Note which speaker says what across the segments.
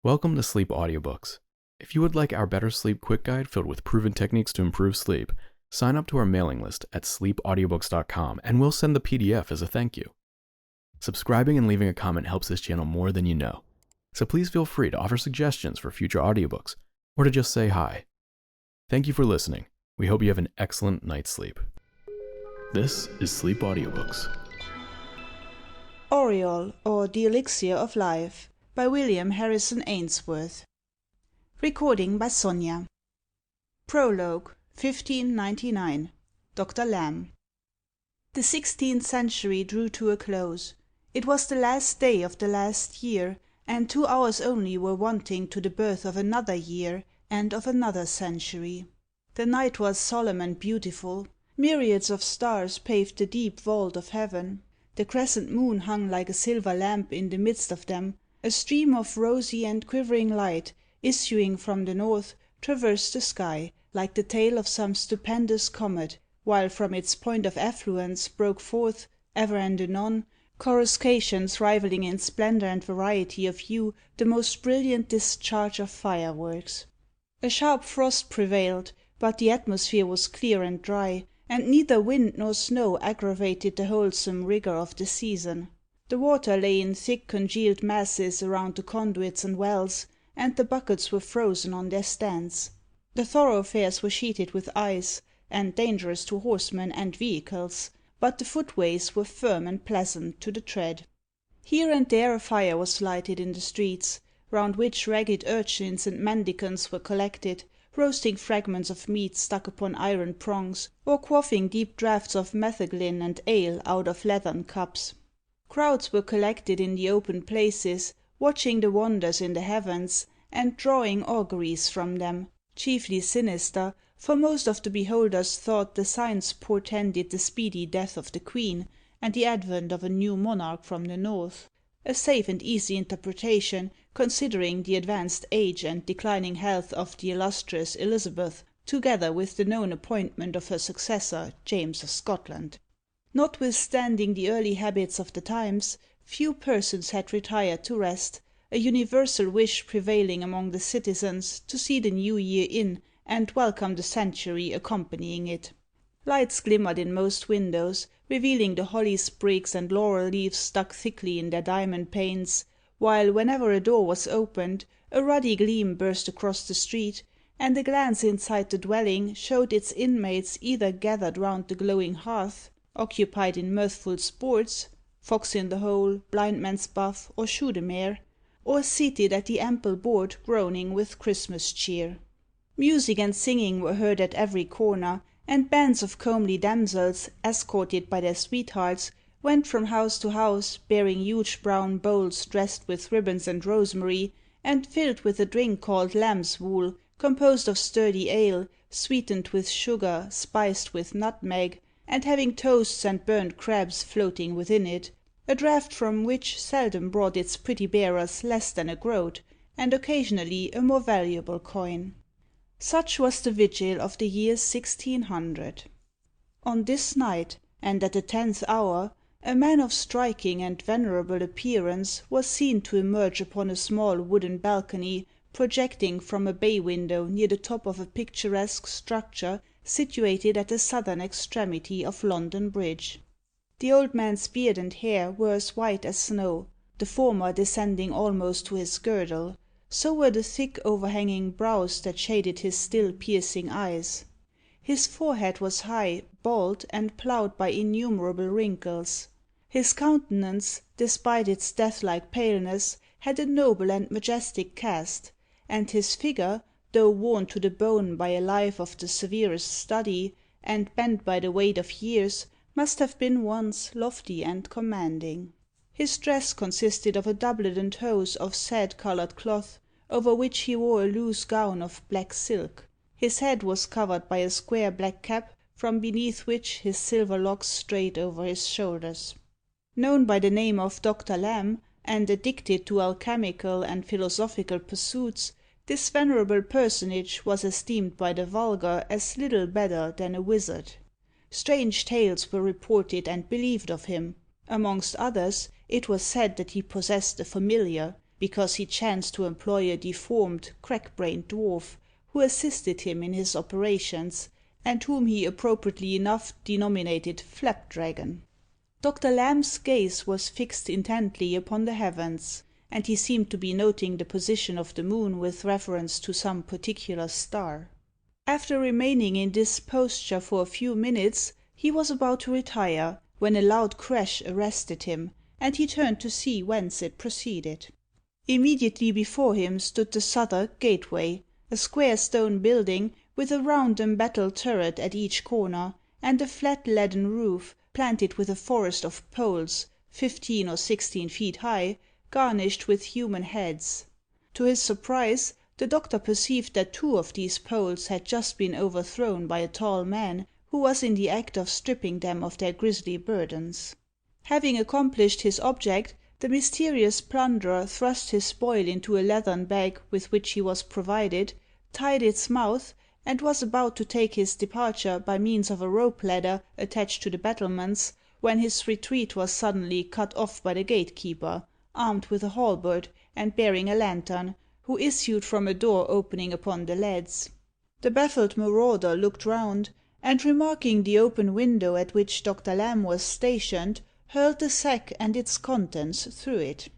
Speaker 1: Welcome to Sleep Audiobooks. If you would like our Better Sleep Quick Guide filled with proven techniques to improve sleep, sign up to our mailing list at sleepaudiobooks.com and we'll send the PDF as a thank you. Subscribing and leaving a comment helps this channel more than you know, so please feel free to offer suggestions for future audiobooks or to just say hi. Thank you for listening. We hope you have an excellent night's sleep. This is Sleep Audiobooks.
Speaker 2: Auriol, or The Elixir of Life, by William Harrison Ainsworth. Recording by Sonia. Prologue, 1599. Dr. Lamb. The 16th century drew to a close. It was the last day of the last year, and 2 hours only were wanting to the birth of another year and of another century. The night was solemn and beautiful. Myriads of stars paved the deep vault of heaven. The crescent moon hung like a silver lamp in the midst of them. A stream of rosy and quivering light, issuing from the north, traversed the sky, like the tail of some stupendous comet, while from its point of affluence broke forth, ever and anon, coruscations rivalling in splendour and variety of hue the most brilliant discharge of fireworks. A sharp frost prevailed, but the atmosphere was clear and dry, and neither wind nor snow aggravated the wholesome rigour of the season. The water lay in thick congealed masses around the conduits and wells, and the buckets were frozen on their stands. The thoroughfares were sheeted with ice, and dangerous to horsemen and vehicles, but the footways were firm and pleasant to the tread. Here and there a fire was lighted in the streets, round which ragged urchins and mendicants were collected, roasting fragments of meat stuck upon iron prongs, or quaffing deep draughts of metheglin and ale out of leathern cups. Crowds were collected in the open places, watching the wonders in the heavens, and drawing auguries from them, chiefly sinister, for most of the beholders thought the signs portended the speedy death of the queen, and the advent of a new monarch from the north. A safe and easy interpretation, considering the advanced age and declining health of the illustrious Elizabeth, together with the known appointment of her successor, James of Scotland. Notwithstanding the early habits of the times, few persons had retired to rest, a universal wish prevailing among the citizens to see the new year in, and welcome the century accompanying it. Lights glimmered in most windows, revealing the holly sprigs and laurel leaves stuck thickly in their diamond panes, while, whenever a door was opened, a ruddy gleam burst across the street, and a glance inside the dwelling showed its inmates either gathered round the glowing hearth, occupied in mirthful sports, fox in the hole, blindman's buff, or shoe the mare, or seated at the ample board groaning with Christmas cheer. Music and singing were heard at every corner, and bands of comely damsels, escorted by their sweethearts, went from house to house, bearing huge brown bowls dressed with ribbons and rosemary, and filled with a drink called lamb's wool, composed of sturdy ale, sweetened with sugar, spiced with nutmeg, and having toasts and burnt crabs floating within it, a draught from which seldom brought its pretty bearers less than a groat, and occasionally a more valuable coin. Such was the vigil of the year 1600. On this night, and at the 10th hour, a man of striking and venerable appearance was seen to emerge upon a small wooden balcony projecting from a bay window near the top of a picturesque structure situated at the southern extremity of London Bridge. The old man's beard and hair were as white as snow, the former descending almost to his girdle. So were the thick overhanging brows that shaded his still piercing eyes. His forehead was high, bald, and ploughed by innumerable wrinkles. His countenance, despite its death-like paleness, had a noble and majestic cast, and his figure, though worn to the bone by a life of the severest study, and bent by the weight of years, must have been once lofty and commanding. His dress consisted of a doublet and hose of sad-coloured cloth, over which he wore a loose gown of black silk. His head was covered by a square black cap, from beneath which his silver locks strayed over his shoulders. Known by the name of Dr. Lamb, and addicted to alchemical and philosophical pursuits, this venerable personage was esteemed by the vulgar as little better than a wizard. Strange tales were reported and believed of him. Amongst others, it was said that he possessed a familiar, because he chanced to employ a deformed, crack-brained dwarf, who assisted him in his operations, and whom he appropriately enough denominated Flapdragon. Dr. Lamb's gaze was fixed intently upon the heavens, and he seemed to be noting the position of the moon with reference to some particular star. After remaining in this posture for a few minutes, he was about to retire, when a loud crash arrested him, and he turned to see whence it proceeded. Immediately before him stood the Southwark gateway, a square stone building, with a round embattled turret at each corner, and a flat leaden roof, planted with a forest of poles, 15 or 16 feet high, garnished with human heads. To his surprise, the doctor perceived that 2 of these poles had just been overthrown by a tall man, who was in the act of stripping them of their grisly burdens. Having accomplished his object, the mysterious plunderer thrust his spoil into a leathern bag with which he was provided, tied its mouth, and was about to take his departure by means of a rope ladder attached to the battlements, when his retreat was suddenly cut off by the gatekeeper, armed with a halberd, and bearing a lantern, who issued from a door opening upon the leads. The baffled marauder looked round, and remarking the open window at which Dr. Lamb was stationed, hurled the sack and its contents through it.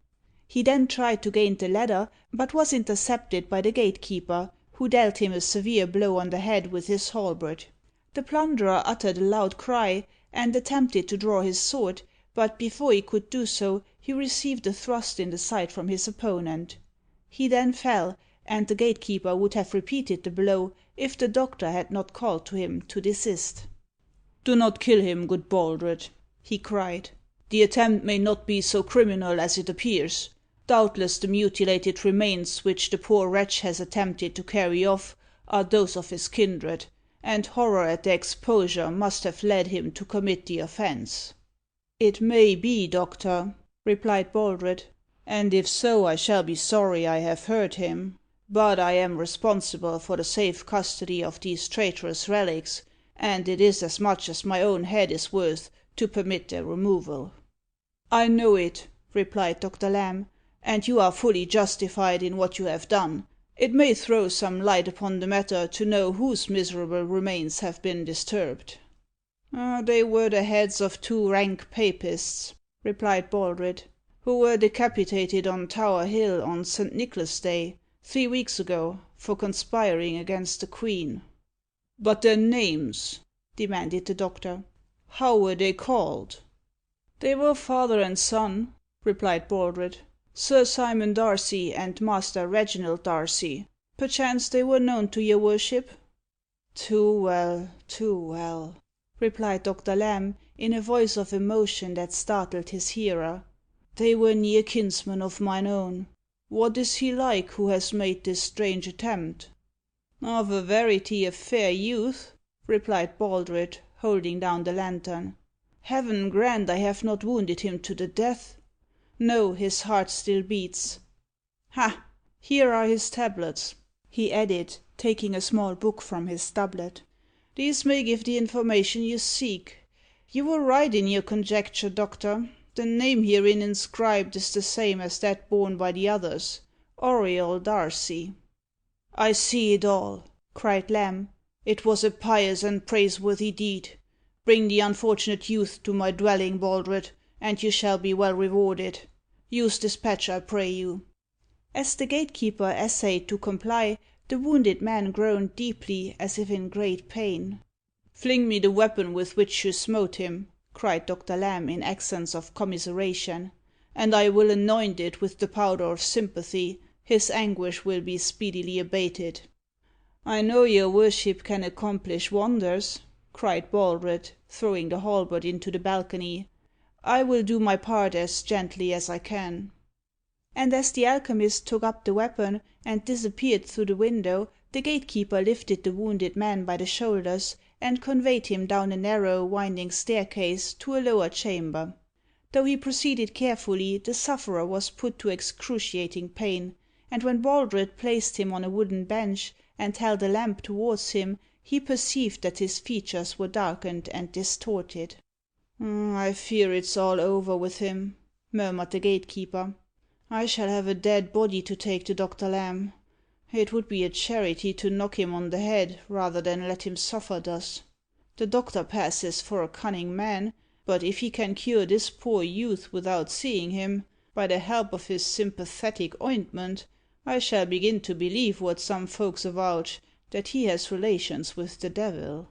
Speaker 2: He then tried to gain the ladder, but was intercepted by the gatekeeper, who dealt him a severe blow on the head with his halberd. The plunderer uttered a loud cry, and attempted to draw his sword, but before he could do so, he received a thrust in the side from his opponent. He then fell, and the gatekeeper would have repeated the blow, if the doctor had not called to him to desist. "Do not kill him, good Baldred," he cried. "The attempt may not be so criminal as it appears. Doubtless the mutilated remains which the poor wretch has attempted to carry off are those of his kindred, and horror at their exposure must have led him to commit the offence." "It may be, doctor," replied Baldred, "and if so, I shall be sorry I have hurt him. But I am responsible for the safe custody of these traitorous relics, and it is as much as my own head is worth to permit their removal." "I know it," replied Dr. Lamb, "and you are fully justified in what you have done. It may throw some light upon the matter to know whose miserable remains have been disturbed." "They were the heads of 2 rank papists," replied Baldred, "who were decapitated on Tower Hill on St. Nicholas Day, 3 weeks ago, for conspiring against the Queen." "But their names?" demanded the doctor. "How were they called?" "They were father and son," replied Baldred. "Sir Simon Darcy and Master Reginald Darcy. Perchance they were known to your worship?" "Too well," replied Dr. Lamb, in a voice of emotion that startled his hearer. "They were near kinsmen of mine own. What is he like who has made this strange attempt?" "Of a verity a fair youth," replied Baldred, holding down the lantern. "Heaven grant I have not wounded him to the death. No, his heart still beats. Ha! Here are his tablets," he added, taking a small book from his doublet. "These may give the information you seek. You were right in your conjecture, doctor. The name herein inscribed is the same as that borne by the others, Auriol Darcy." "I see it all," cried Lamb. "It was a pious and praiseworthy deed. Bring the unfortunate youth to my dwelling, Baldred, and you shall be well rewarded. Use dispatch, I pray you." As the gatekeeper essayed to comply, the wounded man groaned deeply, as if in great pain. "Fling me the weapon with which you smote him," cried Dr. Lamb, in accents of commiseration, "and I will anoint it with the powder of sympathy. His anguish will be speedily abated." "I know your worship can accomplish wonders," cried Baldred, throwing the halberd into the balcony. "I will do my part as gently as I can." And as the alchemist took up the weapon and disappeared through the window, the gatekeeper lifted the wounded man by the shoulders, and conveyed him down a narrow, winding staircase to a lower chamber. Though he proceeded carefully, the sufferer was put to excruciating pain, and when Baldred placed him on a wooden bench, and held a lamp towards him, he perceived that his features were darkened and distorted. "I fear it's all over with him," murmured the gatekeeper. I shall have a dead body to take to Dr. Lamb. It would be a charity to knock him on the head rather than let him suffer thus. The doctor passes for a cunning man, but if he can cure this poor youth without seeing him, by the help of his sympathetic ointment, I shall begin to believe what some folks avouch, that he has relations with the devil.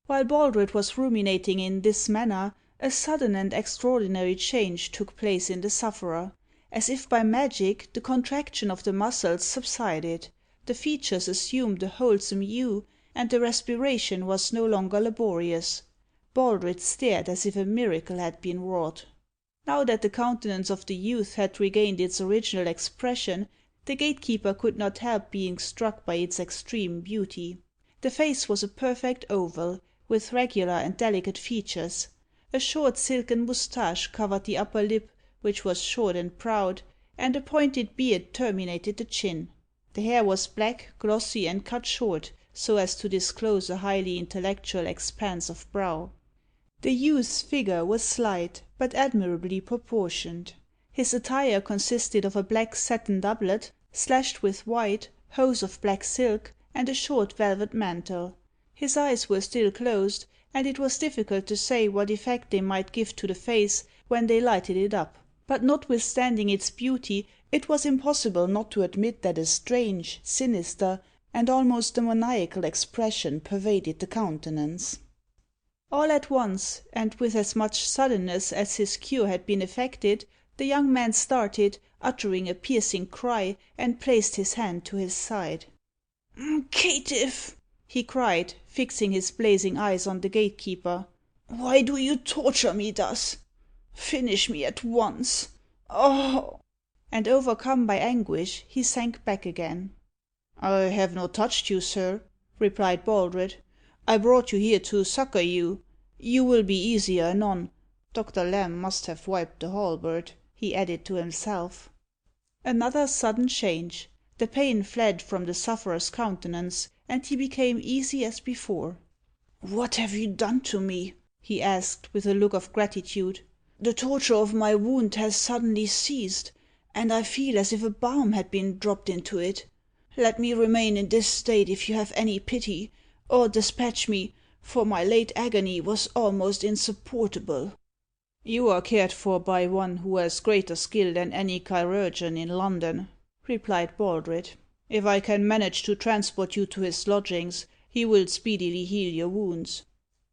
Speaker 2: While Baldred was ruminating in this manner, a sudden and extraordinary change took place in the sufferer. As if by magic, the contraction of the muscles subsided, the features assumed a wholesome hue, and the respiration was no longer laborious. Baldred stared as if a miracle had been wrought. Now that the countenance of the youth had regained its original expression, the gatekeeper could not help being struck by its extreme beauty. The face was a perfect oval, with regular and delicate features. A short silken moustache covered the upper lip, which was short and proud, and a pointed beard terminated the chin. The hair was black, glossy, and cut short, so as to disclose a highly intellectual expanse of brow. The youth's figure was slight, but admirably proportioned. His attire consisted of a black satin doublet, slashed with white, hose of black silk, and a short velvet mantle. His eyes were still closed, and it was difficult to say what effect they might give to the face when they lighted it up. But notwithstanding its beauty, it was impossible not to admit that a strange, sinister, and almost demoniacal expression pervaded the countenance. All at once, and with as much suddenness as his cure had been effected, the young man started, uttering a piercing cry, and placed his hand to his side. "Caitiff!" he cried, fixing his blazing eyes on the gatekeeper. "Why do you torture me thus? Finish me at once. Oh!" And overcome by anguish, he sank back again. "I have not touched you, sir," replied Baldred. "I brought you here to succour you. You will be easier anon. Dr. Lamb must have wiped the halberd," he added to himself. Another sudden change. The pain fled from the sufferer's countenance, and he became easy as before. "What have you done to me?" he asked, with a look of gratitude. "The torture of my wound has suddenly ceased, and I feel as if a balm had been dropped into it. Let me remain in this state if you have any pity, or despatch me, for my late agony was almost insupportable." "You are cared for by one who has greater skill than any chirurgeon in London," replied Baldred. "If I can manage to transport you to his lodgings, he will speedily heal your wounds."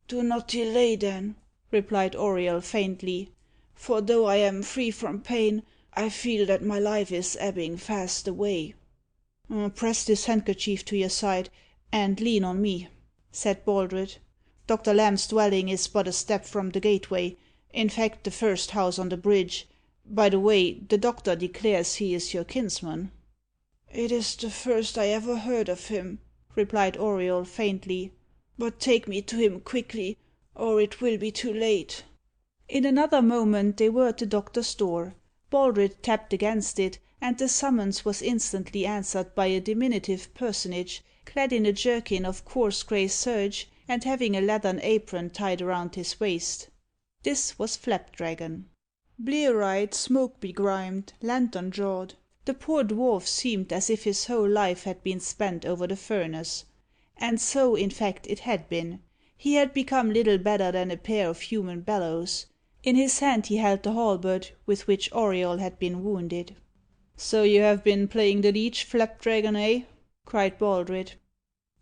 Speaker 2: "Do not delay, then," replied Auriol faintly, "for though I am free from pain, I feel that my life is ebbing fast away." "Press this handkerchief to your side, and lean on me," said Baldred. "Dr. Lamb's dwelling is but a step from the gateway, in fact, the first house on the bridge. By the way, the doctor declares he is your kinsman." "It is the first I ever heard of him," replied Auriol faintly. "But take me to him quickly, or it will be too late." In another moment they were at the doctor's door. Baldred tapped against it, and the summons was instantly answered by a diminutive personage, clad in a jerkin of coarse grey serge, and having a leathern apron tied around his waist. This was Flapdragon. Blear eyed, smoke begrimed, lantern jawed, the poor dwarf seemed as if his whole life had been spent over the furnace. And so, in fact, it had been. He had become little better than a pair of human bellows. In his hand he held the halberd with which Auriol had been wounded. "So you have been playing the leech, Flapdragon, eh?" cried Baldred.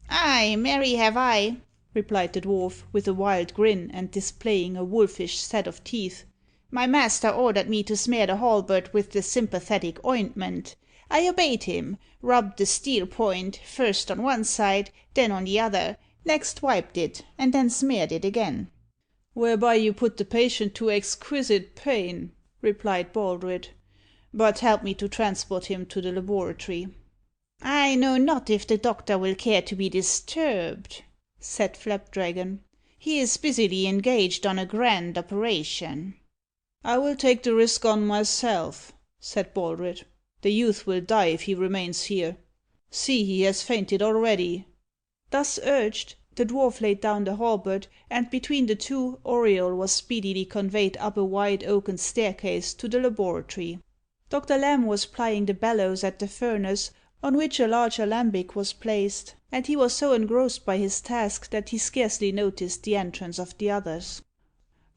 Speaker 2: "Ay, marry have I," replied the dwarf, with a wild grin, and displaying a wolfish set of teeth. "My master ordered me to smear the halberd with the sympathetic ointment. I obeyed him, rubbed the steel point, first on one side, then on the other, next wiped it, and then smeared it again." "Whereby you put the patient to exquisite pain," replied Baldred. "But help me to transport him to the laboratory." "I know not if the doctor will care to be disturbed," said Flapdragon. "He is busily engaged on a grand operation." "I will take the risk on myself," said Baldred. "The youth will die if he remains here. See, he has fainted already." Thus urged, the dwarf laid down the halberd, and between the two Auriol was speedily conveyed up a wide oaken staircase to the laboratory. Dr. Lamb was plying the bellows at the furnace, on which a large alembic was placed, and he was so engrossed by his task that he scarcely noticed the entrance of the others.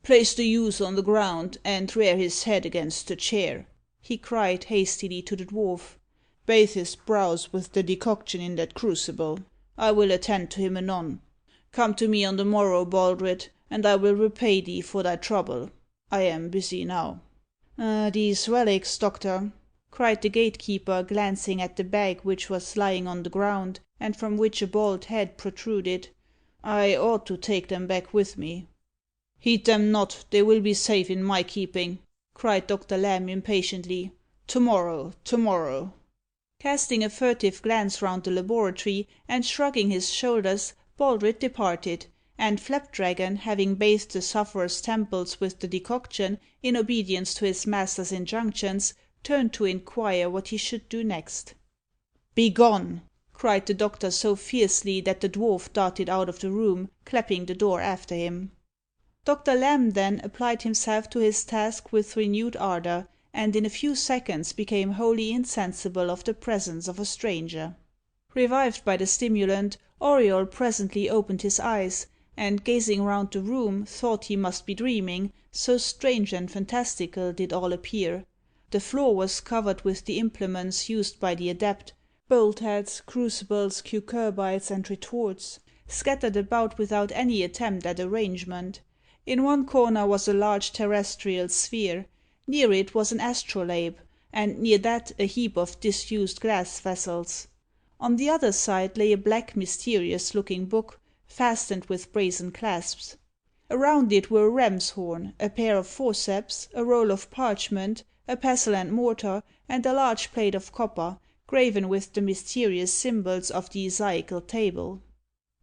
Speaker 2: "Place the youth on the ground, and rear his head against the chair," he cried hastily to the dwarf. "Bathe his brows with the decoction in that crucible. I will attend to him anon. Come to me on the morrow, Baldred, and I will repay thee for thy trouble. I am busy now." "These relics, doctor," cried the gatekeeper, glancing at the bag which was lying on the ground, and from which a bald head protruded. "I ought to take them back with me." "Heed them not, they will be safe in my keeping," cried Dr. Lamb impatiently. "To morrow." Casting a furtive glance round the laboratory, and shrugging his shoulders, Baldred departed, and Flapdragon, having bathed the sufferer's temples with the decoction, in obedience to his master's injunctions, turned to inquire what he should do next. "Begone!" cried the doctor so fiercely that the dwarf darted out of the room, clapping the door after him. Dr. Lamb then applied himself to his task with renewed ardour, and in a few seconds became wholly insensible of the presence of a stranger. Revived by the stimulant, Auriol presently opened his eyes, and gazing round the room, thought he must be dreaming, so strange and fantastical did all appear. The floor was covered with the implements used by the adept, bolt heads, crucibles, cucurbites, and retorts, scattered about without any attempt at arrangement. In one corner was a large terrestrial sphere, near it was an astrolabe, and near that a heap of disused glass vessels. On the other side lay a black mysterious looking book, fastened with brazen clasps. Around it were a ram's horn, a pair of forceps, a roll of parchment, a pestle and mortar, and a large plate of copper, graven with the mysterious symbols of the Isaical table.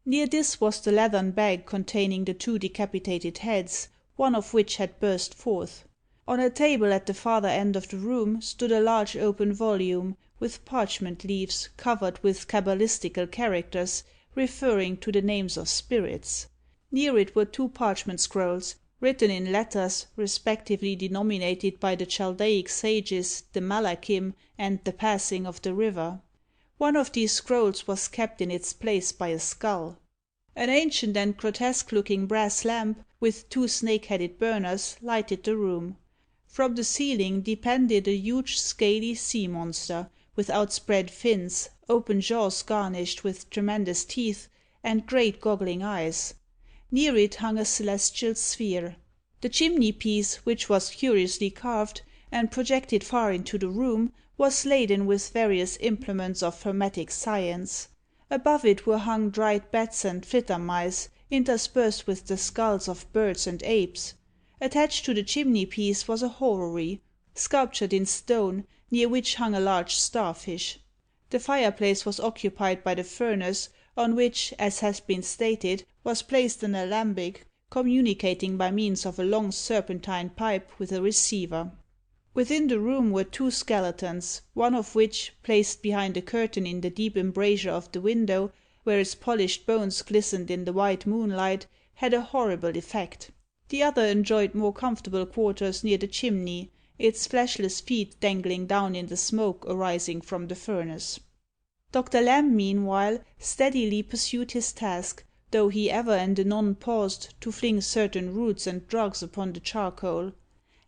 Speaker 2: Near this was the leathern bag containing the two decapitated heads, one of which had burst forth. On a table at the farther end of the room stood a large open volume, with parchment leaves covered with cabalistical characters, referring to the names of spirits. Near it were two parchment scrolls, written in letters respectively denominated by the Chaldaic sages the Malachim and the Passing of the River. One of these scrolls was kept in its place by a skull. An ancient and grotesque looking brass lamp, with two snake headed burners, lighted the room. From the ceiling depended a huge scaly sea monster, with outspread fins, open jaws garnished with tremendous teeth, and great goggling eyes. Near it hung a celestial sphere. The chimney piece, which was curiously carved, and projected far into the room, was laden with various implements of hermetic science. Above it were hung dried bats and flittermice, interspersed with the skulls of birds and apes. Attached to the chimney piece was a horary, sculptured in stone, near which hung a large starfish. The fireplace was occupied by the furnace, on which, as has been stated, was placed an alembic, communicating by means of a long serpentine pipe with a receiver. Within the room were two skeletons, one of which, placed behind a curtain in the deep embrasure of the window, where its polished bones glistened in the white moonlight, had a horrible effect. The other enjoyed more comfortable quarters near the chimney, its fleshless feet dangling down in the smoke arising from the furnace. Dr. Lamb, meanwhile, steadily pursued his task, though he ever and anon paused to fling certain roots and drugs upon the charcoal.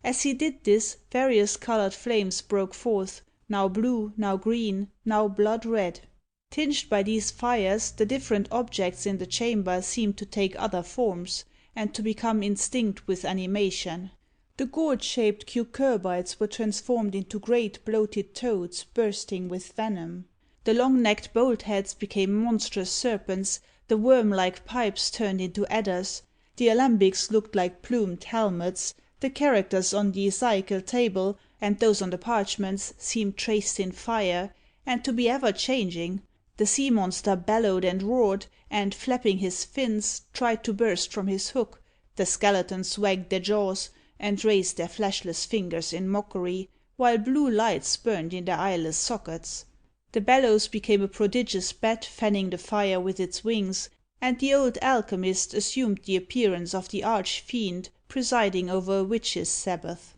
Speaker 2: As he did this, various coloured flames broke forth, now blue, now green, now blood red. Tinged by these fires, the different objects in the chamber seemed to take other forms, and to become instinct with animation. The gourd-shaped cucurbites were transformed into great bloated toads bursting with venom. The long-necked bolt-heads became monstrous serpents, the worm-like pipes turned into adders, the alembics looked like plumed helmets, the characters on the Isaical table, and those on the parchments, seemed traced in fire, and to be ever changing. The sea monster bellowed and roared, and, flapping his fins, tried to burst from his hook. The skeletons wagged their jaws, and raised their fleshless fingers in mockery, while blue lights burned in their eyeless sockets. The bellows became a prodigious bat fanning the fire with its wings, and the old alchemist assumed the appearance of the arch-fiend presiding over a witches' sabbath.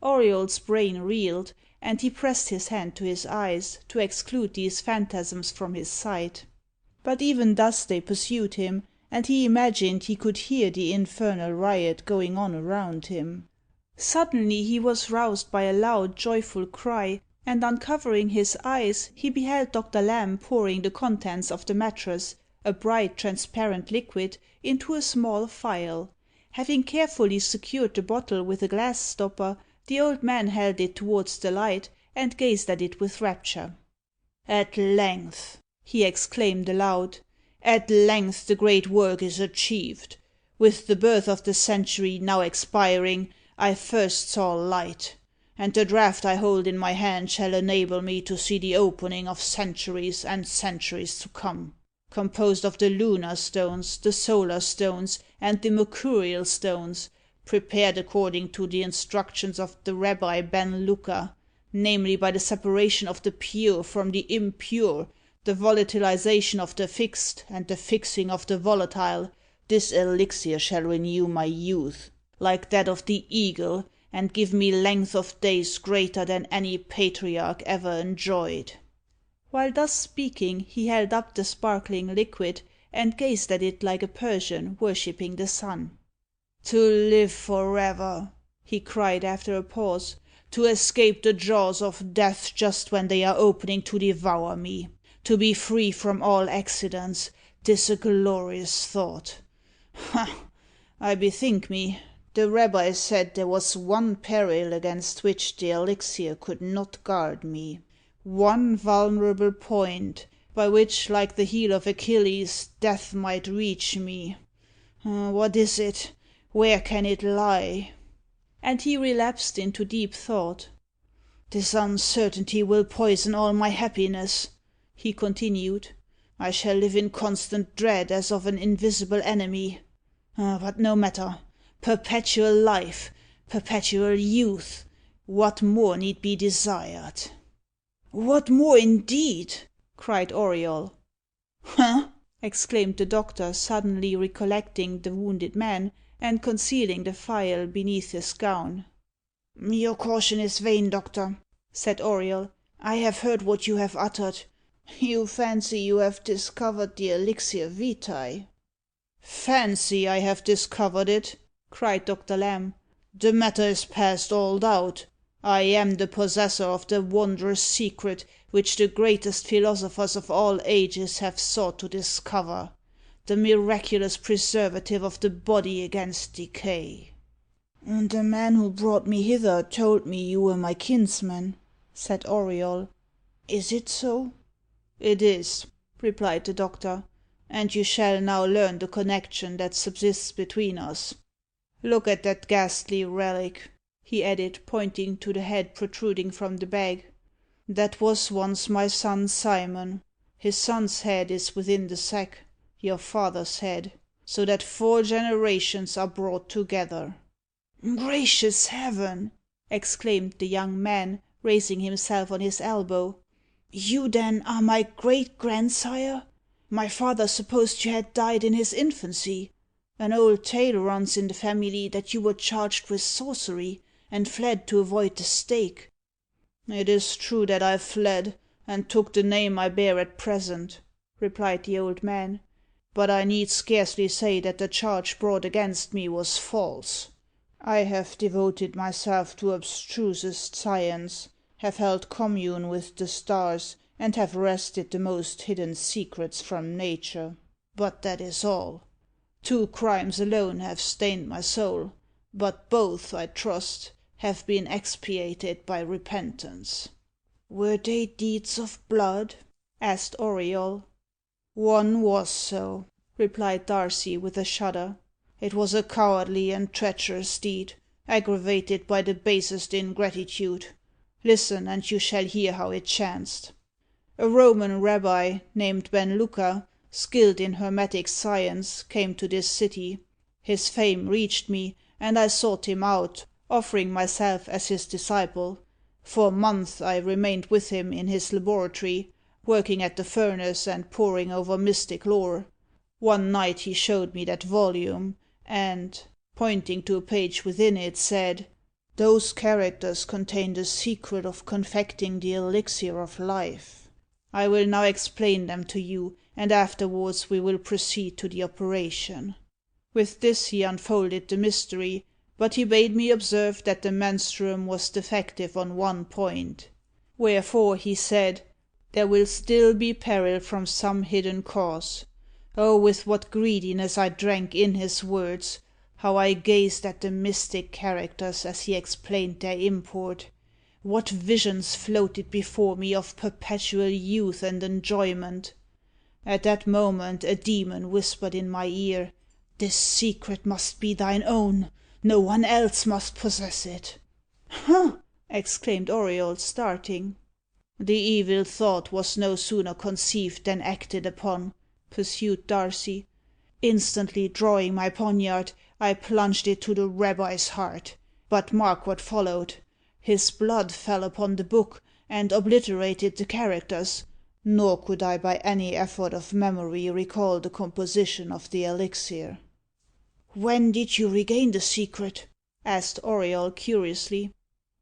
Speaker 2: Auriol's brain reeled, and he pressed his hand to his eyes, to exclude these phantasms from his sight. But even thus they pursued him, and he imagined he could hear the infernal riot going on around him. Suddenly he was roused by a loud, joyful cry, and uncovering his eyes, he beheld Dr. Lamb pouring the contents of the mattress, a bright, transparent liquid, into a small phial. Having carefully secured the bottle with a glass stopper, the old man held it towards the light, and gazed at it with rapture. "At length," he exclaimed aloud, "at length the great work is achieved. With the birth of the century now expiring, I first saw light, and the draught I hold in my hand shall enable me to see the opening of centuries and centuries to come, composed of the lunar stones, the solar stones, and the mercurial stones, prepared according to the instructions of the Rabbi Ben Lucca, namely by the separation of the pure from the impure, the volatilization of the fixed, and the fixing of the volatile. This elixir shall renew my youth, like that of the eagle, and give me length of days greater than any patriarch ever enjoyed." While thus speaking, he held up the sparkling liquid, and gazed at it like a Persian worshipping the sun. "To live for ever," he cried after a pause, "to escape the jaws of death just when they are opening to devour me, to be free from all accidents, 'tis a glorious thought. Ha! I bethink me, the rabbi said there was one peril against which the elixir could not guard me, one vulnerable point, by which, like the heel of Achilles, death might reach me. What is it? Where can it lie?" And he relapsed into deep thought. "This uncertainty will poison all my happiness," he continued. "I shall live in constant dread as of an invisible enemy. But no matter. Perpetual life, perpetual youth. What more need be desired?" "What more, indeed?" cried Auriol. "Huh!" exclaimed the doctor, suddenly recollecting the wounded man, and concealing the phial beneath his gown. "Your caution is vain, doctor," said Auriol. "I have heard what you have uttered. You fancy you have discovered the elixir vitae." "Fancy I have discovered it!" cried Dr. Lamb. "The matter is past all doubt. I am the possessor of the wondrous secret which the greatest philosophers of all ages have sought to discover, the miraculous preservative of the body against decay." "The man who brought me hither told me you were my kinsman," said Auriol. "Is it so?" "It is," replied the doctor, "and you shall now learn the connection that subsists between us. Look at that ghastly relic," he added, pointing to the head protruding from the bag. "That was once my son Simon. His son's head is within the sack, your father's head, so that 4 generations are brought together." "Gracious heaven!" exclaimed the young man, raising himself on his elbow. "You, then, are my great grandsire? My father supposed you had died in his infancy. An old tale runs in the family that you were charged with sorcery, and fled to avoid the stake." "It is true that I fled, and took the name I bear at present," replied the old man. "But I need scarcely say that the charge brought against me was false. I have devoted myself to abstrusest science, have held commune with the stars, and have wrested the most hidden secrets from nature. But that is all. 2 crimes alone have stained my soul, but both, I trust, have been expiated by repentance." "Were they deeds of blood?" asked Auriol. "One was so," replied Darcy, with a shudder. "It was a cowardly and treacherous deed, aggravated by the basest ingratitude. Listen, and you shall hear how it chanced. A Roman rabbi, named Ben Lucca, skilled in hermetic science, came to this city. His fame reached me, and I sought him out, offering myself as his disciple. For a month I remained with him in his laboratory, working at the furnace and poring over mystic lore. One night he showed me that volume, and, pointing to a page within it, said, Those characters contain the secret of confecting the elixir of life. I will now explain them to you, and afterwards we will proceed to the operation." With this he unfolded the mystery, but he bade me observe that the menstruum was defective on one point. "Wherefore," he said, "there will still be peril from some hidden cause." Oh, with what greediness I drank in his words! How I gazed at the mystic characters as he explained their import! What visions floated before me of perpetual youth and enjoyment! At that moment a demon whispered in my ear, "This secret must be thine own. No one else must possess it." "Huh!" exclaimed Auriol, starting. "The evil thought was no sooner conceived than acted upon," pursued Darcy. "Instantly drawing my poniard, I plunged it to the rabbi's heart. But mark what followed. His blood fell upon the book, and obliterated the characters, nor could I by any effort of memory recall the composition of the elixir." "When did you regain the secret?" asked Auriol curiously.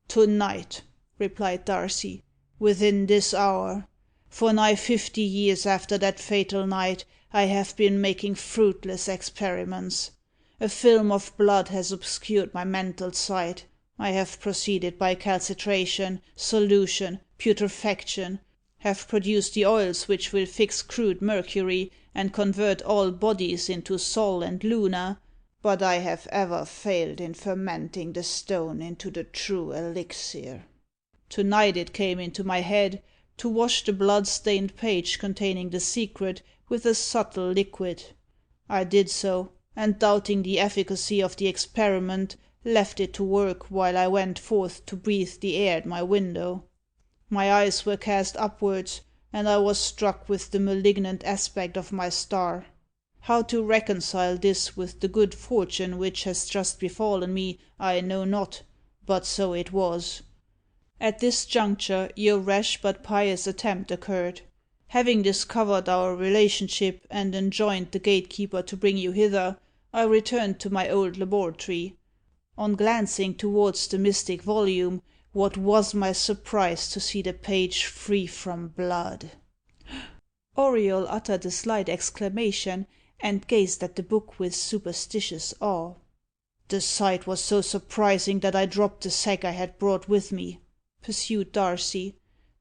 Speaker 2: "To night," replied Darcy. "Within this hour. For nigh 50 years after that fatal night I have been making fruitless experiments. A film of blood has obscured my mental sight. I have proceeded by calcitration, solution, putrefaction, have produced the oils which will fix crude mercury, and convert all bodies into Sol and Luna, but I have ever failed in fermenting the stone into the true elixir. To-night it came into my head to wash the blood-stained page containing the secret with a subtle liquid. I did so, and doubting the efficacy of the experiment, left it to work while I went forth to breathe the air at my window. My eyes were cast upwards, and I was struck with the malignant aspect of my star. How to reconcile this with the good fortune which has just befallen me, I know not, but so it was. At this juncture your rash but pious attempt occurred. Having discovered our relationship, and enjoined the gatekeeper to bring you hither, I returned to my old laboratory. On glancing towards the mystic volume, what was my surprise to see the page free from blood!" Auriol uttered a slight exclamation, and gazed at the book with superstitious awe. "The sight was so surprising that I dropped the sack I had brought with me," pursued Darcy.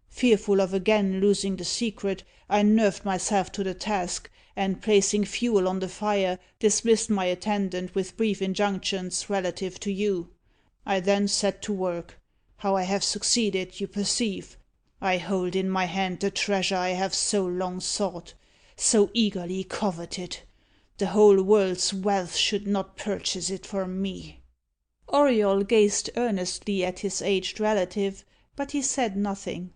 Speaker 2: "Fearful of again losing the secret, I nerved myself to the task, and placing fuel on the fire, dismissed my attendant with brief injunctions relative to you. I then set to work. How I have succeeded, you perceive. I hold in my hand the treasure I have so long sought, so eagerly coveted. The whole world's wealth should not purchase it for me." Auriol gazed earnestly at his aged relative, but he said nothing.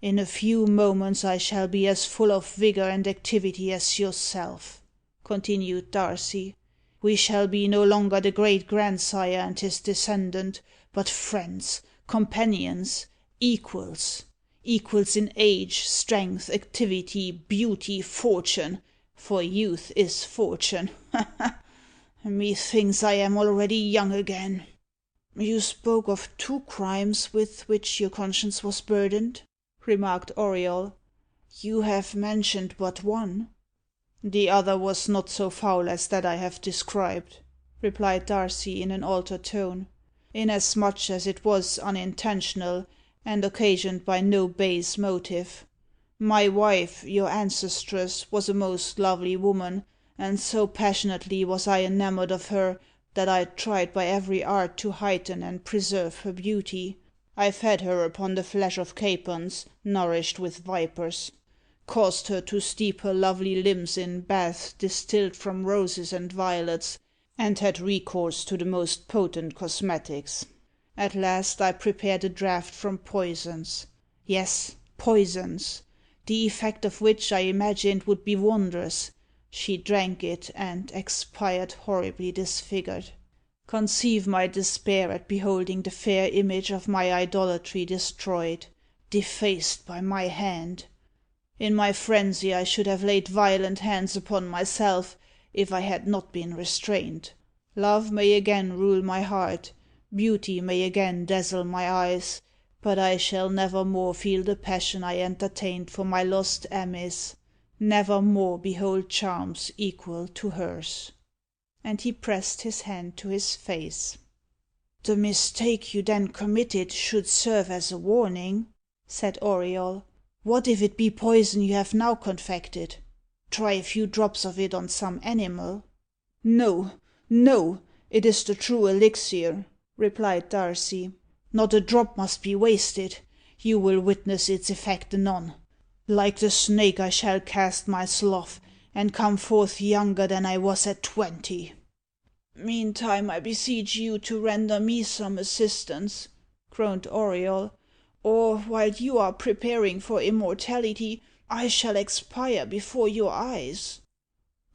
Speaker 2: "In a few moments I shall be as full of vigour and activity as yourself," continued Darcy. "We shall be no longer the great grandsire and his descendant, but friends, companions, equals. Equals in age, strength, activity, beauty, fortune, for youth is fortune. Ha ha! Methinks I am already young again." "You spoke of 2 crimes with which your conscience was burdened," remarked Auriol. "You have mentioned but one." "The other was not so foul as that I have described," replied Darcy in an altered tone, "inasmuch as it was unintentional, and occasioned by no base motive. My wife, your ancestress, was a most lovely woman, and so passionately was I enamoured of her, that I tried by every art to heighten and preserve her beauty. I fed her upon the flesh of capons, nourished with vipers; caused her to steep her lovely limbs in baths distilled from roses and violets, and had recourse to the most potent cosmetics. At last I prepared a draught from poisons. Yes, poisons, the effect of which I imagined would be wondrous. She drank it, and expired horribly disfigured. Conceive my despair at beholding the fair image of my idolatry destroyed, defaced by my hand. In my frenzy I should have laid violent hands upon myself, if I had not been restrained. Love may again rule my heart, Beauty may again dazzle my eyes, but I shall never more feel the passion I entertained for my lost Amice, never more behold charms equal to hers." And he pressed his hand to his face. "The mistake you then committed should serve as a warning," said Auriol. "What if it be poison you have now confected? Try a few drops of it on some animal." "No, no, it is the true elixir," replied Darcy. "Not a drop must be wasted. You will witness its effect anon. Like the snake I shall cast my slough, and come forth younger than I was at 20. "Meantime, I beseech you to render me some assistance," groaned Auriol, "or, while you are preparing for immortality, I shall expire before your eyes."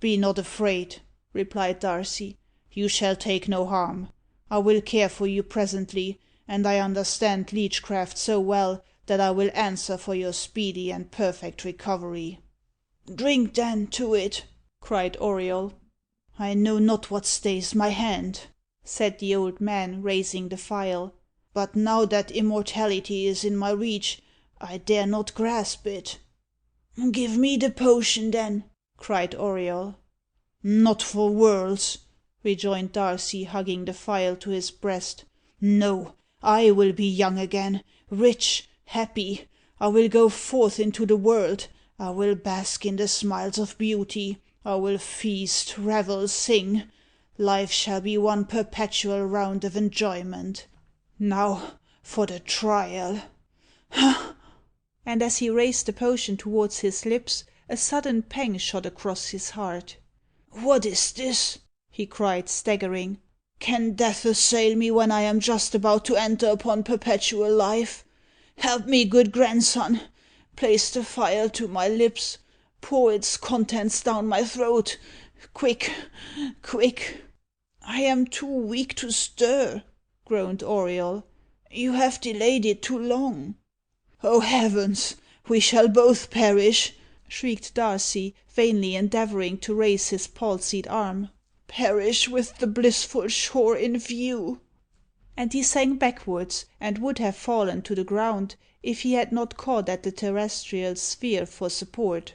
Speaker 2: "Be not afraid," replied Darcy. "You shall take no harm. I will care for you presently, and I understand leechcraft so well that I will answer for your speedy and perfect recovery." "Drink, then, to it," cried Auriol. "I know not what stays my hand," said the old man, raising the phial; "but now that immortality is in my reach, I dare not grasp it." "Give me the potion, then," cried Auriol. "Not for worlds," rejoined Darcy, hugging the phial to his breast. "No, I will be young again, rich, happy. I will go forth into the world. I will bask in the smiles of beauty. I will feast, revel, sing. Life shall be one perpetual round of enjoyment. Now for the trial. Ha!" And as he raised the potion towards his lips, a sudden pang shot across his heart. "What is this?" he cried, staggering. "Can death assail me when I am just about to enter upon perpetual life? Help me, good grandson. Place the phial to my lips. Pour its contents down my throat. Quick, quick!" "I am too weak to stir," groaned Auriol. "You have delayed it too long." "Oh, heavens! We shall both perish!" shrieked Darcy, vainly endeavouring to raise his palsied arm. "Perish with the blissful shore in view!" And he sank backwards, and would have fallen to the ground, if he had not caught at the terrestrial sphere for support.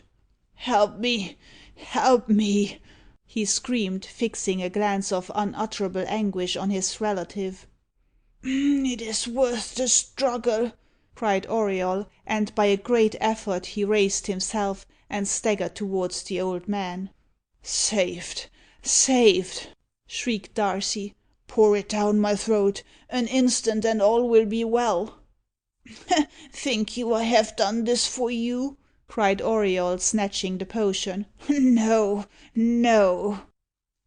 Speaker 2: "Help me! Help me!" he screamed, fixing a glance of unutterable anguish on his relative. "It is worth the struggle," cried Auriol, and by a great effort he raised himself, and staggered towards the old man. "Saved! Saved!" shrieked Darcy. "Pour it down my throat. An instant, and all will be well." "Think you I have done this for you?" cried Auriol, snatching the potion. "No, no!"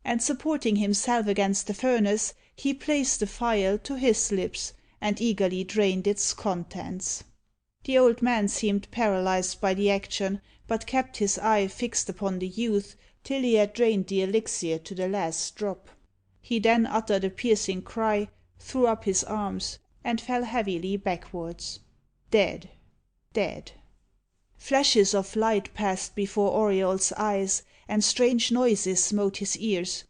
Speaker 2: And supporting himself against the furnace, he placed the phial to his lips, and eagerly drained its contents. The old man seemed paralysed by the action, but kept his eye fixed upon the youth till he had drained the elixir to the last drop. He then uttered a piercing cry, threw up his arms, and fell heavily backwards. Dead! Dead! Flashes of light passed before Auriol's eyes, and strange noises smote his ears.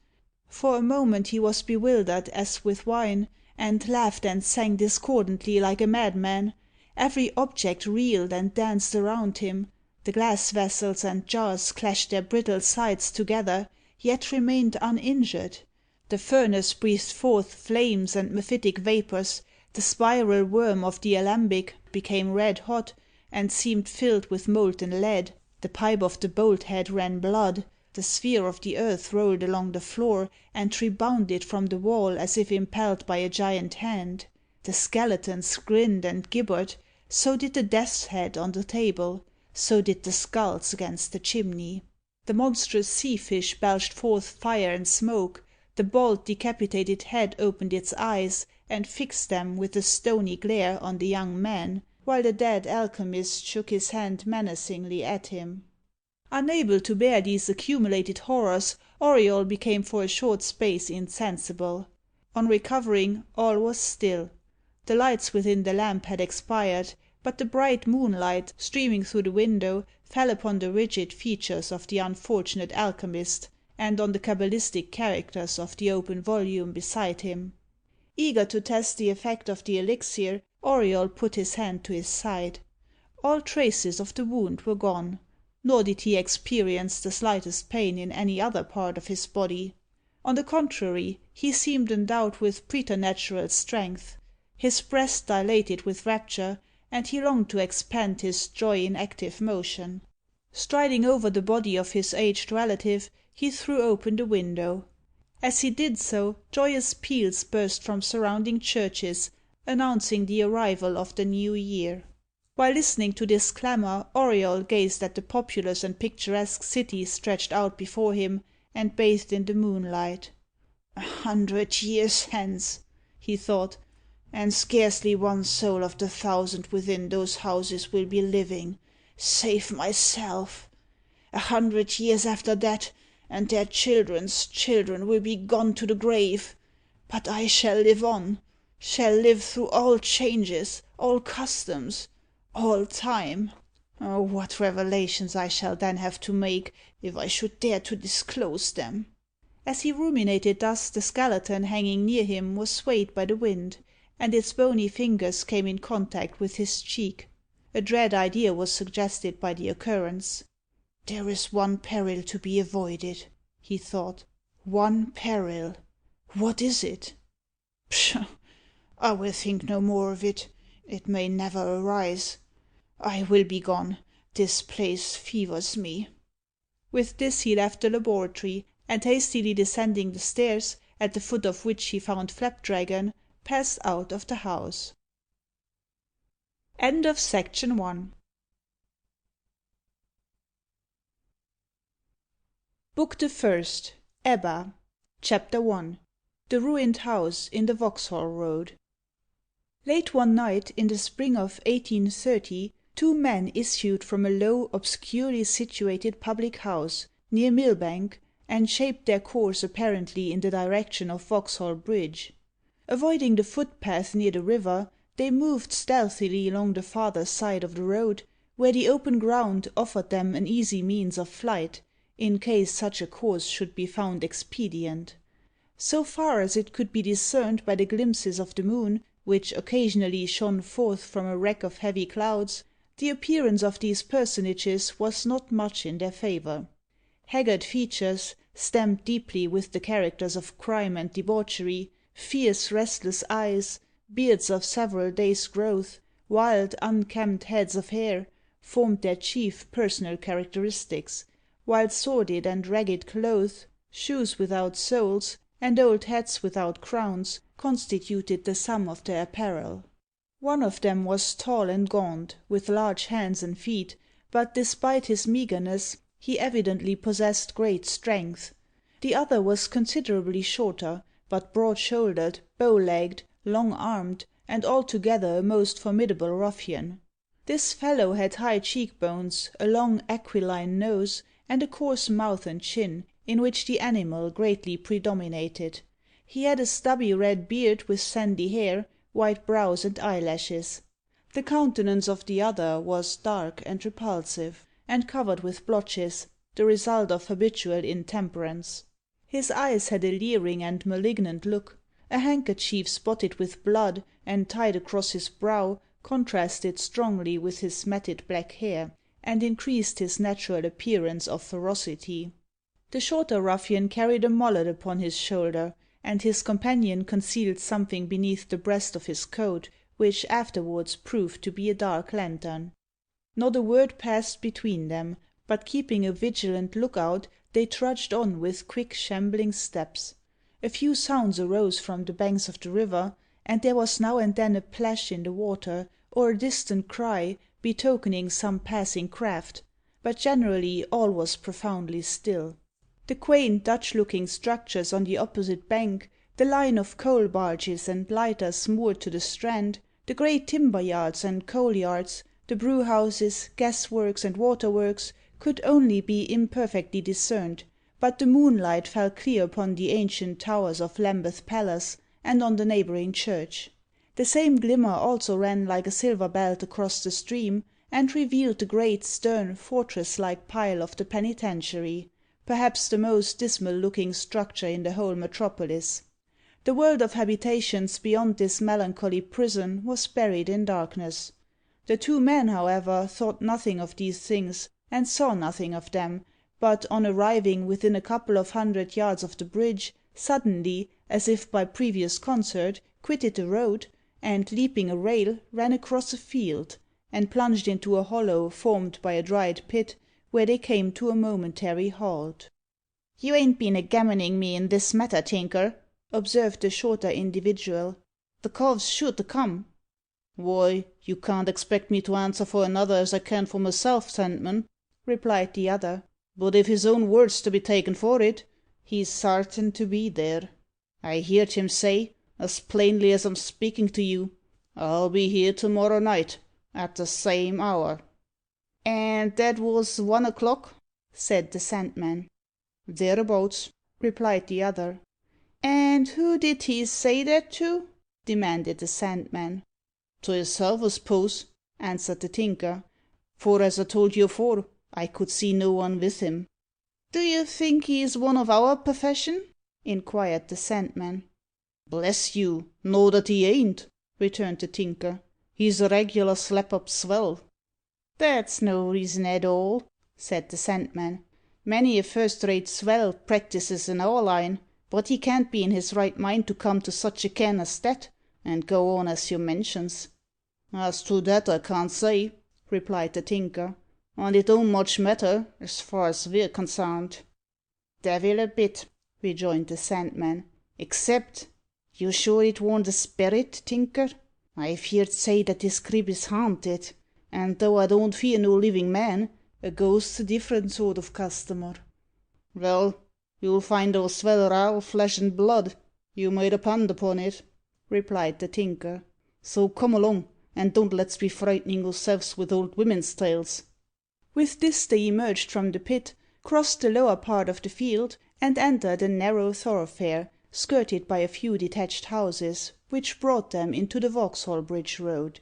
Speaker 2: For a moment he was bewildered as with wine, and laughed and sang discordantly like a madman. Every object reeled and danced around him. The glass vessels and jars clashed their brittle sides together, yet remained uninjured. The furnace breathed forth flames and mephitic vapours. The spiral worm of the alembic became red hot, and seemed filled with molten lead. The pipe of the bolt head ran blood. The sphere of the earth rolled along the floor, and rebounded from the wall as if impelled by a giant hand. The skeletons grinned and gibbered. So did the death's head on the table. So did the skulls against the chimney. The monstrous sea fish belched forth fire and smoke. The bald decapitated head opened its eyes, and fixed them with a stony glare on the young man, while the dead alchemist shook his hand menacingly at him. Unable to bear these accumulated horrors, Auriol became for a short space insensible. On recovering, all was still. The lights within the lamp had expired, but the bright moonlight, streaming through the window, fell upon the rigid features of the unfortunate alchemist, and on the cabalistic characters of the open volume beside him. Eager to test the effect of the elixir, Auriol put his hand to his side. All traces of the wound were gone, nor did he experience the slightest pain in any other part of his body. On the contrary, he seemed endowed with preternatural strength. His breast dilated with rapture, and he longed to expand his joy in active motion. Striding over the body of his aged relative, he threw open the window. As he did so, joyous peals burst from surrounding churches, announcing the arrival of the new year. While listening to this clamour, Auriol gazed at the populous and picturesque city stretched out before him, and bathed in the moonlight. 100 years hence, he thought, and scarcely one soul of the 1,000 within those houses will be living, save myself. 100 years after that, and their children's children will be gone to the grave. But I shall live on, shall live through all changes, all customs, all time. Oh, what revelations I shall then have to make, if I should dare to disclose them. As he ruminated thus, the skeleton hanging near him was swayed by the wind, and its bony fingers came in contact with his cheek. A dread idea was suggested by the occurrence. There is one peril to be avoided, he thought. One peril. What is it? Pshaw! I will think no more of it. It may never arise. I will be gone. This place fevers me. With this he left the laboratory, and hastily descending the stairs, at the foot of which he found Flapdragon, passed out of the house. End of Section 1. Book the First, Ebba, Chapter 1. The Ruined House in the Vauxhall Road. Late one night, in the spring of 1830, 2 men issued from a low, obscurely situated public house, near Millbank, and shaped their course apparently in the direction of Vauxhall Bridge. Avoiding the footpath near the river, they moved stealthily along the farther side of the road, where the open ground offered them an easy means of flight, in case such a course should be found expedient. So far as it could be discerned by the glimpses of the moon, which occasionally shone forth from a rack of heavy clouds, the appearance of these personages was not much in their favour. Haggard features, stamped deeply with the characters of crime and debauchery, fierce restless eyes, beards of several days' growth, wild unkempt heads of hair, formed their chief personal characteristics, while sordid and ragged clothes, shoes without soles, and old hats without crowns, constituted the sum of their apparel. One of them was tall and gaunt, with large hands and feet, but despite his meagreness, he evidently possessed great strength. The other was considerably shorter, but broad-shouldered, bow-legged, long-armed, and altogether a most formidable ruffian. This fellow had high cheek-bones, a long aquiline nose, and a coarse mouth and chin, in which the animal greatly predominated. He had a stubby red beard with sandy hair, white brows and eyelashes. The countenance of the other was dark and repulsive, and covered with blotches, the result of habitual intemperance. His eyes had a leering and malignant look. A handkerchief spotted with blood, and tied across his brow, contrasted strongly with his matted black hair, and increased his natural appearance of ferocity. The shorter ruffian carried a mallet upon his shoulder, and his companion concealed something beneath the breast of his coat, which afterwards proved to be a dark lantern. Not a word passed between them, but keeping a vigilant look-out, they trudged on with quick shambling steps. A few sounds arose from the banks of the river, and there was now and then a plash in the water, or a distant cry, betokening some passing craft, but generally all was profoundly still. The quaint Dutch-looking structures on the opposite bank, the line of coal barges and lighters moored to the strand, the great timber-yards and coal-yards, the brew-houses, gas-works, and water-works, could only be imperfectly discerned, but the moonlight fell clear upon the ancient towers of Lambeth Palace, and on the neighbouring church. The same glimmer also ran like a silver belt across the stream, and revealed the great, stern, fortress-like pile of the penitentiary, perhaps the most dismal-looking structure in the whole metropolis. The world of habitations beyond this melancholy prison was buried in darkness. The two men, however, thought nothing of these things, and saw nothing of them, but, on arriving within a couple of 100 yards of the bridge, suddenly, as if by previous concert, quitted the road, and, leaping a rail, ran across a field, and plunged into a hollow formed by a dried pit, where they came to a momentary halt. "You ain't been a gammoning me in this matter, Tinker," observed the shorter individual. "The cove's sure to come." "Why, you can't expect me to answer for another as I can for myself, Sandman," replied the other. "But if his own word's to be taken for it, he's sartin to be there. I heerd him say, as plainly as I'm speaking to you, 'I'll be here to morrow night, at the same hour.'" "And that was 1 o'clock?" said the Sandman. "Thereabouts," replied the other. "And who did he say that to?" demanded the Sandman. "To hisself, I s'pose," answered the Tinker; "for, as I told you afore, I could see no one with him." "Do you think he's one of our profession?" inquired the Sandman. "Bless you, no that he ain't," returned the Tinker. "He's a regular slap up swell." "That's no reason at all," said the Sandman. "Many a first rate swell practises in our line, but he can't be in his right mind to come to such a ken as that, and go on as you mentions." "As to that I can't say," replied the Tinker, "and it don't much matter, as far as we're consarned." "Devil a bit," rejoined the Sandman, "except you sure it worn't a sperrit, Tinker? I've heerd say that this crib is haunted, and though I don't fear no living man, a ghost's a different sort of customer." "Well, you'll find our swell raal flesh and blood, you may depend upon it," replied the Tinker. "So come along, and don't let's be frightening ourselves with old women's tales." With this they emerged from the pit, crossed the lower part of the field, and entered a narrow thoroughfare, skirted by a few detached houses, which brought them into the Vauxhall Bridge Road.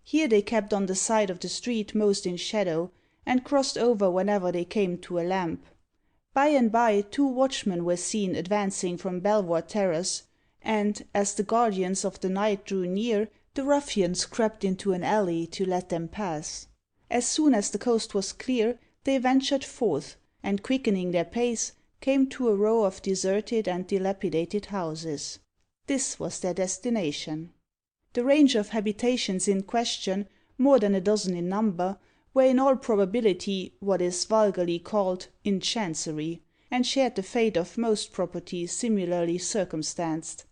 Speaker 2: Here they kept on the side of the street most in shadow, and crossed over whenever they came to a lamp. By and by 2 watchmen were seen advancing from Belvoir Terrace, and, as the guardians of the night drew near, the ruffians crept into an alley to let them pass. As soon as the coast was clear, they ventured forth, and, quickening their pace, came to a row of deserted and dilapidated houses. This was their destination. The range of habitations in question, more than a dozen in number, were in all probability what is vulgarly called in Chancery, and shared the fate of most property similarly circumstanced.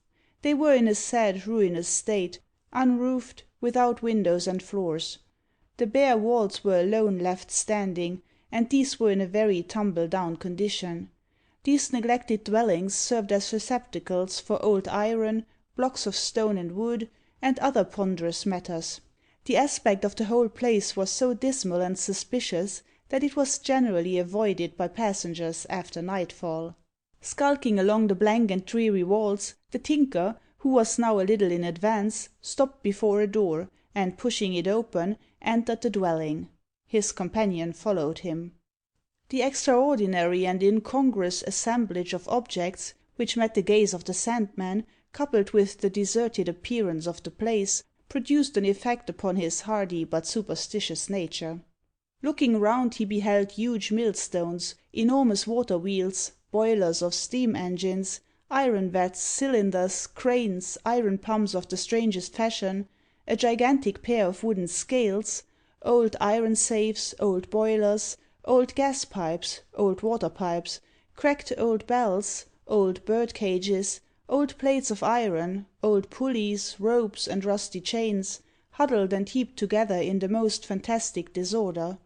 Speaker 2: They were in a sad ruinous state, unroofed, without windows and floors. The bare walls were alone left standing, and these were in a very tumble down condition. These neglected dwellings served as receptacles for old iron, blocks of stone and wood, and other ponderous matters. The aspect of the whole place was so dismal and suspicious that it was generally avoided by passengers after nightfall. Skulking along the blank and dreary walls, the Tinker, who was now a little in advance, stopped before a door, and pushing it open, entered the dwelling. His companion followed him. The extraordinary and incongruous assemblage of objects which met the gaze of the Sandman, coupled with the deserted appearance of the place, produced an effect upon his hardy but superstitious nature. Looking round, he beheld huge millstones, enormous water wheels, boilers of steam engines, iron vats, cylinders, cranes, iron pumps of the strangest fashion, a gigantic pair of wooden scales, old iron safes, old boilers, old gas pipes, old water pipes, cracked old bells, old bird cages, old plates of iron, old pulleys, ropes, and rusty chains, huddled and heaped together in the most fantastic disorder.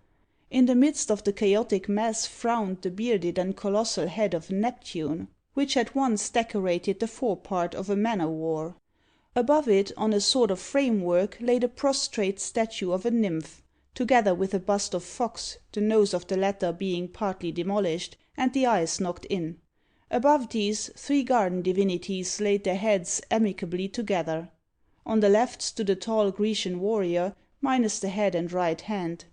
Speaker 2: In the midst of the chaotic mass frowned the bearded and colossal head of Neptune, which at once decorated the forepart of a man o' war. Above it, on a sort of framework, lay the prostrate statue of a nymph, together with a bust of Fox, the nose of the latter being partly demolished, and the eyes knocked in. Above these, 3 garden divinities laid their heads amicably together. On the left stood a tall Grecian warrior, minus the head and right hand.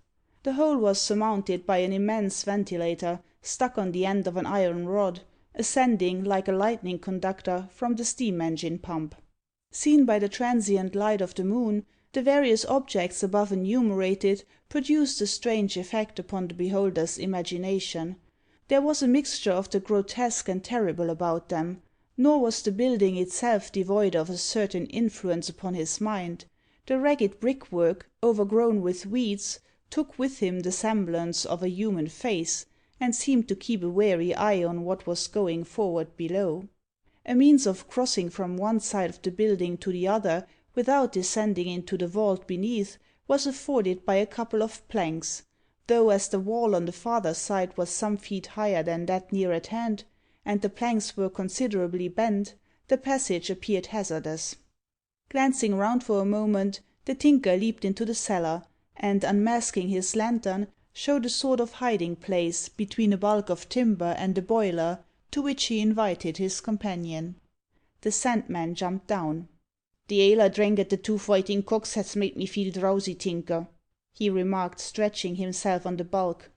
Speaker 2: The whole was surmounted by an immense ventilator, stuck on the end of an iron rod, ascending, like a lightning conductor, from the steam engine pump. Seen by the transient light of the moon, the various objects above enumerated produced a strange effect upon the beholder's imagination. There was a mixture of the grotesque and terrible about them, nor was the building itself devoid of a certain influence upon his mind. The ragged brickwork, overgrown with weeds, took with him the semblance of a human face, and seemed to keep a wary eye on what was going forward below. A means of crossing from one side of the building to the other, without descending into the vault beneath, was afforded by a couple of planks, though as the wall on the farther side was some feet higher than that near at hand, and the planks were considerably bent, the passage appeared hazardous. Glancing round for a moment, the Tinker leaped into the cellar, and, unmasking his lantern, showed a sort of hiding place between a bulk of timber and a boiler, to which he invited his companion. The Sandman jumped down. "The ale I drank at the Two Fighting Cocks has made me feel drowsy, Tinker," he remarked, stretching himself on the bulk.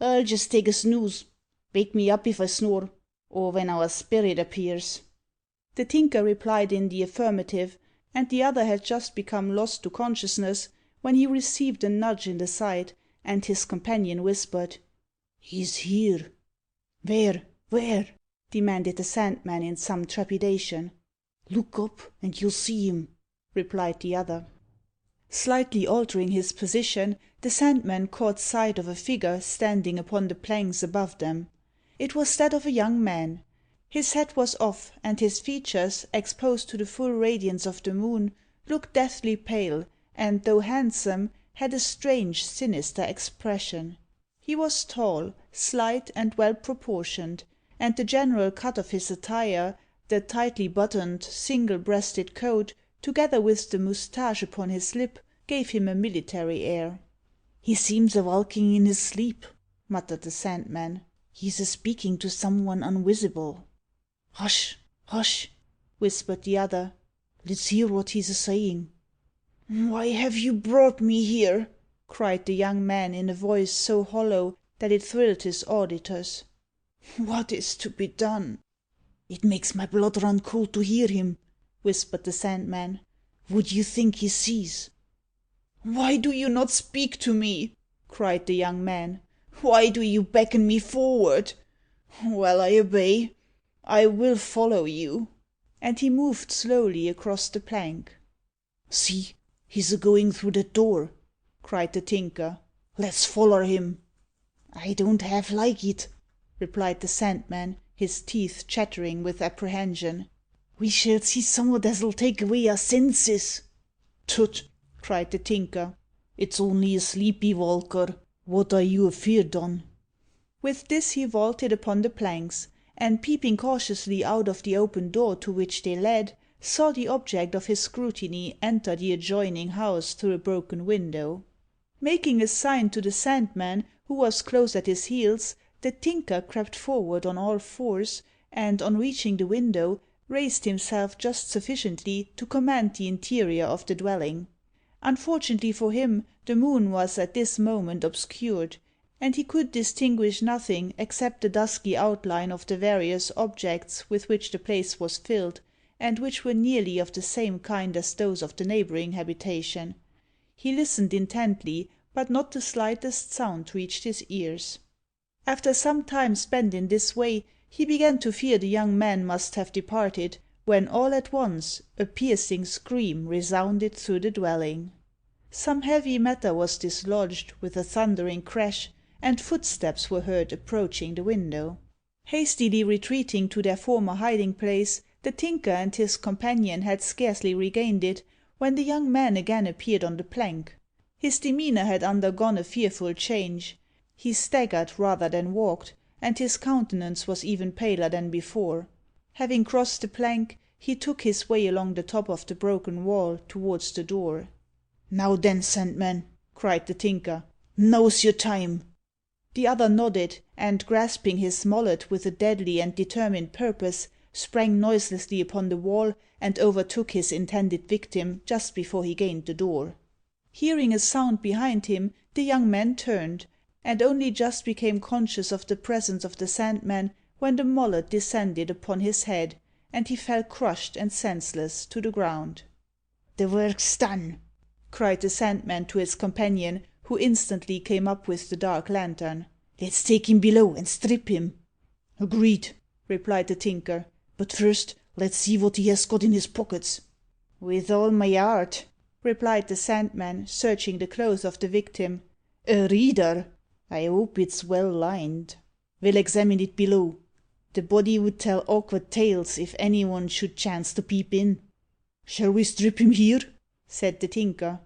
Speaker 2: "I'll just take a snooze. Wake me up if I snore, or when our spirit appears." The Tinker replied in the affirmative, and the other had just become lost to consciousness when he received a nudge in the side, and his companion whispered, "He's here." "Where? Where?" demanded the Sandman in some trepidation. "Look up, and you'll see him," replied the other. Slightly altering his position, the Sandman caught sight of a figure standing upon the planks above them. It was that of a young man. His hat was off, and his features, exposed to the full radiance of the moon, looked deathly pale, and, though handsome, had a strange, sinister expression. He was tall, slight, and well proportioned, and the general cut of his attire, the tightly buttoned, single breasted coat, together with the moustache upon his lip, gave him a military air. "He seems a walking in his sleep," muttered the Sandman. "He's a speaking to some one unvisible." "Hush, hush!" whispered the other. "Let's hear what he's a saying." "Why have you brought me here?" cried the young man in a voice so hollow that it thrilled his auditors. "What is to be done?" "It makes my blood run cold to hear him," whispered the Sandman. "Would you think he sees?" "Why do you not speak to me?" cried the young man. "Why do you beckon me forward? Well, I obey. I will follow you." And he moved slowly across the plank. "See, he's a going through that door," cried the Tinker. "Let's foller him." "I don't half like it," replied the Sandman, his teeth chattering with apprehension. "We shall see summat as'll take away our senses." "Tut!" cried the Tinker. "It's only a sleepy walker. What are you afeard on?" With this he vaulted upon the planks, and peeping cautiously out of the open door to which they led, saw the object of his scrutiny enter the adjoining house through a broken window. Making a sign to the Sandman, who was close at his heels, the Tinker crept forward on all fours, and, on reaching the window, raised himself just sufficiently to command the interior of the dwelling. Unfortunately for him, the moon was at this moment obscured, and he could distinguish nothing except the dusky outline of the various objects with which the place was filled, and which were nearly of the same kind as those of the neighbouring habitation. He listened intently, but not the slightest sound reached his ears. After some time spent in this way, he began to fear the young man must have departed, when all at once a piercing scream resounded through the dwelling. Some heavy matter was dislodged with a thundering crash, and footsteps were heard approaching the window. Hastily retreating to their former hiding place, the Tinker and his companion had scarcely regained it, when the young man again appeared on the plank. His demeanour had undergone a fearful change. He staggered rather than walked, and his countenance was even paler than before. Having crossed the plank, he took his way along the top of the broken wall towards the door. "Now then, Sandman," cried the Tinker, "now's your time." The other nodded, and, grasping his mallet with a deadly and determined purpose, sprang noiselessly upon the wall, and overtook his intended victim just before he gained the door. Hearing a sound behind him, the young man turned, and only just became conscious of the presence of the Sandman when the mallet descended upon his head, and he fell crushed and senseless to the ground. "The work's done!" cried the Sandman to his companion, who instantly came up with the dark lantern. "Let's take him below and strip him." "Agreed," replied the Tinker. "But first let's see what he has got in his pockets." "With all my heart," replied the Sandman, searching the clothes of the victim. "A reader! I hope it's well lined. We'll examine it below. The body would tell awkward tales if any one should chance to peep in." "Shall we strip him here?" said the Tinker.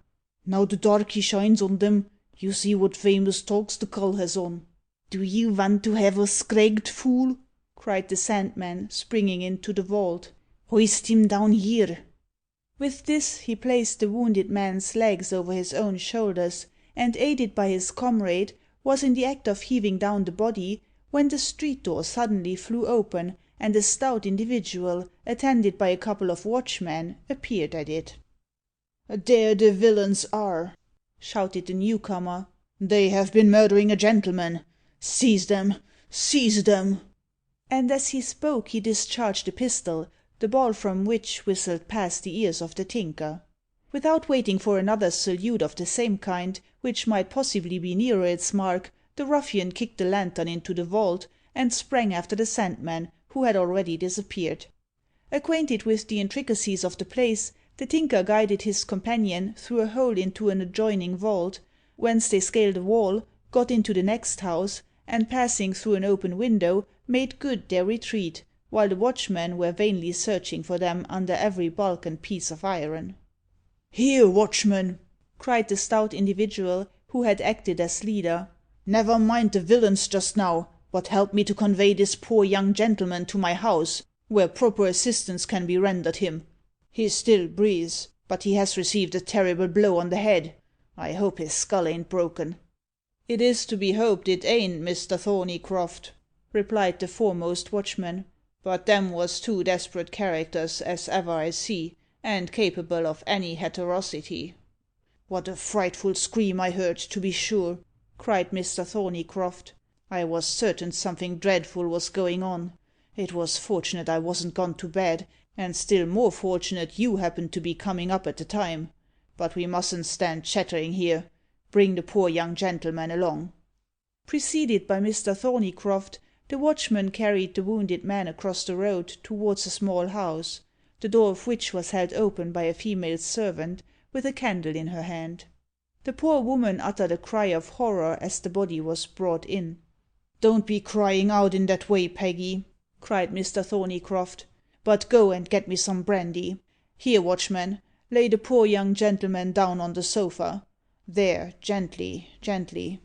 Speaker 2: "Now the darky shines on them, you see what famous togs the cull has on." "Do you want to have us scragged, fool?" cried the Sandman, springing into the vault. "Hoist him down here." With this he placed the wounded man's legs over his own shoulders, and, aided by his comrade, was in the act of heaving down the body, when the street door suddenly flew open, and a stout individual, attended by a couple of watchmen, appeared at it. "There the villains are!" shouted the newcomer. "They have been murdering a gentleman. Seize them! Seize them!" And as he spoke he discharged a pistol, the ball from which whistled past the ears of the Tinker. Without waiting for another salute of the same kind, which might possibly be nearer its mark, the ruffian kicked the lantern into the vault, and sprang after the Sandman, who had already disappeared. Acquainted with the intricacies of the place, the Tinker guided his companion through a hole into an adjoining vault, whence they scaled a wall, got into the next house, and passing through an open window, made good their retreat, while the watchmen were vainly searching for them under every bulk and piece of iron. "Here, watchman!" cried the stout individual, who had acted as leader. "Never mind the villains just now, but help me to convey this poor young gentleman to my house, where proper assistance can be rendered him. He still breathes, but he has received a terrible blow on the head. I hope his skull ain't broken." "It is to be hoped it ain't, Mr. Thorneycroft," replied the foremost watchman. "But them was two desperate characters as ever I see, and capable of any heterosity." "What a frightful scream I heard, to be sure!" cried Mr. Thorneycroft. "I was certain something dreadful was going on. It was fortunate I wasn't gone to bed, and still more fortunate you happened to be coming up at the time. But we mustn't stand chattering here. Bring the poor young gentleman along." Preceded by Mr. Thorneycroft, the watchman carried the wounded man across the road towards a small house, the door of which was held open by a female servant, with a candle in her hand. The poor woman uttered a cry of horror as the body was brought in. "Don't be crying out in that way, Peggy," cried Mr. Thorneycroft, "but go and get me some brandy. Here, watchman, lay the poor young gentleman down on the sofa. There, gently, gently.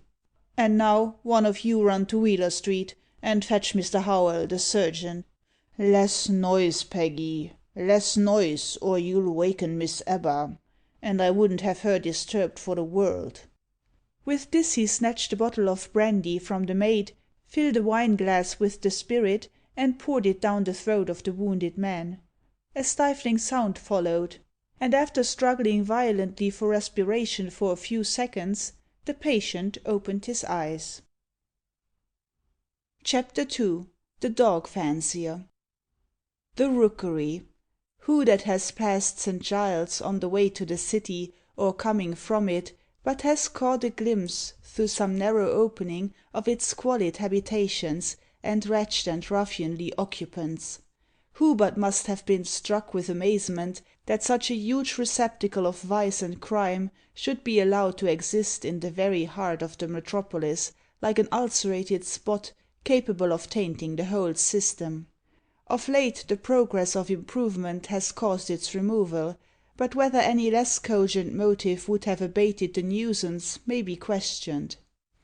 Speaker 2: And now, one of you run to Wheeler Street, and fetch Mr. Howell, the surgeon. Less noise, Peggy, less noise, or you'll waken Miss Ebba, and I wouldn't have her disturbed for the world." With this he snatched a bottle of brandy from the maid, filled a wine glass with the spirit, and poured it down the throat of the wounded man. A stifling sound followed, and after struggling violently for respiration for a few seconds, the patient opened his eyes. Chapter II. The Dog Fancier. The Rookery. Who that has passed St. Giles on the way to the city, or coming from it, but has caught a glimpse, through some narrow opening, of its squalid habitations, and wretched and ruffianly occupants? Who but must have been struck with amazement that such a huge receptacle of vice and crime should be allowed to exist in the very heart of the metropolis, like an ulcerated spot, capable of tainting the whole system? Of late the progress of improvement has caused its removal, but whether any less cogent motive would have abated the nuisance may be questioned.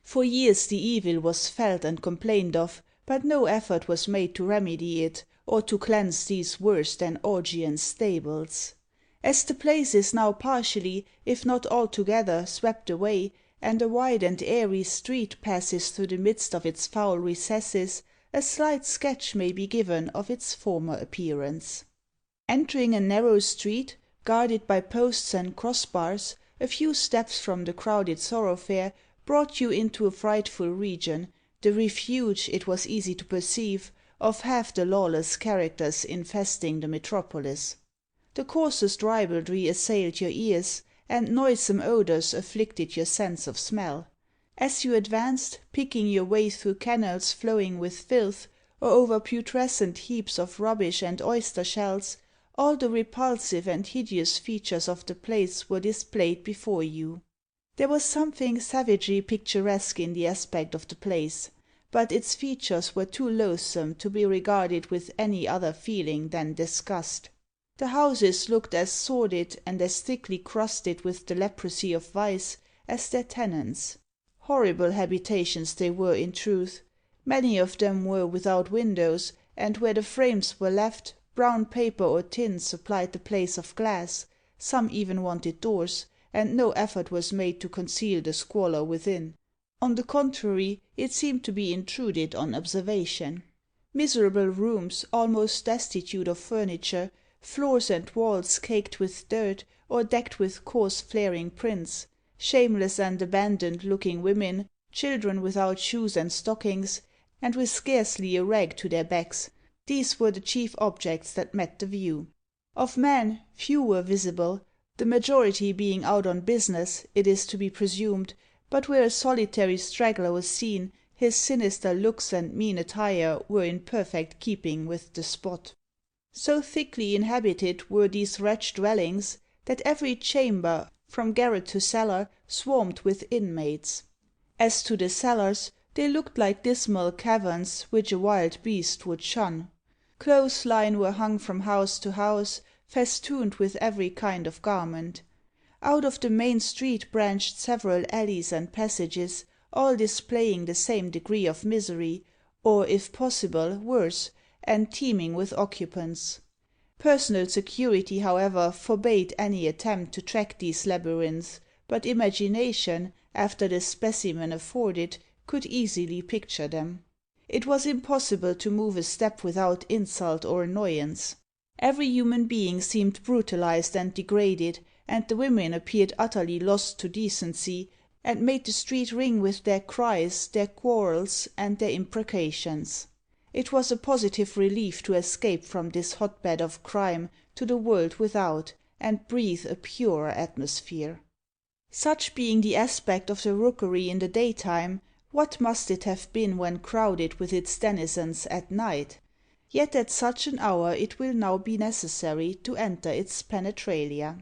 Speaker 2: For years the evil was felt and complained of, but no effort was made to remedy it, or to cleanse these worse than Augean stables. As the place is now partially, if not altogether, swept away, and a wide and airy street passes through the midst of its foul recesses, a slight sketch may be given of its former appearance. Entering a narrow street, guarded by posts and crossbars, a few steps from the crowded thoroughfare brought you into a frightful region, the refuge, it was easy to perceive, of half the lawless characters infesting the metropolis. The coarsest ribaldry assailed your ears, and noisome odours afflicted your sense of smell. As you advanced, picking your way through canals flowing with filth, or over putrescent heaps of rubbish and oyster shells, all the repulsive and hideous features of the place were displayed before you. There was something savagely picturesque in the aspect of the place, but its features were too loathsome to be regarded with any other feeling than disgust. The houses looked as sordid and as thickly crusted with the leprosy of vice as their tenants. Horrible habitations they were in truth. Many of them were without windows, and where the frames were left, brown paper or tin supplied the place of glass. Some even wanted doors, and no effort was made to conceal the squalor within. On the contrary, it seemed to be intruded on observation. Miserable rooms, almost destitute of furniture, floors and walls caked with dirt, or decked with coarse flaring prints, shameless and abandoned looking women, children without shoes and stockings, and with scarcely a rag to their backs, these were the chief objects that met the view. Of men, few were visible, the majority being out on business, it is to be presumed, but where a solitary straggler was seen, his sinister looks and mean attire were in perfect keeping with the spot. So thickly inhabited were these wretched dwellings, that every chamber, from garret to cellar, swarmed with inmates. As to the cellars, they looked like dismal caverns which a wild beast would shun. Clothesline were hung from house to house, festooned with every kind of garment. Out of the main street branched several alleys and passages, all displaying the same degree of misery, or, if possible, worse, and teeming with occupants. Personal security, however, forbade any attempt to track these labyrinths, but imagination, after the specimen afforded, could easily picture them. It was impossible to move a step without insult or annoyance. Every human being seemed brutalized and degraded, and the women appeared utterly lost to decency, and made the street ring with their cries, their quarrels, and their imprecations. It was a positive relief to escape from this hotbed of crime to the world without, and breathe a purer atmosphere. Such being the aspect of the rookery in the daytime, what must it have been when crowded with its denizens at night? Yet at such an hour it will now be necessary to enter its penetralia.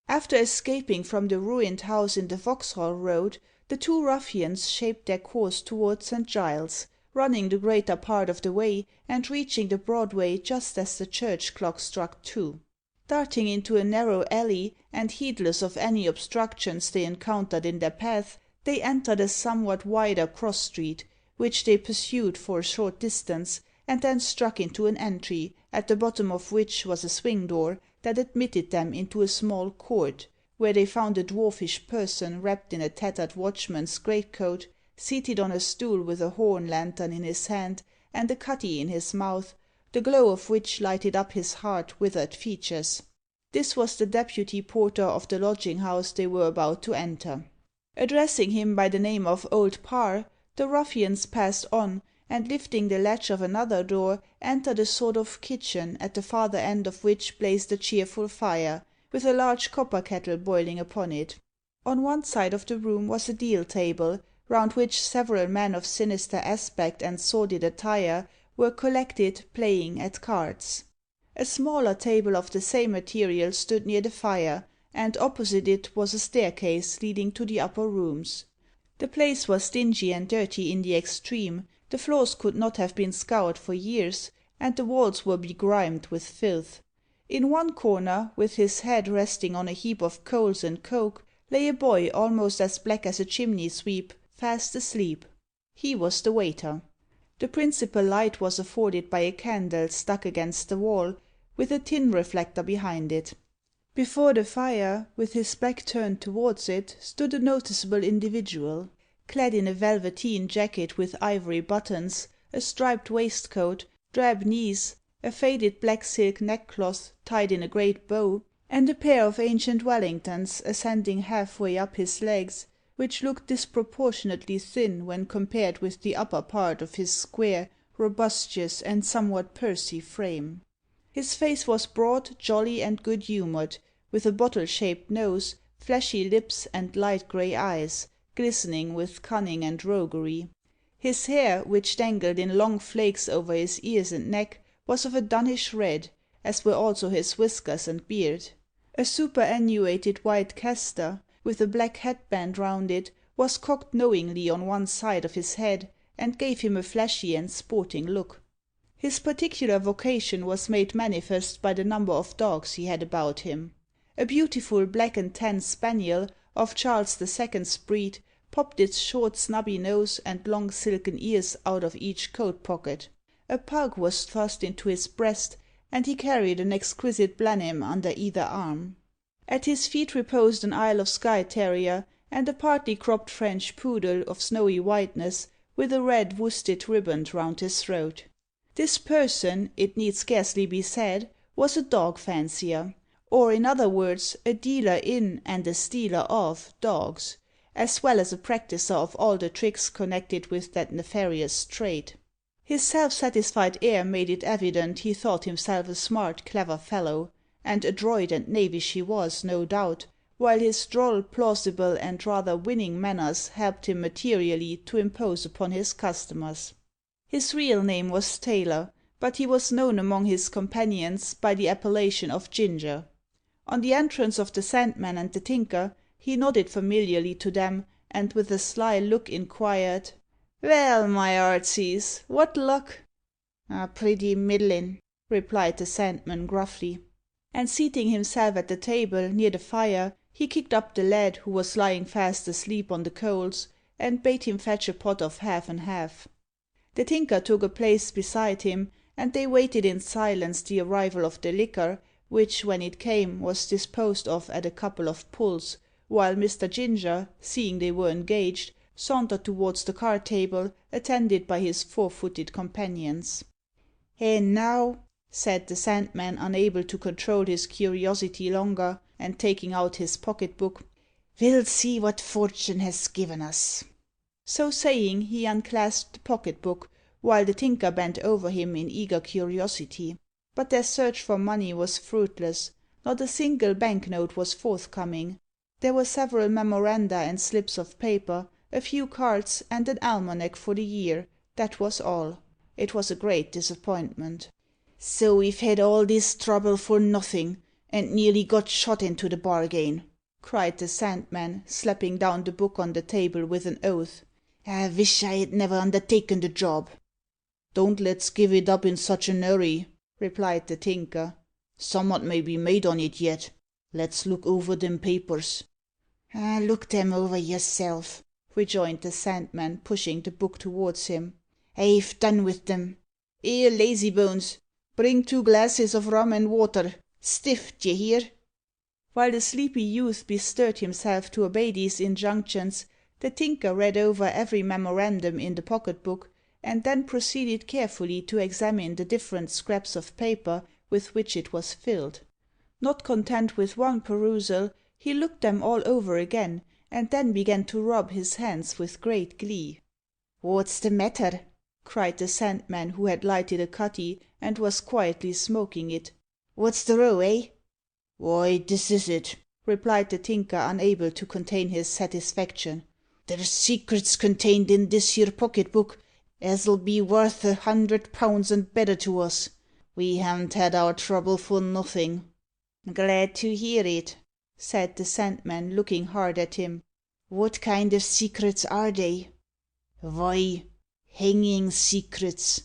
Speaker 2: After escaping from the ruined house in the Vauxhall Road, the two ruffians shaped their course towards St. Giles's, running the greater part of the way, and reaching the Broadway just as the church clock struck 2. Darting into a narrow alley, and heedless of any obstructions they encountered in their path, they entered a somewhat wider cross street, which they pursued for a short distance, and then struck into an entry, at the bottom of which was a swing door that admitted them into a small court, where they found a dwarfish person wrapped in a tattered watchman's greatcoat, seated on a stool with a horn lantern in his hand and a cutty in his mouth, the glow of which lighted up his hard, withered features. This was the deputy porter of the lodging-house they were about to enter. Addressing him by the name of Old Parr, the ruffians passed on, and lifting the latch of another door, entered a sort of kitchen, at the farther end of which blazed a cheerful fire, with a large copper kettle boiling upon it. On one side of the room was a deal table, round which several men of sinister aspect and sordid attire were collected, playing at cards. A smaller table of the same material stood near the fire, and opposite it was a staircase leading to the upper rooms. The place was dingy and dirty in the extreme, the floors could not have been scoured for years, and the walls were begrimed with filth. In one corner, with his head resting on a heap of coals and coke, lay a boy almost as black as a chimney sweep, fast asleep. He was the waiter. The principal light was afforded by a candle stuck against the wall, with a tin reflector behind it. Before the fire, with his back turned towards it, stood a noticeable individual, clad in a velveteen jacket with ivory buttons, a striped waistcoat, drab knees, a faded black silk neckcloth tied in a great bow, and a pair of ancient Wellingtons ascending half-way up his legs, which looked disproportionately thin when compared with the upper part of his square, robustious, and somewhat pursy frame. His face was broad, jolly, and good humoured, with a bottle-shaped nose, fleshy lips, and light grey eyes, glistening with cunning and roguery. His hair, which dangled in long flakes over his ears and neck, was of a dunnish red, as were also his whiskers and beard. A superannuated white castor, with a black headband round it, was cocked knowingly on one side of his head, and gave him a flashy and sporting look. His particular vocation was made manifest by the number of dogs he had about him. A beautiful black and tan spaniel, of Charles II's breed, popped its short snubby nose and long silken ears out of each coat pocket. A pug was thrust into his breast, and he carried an exquisite Blenheim under either arm. At his feet reposed an Isle of Skye terrier, and a partly cropped French poodle of snowy whiteness, with a red worsted riband round his throat. This person, it need scarcely be said, was a dog fancier, or, in other words, a dealer in, and a stealer of, dogs, as well as a practiser of all the tricks connected with that nefarious trade. His self-satisfied air made it evident he thought himself a smart, clever fellow, and adroit and knavish he was, no doubt, while his droll, plausible, and rather winning manners helped him materially to impose upon his customers. His real name was Taylor, but he was known among his companions by the appellation of Ginger. On the entrance of the Sandman and the Tinker, he nodded familiarly to them, and with a sly look inquired, "Well, my heartsies, what luck?" "Pretty middlin'," replied the Sandman gruffly. And seating himself at the table, near the fire, he kicked up the lad, who was lying fast asleep on the coals, and bade him fetch a pot of half and half. The Tinker took a place beside him, and they waited in silence the arrival of the liquor, which, when it came, was disposed of at a couple of pulls, while Mr. Ginger, seeing they were engaged, sauntered towards the card table, attended by his 4-footed companions. "And now," said the Sandman, unable to control his curiosity longer, and taking out his pocket book, "we'll see what fortune has given us." So saying, he unclasped the pocket book, while the Tinker bent over him in eager curiosity. But their search for money was fruitless. Not a single bank note was forthcoming. There were several memoranda and slips of paper, a few cards, and an almanac for the year. That was all. It was a great disappointment. "So we've had all this trouble for nothing, and nearly got shot into the bargain," cried the Sandman, slapping down the book on the table with an oath. "I wish I had never undertaken the job." "Don't let's give it up in such an hurry," replied the Tinker. "Summat may be made on it yet. Let's look over them papers." "Look them over yourself," rejoined the Sandman, pushing the book towards him. "I've done with them. Here, lazybones, bring 2 glasses of rum and water. Stiff, d'ye hear?" While the sleepy youth bestirred himself to obey these injunctions, the Tinker read over every memorandum in the pocket book, and then proceeded carefully to examine the different scraps of paper with which it was filled. Not content with one perusal, he looked them all over again, and then began to rub his hands with great glee. "What's the matter?" cried the Sandman, who had lighted a cutty, and was quietly smoking it. "What's the row, eh?" "Why, this is it," replied the Tinker, unable to contain his satisfaction. "There's secrets contained in this here pocket book as'll be worth £100 and better to us. We haven't had our trouble for nothing." "Glad to hear it," said the Sandman, looking hard at him. "What kind of secrets are they?" "Why, hanging secrets,"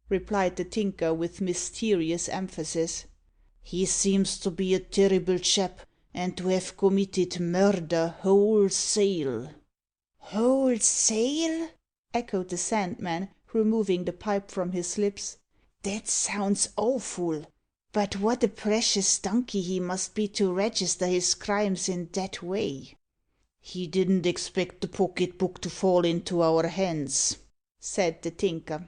Speaker 2: replied the Tinker with mysterious emphasis. "He seems to be a terrible chap, and to have committed murder wholesale." "Wholesale?" echoed the Sandman, removing the pipe from his lips. "That sounds awful. But what a precious donkey he must be to register his crimes in that way." "He didn't expect the pocket book to fall into our hands," said the Tinker.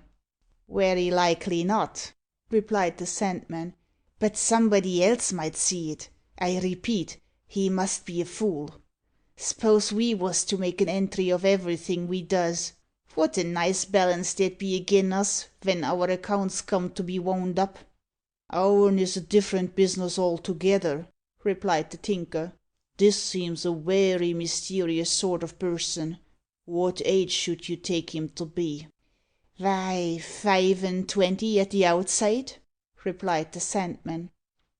Speaker 2: "Very likely not," replied the Sandman. "But somebody else might see it. I repeat, he must be a fool. S'pose we was to make an entry of everything we does. What a nice balance there'd be agin us when our accounts come to be wound up." "Ourn is a different business altogether," replied the Tinker. "This seems a werry mysterious sort of person. What age should you take him to be?" "Vy, 25 at the outside," replied the Sandman.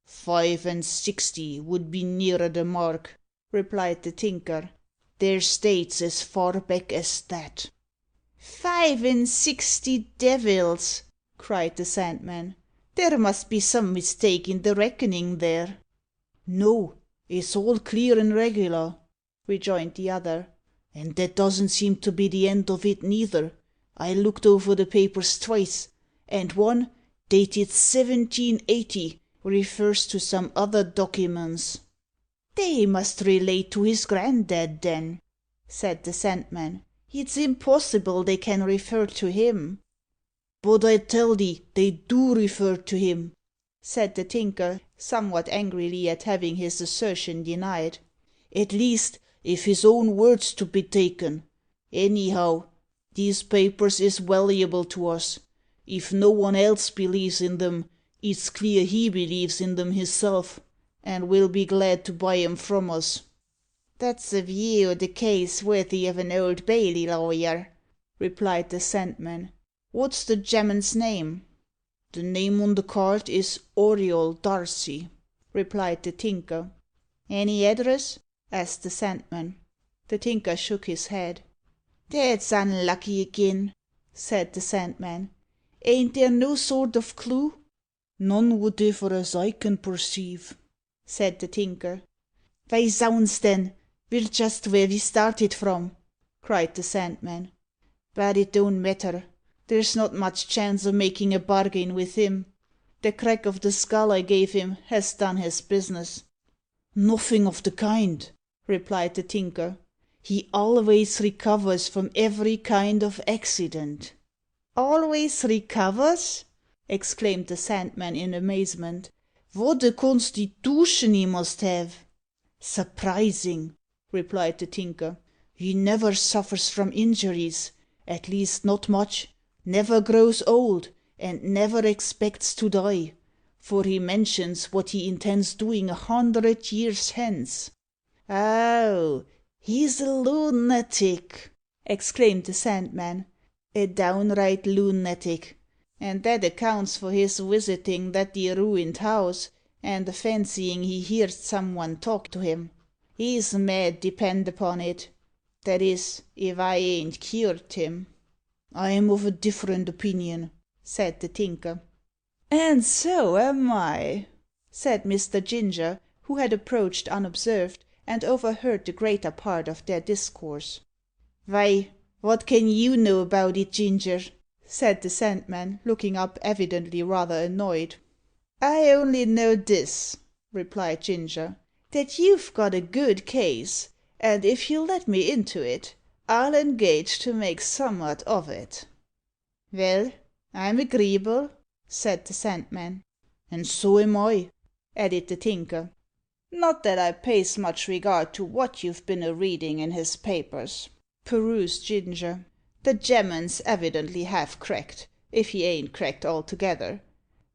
Speaker 2: 65 would be nearer the mark," replied the Tinker. "There's dates as far back as that." 65 devils!" cried the Sandman. "There must be some mistake in the reckoning there." "No, it's all clear and regular," rejoined the other. "And that doesn't seem to be the end of it neither. I looked over the papers twice, and one, dated 1780, refers to some other documents." "They must relate to his granddad, then," said the Sandman. "It's impossible they can refer to him." "But I tell thee they do refer to him," said the Tinker, somewhat angrily at having his assertion denied. "At least, if his own word's to be taken. Anyhow, these papers is valuable to us. If no one else believes in them, it's clear he believes in them hisself, and will be glad to buy 'em from us." "That's a view o' the case worthy of an Old Bailey lawyer," replied the Sandman. "What's the gemman's name?" "The name on the card is Auriol Darcy," replied the Tinker. "Any address?" asked the Sandman. The Tinker shook his head. "That's unlucky agin," said the Sandman. "Ain't there no sort of clue?" "None whatever as I can perceive," said the Tinker. "Vy, zounds then, we're just where we started from," cried the Sandman. "But it don't matter. There's not much chance o' making a bargain with him. The crack of the skull I gave him has done his business." "Nothing of the kind," replied the Tinker. "He alvays recovers from every kind of accident." "Always recovers!" exclaimed the Sandman in amazement. "What a constitootion he must have!" "Surprising," replied the Tinker. "He never suffers from injuries at least not much never grows old, and never expects to die, for he mentions what he intends doing 100 years hence." "Oh, he's a lunatic!" exclaimed the Sandman. "A downright lunatic, and that accounts for his visiting that there ruined house, and fancying he heerd some one talk to him. He's mad, depend upon it. That is, if I ain't cured him." "I'm of a different opinion," said the Tinker. "And so am I," said Mr. Ginger, who had approached unobserved, and overheard the greater part of their discourse. "Vy, what can you know about it, Ginger?" said the Sandman, looking up, evidently rather annoyed. "I only know this," replied Ginger, "that you've got a good case, and if you'll let me into it, I'll engage to make summat of it." "Vell, I'm agreeable," said the Sandman. "And so am I," added the Tinker. "Not that I pays much regard to what you've been a reading in his papers," perused Ginger. "The gemman's evidently half cracked, if he ain't cracked altogether.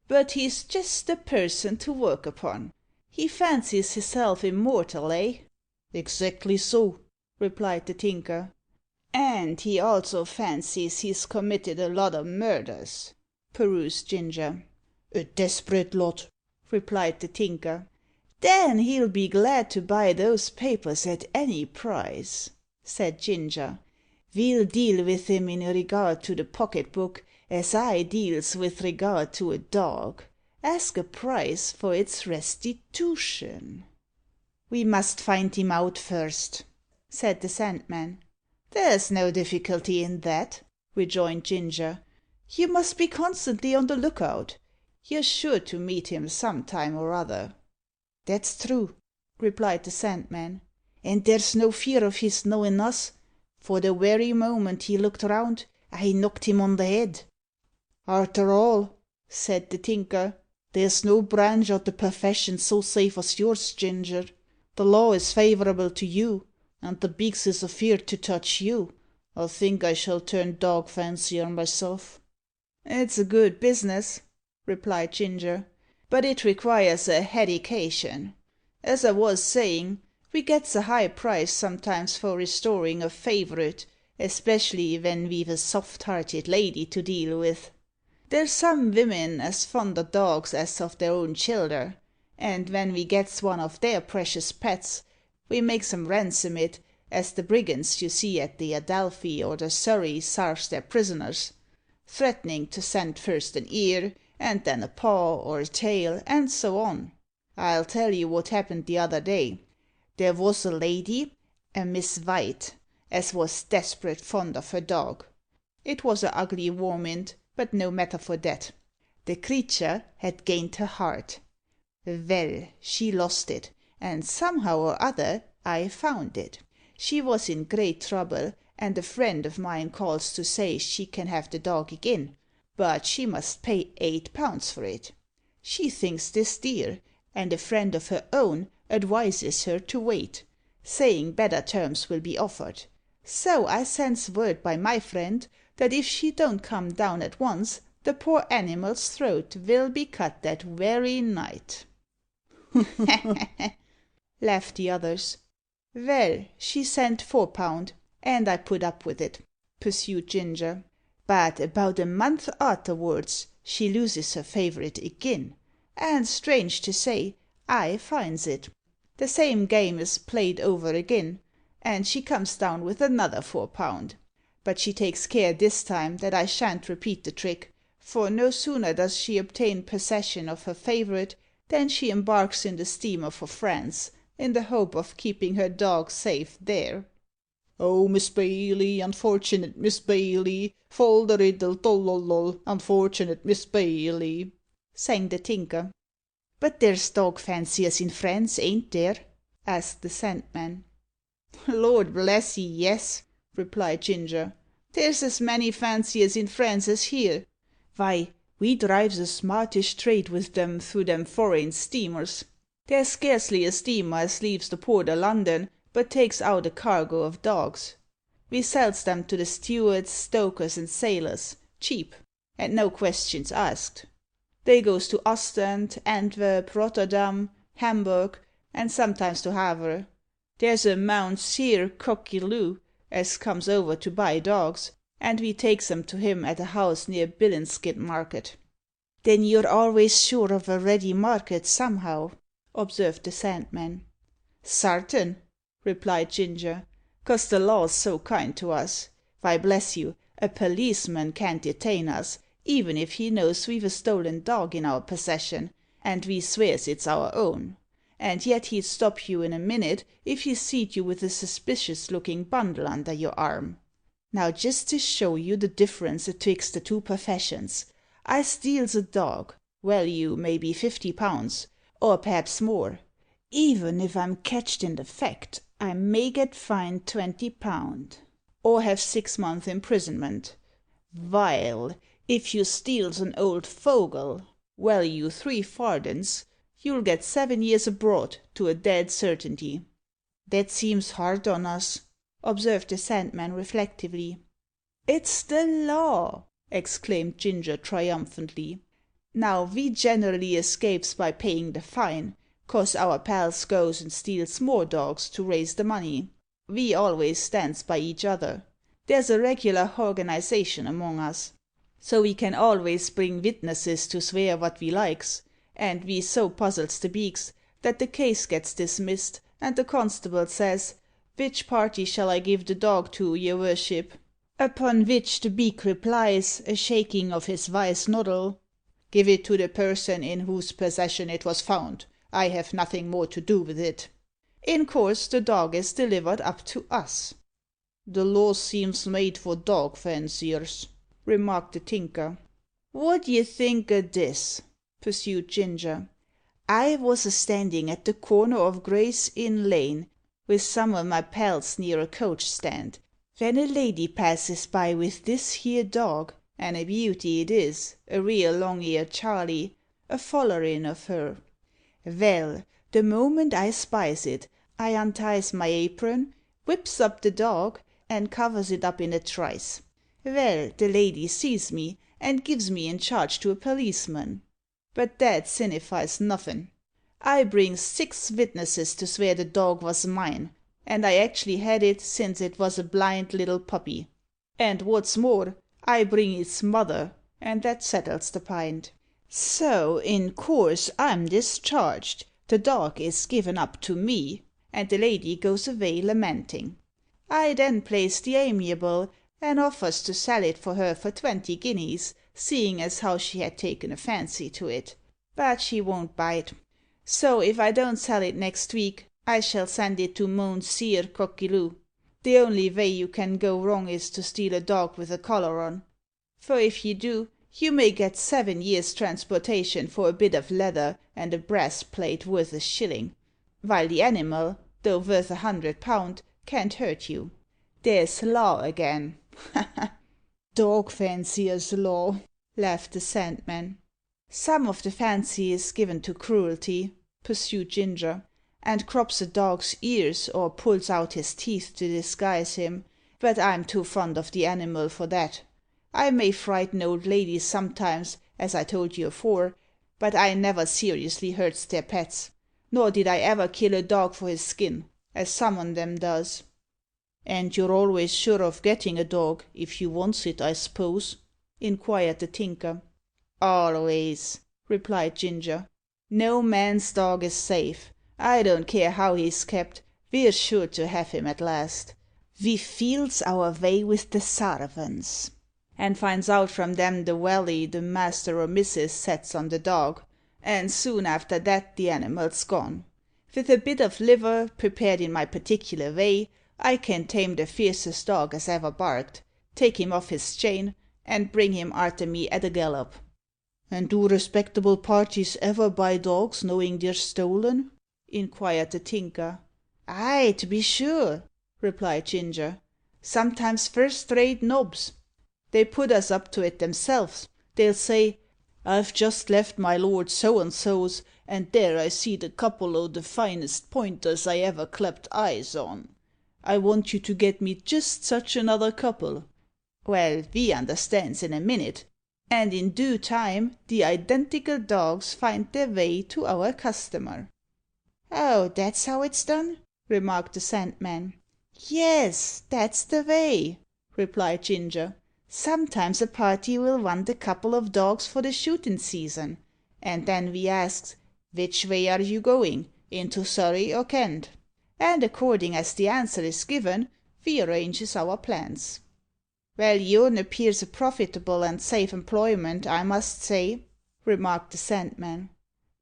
Speaker 2: But he's jist the person to work upon. He fancies hisself immortal, eh?" "Exactly so," replied the Tinker. "And he also fancies he's committed a lot o' murders," perused Ginger. "A desperate lot," replied the Tinker. "Then he'll be glad to buy those papers at any price," said Ginger. "Ve'll deal with him in regard to the pocket book as I deals with regard to a dog. Ask a price for its restitution." "We must find him out first," said the Sandman. "There's no difficulty in that," rejoined Ginger. "You must be constantly on the look out. You're sure to meet him some time or other." "That's true," replied the Sandman. "And there's no fear of his knowin' us, for the werry moment he looked round, I knocked him on the head." "Arter all," said the Tinker, "there's no branch o' the perfession so safe as yours, Ginger. The law is favourable to you, and the beaks is afeard to touch you. I think I shall turn dog fancier myself." "It's a good business," replied Ginger, "but it requires a hedication. As I was saying, we gets a high price sometimes for restoring a favourite, especially ven we've a soft-hearted lady to deal with. There's some women as fond o' dogs as of their own childer, and ven we gets one of their precious pets, we makes 'em ransom it, as the brigands you see at the Adelphi or the Surrey sarves their prisoners, threatening to send first an ear, and then a paw or a tail, and so on. I'll tell you what happened the other day. There wos a lady, a Miss White, as was desperate fond of her dog. It was a ugly warmint, but no matter for that. The creature had gained her heart. Well, she lost it, and somehow or other I found it. She was in great trouble, and a friend of mine calls to say she can have the dog agin, but she must pay £8 for it. She thinks this dear, and a friend of her own advises her to wait, saying better terms will be offered. So I sends word by my friend that if she don't come down at once, the poor animal's throat will be cut that very night." laughed the others. "Well, she sent £4, and I put up with it," pursued Ginger. "But about a month arterwards she loses her favourite agin, and, strange to say, I finds it. The same game is played over agin, and she comes down with another £4. But she takes care this time that I shan't repeat the trick, for no sooner does she obtain possession of her favourite than she embarks in the steamer for France, in the hope of keeping her dog safe there." "Oh, Miss Bailey, unfortunate Miss Bailey, fall the riddle tollolol, unfortunate Miss Bailey," sang the Tinker. "But there's dog fanciers in France, ain't there?" asked the Sandman. "Lord bless ye, yes," replied Ginger. "There's as many fanciers in France as here. Vy, we drives a smartish trade with them through them foreign steamers. There's scarcely a steamer as leaves the port o' London but takes out a cargo of dogs. We sells them to the stewards, stokers, and sailors, cheap, and no questions asked. They goes to Ostend, Antwerp, Rotterdam, Hamburg, and sometimes to Havre. There's a Mounseer Coquilou as comes over to buy dogs, and we takes 'em to him at a house near Billinskid Market." "Then you're alvays sure of a ready market somehow," observed the Sandman. "Sartin," replied Ginger, "'cos the law's so kind to us. Vy, bless you, a policeman can't detain us, even if he knows we've a stolen dog in our possession, and we swears it's our own. And yet he'd stop you in a minute if he seed you with a suspicious looking bundle under your arm. Now, just to show you the difference atwixt the two professions, I steals a dog, value maybe £50, or perhaps more. Even if I'm catched in the fact, I may get fined £20, or have 6 months' imprisonment. Vile, if you steals an old fogle, value 3 fardens, you'll get 7 years abroad to a dead certainty." "That seems hard on us," observed the Sandman reflectively. "It's the law," exclaimed Ginger triumphantly. "Now, we generally escapes by paying the fine, 'cos our pals goes and steals more dogs to raise the money. We alvays stands by each other. There's a regular horganisation among us, so we can alvays bring witnesses to swear what we likes, and we so puzzles the beaks that the case gets dismissed, and the constable says, 'Which party shall I give the dog to, your worship?' Upon which the beak replies, a shaking of his wise noddle, 'Give it to the person in whose possession it was found. I have nothing more to do with it.' In course the dog is delivered up to us." "The law seems made for dog fanciers," remarked the Tinker. "Wot d'ye think o' this?" pursued Ginger. "I wos a standing at the corner of Gray's Inn Lane, with some o' my pals near a coach stand, ven a lady passes by with this here dog, and a beauty it is, a real long-eared Charley, a follerin' of her. Vell, the moment I spies it, I unties my apron, whips up the dog, and covers it up in a trice. Well, the lady sees me, and gives me in charge to a policeman. But that signifies nothin'. I brings 6 witnesses to swear the dog was mine, and I actually had it since it was a blind little puppy. And what's more, I bring its mother, and that settles the pint. So, in course, I'm discharged, the dog is given up to me, and the lady goes away lamenting. I then plays the amiable, and offers to sell it for her for 20 guineas, seeing as how she had taken a fancy to it. But she won't bite. So if I don't sell it next week, I shall send it to Monsieur Coquilou. The only way you can go wrong is to steal a dog with a collar on. For if you do, you may get 7 years' transportation for a bit of leather and a brass plate worth a shilling, while the animal, though worth £100, can't hurt you. There's law again. Ha ha! Dog fancier's law, laughed the Sandman. Some of the fancy is given to cruelty, pursued Ginger, and crops a dog's ears or pulls out his teeth to disguise him, but I'm too fond of the animal for that. I may frighten old ladies sometimes, as I told you afore, but I never seriously hurts their pets, nor did I ever kill a dog for his skin, as some on them does. And you're always sure of getting a dog, if you wants it, I s'pose? inquired the Tinker. Always, replied Ginger. No man's dog is safe. I don't care how he's kept, we're sure to have him at last. We feels our way with the sarvants, and finds out from them the wally the master or missus sets on the dog, and soon after that the animal's gone. With a bit of liver, prepared in my particular way, I can tame the fiercest dog as ever barked, take him off his chain, and bring him arter me at a gallop. And do respectable parties ever buy dogs knowing they're stolen? inquired the Tinker. Ay, to be sure, replied Ginger. Sometimes first-rate nobs. They put us up to it themselves. They'll say, I've just left my lord so-and-so's, and there I see the couple o' the finest pointers I ever clapped eyes on. I want you to get me just such another couple. Well, we understands in a minute, and in due time the identical dogs find their way to our customer. Oh, that's how it's done? remarked the Sandman. Yes, that's the way, replied Ginger. Sometimes a party will want a couple of dogs for the shootin' season, and then we asks, which way are you going, into Surrey or Kent? And according as the answer is given, we arranges our plans. Well, yourn appears a profitable and safe employment, I must say, remarked the Sandman.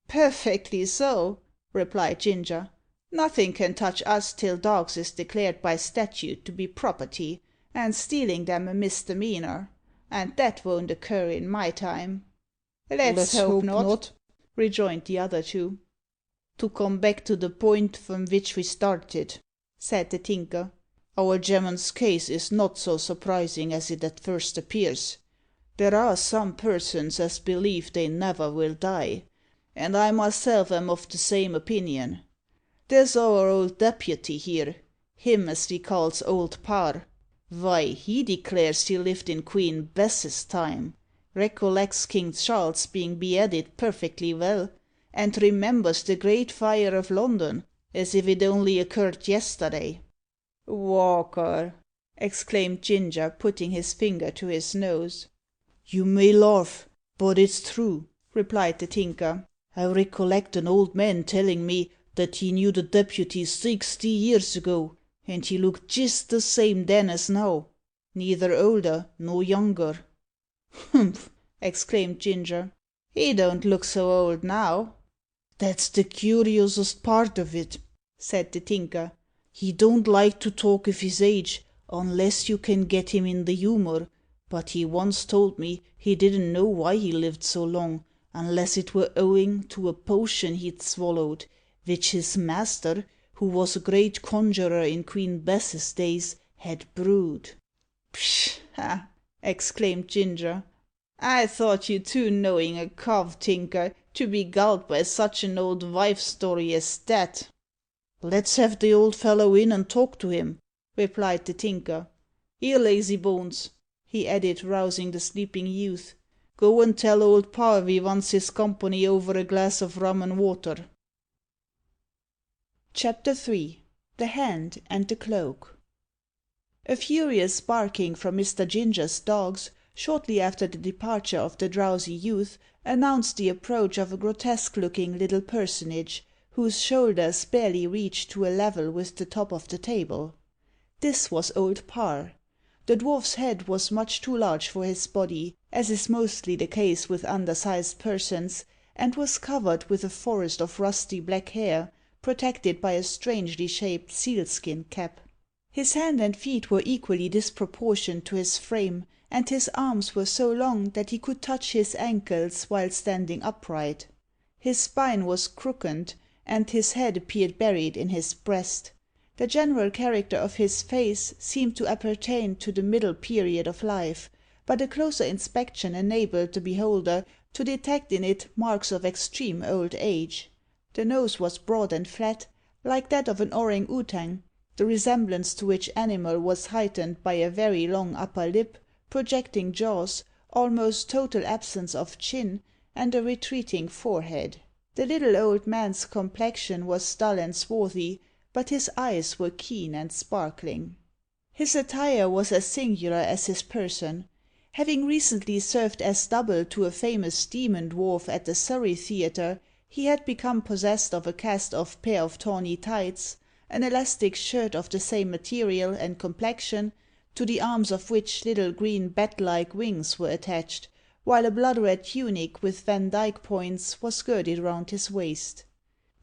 Speaker 2: Perfectly so, replied Ginger. Nothing can touch us till dogs is declared by statute to be property, and stealing them a misdemeanour, and that won't occur in my time. Let's hope not, rejoined the other two. To come back to the point from which we started, said the Tinker, our gemman's case is not so surprising as it at first appears. There are some persons as believe they never will die, and I myself am of the same opinion. There's our old deputy here, him as we calls Old Parr. Why, he declares he lived in Queen Bess's time, recollects King Charles being beheaded perfectly well, and remembers the Great Fire of London as if it only occurred yesterday. Walker, exclaimed Ginger, putting his finger to his nose. You may laugh, but it's true, replied the Tinker. I recollect an old man telling me that he knew the deputy 60 years ago, and he looked jist the same then as now, neither older nor younger. Humph, exclaimed Ginger. He don't look so old now. That's the curiousest part of it, said the Tinker. He don't like to talk of his age, unless you can get him in the humour, but he once told me he didn't know why he lived so long, unless it were owing to a potion he'd swallowed, which his master, who was a great conjurer in Queen Bess's days, had brewed. Pshaw! exclaimed Ginger. I thought you too knowing a cove, Tinker, to be gulled by such an old wife story as that. Let's have the old fellow in and talk to him, replied the Tinker. "Here, lazy bones," he added, rousing the sleeping youth, "go and tell old Parr we wants his company over a glass of rum and water." Chapter III. The Hand and the Cloak. A furious barking from Mr. Ginger's dogs, shortly after the departure of the drowsy youth, announced the approach of a grotesque looking little personage, whose shoulders barely reached to a level with the top of the table. This was old Parr. The dwarf's head was much too large for his body, as is mostly the case with undersized persons, and was covered with a forest of rusty black hair, protected by a strangely shaped sealskin cap. His hands and feet were equally disproportioned to his frame, and his arms were so long that he could touch his ankles while standing upright. His spine was crookened, and his head appeared buried in his breast. The general character of his face seemed to appertain to the middle period of life, but a closer inspection enabled the beholder to detect in it marks of extreme old age. The nose was broad and flat, like that of an orang outang, the resemblance to which animal was heightened by a very long upper lip, projecting jaws, almost total absence of chin, and a retreating forehead. The little old man's complexion was dull and swarthy, but his eyes were keen and sparkling. His attire was as singular as his person. Having recently served as double to a famous demon dwarf at the Surrey Theatre, he had become possessed of a cast-off pair of tawny tights, an elastic shirt of the same material and complexion, to the arms of which little green bat-like wings were attached, while a blood-red tunic with Vandyke points was girded round his waist.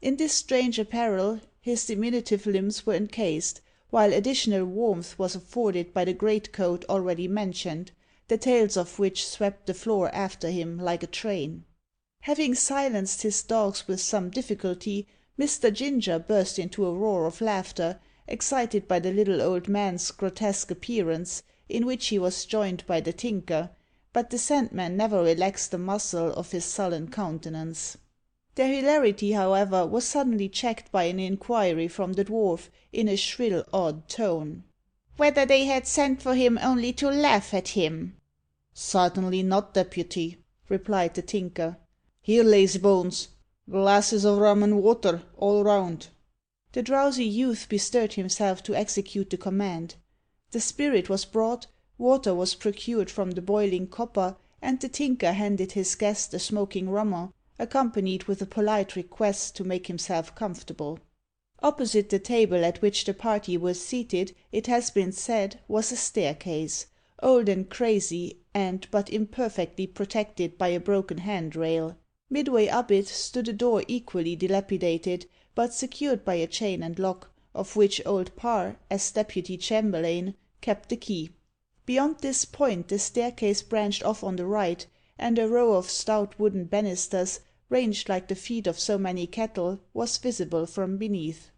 Speaker 2: In this strange apparel his diminutive limbs were encased, while additional warmth was afforded by the greatcoat already mentioned, the tails of which swept the floor after him like a train. Having silenced his dogs with some difficulty, Mr. Ginger burst into a roar of laughter, excited by the little old man's grotesque appearance, in which he was joined by the Tinker, but the Sandman never relaxed a muscle of his sullen countenance. Their hilarity, however, was suddenly checked by an inquiry from the dwarf, in a shrill, odd tone. "Whether they had sent for him only to laugh at him?" "Certainly not, deputy," replied the Tinker. "Here, lazy bones, glasses of rum and water, all round." The drowsy youth bestirred himself to execute the command. The spirit was brought, water was procured from the boiling copper, and the Tinker handed his guest a smoking rummer, accompanied with a polite request to make himself comfortable. Opposite the table at which the party was seated, it has been said, was a staircase, old and crazy, and but imperfectly protected by a broken handrail. Midway up it stood a door equally dilapidated, but secured by a chain and lock, of which old Parr, as deputy chamberlain, kept the key. Beyond this point the staircase branched off on the right, and a row of stout wooden banisters, ranged like the feet of so many cattle, was visible from beneath.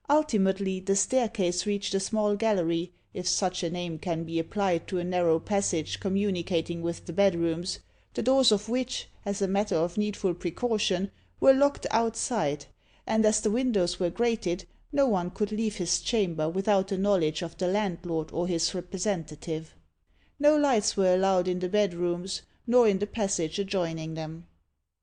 Speaker 2: Ultimately the staircase reached a small gallery, if such a name can be applied to a narrow passage communicating with the bedrooms, the doors of which, as a matter of needful precaution, were locked outside, and as the windows were grated, no one could leave his chamber without the knowledge of the landlord or his representative. No lights were allowed in the bedrooms, nor in the passage adjoining them.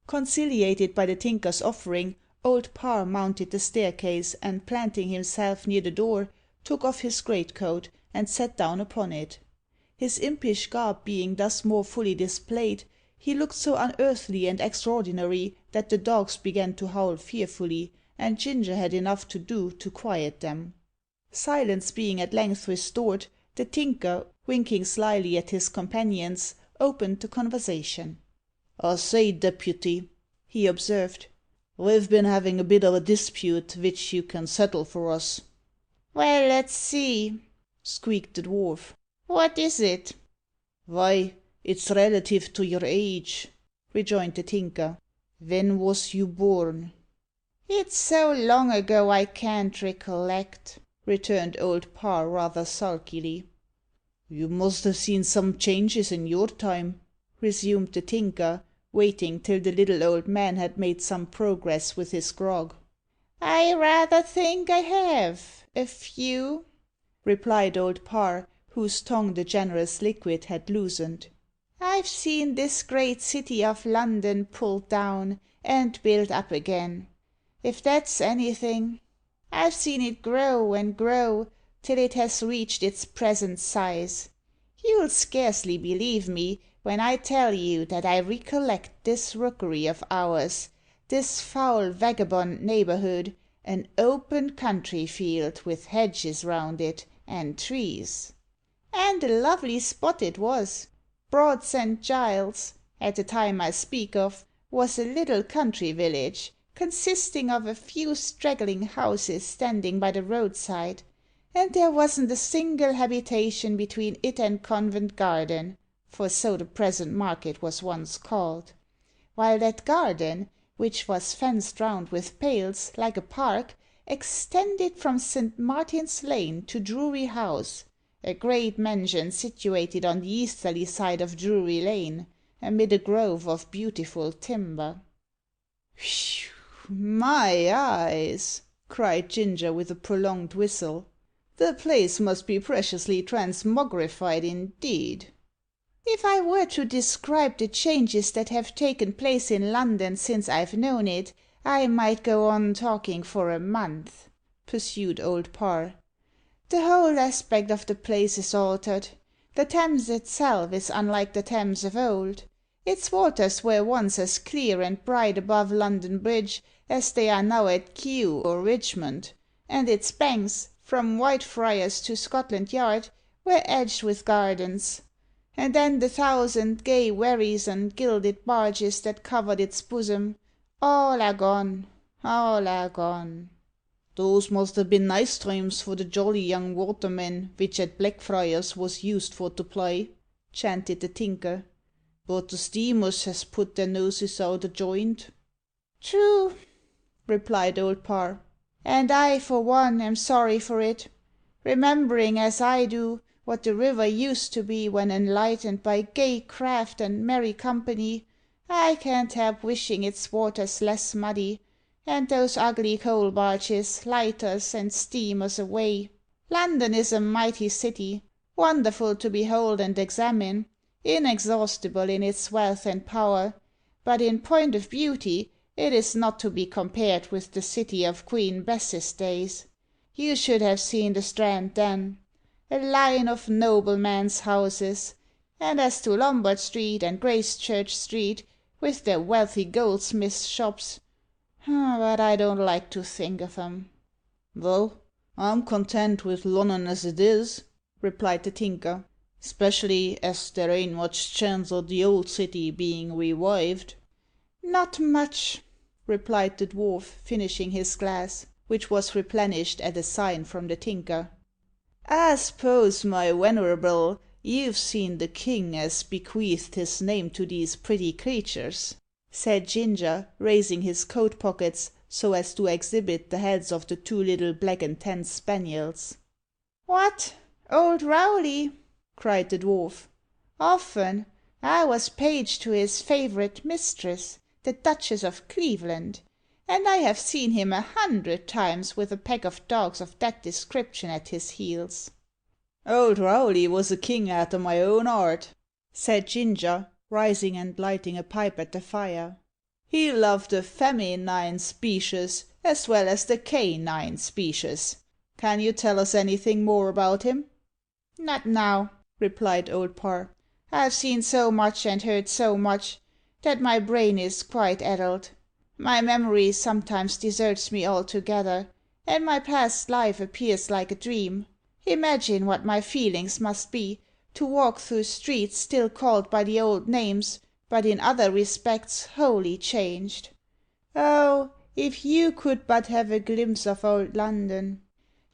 Speaker 2: Conciliated by the Tinker's offering, old Parr mounted the staircase, and planting himself near the door, took off his greatcoat, and sat down upon it. His impish garb being thus more fully displayed, he looked so unearthly and extraordinary that the dogs began to howl fearfully, and Ginger had enough to do to quiet them. Silence being at length restored, the Tinker, winking slyly at his companions, opened the conversation. "I say, deputy," he observed, "we've been having a bit of a dispute which you can settle for us." "Well, let's see," squeaked the dwarf. "What is it?" "Why, it's relative to your age," rejoined the Tinker. "When was you born?" "It's so long ago I can't recollect," returned old Parr rather sulkily. "You must have seen some changes in your time," resumed the Tinker, waiting till the little old man had made some progress with his grog. "I rather think I have a few," replied old Parr, whose tongue the generous liquid had loosened. "I've seen this great city of London pulled down and built up again, if that's anything. I've seen it grow and grow till it has reached its present size. You'll scarcely believe me when I tell you that I recollect this rookery of ours, this foul vagabond neighbourhood, an open country field with hedges round it, and trees. And a lovely spot it was. Broad St. Giles, at the time I speak of, was a little country village, consisting of a few straggling houses standing by the roadside, and there wasn't a single habitation between it and Convent Garden, for so the present market was once called; while that garden, which was fenced round with pales, like a park, extended from St. Martin's Lane to Drury House, a great mansion situated on the easterly side of Drury Lane, amid a grove of beautiful timber." "Whew! My eyes!" cried Ginger, with a prolonged whistle. "The place must be preciously transmogrified indeed." "If I were to describe the changes that have taken place in London since I've known it, I might go on talking for a month," pursued Old Parr. "The whole aspect of the place is altered. The Thames itself is unlike the Thames of old. Its waters were once as clear and bright above London Bridge as they are now at Kew or Richmond, and its banks, from Whitefriars to Scotland Yard, were edged with gardens. And then the thousand gay wherries and gilded barges that covered its bosom, all are gone, all are gone." "Those must ha' been nice times for the jolly young watermen which at Blackfriars was used for to play," chanted the Tinker. "But the steamers has put their noses out o' joint." "True," replied Old Parr, "and I, for one, am sorry for it. Remembering, as I do, what the river used to be when enlightened by gay craft and merry company, I can't help wishing its waters less muddy, and those ugly coal barges, lighters, and steamers away. London is a mighty city, wonderful to behold and examine, inexhaustible in its wealth and power, but in point of beauty it is not to be compared with the city of Queen Bess's days. You should have seen the Strand then. A line of noblemen's houses. And as to Lombard Street and Gracechurch Street, with their wealthy goldsmiths' shops, but I don't like to think of 'em." "Well, I'm content with Lunnon as it is," replied the Tinker, "'specially as there ain't much chance o' the old city being rewived." "Not much," replied the dwarf, finishing his glass, which was replenished at a sign from the Tinker. "I s'pose, my wenerable, you've seen the king as bequeathed his name to these pretty creatures?" said Ginger, raising his coat pockets so as to exhibit the heads of the two little black and tan spaniels. "What, old Rowley?" cried the dwarf. "Often. I was page to his favourite mistress, the Duchess of Cleveland, and I have seen him 100 times with a pack of dogs of that description at his heels." "Old Rowley was a king arter my own art," said Ginger, rising and lighting a pipe at the fire. "He loved the feminine species as well as the canine species. Can you tell us anything more about him?" "Not now," replied Old Parr. "I've seen so much and heard so much, that my brain is quite addled. My memory sometimes deserts me altogether, and my past life appears like a dream. Imagine what my feelings must be, to walk through streets still called by the old names, but in other respects wholly changed. Oh, if you could but have a glimpse of old London,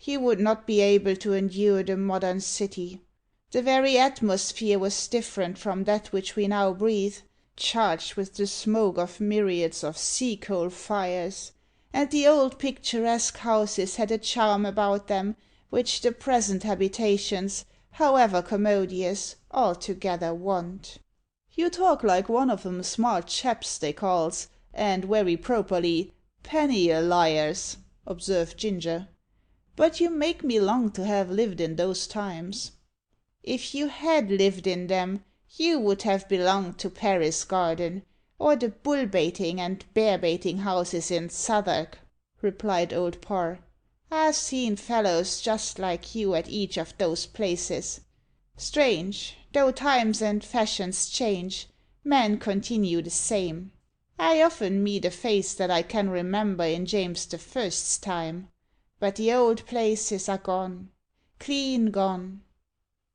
Speaker 2: you would not be able to endure the modern city. The very atmosphere was different from that which we now breathe, charged with the smoke of myriads of sea coal fires, and the old picturesque houses had a charm about them which the present habitations, however commodious, altogether want." "You talk like one of 'em smart chaps they calls, and werry properly, penny a liars," observed Ginger. "But you make me long to have lived in those times." If you had lived in them, you would have belonged to Paris Garden, or the bull baiting and bear baiting houses in Southwark," replied Old Parr. "I've seen fellows just like you at each of those places. Strange, though times and fashions change, men continue the same. I often meet a face that I can remember in James the First's time, but the old places are gone, clean gone."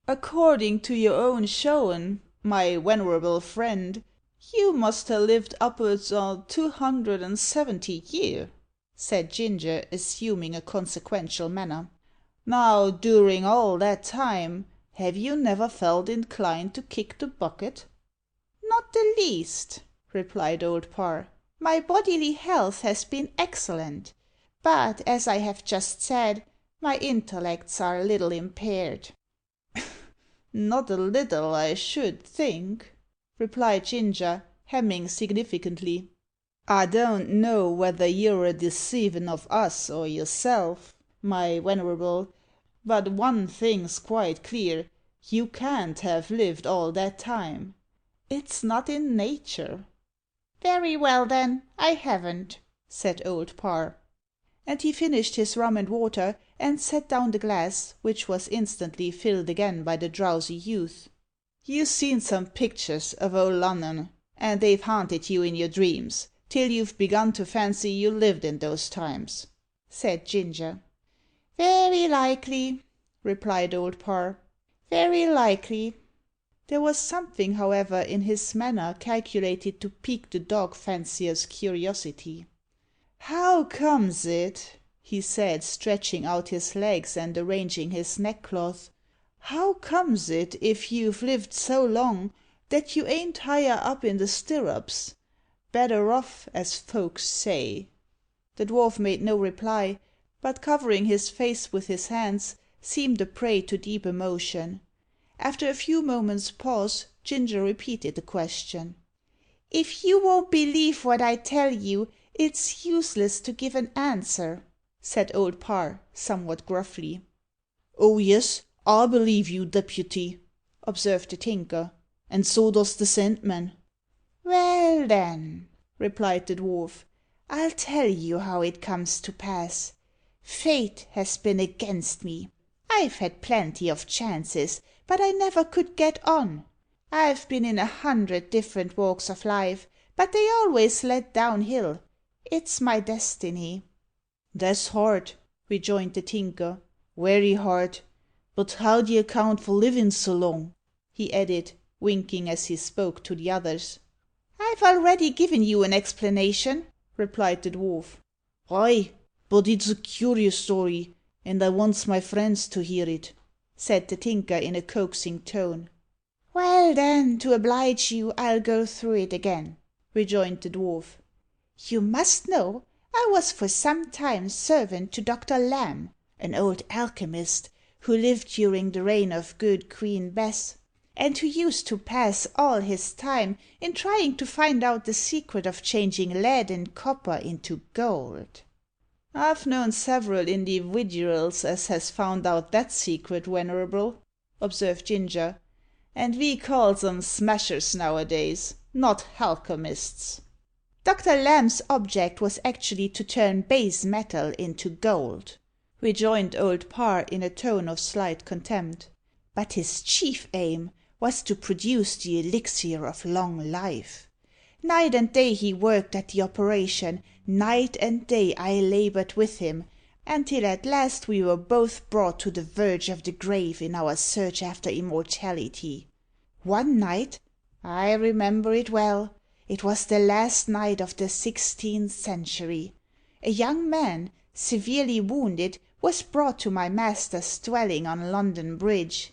Speaker 2: "According to your own showin', my wenerable friend, you must ha' lived up'ards o' 270 year," said Ginger, assuming a consequential manner. "Now, durin' all that time, have you never felt inclined to kick the bucket?" "Not the least," replied Old Parr. "My bodily health has been excellent; but, as I have just said, my intellects are a little impaired." "Not a little, I should think," replied Ginger, hemming significantly. "I don't know whether you're a deceivin' of us or yourself, my wenerable, but one thing's quite clear, you can't have lived all that time. It's not in nature." "Very well, then, I haven't," said Old Parr. And he finished his rum and water, and set down the glass, which was instantly filled again by the drowsy youth. "You seen some pictures of old Lunnon, and they've haunted you in your dreams, till you've begun to fancy you lived in those times," said Ginger. "Very likely," replied Old Parr. "Very likely." There was something, however, in his manner calculated to pique the dog fancier's curiosity. "How comes it," he said, stretching out his legs and arranging his neckcloth, "how comes it, if you've lived so long, that you ain't higher up in the stirrups? Better off, as folks say." The dwarf made no reply, but covering his face with his hands, seemed a prey to deep emotion. After a few moments' pause, Ginger repeated the question. "If you won't believe what I tell you, it's useless to give an answer," said Old Parr, somewhat gruffly. "Oh, yes, I believe you, deputy," observed the Tinker, "and so does the Sandman." "Well, then," replied the dwarf, "I'll tell you how it comes to pass. Fate has been against me. I've had plenty of chances, but I never could get on. I've been in 100 different walks of life, but they always led downhill. It's my destiny." "That's hard," rejoined the Tinker, "werry hard. But how d'ye account for livin' so long?" he added, winking as he spoke to the others. "I've already given you an explanation," replied the dwarf. "Ay, but it's a curious story, and I wants my friends to hear it," said the Tinker in a coaxing tone. "Well, then, to oblige you, I'll go through it again," rejoined the dwarf. "You must know I was for some time servant to Dr. Lamb, an old alchemist, who lived during the reign of good Queen Bess, and who used to pass all his time in trying to find out the secret of changing lead and copper into gold." "I've known several indiwiduals as has found out that secret, wenerable," observed Ginger, "and we calls 'em smashers nowadays, not halchemists." "Dr. Lamb's object was actually to turn base metal into gold," rejoined Old Parr in a tone of slight contempt; "but his chief aim was to produce the elixir of long life. Night and day he worked at the operation, night and day I laboured with him, until at last we were both brought to the verge of the grave in our search after immortality. One night I remember it well, it was the last night of the 16th century a young man, severely wounded, was brought to my master's dwelling on London Bridge.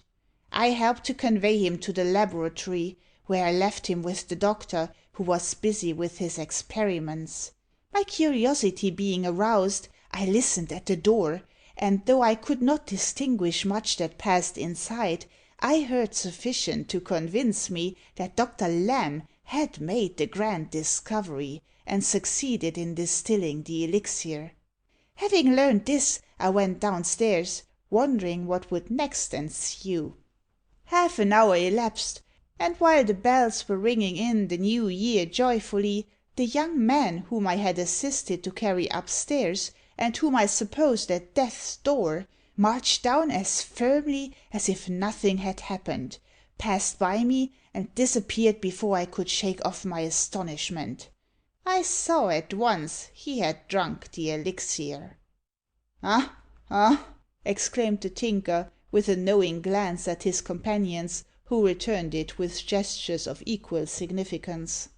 Speaker 2: I helped to convey him to the laboratory, where I left him with the doctor, who was busy with his experiments. My curiosity being aroused, I listened at the door, and though I could not distinguish much that passed inside, I heard sufficient to convince me that Dr. Lamb had made the grand discovery, and succeeded in distilling the elixir. Having learned this, I went downstairs, wondering what would next ensue. Half an hour elapsed, and while the bells were ringing in the new year joyfully, the young man whom I had assisted to carry upstairs, and whom I supposed at death's door, marched down as firmly as if nothing had happened, passed by me, and disappeared before I could shake off my astonishment. I saw at once he had drunk the elixir. "Ah, ah!" exclaimed the Tinker, with a knowing glance at his companions, who returned it with gestures of equal significance.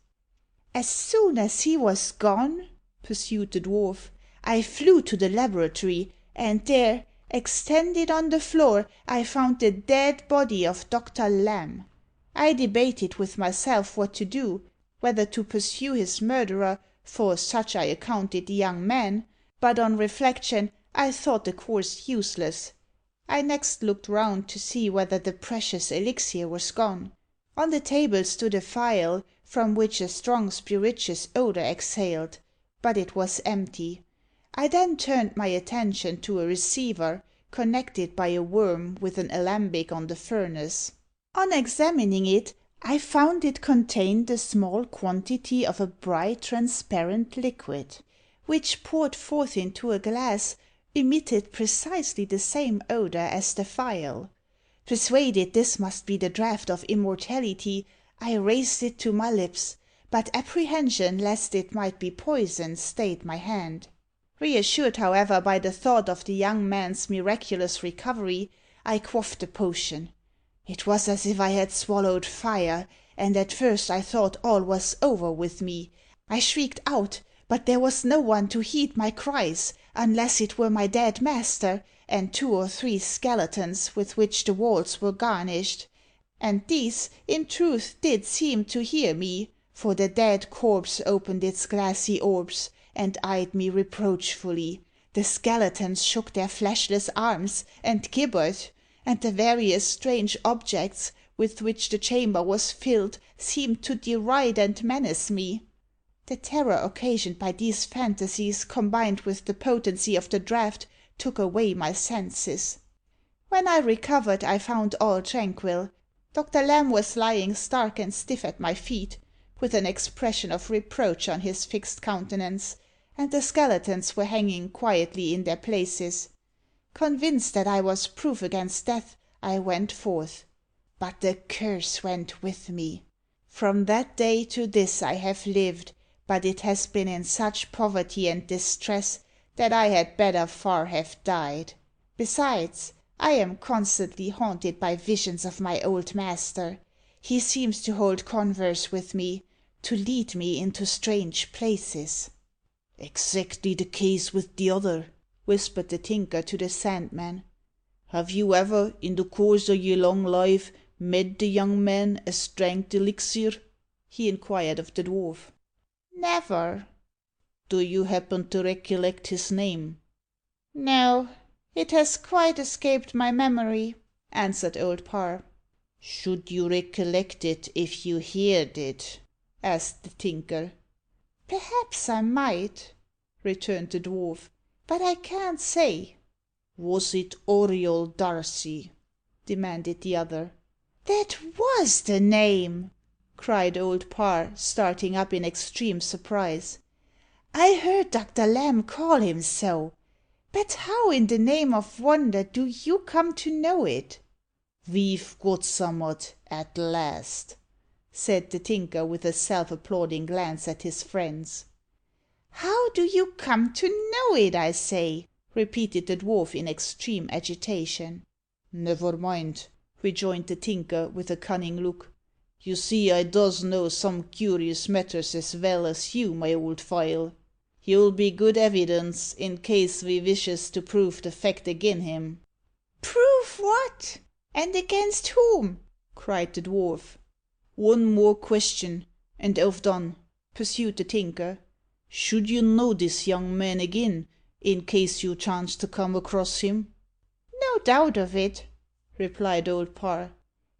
Speaker 2: "As soon as he was gone," pursued the dwarf, "I flew to the laboratory, and there, extended on the floor, I found the dead body of Dr. Lamb. I debated with myself what to do, whether to pursue his murderer, for such I accounted the young man, but on reflection I thought the course useless. I next looked round to see whether the precious elixir was gone. On the table stood a phial, from which a strong spirituous odour exhaled, but it was empty. I then turned my attention to a receiver, connected by a worm with an alembic on the furnace. On examining it, I found it contained a small quantity of a bright transparent liquid, which, poured forth into a glass, emitted precisely the same odour as the phial. Persuaded this must be the draught of immortality, I raised it to my lips, but apprehension lest it might be poison stayed my hand. Reassured, however, by the thought of the young man's miraculous recovery, I quaffed the potion. It was as if I had swallowed fire, and at first I thought all was over with me. I shrieked out, but there was no one to heed my cries, unless it were my dead master, and 2 or 3 skeletons with which the walls were garnished. And these, in truth, did seem to hear me, for the dead corpse opened its glassy orbs, and eyed me reproachfully. The skeletons shook their fleshless arms, and gibbered, and the various strange objects with which the chamber was filled seemed to deride and menace me. The terror occasioned by these fantasies, combined with the potency of the draught, took away my senses. When I recovered, I found all tranquil. Dr. Lamb was lying stark and stiff at my feet, with an expression of reproach on his fixed countenance, and the skeletons were hanging quietly in their places. Convinced that I was proof against death, I went forth. But the curse went with me. From that day to this I have lived, but it has been in such poverty and distress that I had better far have died. Besides, I am constantly haunted by visions of my old master. He seems to hold converse with me, to lead me into strange places.
Speaker 3: Exactly the case with the other, whispered the Tinker to the Sandman. Have you ever, in the course o' your long life, met the young man as drank the elixir? He inquired of the dwarf.
Speaker 2: Never.
Speaker 3: Do you happen to recollect his name?
Speaker 2: No, it has quite escaped my memory, answered Old Parr.
Speaker 3: Should you recollect it if you heard it? Asked the Tinker.
Speaker 2: Perhaps I might, returned the dwarf, but I can't say.
Speaker 3: Was it Auriol Darcy? Demanded the other.
Speaker 2: That was the name, cried Old Parr, starting up in extreme surprise. I heard Dr. Lamb call him so. But how in the name of wonder do you come to know it?
Speaker 3: We've got summat at last, said the Tinker with a self-applauding glance at his friends.
Speaker 2: How do you come to know it, I say? Repeated the dwarf in extreme agitation.
Speaker 3: Never mind, rejoined the Tinker with a cunning look. You see, I does know some curious matters as well as you, my old file. You'll be good evidence in case we wishes to prove the fact agin him.
Speaker 2: Prove what? And against whom? cried the dwarf.
Speaker 3: One more question, and I've done, pursued the Tinker. Should you know this young man agin, in case you chance to come across him?
Speaker 2: No doubt of it, replied Old Parr.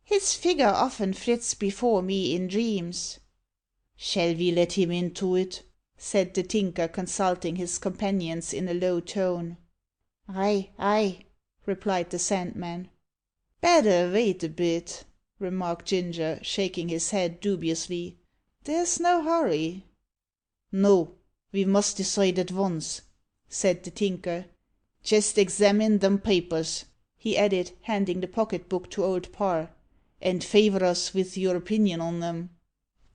Speaker 2: His figure often flits before me in dreams.
Speaker 3: Shall we let him into it?
Speaker 2: said the Tinker, consulting his companions in a low tone. Ay, ay, replied the Sandman.
Speaker 3: Better wait a bit, remarked Ginger, shaking his head dubiously. There's no hurry. No, we must decide at once, said the Tinker. Just examine them papers, he added, handing the pocket book to Old Parr, and favour us with your opinion on them.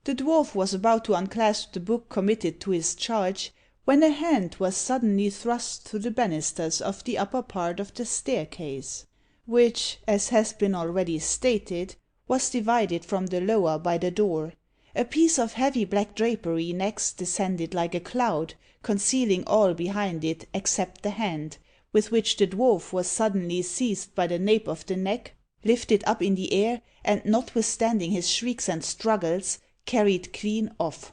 Speaker 3: The dwarf was about to unclasp the book committed to his charge, when a hand was suddenly thrust through the banisters of the upper part of the staircase, which, as has been already stated, was divided from the lower by the door. A piece of heavy black drapery next descended like a cloud, concealing all behind it except the hand, with which the dwarf was suddenly seized by the nape of the neck, lifted up in the air, and, notwithstanding his shrieks and struggles, carried clean off.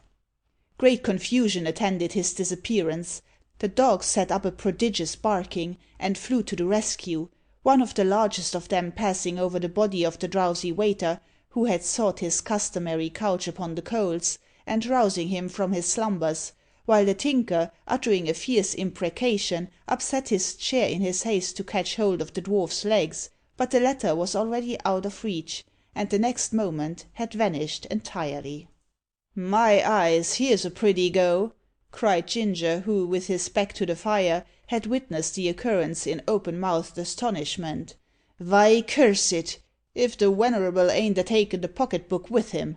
Speaker 3: Great confusion attended his disappearance. The dogs set up a prodigious barking, and flew to the rescue, one of the largest of them passing over the body of the drowsy waiter, who had sought his customary couch upon the coals, and rousing him from his slumbers, while the Tinker, uttering a fierce imprecation, upset his chair in his haste to catch hold of the dwarf's legs, but the latter was already out of reach, and the next moment had vanished entirely. "My eyes, here's a pretty go!" cried Ginger, who, with his back to the fire, had witnessed the occurrence in open-mouthed astonishment. "Vy, curse it, if the wenerable ain't a taken the pocket book with him.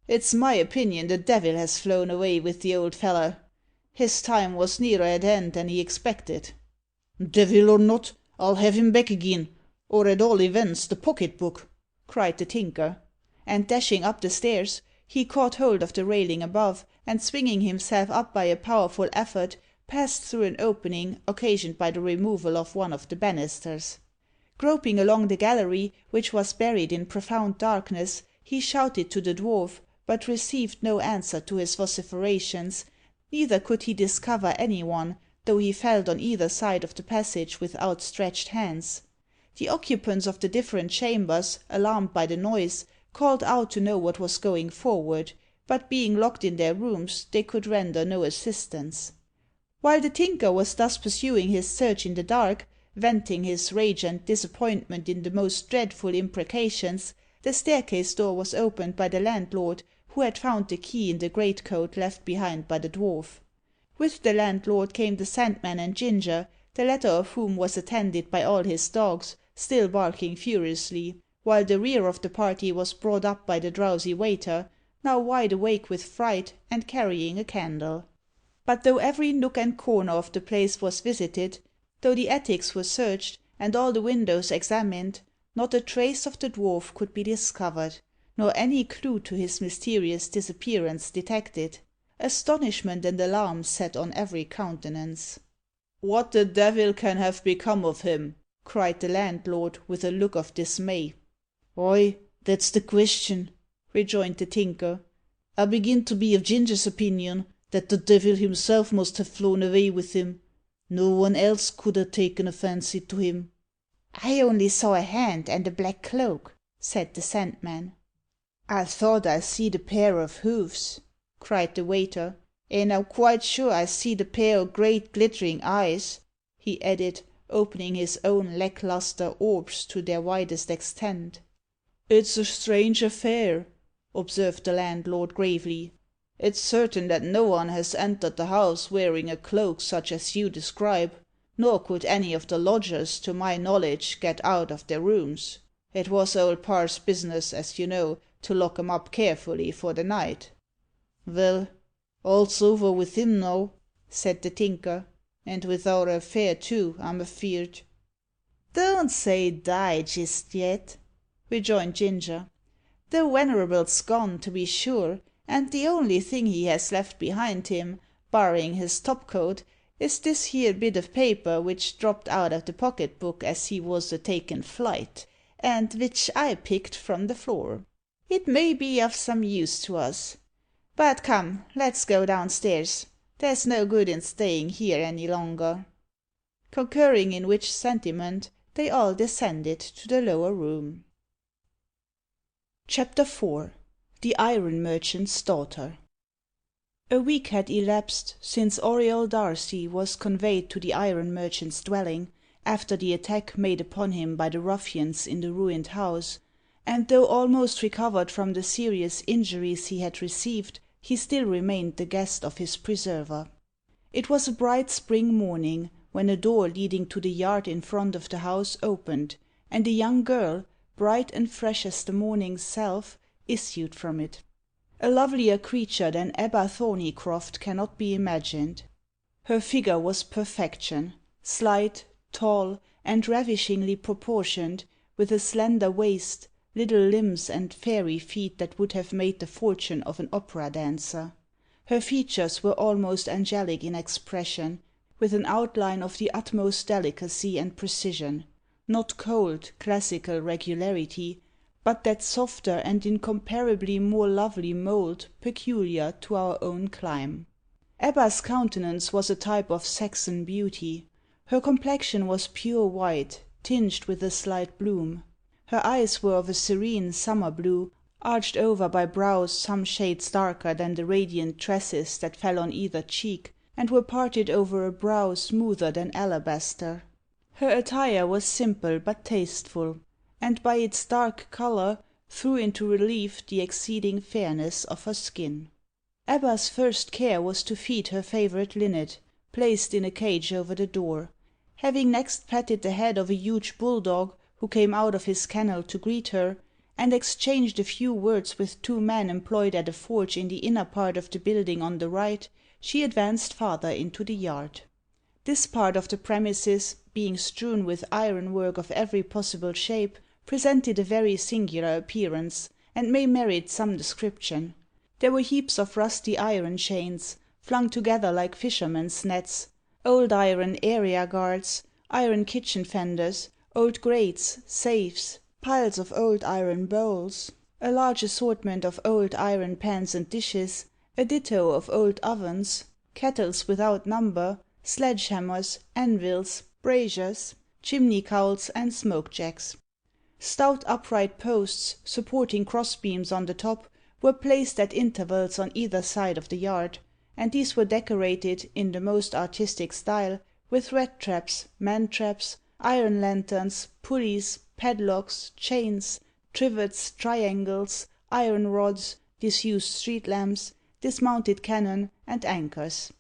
Speaker 3: It's my opinion the devil has flown away with the old feller. His time was nearer at hand than he expected." "Devil or not, I'll have him back agin, or at all events the pocket book," cried the Tinker. And dashing up the stairs, he caught hold of the railing above, and swinging himself up by a powerful effort, passed through an opening occasioned by the removal of one of the banisters. Groping along the gallery, which was buried in profound darkness, he shouted to the dwarf, but received no answer to his vociferations, neither could he discover any one, though he felt on either side of the passage with outstretched hands. The occupants of the different chambers, alarmed by the noise, called out to know what was going forward, but being locked in their rooms, they could render no assistance. While the Tinker was thus pursuing his search in the dark, venting his rage and disappointment in the most dreadful imprecations, the staircase door was opened by the landlord, who had found the key in the greatcoat left behind by the dwarf. With the landlord came the Sandman and Ginger, the latter of whom was attended by all his dogs, still barking furiously, while the rear of the party was brought up by the drowsy waiter, now wide awake with fright, and carrying a candle. But though every nook and corner of the place was visited, though the attics were searched, and all the windows examined, not a trace of the dwarf could be discovered, nor any clue to his mysterious disappearance detected. Astonishment and alarm sat on every countenance. "What the devil can have become of him?" cried the landlord, with a look of dismay. "Ay, that's the question," rejoined the Tinker. "I begin to be of Ginger's opinion that the devil himself must have flown away with him. No one else could ha' taken a fancy to him." "I only saw a hand and a black cloak," said the Sandman. "I thought I seed a pair of hoofs," cried the waiter, "and I'm quite sure I seed a pair o' great glittering eyes," he added, opening his own lack lustre orbs to their widest extent. "It's a strange affair," observed the landlord gravely. "It's certain that no one has entered the house wearing a cloak such as you describe, nor could any of the lodgers, to my knowledge, get out of their rooms. It was Old Parr's business, as you know, to lock 'em up carefully for the night." "Vell, all's over with him now," said the Tinker, "and with our affair too, I'm afeard." "Don't say die jist yet," rejoined Ginger. "The wenerable's gone, to be sure, and the only thing he has left behind him, barring his top coat, is this here bit of paper which dropped out of the pocket book as he was a takin' flight, and which I picked from the floor. It may be of some use to us. But come, let's go downstairs. There's no good in stayin' here any longer." Concurring in which sentiment, they all descended to the lower room. Chapter 4. The Iron Merchant's Daughter. A week had elapsed since Auriol Darcy was conveyed to the iron merchant's dwelling,
Speaker 2: after the attack made upon him by the ruffians in the ruined house, and though almost recovered from the serious injuries he had received, he still remained the guest of his preserver. It was a bright spring morning, when a door leading to the yard in front of the house opened, and a young girl, bright and fresh as the morning's self, issued from it. A lovelier creature than Ebba Thorneycroft cannot be imagined. Her figure was perfection, slight, tall, and ravishingly proportioned, with a slender waist, little limbs, and fairy feet that would have made the fortune of an opera dancer. Her features were almost angelic in expression, with an outline of the utmost delicacy and precision, not cold, classical regularity, but that softer and incomparably more lovely mould peculiar to our own clime. Ebba's countenance was a type of Saxon beauty. Her complexion was pure white, tinged with a slight bloom. Her eyes were of a serene summer blue, arched over by brows some shades darker than the radiant tresses that fell on either cheek, and were parted over a brow smoother than alabaster. Her attire was simple but tasteful, and by its dark colour threw into relief the exceeding fairness of her skin. Ebba's first care was to feed her favourite linnet, placed in a cage over the door. Having next patted the head of a huge bulldog, who came out of his kennel to greet her, and exchanged a few words with two men employed at a forge in the inner part of the building on the right, she advanced farther into the yard. This part of the premises, being strewn with ironwork of every possible shape, presented a very singular appearance, and may merit some description. There were heaps of rusty iron chains, flung together like fishermen's nets, old iron area guards, iron kitchen fenders, old grates, safes, piles of old iron bowls, a large assortment of old iron pans and dishes, a ditto of old ovens, kettles without number, sledge-hammers, anvils, braziers, chimney-cowls, and smoke-jacks. Stout upright posts, supporting cross-beams on the top, were placed at intervals on either side of the yard, and these were decorated, in the most artistic style, with rat traps, man traps, iron lanterns, pulleys, padlocks, chains, trivets, triangles, iron rods, disused street lamps, dismounted cannon, and anchors.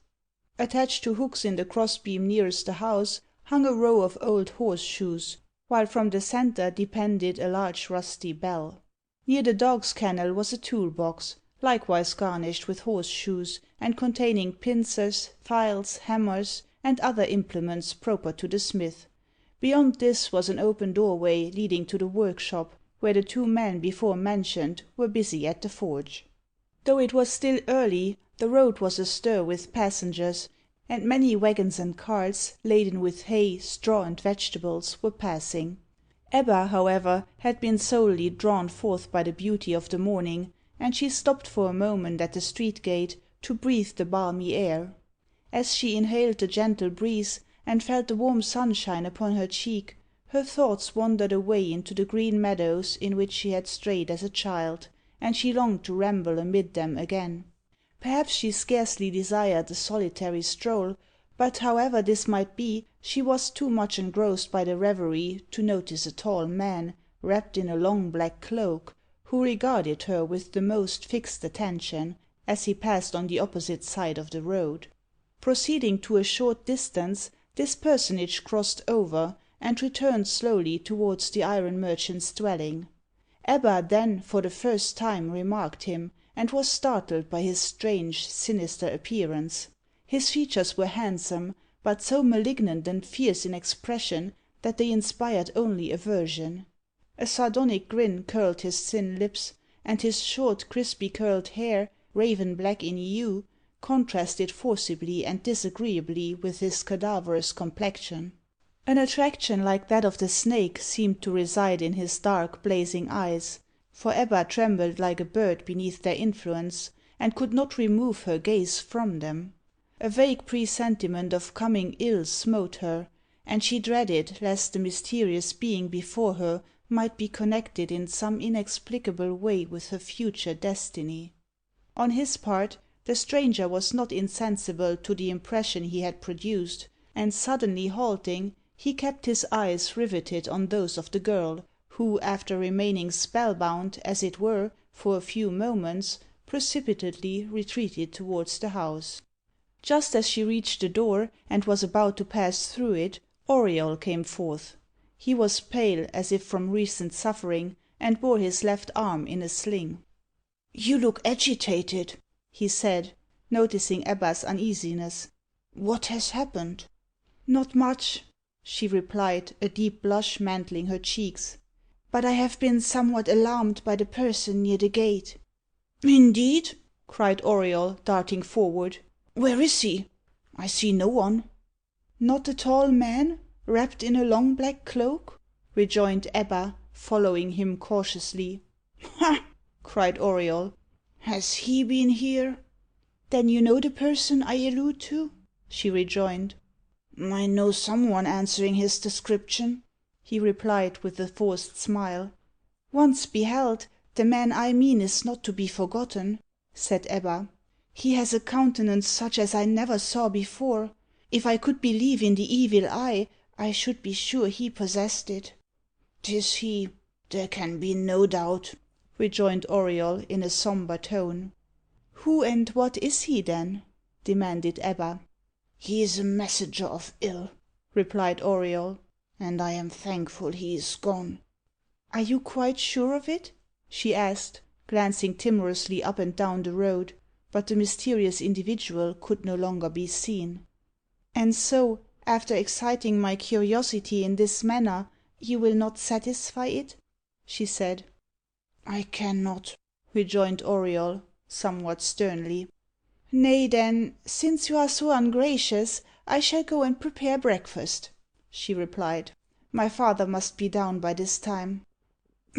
Speaker 2: Attached to hooks in the crossbeam nearest the house hung a row of old horseshoes, while from the centre depended a large rusty bell. Near the dog's kennel was a tool-box, likewise garnished with horseshoes, and containing pincers, files, hammers, and other implements proper to the smith. Beyond this was an open doorway leading to the workshop, where the two men before mentioned were busy at the forge. Though it was still early, the road was astir with passengers, and many waggons and carts, laden with hay, straw, and vegetables, were passing. Ebba, however, had been solely drawn forth by the beauty of the morning, and she stopped for a moment at the street gate to breathe the balmy air. As she inhaled the gentle breeze, and felt the warm sunshine upon her cheek, her thoughts wandered away into the green meadows in which she had strayed as a child, and she longed to ramble amid them again. Perhaps she scarcely desired a solitary stroll, but however this might be, she was too much engrossed by the reverie to notice a tall man, wrapped in a long black cloak, who regarded her with the most fixed attention, as he passed on the opposite side of the road. Proceeding to a short distance, this personage crossed over, and returned slowly towards the iron merchant's dwelling. Ebba then for the first time remarked him, and was startled by his strange, sinister appearance. His features were handsome, but so malignant and fierce in expression that they inspired only aversion. A sardonic grin curled his thin lips, and his short, crispy curled hair, raven black in hue, contrasted forcibly and disagreeably with his cadaverous complexion. An attraction like that of the snake seemed to reside in his dark, blazing eyes, for Ebba trembled like a bird beneath their influence, and could not remove her gaze from them. A vague presentiment of coming ill smote her, and she dreaded lest the mysterious being before her might be connected in some inexplicable way with her future destiny. On his part, the stranger was not insensible to the impression he had produced, and suddenly halting, He kept his eyes riveted on those of the girl, who, after remaining spellbound, as it were, for a few moments, precipitately retreated towards the house. Just as she reached the door, and was about to pass through it, Auriol came forth. He was pale, as if from recent suffering, and bore his left arm in a sling. "You look agitated," he said, noticing Ebba's uneasiness. "What has happened?" "Not much," she replied, a deep blush mantling her cheeks. "But I have been somewhat alarmed by the person near the gate." "Indeed!" cried Auriol, darting forward. "Where is he? I see no one." "Not a tall man, wrapped in a long black cloak?" rejoined Ebba, following him cautiously. "Ha!" cried Auriol. "Has he been here?" "Then you know the person I allude to?" she rejoined. "I know some one answering his description," he replied, with a forced smile. "Once beheld, the man I mean is not to be forgotten," said Ebba. "He has a countenance such as I never saw before. If I could believe in the evil eye, I should be sure he possessed it." "'Tis he, there can be no doubt," rejoined Auriol, in a sombre tone. "Who and what is he, then?" demanded Ebba. "He is a messenger of ill," replied Auriol, "and I am thankful he is gone." "Are you quite sure of it?" she asked, glancing timorously up and down the road, but the mysterious individual could no longer be seen. "And so, after exciting my curiosity in this manner, you will not satisfy it?" she said. "I cannot," rejoined Auriol, somewhat sternly. "Nay, then, since you are so ungracious, I shall go and prepare breakfast," she replied. "My father must be down by this time."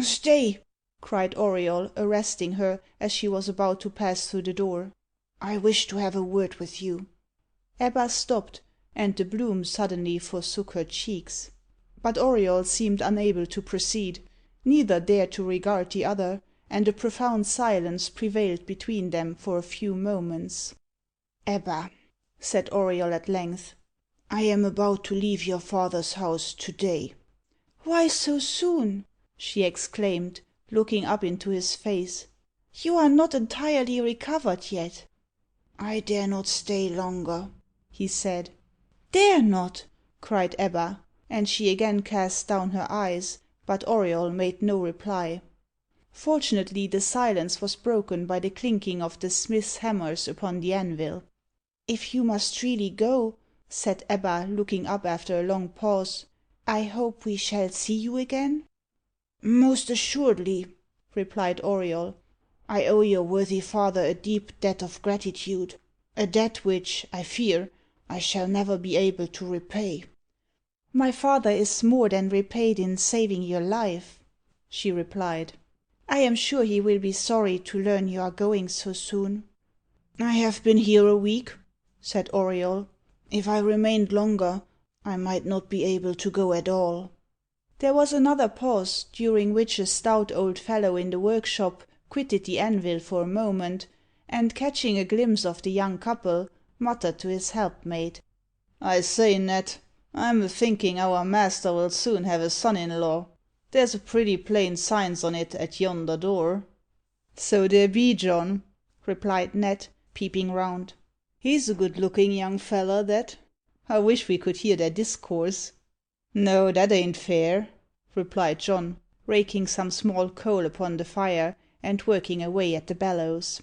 Speaker 2: "Stay!" cried Auriol, arresting her as she was about to pass through the door. "I wish to have a word with you." Ebba stopped, and the bloom suddenly forsook her cheeks. But Auriol seemed unable to proceed. Neither dared to regard the other, and a profound silence prevailed between them for a few moments. "Ebba," said Auriol at length, "I am about to leave your father's house to day." "Why so soon?" she exclaimed, looking up into his face. "You are not entirely recovered yet." "I dare not stay longer," he said. "Dare not!" cried Ebba, and she again cast down her eyes, but Auriol made no reply. Fortunately the silence was broken by the clinking of the smith's hammers upon the anvil. "If you must really go," said Ebba, looking up after a long pause, "I hope we shall see you again?" "Most assuredly," replied Auriol. "I owe your worthy father a deep debt of gratitude, a debt which, I fear, I shall never be able to repay." "My father is more than repaid in saving your life," she replied. "I am sure he will be sorry to learn you are going so soon." "I have been here a week," said Auriol. "If I remained longer, I might not be able to go at all." There was another pause, during which a stout old fellow in the workshop quitted the anvil for a moment, and catching a glimpse of the young couple, muttered to his helpmate, "I say, Ned, I'm a thinking our master will soon have a son in law. There's a pretty plain signs on it at yonder door." "So there be, John," replied Ned, peeping round. "He's a good looking young feller, that. I wish we could hear their discourse." "No, that ain't fair," replied John, raking some small coal upon the fire, and working away at the bellows.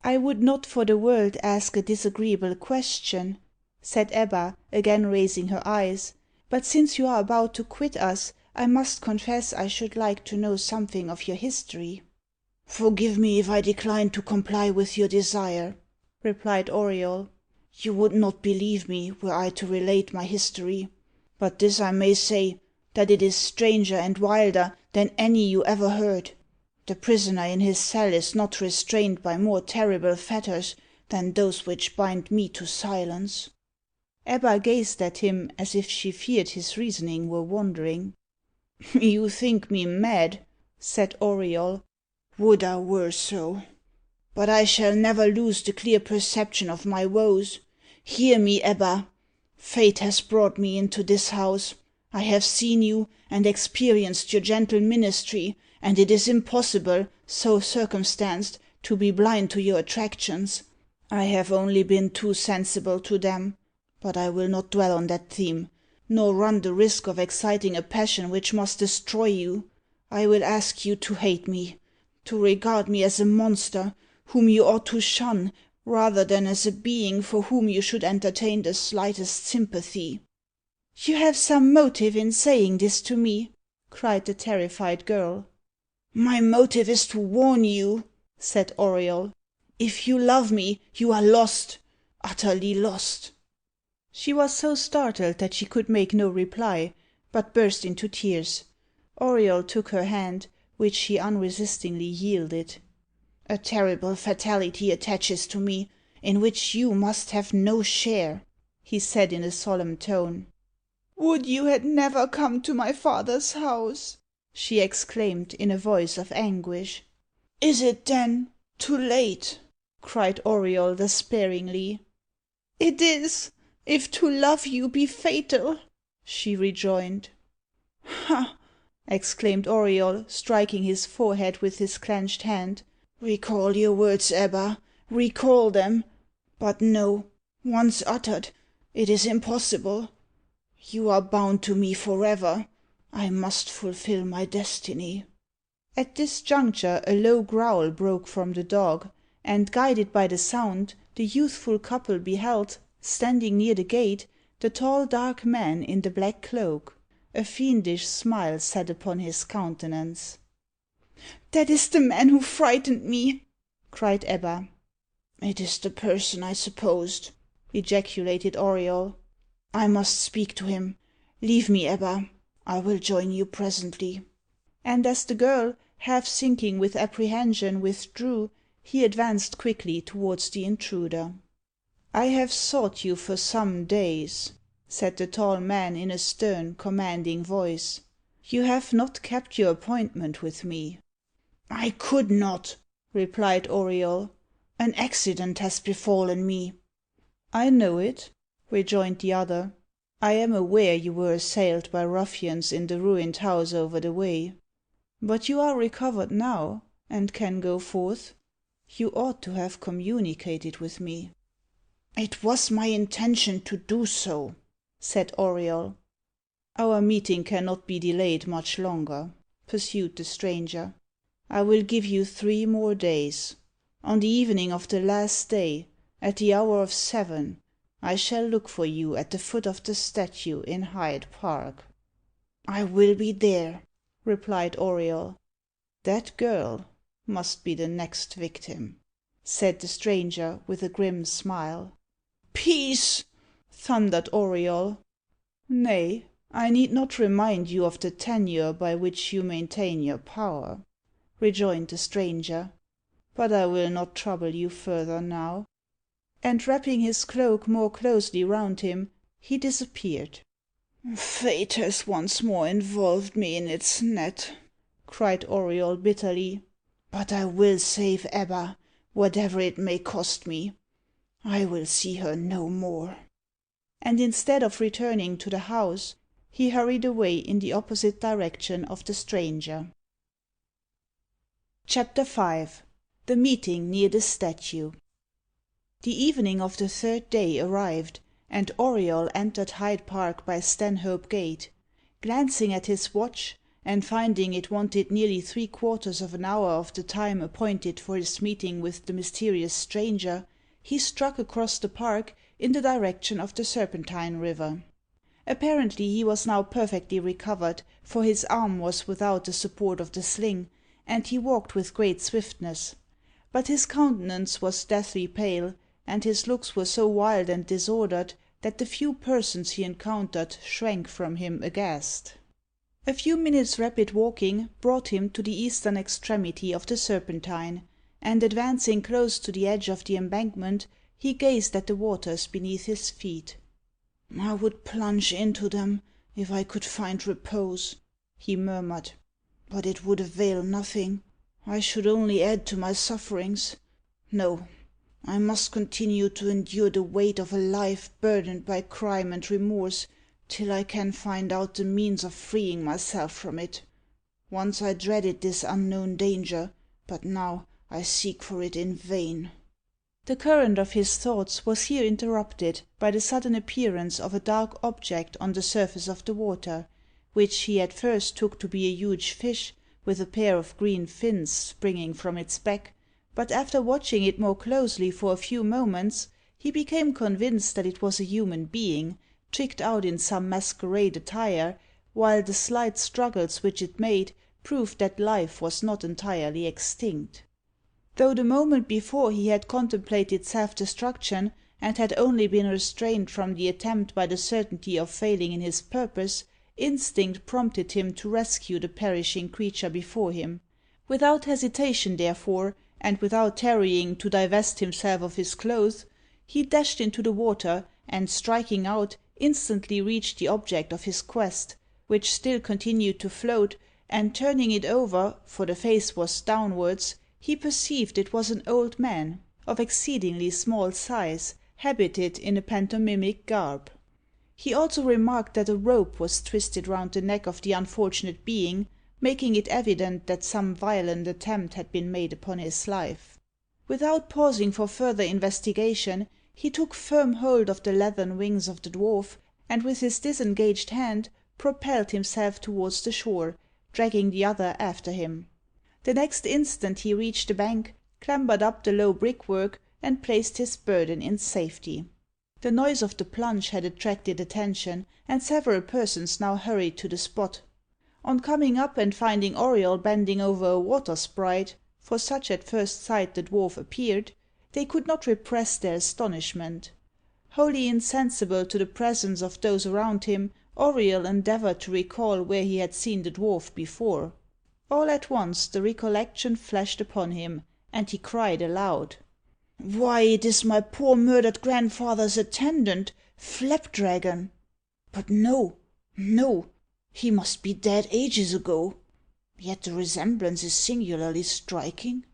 Speaker 2: "I would not for the world ask a disagreeable question," said Ebba, again raising her eyes, "but since you are about to quit us, I must confess I should like to know something of your history." "Forgive me if I decline to comply with your desire," replied Auriol. "You would not believe me were I to relate my history. But this I may say, that it is stranger and wilder than any you ever heard. The prisoner in his cell is not restrained by more terrible fetters than those which bind me to silence." Ebba gazed at him as if she feared his reasoning were wandering. "You think me mad," said Auriol. "Would I were so! But I shall never lose the clear perception of my woes. Hear me, Ebba.
Speaker 3: Fate has brought me into this house. I have seen you, and experienced your gentle ministry, and it is impossible, so circumstanced, to be blind to your attractions. I have only been too sensible to them. But I will not dwell on that theme, nor run the risk of exciting a passion which must destroy you. I will ask you to hate me, to regard me as a monster, whom you ought to shun, rather than as a being for whom you should entertain the slightest sympathy." "You have some motive in saying this to me," cried the terrified girl. "My motive is to warn you," said Auriol. "If you love me, you are lost, utterly lost." She was so startled that she could make no reply, but burst into tears. Auriol took her hand, which she unresistingly yielded. "A terrible fatality attaches to me, in which you must have no share," he said in a solemn tone. "Would you had never come to my father's house!" she exclaimed, in a voice of anguish. "Is it, then, too late?" cried Auriol despairingly. "It is, if to love you be fatal," she rejoined. "Ha!" exclaimed Auriol, striking his forehead with his clenched hand. "Recall your words, Ebba, recall them. But no, once uttered, it is impossible. You are bound to me for ever. I must fulfil my destiny." At this juncture a low growl broke from the dog, and, guided by the sound, the youthful couple beheld, standing near the gate, the tall dark man in the black cloak. A fiendish smile sat upon his countenance. "That is the man who frightened me!" cried Ebba. "It is the person I supposed," ejaculated Auriol. "I must speak to him. Leave me, Ebba. I will join you presently." And as the girl, half sinking with apprehension, withdrew, he advanced quickly towards the intruder. "I have sought you for some days," said the tall man in a stern, commanding voice. "You have not kept your appointment with me." "I could not," replied Auriol. "An accident has befallen me." "I know it," rejoined the other. "I am aware you were assailed by ruffians in the ruined house over the way. But you are recovered now, and can go forth. You ought to have communicated with me." "It was my intention to do so," said Auriol. "Our meeting cannot be delayed much longer," pursued the stranger. "I will give you 3 more days. On the evening of the last day, at the hour of 7, I shall look for you at the foot of the statue in Hyde Park." "I will be there," replied Auriol. "That girl must be the next victim," said the stranger, with a grim smile. "Peace!" thundered Auriol. "Nay, I need not remind you of the tenure by which you maintain your power," rejoined the stranger. "But I will not trouble you further now." And wrapping his cloak more closely round him, he disappeared. "Fate has once more involved me in its net," cried Auriol bitterly. "But I will save Ebba, whatever it may cost me. I will see her no more." And instead of returning to the house, he hurried away in the opposite direction of the stranger. Chapter V. The meeting near the statue. The evening of the 3rd day arrived, and Auriol entered Hyde Park by Stanhope Gate. Glancing at his watch, and finding it wanted nearly 3/4 of an hour of the time appointed for his meeting with the mysterious stranger, he struck across the park in the direction of the Serpentine River. Apparently he was now perfectly recovered, for his arm was without the support of the sling, and he walked with great swiftness. But his countenance was deathly pale, and his looks were so wild and disordered that the few persons he encountered shrank from him aghast. A few minutes' rapid walking brought him to the eastern extremity of the Serpentine, and advancing close to the edge of the embankment, he gazed at the waters beneath his feet. "I would plunge into them if I could find repose," he murmured. "But it would avail nothing. I should only add to my sufferings. No, I must continue to endure the weight of a life burdened by crime and remorse, till I can find out the means of freeing myself from it. Once I dreaded this unknown danger, but now I seek for it in vain."
Speaker 2: The current of his thoughts was here interrupted by the sudden appearance of a dark object on the surface of the water, which he at first took to be a huge fish, with a pair of green fins springing from its back, but after watching it more closely for a few moments, he became convinced that it was a human being, tricked out in some masquerade attire, while the slight struggles which it made proved that life was not entirely extinct. Though the moment before he had contemplated self-destruction, and had only been restrained from the attempt by the certainty of failing in his purpose, instinct prompted him to rescue the perishing creature before him. Without hesitation, therefore, and without tarrying to divest himself of his clothes, he dashed into the water, and striking out, instantly reached the object of his quest, which still continued to float, and turning it over, for the face was downwards, he perceived it was an old man, of exceedingly small size, habited in a pantomimic garb. He also remarked that a rope was twisted round the neck of the unfortunate being, making it evident that some violent attempt had been made upon his life. Without pausing for further investigation, he took firm hold of the leathern wings of the dwarf, and with his disengaged hand propelled himself towards the shore, dragging the other after him. The next instant he reached the bank, clambered up the low brickwork, and placed his burden in safety. The noise of the plunge had attracted attention, and several persons now hurried to the spot. On coming up and finding Auriol bending over a water sprite, for such at first sight the dwarf appeared, they could not repress their astonishment. Wholly insensible to the presence of those around him, Auriol endeavoured to recall where he had seen the dwarf before. All at once the recollection flashed upon him, and he cried aloud, "Why, it is my poor murdered grandfather's attendant, Flapdragon! But no, he must be dead ages ago. Yet the resemblance is singularly striking."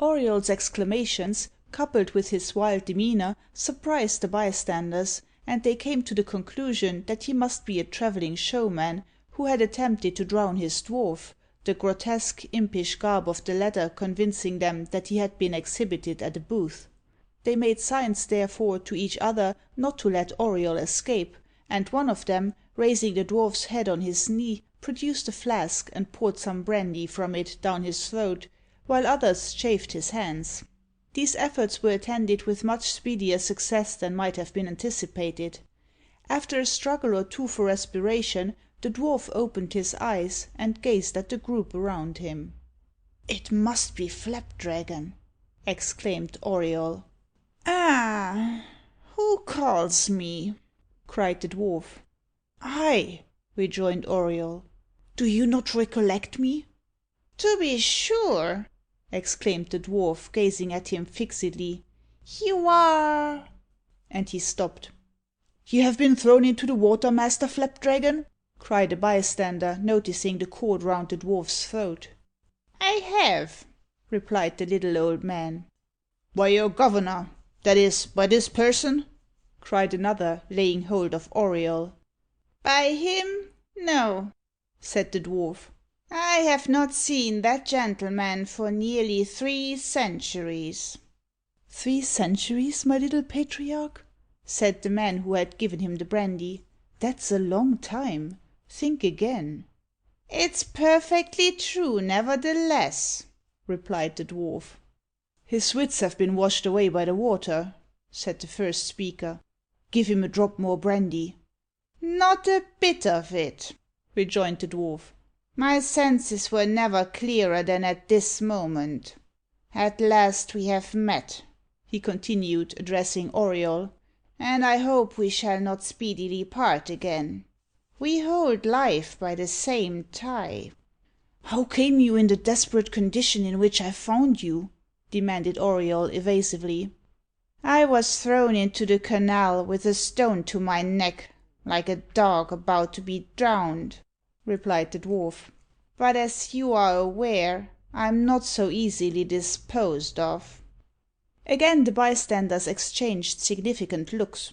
Speaker 2: Auriol's exclamations, coupled with his wild demeanour, surprised the bystanders, and they came to the conclusion that he must be a travelling showman, who had attempted to drown his dwarf, the grotesque, impish garb of the latter convincing them that he had been exhibited at a booth. They made signs, therefore, to each other not to let Auriol escape, and one of them, raising the dwarf's head on his knee, produced a flask and poured some brandy from it down his throat, while others chafed his hands. These efforts were attended with much speedier success than might have been anticipated. After a struggle or two for respiration, the dwarf opened his eyes, and gazed at the group around him. "It must be Flapdragon!" exclaimed Auriol. "Ah! Who calls me?" cried the dwarf. "I," rejoined Auriol. "Do you not recollect me?" "To be sure!" exclaimed the dwarf, gazing at him fixedly. "You are—" and he stopped. "You have been thrown into the water, Master Flapdragon?" cried a bystander, noticing the cord round the dwarf's throat. "I have," replied the little old man. "By your governor, that is, by this person?" cried another, laying hold of Auriol. "By him, no," said the dwarf. "I have not seen that gentleman for nearly 3 centuries." "3 centuries, my little patriarch?" said the man who had given him the brandy. "That's a long time. Think again." "It's perfectly true, nevertheless," replied the dwarf. "His wits have been washed away by the water," said the first speaker. "Give him a drop more brandy." "Not a bit of it," rejoined the dwarf. "My senses were never clearer than at this moment. At last we have met," he continued, addressing Auriol, "and I hope we shall not speedily part again. We hold life by the same tie." "How came you in the desperate condition in which I found you?" demanded Auriol evasively. "I was thrown into the canal with a stone to my neck, like a dog about to be drowned," replied the dwarf. "But as you are aware, I'm not so easily disposed of." Again the bystanders exchanged significant looks.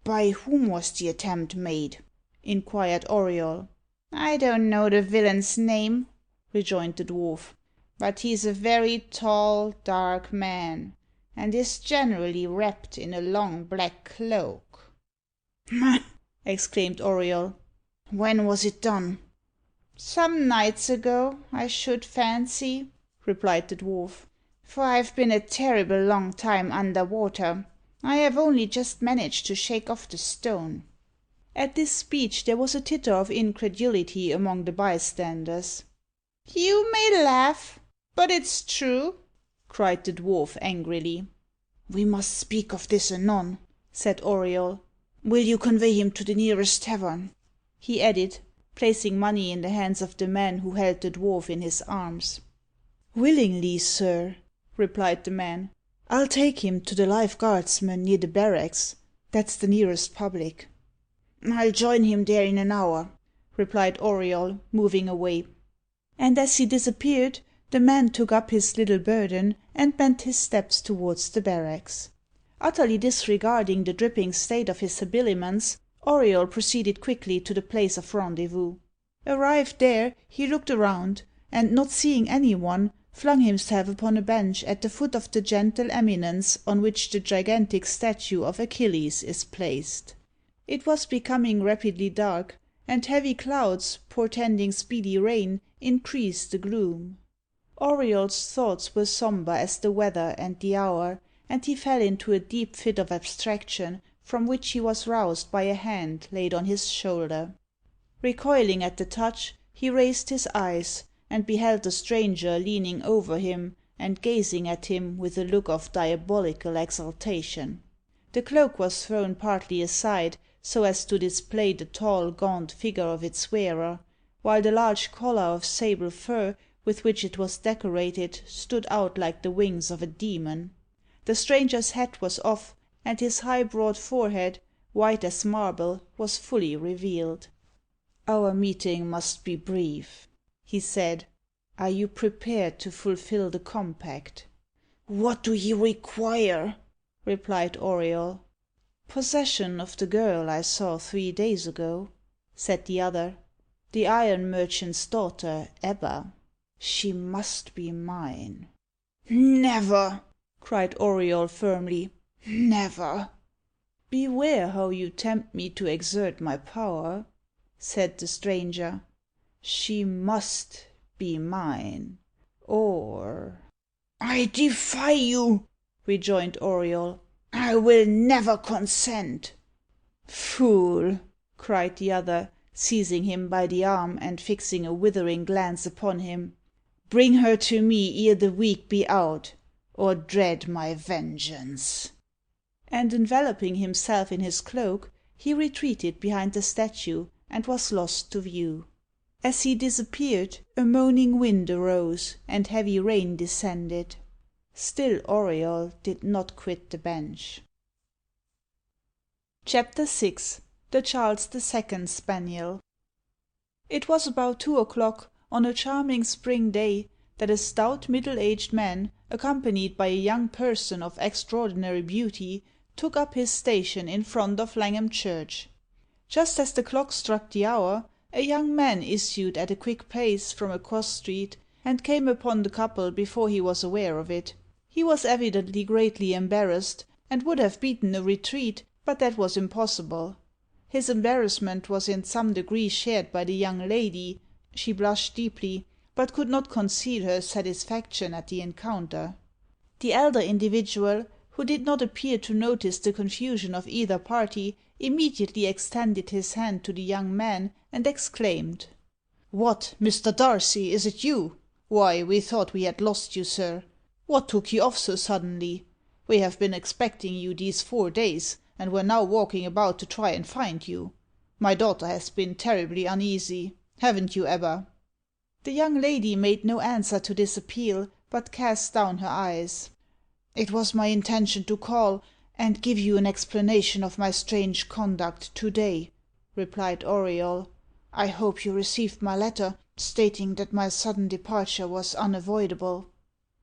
Speaker 2: "By whom was the attempt made?" inquired Auriol. "I don't know the villain's name," rejoined the dwarf; "but he's a very tall, dark man, and is generally wrapped in a long black cloak." exclaimed Auriol. "When was it done?" "Some nights ago, I should fancy," replied the dwarf; "for I've been a terrible long time under water. I have only just managed to shake off the stone." At this speech there was a titter of incredulity among the bystanders. "You may laugh, but it's true," cried the dwarf angrily. "We must speak of this anon," said Auriol. "Will you convey him to the nearest tavern?" he added, placing money in the hands of the man who held the dwarf in his arms. "Willingly, sir," replied the man. "I'll take him to the Life Guardsman near the barracks. That's the nearest public." "I'll join him there in an hour," replied Auriol, moving away. And as he disappeared, the man took up his little burden, and bent his steps towards the barracks. Utterly disregarding the dripping state of his habiliments, Auriol proceeded quickly to the place of rendezvous. Arrived there, he looked around, and not seeing any one, flung himself upon a bench at the foot of the gentle eminence on which the gigantic statue of Achilles is placed. It was becoming rapidly dark, and heavy clouds, portending speedy rain, increased the gloom. Auriol's thoughts were sombre as the weather and the hour, and he fell into a deep fit of abstraction, from which he was roused by a hand laid on his shoulder. Recoiling at the touch, he raised his eyes, and beheld a stranger leaning over him, and gazing at him with a look of diabolical exultation. The cloak was thrown partly aside, so as to display the tall, gaunt figure of its wearer, while the large collar of sable fur with which it was decorated stood out like the wings of a demon. The stranger's hat was off, and his high broad forehead, white as marble, was fully revealed. "Our meeting must be brief," he said. "Are you prepared to fulfil the compact?" "What do you require?" replied Auriol. "Possession of the girl I saw 3 days ago," said the other. "The iron merchant's daughter, Ebba. She must be mine." "Never!" cried Auriol firmly. "Never!" "Beware how you tempt me to exert my power," said the stranger. "She must be mine, or—" "I defy you!" rejoined Auriol. "I will never consent." "Fool!" cried the other, seizing him by the arm, and fixing a withering glance upon him. "Bring her to me ere the week be out, or dread my vengeance." And enveloping himself in his cloak, he retreated behind the statue, and was lost to view. As he disappeared, a moaning wind arose, and heavy rain descended. Still Auriol did not quit the bench. Chapter 6. The Charles II Spaniel. It was about 2 o'clock, on a charming spring day, that a stout middle-aged man, accompanied by a young person of extraordinary beauty, took up his station in front of Langham Church. Just as the clock struck the hour, a young man issued at a quick pace from a cross street, and came upon the couple before he was aware of it. He was evidently greatly embarrassed, and would have beaten a retreat, but that was impossible. His embarrassment was in some degree shared by the young lady. She blushed deeply, but could not conceal her satisfaction at the encounter. The elder individual, who did not appear to notice the confusion of either party, immediately extended his hand to the young man, and exclaimed, "What, Mr. Darcy, is it you? Why, we thought we had lost you, sir. What took you off so suddenly? We have been expecting you these 4 days, and were now walking about to try and find you. My daughter has been terribly uneasy. Haven't you, Ebba?" The young lady made no answer to this appeal, but cast down her eyes. "It was my intention to call, and give you an explanation of my strange conduct to day," replied Auriol. "I hope you received my letter, stating that my sudden departure was unavoidable."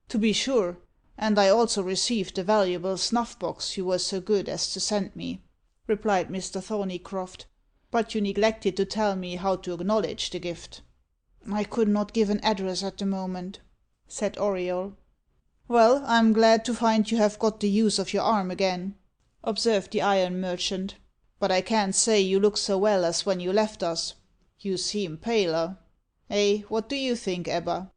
Speaker 2: "To be sure.
Speaker 3: and I also received the valuable snuff-box you were so good as to send me," replied Mr. Thorneycroft. "But you neglected to tell me how to acknowledge the gift." "I could not give an address at the moment," said Auriol. "Well, I'm glad to find you have got the use of your arm again," observed the iron merchant. "But I can't say you look so well as when you left us. You seem paler. What do you think, Ebba?"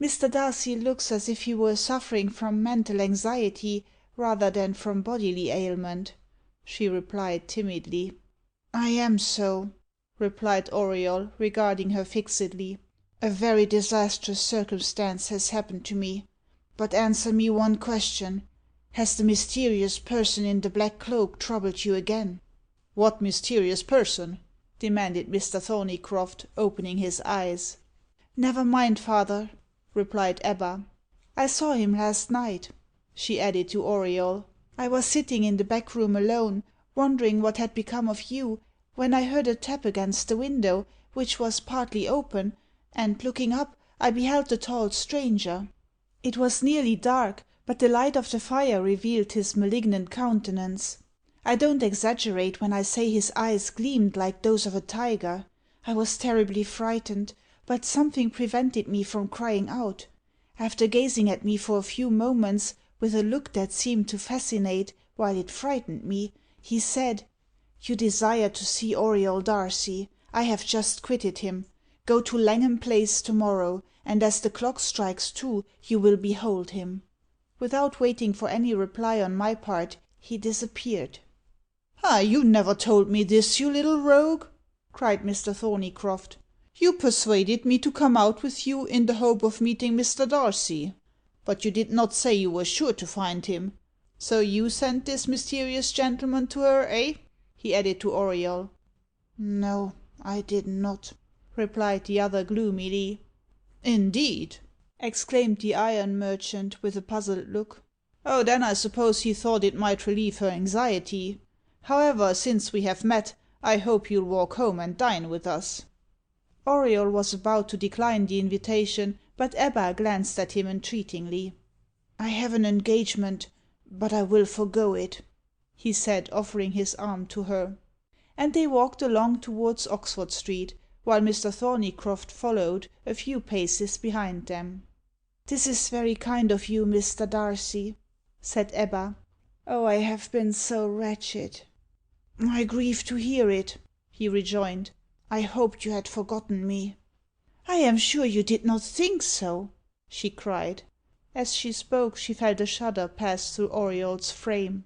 Speaker 2: Mr. Darcy looks as if he were suffering from mental anxiety rather than from bodily ailment," she replied timidly. "I am so," replied Auriol, regarding her fixedly. "A very disastrous circumstance has happened to me. But answer me one question. Has the mysterious person in the black cloak troubled you again?"
Speaker 3: "What mysterious person?" demanded Mr. Thorneycroft, opening his eyes.
Speaker 2: "Never mind, father," replied Ebba. "I saw him last night," she added to Auriol. "I was sitting in the back room alone, wondering what had become of you, when I heard a tap against the window, which was partly open, and, looking up, I beheld the tall stranger. It was nearly dark, but the light of the fire revealed his malignant countenance. I don't exaggerate when I say his eyes gleamed like those of a tiger. I was terribly frightened, but something prevented me from crying out. After gazing at me for a few moments, with a look that seemed to fascinate while it frightened me, he said, 'You desire to see Auriol Darcy. I have just quitted him. Go to Langham Place tomorrow, and as the clock strikes 2, you will behold him.' Without waiting for any reply on my part, he disappeared."
Speaker 3: "You never told me this, you little rogue!" cried Mr. Thorneycroft. "You persuaded me to come out with you in the hope of meeting Mr. Darcy. But you did not say you were sure to find him. So you sent this mysterious gentleman to her, eh?" he added to Auriol.
Speaker 2: "No, I did not," replied the other gloomily.
Speaker 3: "Indeed!" exclaimed the iron merchant, with a puzzled look. "Oh, then I suppose he thought it might relieve her anxiety. However, since we have met, I hope you'll walk home and dine with us."
Speaker 2: Auriol was about to decline the invitation, but Ebba glanced at him entreatingly. "I have an engagement, but I will forego it," he said, offering his arm to her. And they walked along towards Oxford Street, while Mr. Thorneycroft followed, a few paces behind them. "This is very kind of you, Mr. Darcy," said Ebba. "Oh, I have been so wretched!" "I grieve to hear it," he rejoined. "I hoped you had forgotten me." "I am sure you did not think so," she cried. As she spoke, she felt a shudder pass through Auriol's frame.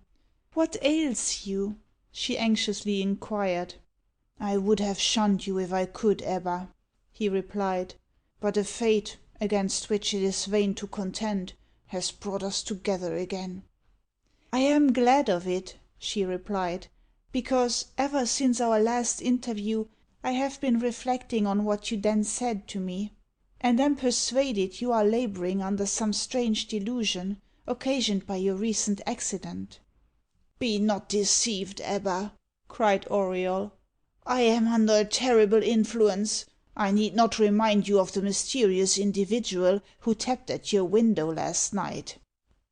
Speaker 2: "What ails you?" she anxiously inquired. "I would have shunned you if I could, Ebba," he replied. "But a fate, against which it is vain to contend, has brought us together again." "I am glad of it," she replied, "because, ever since our last interview, I have been reflecting on what you then said to me, and am persuaded you are labouring under some strange delusion, occasioned by your recent accident." "Be not deceived, Ebba," cried Auriol. "I am under a terrible influence. I need not remind you of the mysterious individual who tapped at your window last night."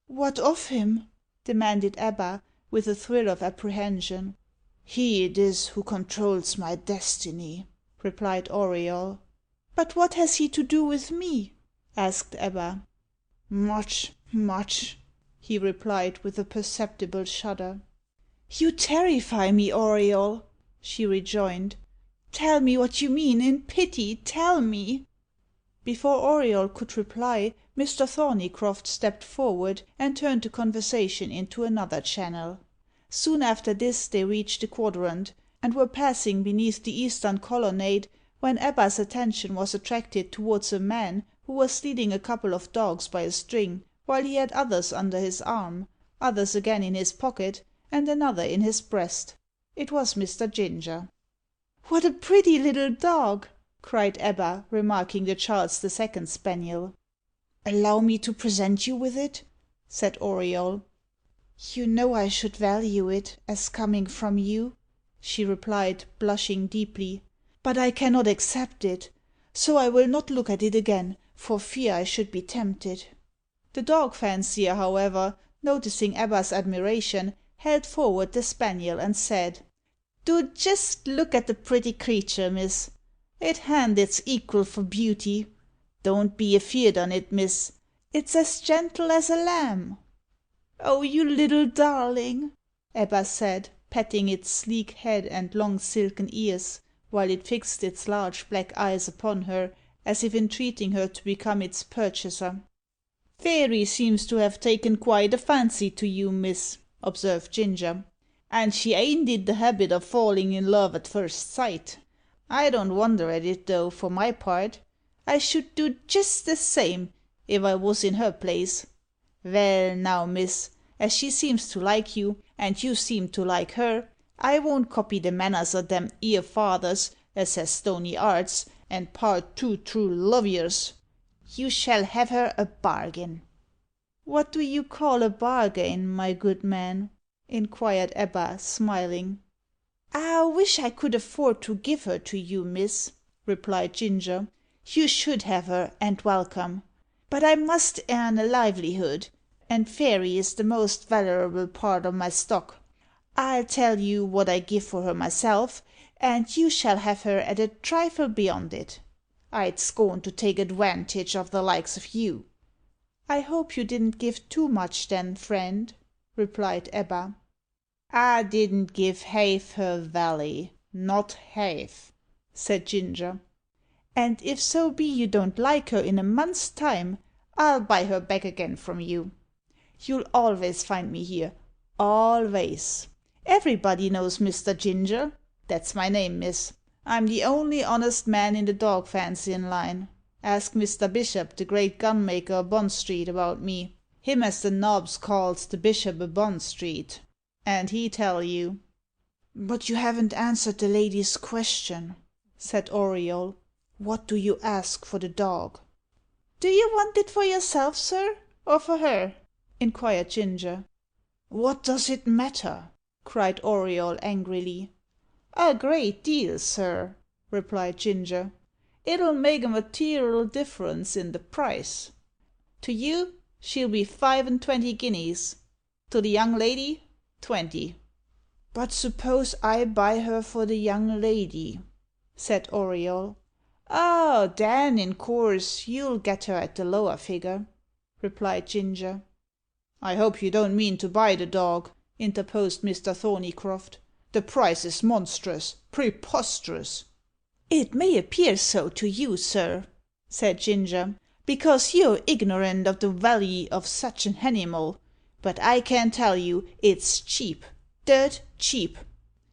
Speaker 2: "What of him?" demanded Ebba, with a thrill of apprehension.
Speaker 3: "He it is who controls my destiny," replied Auriol.
Speaker 2: "But what has he to do with me?" asked Ebba.
Speaker 3: "Much, much," he replied, with a perceptible shudder.
Speaker 2: "You terrify me, Auriol," she rejoined. "Tell me what you mean. In pity, tell me." Before Auriol could reply, Mr. Thorneycroft stepped forward, and turned the conversation into another channel. Soon after this they reached the Quadrant, and were passing beneath the eastern colonnade, when Ebba's attention was attracted towards a man who was leading a couple of dogs by a string, while he had others under his arm, others again in his pocket, and another in his breast. It was Mr. Ginger. "What a pretty little dog!" cried Ebba, remarking the Charles II Spaniel.
Speaker 3: "Allow me to present you with it," said Auriol.
Speaker 2: "You know I should value it, as coming from you," she replied, blushing deeply. "But I cannot accept it. So I will not look at it again, for fear I should be tempted." The dog fancier, however, noticing Ebba's admiration, held forward the spaniel, and said, "Do just look at the pretty creature, miss. It han't its equal for beauty. Don't be afeard on it, miss. It's as gentle as a lamb." "Oh, you little darling!" Ebba said, patting its sleek head and long silken ears, while it fixed its large black eyes upon her, as if entreating her to become its purchaser. "Fairy seems to have taken quite a fancy to you, miss," observed Ginger, "and she ain't in the habit of falling in love at first sight. I don't wonder at it, though, for my part. I should do jist the same, if I was in her place. Vell, now, miss, as she seems to like you, and you seem to like her, I won't copy the manners o' them 'ere fathers as has stony arts, and part two true lovyers. You shall have her a bargain." "What do you call a bargain, my good man?" inquired Ebba, smiling. "I wish I could afford to give her to you, miss," replied Ginger. "You should have her, and welcome. But I must earn a livelihood, and Fairy is the most valerable part o' my stock. I'll tell you what I give for her myself, and you shall have her at a trifle beyond it. I'd scorn to take advantage of the likes of you." "I hope you didn't give too much, then, friend," replied Ebba. "I didn't give half her valley, not half," said Ginger. "And if so be you don't like her in a month's time, I'll buy her back again from you. You'll alvays find me here, alvays. Everybody knows Mr. Ginger. That's my name, miss. I'm the only honest man in the dog fancyin' line. Ask Mr. Bishop, the great gunmaker o' Bond Street, about me. Him as the nobs calls the Bishop o' Bond Street. And he tell you." "But you haven't answered the lady's question," said Auriol. "What do you ask for the dog?" "Do you want it for yourself, sir, or for her?" inquired Ginger. "What does it matter?" cried Auriol angrily. "A great deal, sir," replied Ginger. "It'll make a material difference in the price. To you, she'll be 25 guineas. To the young lady, 20." "But suppose I buy her for the young lady?" said Auriol. "Oh, then, in course, you'll get her at the lower figure," replied Ginger. "I hope you don't mean to buy the dog," interposed Mr. Thorneycroft. "The price is monstrous, preposterous." "It may appear so to you, sir," said Ginger, "because you're ignorant of the valley of such an hanimal; but I can tell you it's cheap, dirt cheap.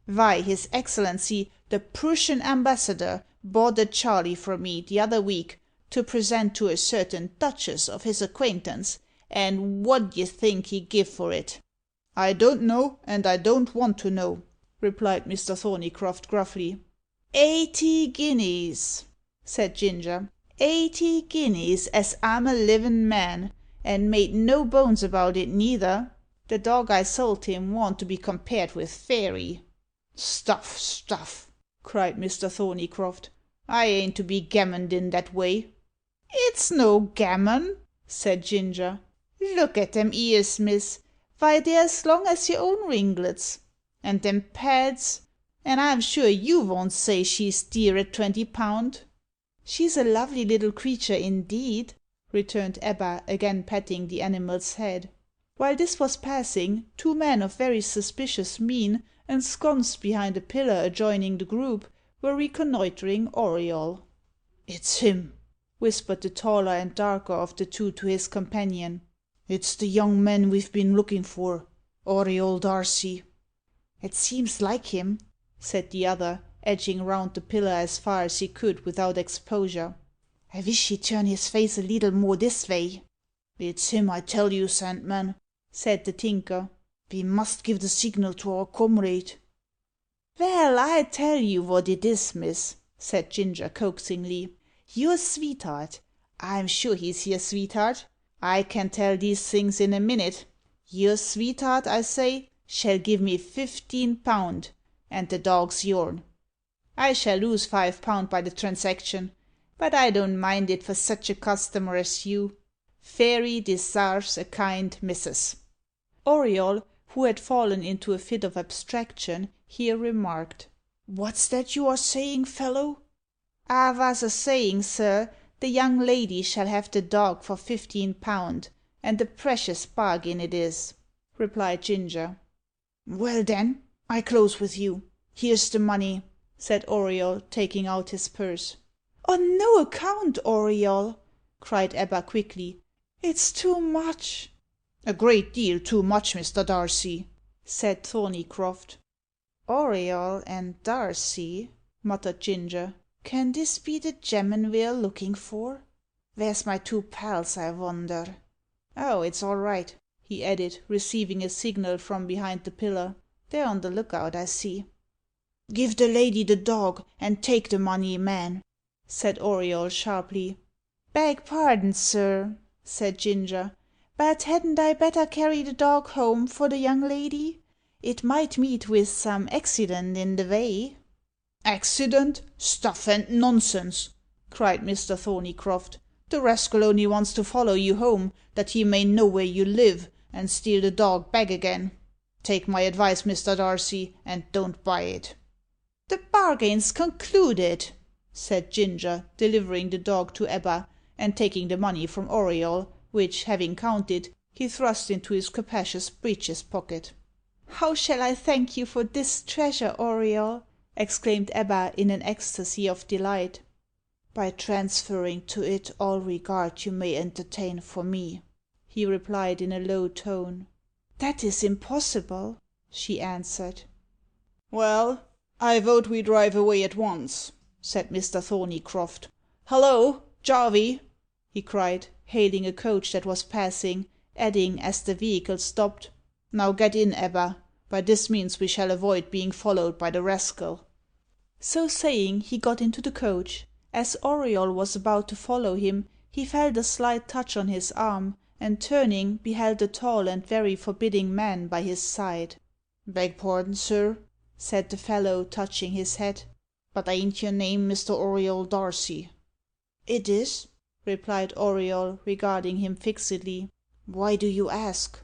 Speaker 2: Vy, his Excellency the Prussian Ambassador bought a Charley from me the other week, to present to a certain duchess of his acquaintance, and what d'ye think he give for it?" "I don't know, and I don't want to know," replied Mr. Thorneycroft gruffly. 80 guineas," said Ginger. 80 guineas, as I'm a livin' man, and made no bones about it neither. The dog I sold him warn't to be compared with Fairy." "Stuff, stuff!" cried Mr. Thorneycroft. "I ain't to be gammoned in that way." "It's no gammon," said Ginger. "Look at them ears, miss. Vy, they're as long as your own ringlets. And them pads. And I'm sure you won't say she's dear at £20." "She's a lovely little creature indeed," returned Ebba, again patting the animal's head. While this was passing, two men of very suspicious mien, ensconced behind a pillar adjoining the group, were reconnoitring Auriol. "It's him," whispered the taller and darker of the two to his companion. "It's the young man we've been looking for, Auriol Darcy." "It seems like him," said the other, edging round the pillar as far as he could without exposure. "I vish he'd turn his face a leetle more this vay." "It's him, I tell you, Sandman," said the Tinker. "We must give the signal to our comrade." "Vell, I tell you what it is, miss," said Ginger coaxingly. "Your sweetheart I'm sure he's your sweetheart. I can tell these things in a minute. Your sweetheart, I say, shall give me £15, and the dog's yourn. I shall lose £5 by the transaction, but I don't mind it for such a customer as you.
Speaker 3: Fairy desarves a kind missus.
Speaker 2: Auriol, who had fallen into a fit of abstraction, here remarked, "What's that you are saying, fellow?"
Speaker 3: "I was a saying, sir, the young lady shall have the dog for £15, and a precious bargain it is," replied Ginger.
Speaker 2: "Well, then, I close with you. Here's the money," said Auriol, taking out his purse. "On no account, Auriol," cried Ebba quickly. "It's too much."
Speaker 3: "A great deal too much, Mr. Darcy,"
Speaker 2: said Thorneycroft.
Speaker 3: "Auriol and Darcy," muttered Ginger. "Can this be the gemman we're looking for? Where's my two pals, I wonder? Oh, it's all right," he added, receiving a signal from behind the pillar. "They're on the lookout, I see."
Speaker 2: "Give the lady the dog, and take the money, man," said Auriol sharply.
Speaker 3: "Beg pardon, sir," said Ginger, "but hadn't I better carry the dog home for the young lady? It might meet with some accident in the way."
Speaker 2: "Accident? Stuff and nonsense!" cried Mr. Thorneycroft. "The rascal only wants to follow you home, that he may know where you live, and steal the dog back again. Take my advice, Mr. Darcy, and don't buy it."
Speaker 3: "The bargain's concluded," said Ginger, delivering the dog to Ebba, and taking the money from Auriol, which, having counted, he thrust into his capacious breeches pocket. "How shall I thank you for this treasure, Auriol?" exclaimed Ebba, in an ecstasy of delight.
Speaker 2: "By transferring to it all regard you may entertain for me," he replied in a low tone.
Speaker 3: "That is impossible," she answered.
Speaker 2: "Well, I vote we drive away at once," said Mr. Thorneycroft. "Hallo, Jarvey!" he cried, hailing a coach that was passing, adding, as the vehicle stopped, "Now get in, Ebba. By this means we shall avoid being followed by the rascal."
Speaker 3: So saying, he got into the coach. As Auriol was about to follow him, he felt a slight touch on his arm, and turning, beheld a tall and very forbidding man by his side.
Speaker 2: "Beg pardon, sir,"
Speaker 3: said the fellow, touching his hat,
Speaker 2: "but ain't your name Mr. Auriol Darcy?"
Speaker 3: "It is," replied Auriol, regarding him fixedly.
Speaker 2: "Why do you ask?"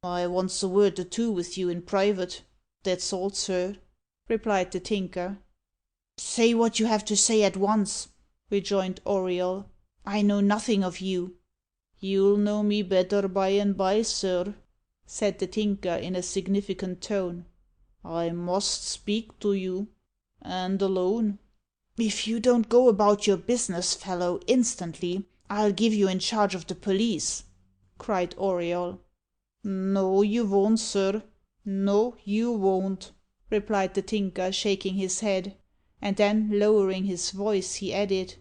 Speaker 3: "I wants a word or two with you in private, that's all, sir," replied the Tinker.
Speaker 2: "Say what you have to say at once,"
Speaker 3: rejoined Auriol.
Speaker 2: "I know nothing of you."
Speaker 3: "You'll know me better by and by, sir," said the Tinker in a significant tone. "I must speak to you, and alone."
Speaker 2: "If you don't go about your business, fellow, instantly, I'll give you in charge of the police," cried Auriol.
Speaker 3: "No, you won't, sir. No, you won't," replied the Tinker, shaking his head. And then, lowering his voice, he added,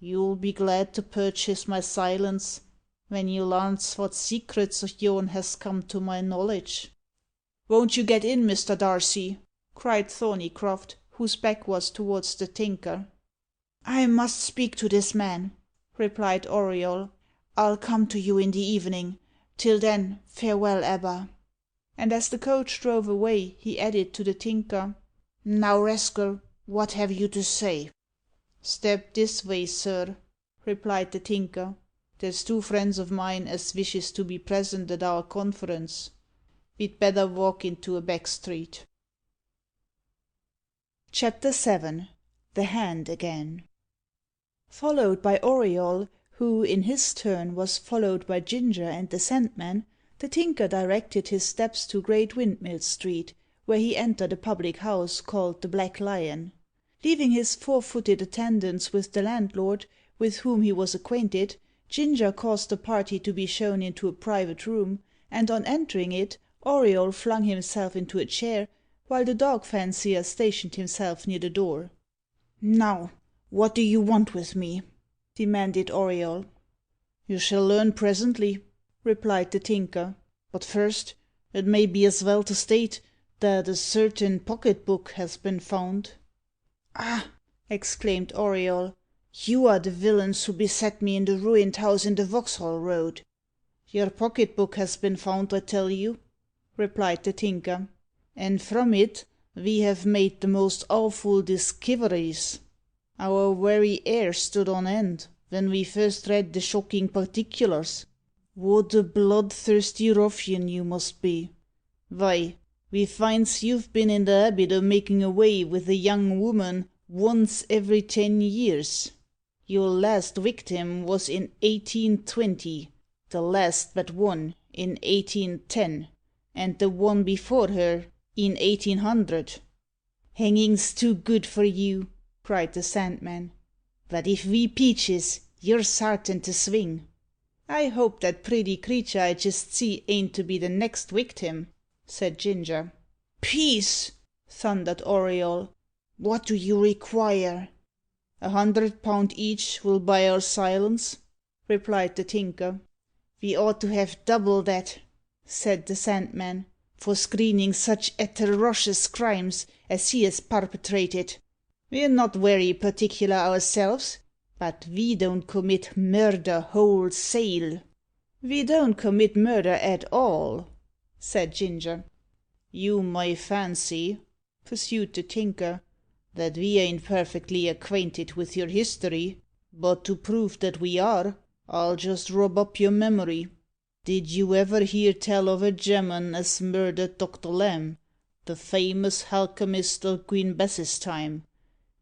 Speaker 3: "You'll be glad to purchase my silence when you larns what secrets o' yourn has come to my knowledge."
Speaker 2: "Won't you get in, Mr. Darcy?"
Speaker 3: cried Thorneycroft, whose back was towards the Tinker.
Speaker 2: "I must speak to this man," replied Auriol. "I'll come to you in the evening. Till then, farewell, Ebba."
Speaker 3: And as the coach drove away, he added to the Tinker,
Speaker 2: "Now, rascal, what have you to say?"
Speaker 3: "Step this way, sir," replied the Tinker. "There's two friends of mine as wishes to be present at our conference. We'd better walk into a back street."
Speaker 2: Chapter 7 The Hand Again. Followed by Auriol, who, in his turn, was followed by Ginger and the Sandman, the Tinker directed his steps to Great Windmill Street, where he entered a public house called the Black Lion. Leaving his 4-footed attendants with the landlord, with whom he was acquainted, Ginger caused the party to be shown into a private room, and on entering it, Auriol flung himself into a chair, while the dog fancier stationed himself near the door. "Now, what do you want with me?" demanded Auriol.
Speaker 3: "You shall learn presently," replied the Tinker. "But first, it may be as well to state that a certain pocket book has been found."
Speaker 2: "Ah!" exclaimed Auriol, "you are the villains who beset me in the ruined house in the Vauxhall Road."
Speaker 3: "Your pocket book has been found, I tell you," replied the Tinker, "and from it we have made the most awful diskiveries. Our werry hair stood on end when we first read the shocking particulars. What a bloodthirsty ruffian you must be! Vy, we finds you've been in the habit o' making away with a young woman once every 10 years. Your last victim was in 1820, the last but one in 1810, and the one before her in 1800. Hanging's too good for you, cried the Sandman. But if we peaches, you're sartin to swing. I hope that pretty creature I just see ain't to be the next victim, said Ginger. Peace! thundered Auriol. What do you require? £100 each will buy our silence, replied the Tinker. We ought to have double that, said the Sandman, for screening such atrocious crimes as he has perpetrated. We're not very particular ourselves, but we don't commit murder wholesale. We don't commit murder at all, said Ginger. You may fancy, pursued the Tinker, that we ain't perfectly acquainted with your history, but to prove that we are, I'll just rub up your memory. Did you ever hear tell of a gemman as murdered Dr. Lamb, the famous alchemist of Queen Bess's time,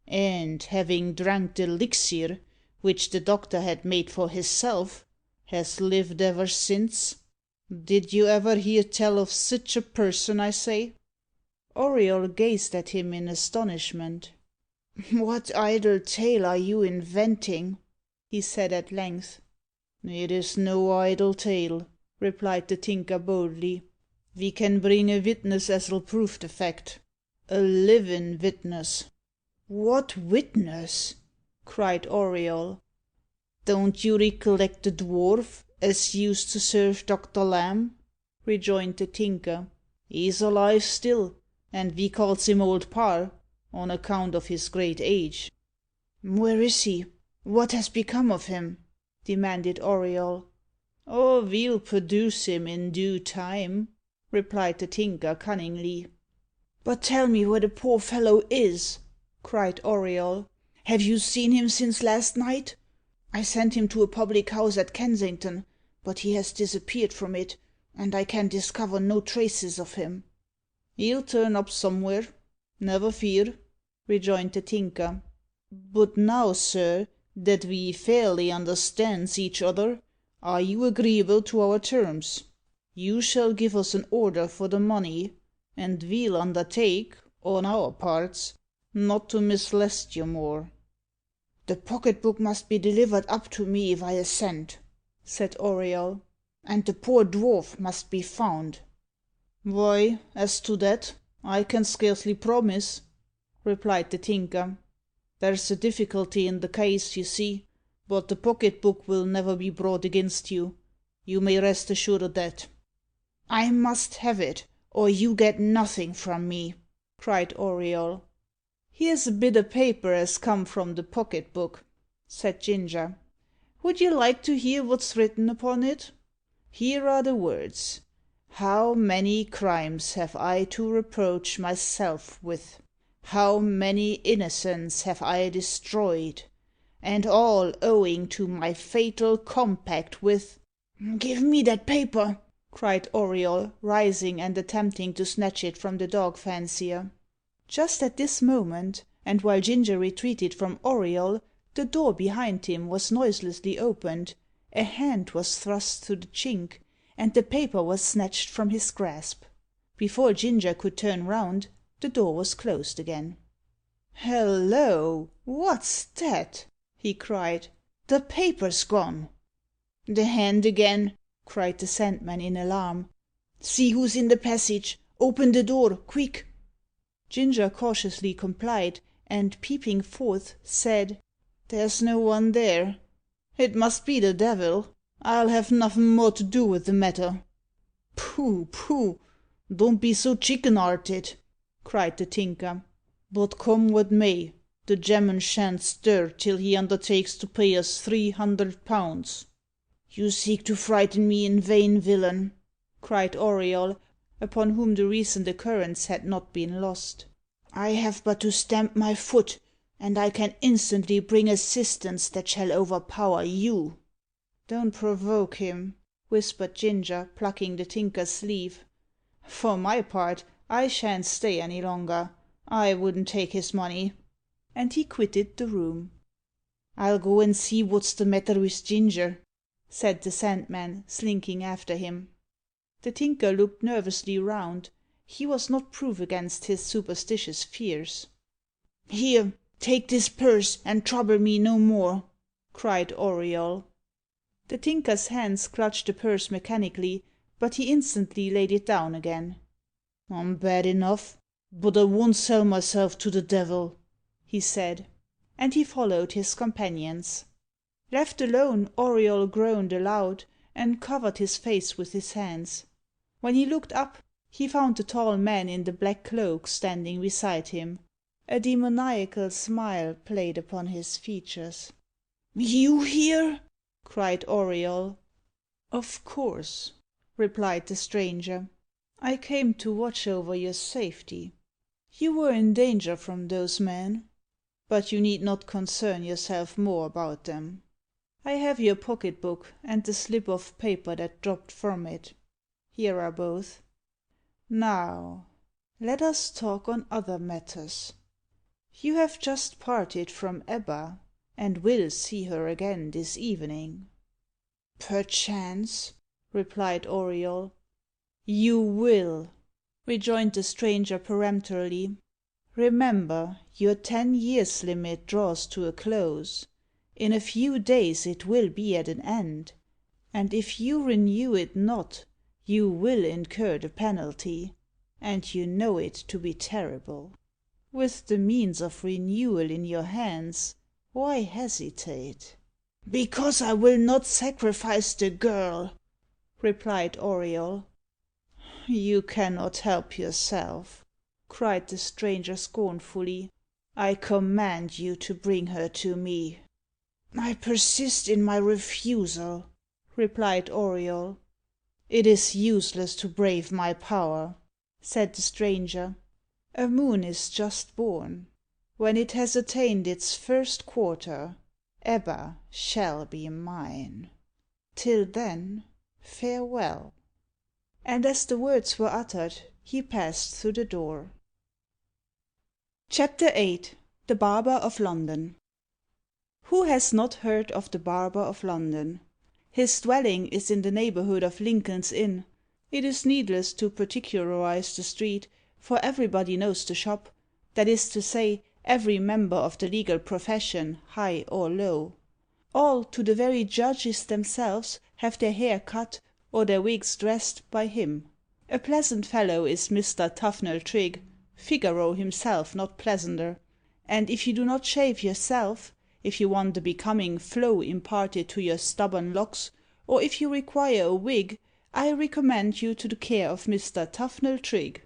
Speaker 3: and having drank the elixir, which the doctor had made for hisself, has lived ever since? Did you ever hear tell of sich a person, I say? Auriol gazed at him in astonishment. What idle tale are you inventing? he said at length. It is no idle tale, replied the Tinker boldly. We can bring a witness as'll prove the fact. A livin' witness. What witness? cried Auriol. Don't you recollect the dwarf as used to serve Dr. Lamb? rejoined the Tinker. He's alive still, and we calls him Old Parr, on account of his great age. Where is he? What has become of him? demanded Auriol. Oh, we'll produce him in due time, replied the Tinker cunningly. But tell me where the poor fellow is, cried Auriol. Have you seen him since last night? I sent him to a public house at Kensington, but he has disappeared from it, and I can discover no traces of him. He'll turn up somewhere, never fear, rejoined the Tinker. But now, sir, that we fairly understands each other, are you agreeable to our terms? You shall give us an order for the money, and we'll undertake, on our parts, not to mislest you more. The pocket-book must be delivered up to me if I assent, said Auriol, and the poor dwarf must be found. Why, as to that, I can scarcely promise, replied the Tinker. There's a difficulty in the case, you see, but the pocket-book will never be brought against you. You may rest assured of that. I must have it, or you get nothing from me, cried Auriol. Here's a bit o' paper as come from the pocket-book, said Ginger. Would you like to hear what's written upon it? Here are the words. How many crimes have I to reproach myself with? How many innocents have I destroyed? And all owing to my fatal compact with— Give me that paper, cried Auriol, rising and attempting to snatch it from the dog fancier. Just at this moment, and while Ginger retreated from Auriol, the door behind him was noiselessly opened, a hand was thrust through the chink, and the paper was snatched from his grasp. Before Ginger could turn round, the door was closed again. "Hallo! What's that?" he cried. "The paper's gone." "The hand again!" cried the Sandman in alarm. "See who's in the passage! Open the door, quick!" Ginger cautiously complied, and, peeping forth, said, "There's no one there. It must be the devil. I'll have nothin' more to do with the matter." "Pooh, pooh! Don't be so chicken-hearted," cried the Tinker. "But come what may, the gemman shan't stir till he undertakes to pay us £300. "You seek to frighten me in vain, villain," cried Auriol, upon whom the recent occurrence had not been lost. "I have but to stamp my foot, and I can instantly bring assistance that shall overpower you." "Don't provoke him,"
Speaker 2: whispered Ginger, plucking the Tinker's sleeve. "For my part, I shan't stay any longer. I wouldn't take his money." And he quitted the room. "I'll go and see wot's the matter with Ginger," said the Sandman, slinking after him. The Tinker looked nervously round. He was not proof against his superstitious fears. "Here, take this purse, and trouble me no more," cried Auriol. The Tinker's hands clutched the purse mechanically, but he instantly laid it down again. "I'm bad enough, but I won't sell myself to the devil," he said. And he followed his companions. Left alone, Auriol groaned aloud, and covered his face with his hands. When he looked up, he found the tall man in the black cloak standing beside him. A demoniacal smile played upon his features. "You here?" cried Auriol. "Of course," replied the stranger. "I came to watch over your safety. You were in danger from those men, but you need not concern yourself more about them. I have your pocket book and the slip of paper that dropped from it. Here are both. Now, let us talk on other matters. You have just parted from Ebba, and will see her again this evening." "Perchance," replied Auriol. "You will," rejoined the stranger peremptorily. "Remember, your 10 years limit draws to a close. In a few days it will be at an end, and if you renew it not, you will incur the penalty, and you know it to be terrible. With the means of renewal in your hands, why hesitate?" "Because I will not sacrifice the girl," replied Auriol. "You cannot help yourself," cried the stranger scornfully. "I command you to bring her to me." "I persist in my refusal," replied Auriol. "It is useless to brave my power," said the stranger. "A moon is just born. When it has attained its first quarter, Ebba shall be mine. Till then, farewell." And as the words were uttered, he passed through the door. Chapter VIII. The Barber of London. Who has not heard of the Barber of London? His dwelling is in the neighbourhood of Lincoln's Inn. It is needless to particularise the street, for everybody knows the shop; that is to say, every member of the legal profession, high or low. All, to the very judges themselves, have their hair cut, or their wigs dressed, by him. A pleasant fellow is Mr. Tufnell Trigg, Figaro himself not pleasanter; and if you do not shave yourself, if you want a becoming flow imparted to your stubborn locks, or if you require a wig, I recommend you to the care of Mr. Tufnell Trigg.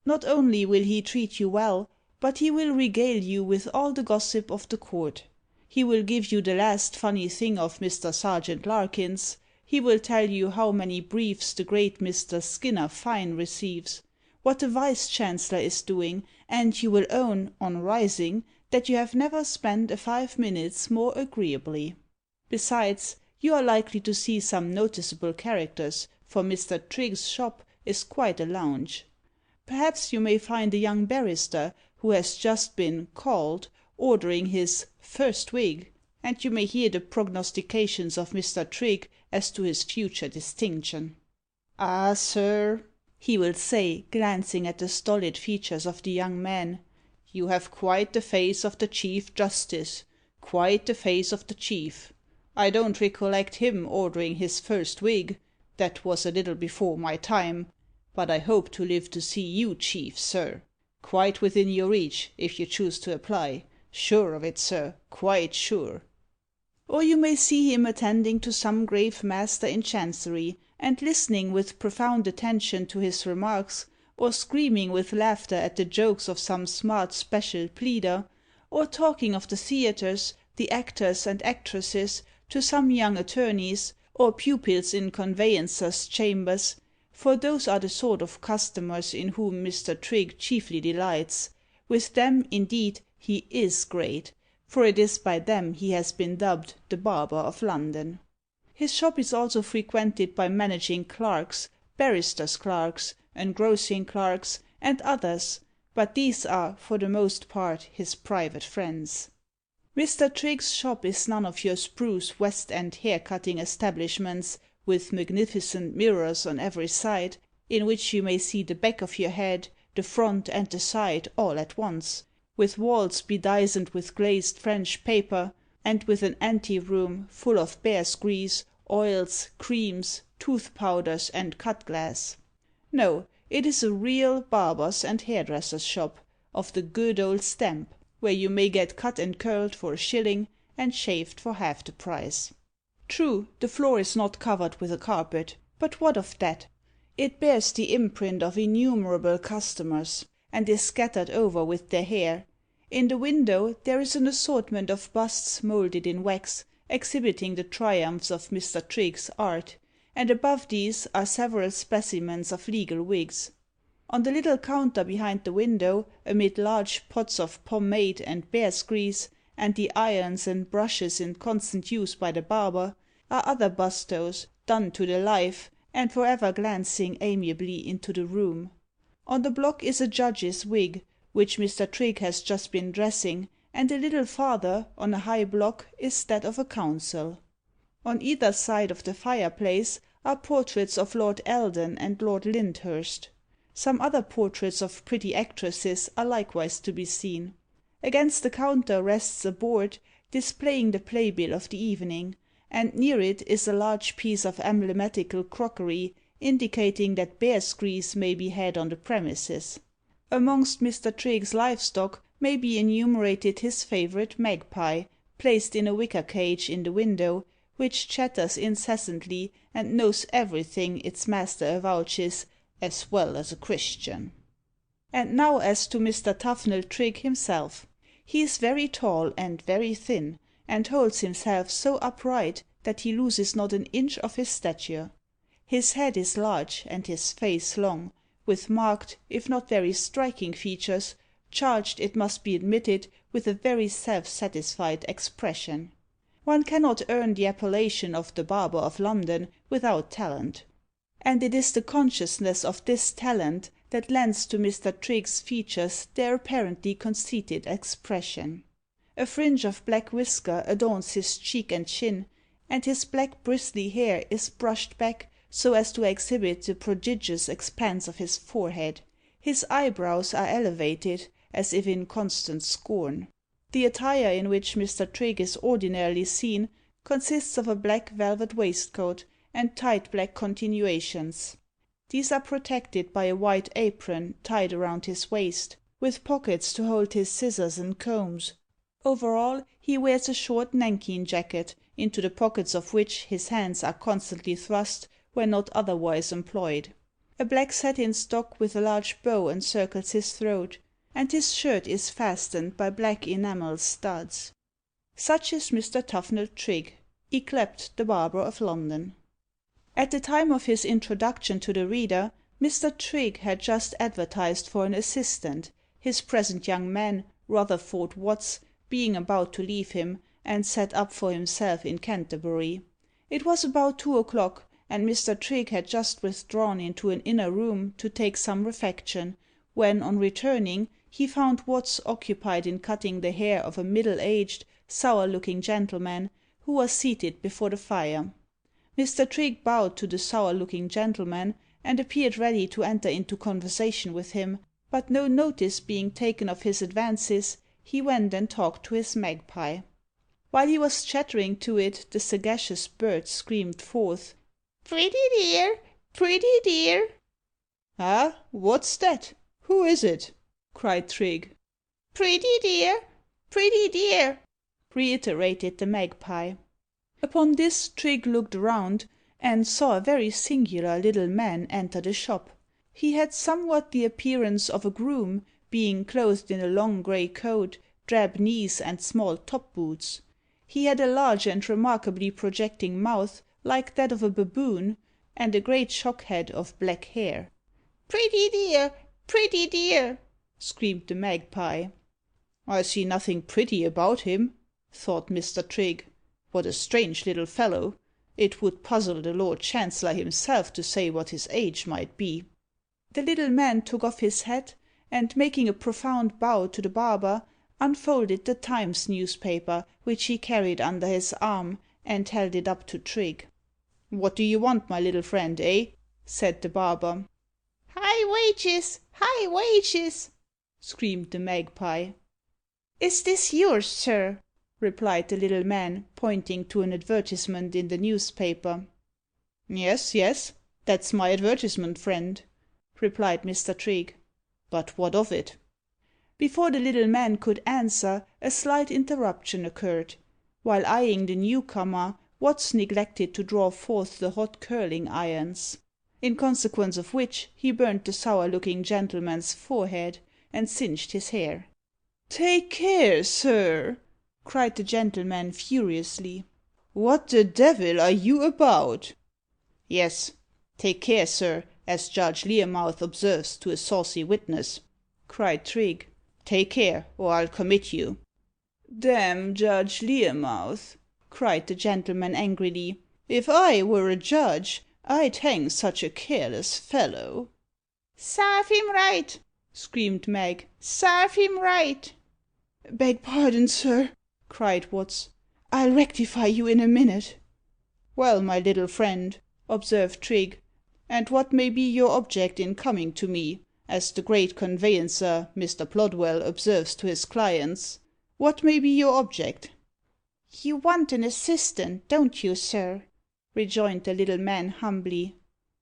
Speaker 2: Not only will he treat you well, but he will regale you with all the gossip of the court. He will give you the last funny thing of Mr. Serjeant Larkins. He will tell you how many briefs the great Mr. Skinner Fine receives, what the Vice Chancellor is doing, and you will own, on rising, that you have never spent a 5 minutes more agreeably. Besides, you are likely to see some noticeable characters, for Mr. Trigg's shop is quite a lounge. Perhaps you may find a young barrister, who has just been called, ordering his first wig, and you may hear the prognostications of Mr. Trigg as to his future distinction. "Ah, sir," he will say, glancing at the stolid features of the young man, "you have quite the face of the Chief Justice, quite the face of the Chief. I don't recollect him ordering his first wig. That was a little before my time. But I hope to live to see you chief, sir. Quite within your reach, if you choose to apply. Sure of it, sir, quite sure." Or you may see him attending to some grave master in Chancery, and listening with profound attention to his remarks, or screaming with laughter at the jokes of some smart special pleader, or talking of the theatres, the actors and actresses, to some young attorneys, or pupils in conveyancers' chambers, for those are the sort of customers in whom Mr. Trigg chiefly delights. With them, indeed, he is great, for it is by them he has been dubbed the Barber of London. His shop is also frequented by managing clerks, barristers' clerks, engrossing clerks, and others, but these are, for the most part, his private friends. Mr. Trigg's shop is none of your spruce West End hair-cutting establishments, with magnificent mirrors on every side, in which you may see the back of your head, the front, and the side, all at once, with walls bedizened with glazed French paper, and with an ante-room full of bear's grease, oils, creams, tooth-powders, and cut-glass. No, it is a real barber's and hairdresser's shop, of the good old stamp, where you may get cut and curled for a shilling, and shaved for half the price. True, the floor is not covered with a carpet, but what of that? It bears the imprint of innumerable customers, and is scattered over with their hair. In the window there is an assortment of busts moulded in wax, exhibiting the triumphs of Mr. Trigg's art, and above these are several specimens of legal wigs. On the little counter behind the window, amid large pots of pomade and bear's grease, and the irons and brushes in constant use by the barber, are other bustos, done to the life, and for ever glancing amiably into the room. On the block is a judge's wig, which Mr. Trigg has just been dressing, and a little farther, on a high block, is that of a counsel. On either side of the fireplace are portraits of Lord Eldon and Lord Lyndhurst. Some other portraits of pretty actresses are likewise to be seen. Against the counter rests a board, displaying the playbill of the evening, and near it is a large piece of emblematical crockery, indicating that bear's grease may be had on the premises. Amongst Mr. Trigg's livestock may be enumerated his favourite magpie, placed in a wicker cage in the window, which chatters incessantly, and knows everything its master avouches, as well as a Christian. And now as to Mr. Tufnell Trigg himself. He is very tall and very thin, and holds himself so upright that he loses not an inch of his stature. His head is large, and his face long, with marked, if not very striking features, charged, it must be admitted, with a very self-satisfied expression. One cannot earn the appellation of the Barber of London without talent. And it is the consciousness of this talent that lends to Mr. Trigg's features their apparently conceited expression. A fringe of black whisker adorns his cheek and chin, and his black bristly hair is brushed back so as to exhibit the prodigious expanse of his forehead. His eyebrows are elevated, as if in constant scorn. The attire in which Mr. Trigg is ordinarily seen consists of a black velvet waistcoat, and tight black continuations. These are protected by a white apron tied around his waist, with pockets to hold his scissors and combs. Over all, he wears a short nankeen jacket, into the pockets of which his hands are constantly thrust when not otherwise employed. A black satin stock with a large bow encircles his throat, and his shirt is fastened by black enamel studs. Such is Mr. Tufnell Trigg, yclept the Barber of London. At the time of his introduction to the reader, Mr. Trigg had just advertised for an assistant, his present young man, Rutherford Watts, being about to leave him, and set up for himself in Canterbury. It was about 2 o'clock, and Mr. Trigg had just withdrawn into an inner room to take some refection, when, on returning, he found Watts occupied in cutting the hair of a middle-aged, sour-looking gentleman, who was seated before the fire. Mr. Trigg bowed to the sour-looking gentleman, and appeared ready to enter into conversation with him, but no notice being taken of his advances, he went and talked to his magpie. While he was chattering to it, the sagacious bird screamed forth, "Pretty dear! Pretty dear!" "Ah, what's that? Who is it?" cried Trigg. "Pretty dear! Pretty dear!" reiterated the magpie. Upon this Trigg looked round, and saw a very singular little man enter the shop. He had somewhat the appearance of a groom, being clothed in a long grey coat, drab knees, and small top boots. He had a large and remarkably projecting mouth, like that of a baboon, and a great shock head of black hair. "Pretty dear! Pretty dear!" screamed the magpie. "I see nothing pretty about him," thought Mr. Trigg. "What a strange little fellow!
Speaker 3: It would puzzle the Lord Chancellor himself to say what his age might be.
Speaker 2: The little man took off his hat, and making a profound bow to the barber, unfolded the Times newspaper, which he carried under his arm, and held it up to Trigg.
Speaker 3: "What do you want, my little friend, eh?" said the barber.
Speaker 2: "High wages! High wages!" screamed the magpie. "Is this yours, sir?" replied the little man, pointing to an advertisement in the newspaper.
Speaker 3: "Yes, yes, that's my advertisement, friend," replied Mr. Trigg. "But what of it?"
Speaker 2: Before the little man could answer, a slight interruption occurred. While eyeing the newcomer, Watts neglected to draw forth the hot curling irons, in consequence of which he burnt the sour looking gentleman's forehead, and singed his hair. "Take care, sir!" cried the gentleman furiously.
Speaker 3: "What the devil are you about?" "Yes, take care, sir, as Judge Learmouth observes to a saucy witness," cried Trigg. "Take care, or I'll commit you."
Speaker 2: "Damn Judge Learmouth!" cried the gentleman angrily.
Speaker 3: "If I were a judge, I'd hang such a careless fellow."
Speaker 2: "Sarve him right!" screamed Mag. "Sarve him right!"
Speaker 3: "Beg pardon, sir," cried Watts. "I'll rectify you in a minute." "Well, my little friend," observed Trigg, "and what may be your object in coming to me, as the great conveyancer, Mr. Plodwell, observes to his clients? What may be your object?"
Speaker 2: "You want an assistant, don't you, sir?" rejoined the little man humbly.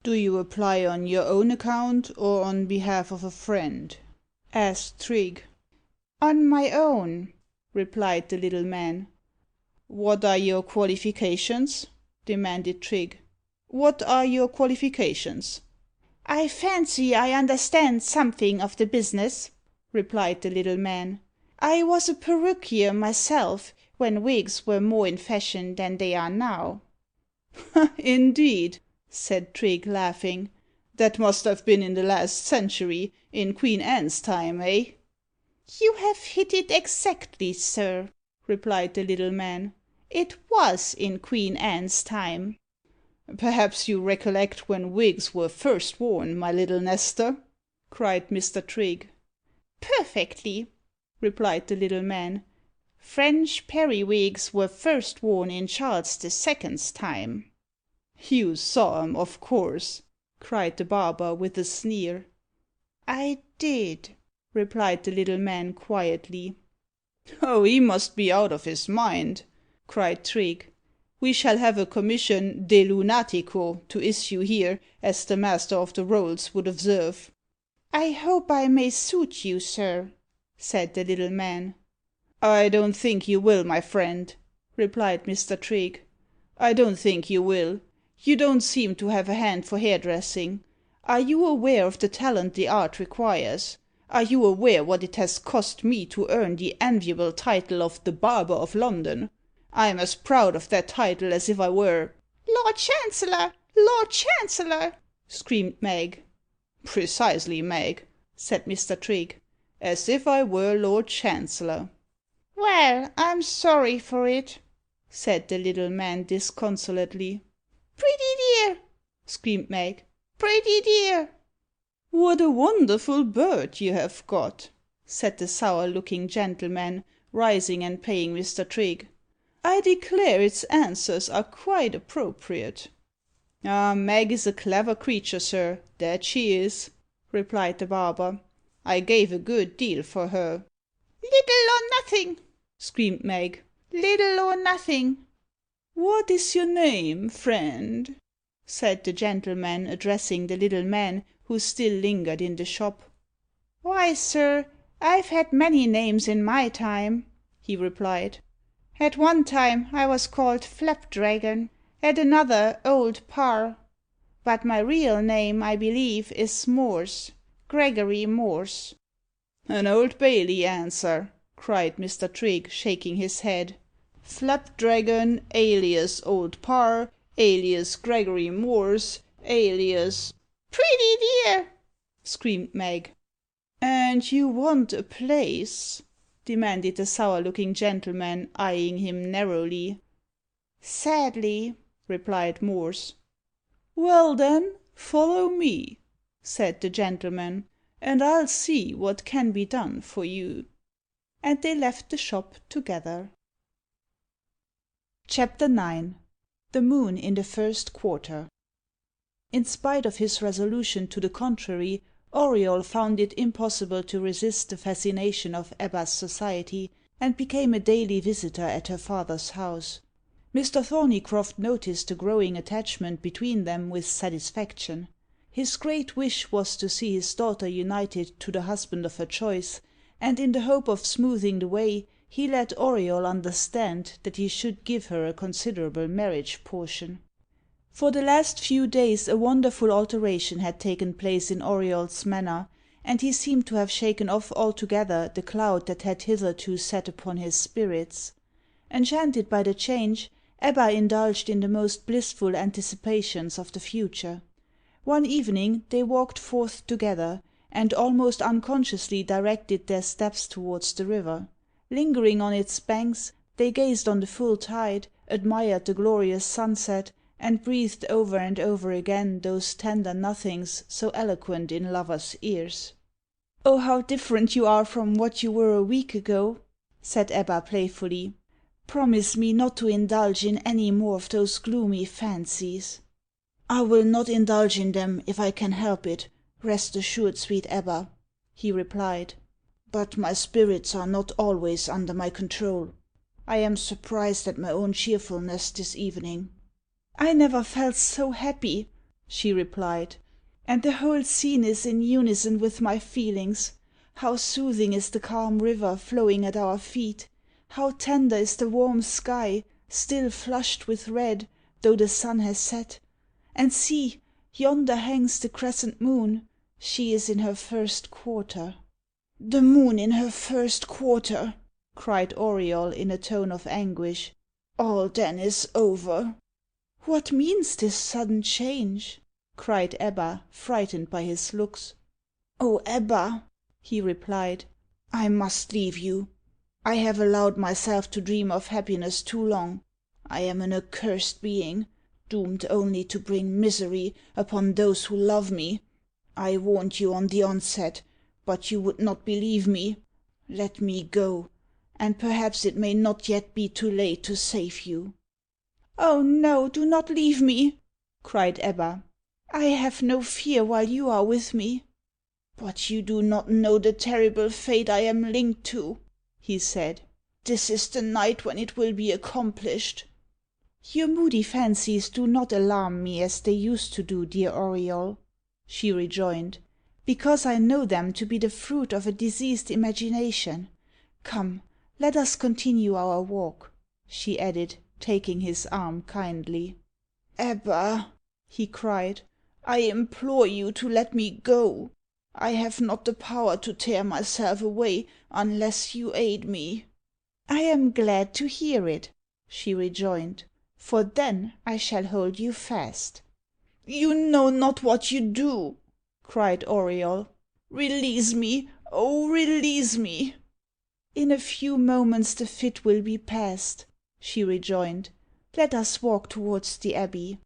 Speaker 3: "Do you apply on your own account, or on behalf of a friend?" asked Trigg.
Speaker 2: "On my own," replied the little man.
Speaker 3: "What are your qualifications?" demanded Trigg. "What are your qualifications?"
Speaker 2: "I fancy I understand something of the business," replied the little man. "I was a perruquier myself, when wigs were more in fashion than they are now."
Speaker 3: "Indeed," said Trigg, laughing. "That must have been in the last century, in Queen Anne's time, eh?"
Speaker 2: "You have hit it exactly, sir," replied the little man. "It was in Queen Anne's time."
Speaker 3: "Perhaps you recollect when wigs were first worn, my little Nestor?" cried Mr. Trigg.
Speaker 2: "Perfectly," replied the little man. "French periwigs were first worn in Charles II.'s time."
Speaker 3: "You saw 'em, of course," cried the barber, with a sneer.
Speaker 2: "I did," replied the little man quietly.
Speaker 3: "Oh, he must be out of his mind," cried Trigg. "We shall have a commission de lunatico to issue here, as the master of the rolls would observe."
Speaker 2: "I hope I may suit you, sir," said the little man.
Speaker 3: "I don't think you will, my friend," replied Mr. Trigg. "I don't think you will. You don't seem to have a hand for hairdressing. Are you aware of the talent the art requires? Are you aware what it has cost me to earn the enviable title of the Barber of London? I'm as proud of that title as if I were—"
Speaker 2: "Lord Chancellor! Lord Chancellor!"
Speaker 3: screamed Mag. "Precisely, Mag," said Mr. Trigg. "As if I were Lord Chancellor."
Speaker 2: "Well, I'm sorry for it,"
Speaker 3: said the little man disconsolately.
Speaker 2: "Pretty dear!" screamed Mag. "Pretty dear!"
Speaker 3: "What a wonderful bird you have got!" said the sour looking gentleman, rising and paying Mr. Trigg. "I declare its answers are quite appropriate." "Ah, Mag is a clever creature, sir, that she is," replied the barber. "I gave a good deal for her."
Speaker 2: "Little or nothing!"
Speaker 3: screamed Mag.
Speaker 2: "Little or nothing!"
Speaker 3: "What is your name, friend?" said the gentleman, addressing the little man, who still lingered in the shop.
Speaker 2: "Why, sir, I've had many names in my time," he replied. "At one time I was called Flapdragon, at another Old Parr. But my real name, I believe, is Morse Gregory Morse."
Speaker 3: "An Old Bailey answer," cried Mr. Trigg, shaking his head. "Flapdragon, alias Old Parr, alias Gregory Morse, alias—"
Speaker 2: "Pretty dear!"
Speaker 3: screamed Mag. "And you want a place?" demanded the sour looking gentleman, eyeing him narrowly.
Speaker 2: "Sadly,"
Speaker 3: replied Morse. "Well, then, follow me," said the gentleman, "and I'll see what can be done for you." And they left the shop together. Chapter 9. The Moon in the First Quarter. In spite of his resolution to the contrary, Auriol found it impossible to resist the fascination of Ebba's society, and became a daily visitor at her father's house. Mr. Thorneycroft noticed the growing attachment between them with satisfaction. His great wish was to see his daughter united to the husband of her choice, and in the hope of smoothing the way, he let Auriol understand that he should give her a considerable marriage portion. For the last few days a wonderful alteration had taken place in Auriol's manner, and he seemed to have shaken off altogether the cloud that had hitherto sat upon his spirits. Enchanted by the change, Ebba indulged in the most blissful anticipations of the future. One evening they walked forth together, and almost unconsciously directed their steps towards the river. Lingering on its banks, they gazed on the full tide, admired the glorious sunset, and breathed over and over again those tender nothings so eloquent in lovers' ears. "Oh, how different you are from what you were a week ago!" said Ebba playfully. "Promise me not to indulge in any more of those gloomy fancies." "I will not indulge in them if I can help it, rest assured, sweet Ebba," he replied. "But my spirits are not always under my control. I am surprised at my own cheerfulness this evening." "I never felt so happy," she replied, "and the whole scene is in unison with my feelings. How soothing is the calm river flowing at our feet! How tender is the warm sky, still flushed with red, though the sun has set! And see, yonder hangs the crescent moon. She is in her first quarter." "The moon in her first quarter!" cried Auriol in a tone of anguish. "All then is over." "What means this sudden change?" cried Ebba, frightened by his looks. "Oh, Ebba!" he replied, "I must leave you. I have allowed myself to dream of happiness too long. I am an accursed being, doomed only to bring misery upon those who love me. I warned you on the onset, but you would not believe me. Let me go, and perhaps it may not yet be too late to save you." "Oh, no, do not leave me!" cried Ebba. "I have no fear while you are with me." "But you do not know the terrible fate I am linked to," he said. "This is the night when it will be accomplished." "Your moody fancies do not alarm me as they used to do, dear Auriol," she rejoined, "because I know them to be the fruit of a diseased imagination. Come, let us continue our walk," she added, taking his arm kindly. "Ebba," he cried, "I implore you to let me go. I have not the power to tear myself away unless you aid me." "I am glad to hear it," she rejoined, "for then I shall hold you fast." "You know not what you do," cried Auriol. "Release me, oh, release me!" "In a few moments the fit will be past," she rejoined. "Let us walk towards the abbey."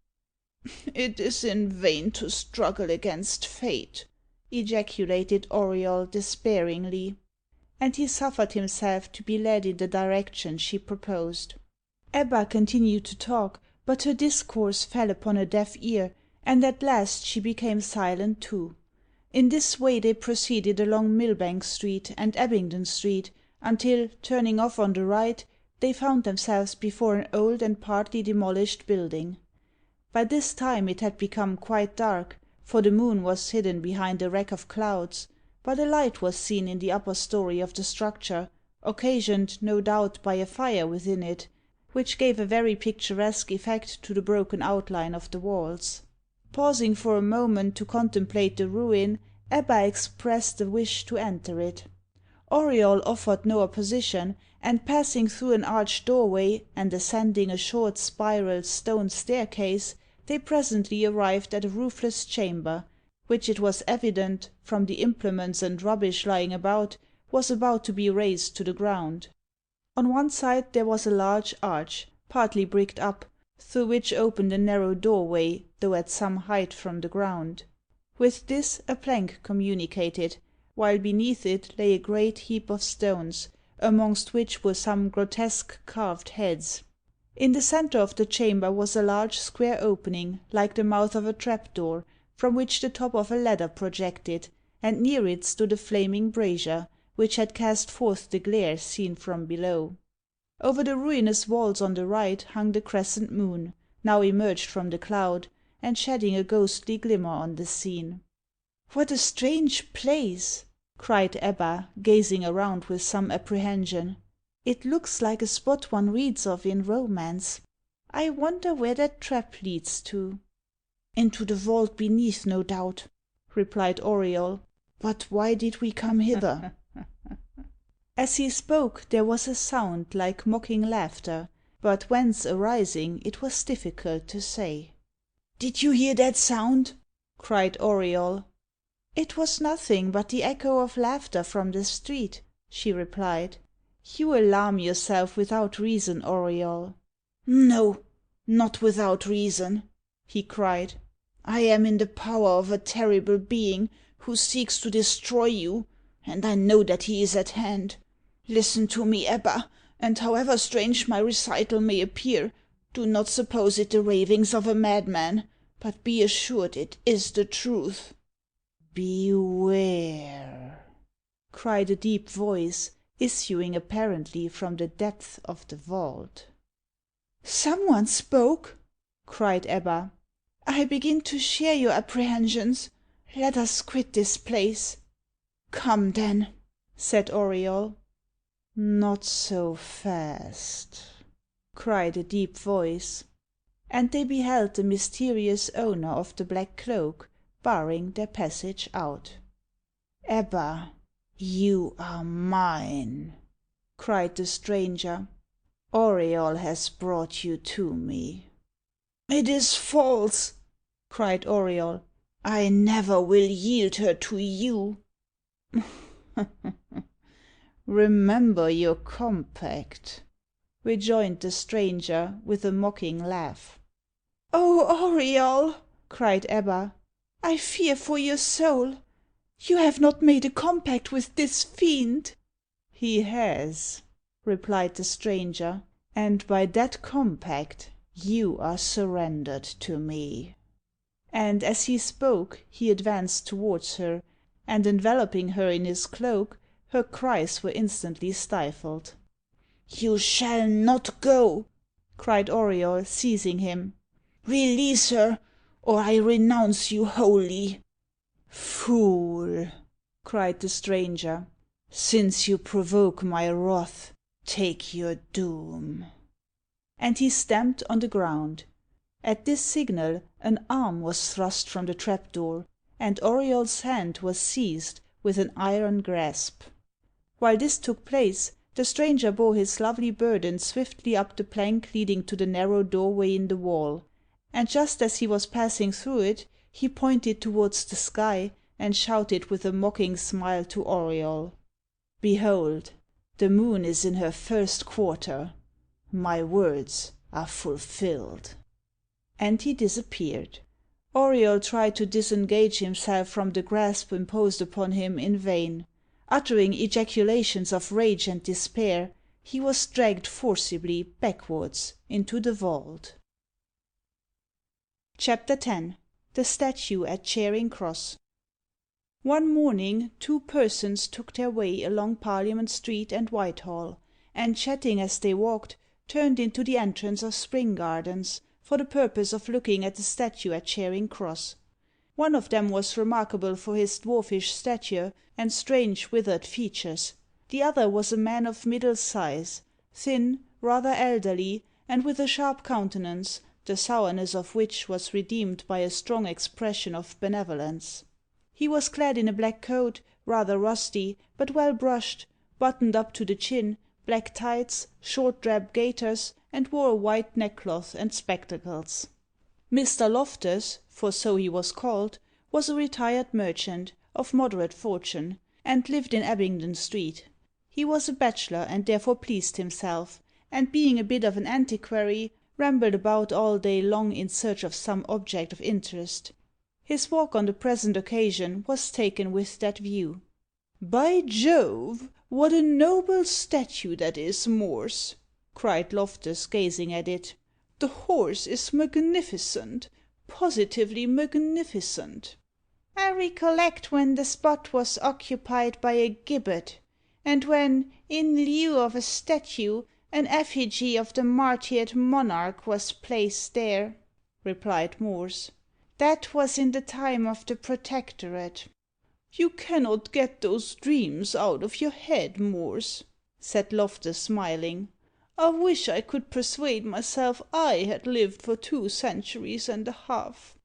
Speaker 3: "It is in vain to struggle against fate," ejaculated Auriol despairingly. And he suffered himself to be led in the direction she proposed. Ebba continued to talk, but her discourse fell upon a deaf ear, and at last she became silent too. In this way they proceeded along Millbank Street and Abingdon Street, until, turning off on the right, they found themselves before an old and partly demolished building. By this time it had become quite dark, for the moon was hidden behind a rack of clouds, but a light was seen in the upper story of the structure, occasioned, no doubt, by a fire within it, which gave a very picturesque effect to the broken outline of the walls. Pausing for a moment to contemplate the ruin, Ebba expressed a wish to enter it. Auriol offered no opposition, and passing through an arched doorway, and ascending a short spiral stone staircase, they presently arrived at a roofless chamber, which it was evident, from the implements and rubbish lying about, was about to be razed to the ground. On one side there was a large arch, partly bricked up,
Speaker 2: through which opened a narrow doorway, though at some height from the ground. With this a plank communicated, while beneath it lay a great heap of stones, amongst which were some grotesque carved heads. In the centre of the chamber was a large square opening, like the mouth of a trap-door, from which the top of a ladder projected, and near it stood a flaming brazier, which had cast forth the glare seen from below. Over the ruinous walls on the right hung the crescent moon, now emerged from the cloud, and shedding a ghostly glimmer on the scene. "What a strange place!" cried Ebba, gazing around with some apprehension. "It looks like a spot one reads of in romance. I wonder where that trap leads to." "Into the vault beneath, no doubt," replied Auriol. "But why did we come hither?" As he spoke, there was a sound like mocking laughter, but whence arising it was difficult to say. "Did you hear that sound?" cried Auriol. "It was nothing but the echo of laughter from the street," she replied. "You alarm yourself without reason, Auriol." "No, not without reason," he cried. "I am in the power of a terrible being who seeks to destroy you, and I know that he is at hand. Listen to me, Ebba, and however strange my recital may appear, do not suppose it the ravings of a madman, but be assured it is the truth." "Beware!" cried a deep voice, issuing apparently from the depths of the vault. "Someone spoke!" cried Ebba. "I begin to share your apprehensions. Let us quit this place." "Come, then," said Auriol. "Not so fast!" cried a deep voice. And they beheld the mysterious owner of the black cloak, barring their passage out. "Ebba, you are mine!" cried the stranger. "Auriol has brought you to me." "It is false!" cried Auriol. "I never will yield her to you." "Remember your compact," rejoined the stranger, with a mocking laugh. "Oh, Auriol!" cried Ebba, "I fear for your soul. You have not made a compact with this fiend." "He has," replied the stranger, "and by that compact you are surrendered to me." And as he spoke, he advanced towards her, and enveloping her in his cloak, her cries were instantly stifled. "You shall not go!" cried Auriol, seizing him. "Release her, or I renounce you wholly." "Fool!" cried the stranger. "Since you provoke my wrath, take your doom." And he stamped on the ground. At this signal, an arm was thrust from the trap-door, and Auriol's hand was seized with an iron grasp. While this took place, the stranger bore his lovely burden swiftly up the plank leading to the narrow doorway in the wall, and just as he was passing through it, he pointed towards the sky, and shouted with a mocking smile to Auriol, "Behold, the moon is in her first quarter. My words are fulfilled." And he disappeared. Auriol tried to disengage himself from the grasp imposed upon him in vain. Uttering ejaculations of rage and despair, he was dragged forcibly backwards into the vault. Chapter 10. The Statue at Charing Cross. One morning 2 persons took their way along Parliament Street and Whitehall, and chatting as they walked, turned into the entrance of Spring Gardens, for the purpose of looking at the statue at Charing Cross. One of them was remarkable for his dwarfish stature and strange withered features. The other was a man of middle size, thin, rather elderly, and with a sharp countenance, the sourness of which was redeemed by a strong expression of benevolence. He was clad in a black coat, rather rusty, but well brushed, buttoned up to the chin, black tights, short drab gaiters, and wore a white neckcloth and spectacles. Mr. Loftus, for so he was called, was a retired merchant, of moderate fortune, and lived in Abingdon Street. He was a bachelor, and therefore pleased himself, and being a bit of an antiquary, rambled about all day long in search of some object of interest. His walk on the present occasion was taken with that view. "By Jove, what a noble statue that is, Morse!" cried Loftus, gazing at it. "The horse is magnificent, positively magnificent." "I recollect when the spot was occupied by a gibbet, and when, in lieu of a statue, an effigy of the martyred monarch was placed there," replied Morse. "That was in the time of the Protectorate." "You cannot get those dreams out of your head, Morse," said Loftus, smiling. "I wish I could persuade myself I had lived for 2 centuries and a half."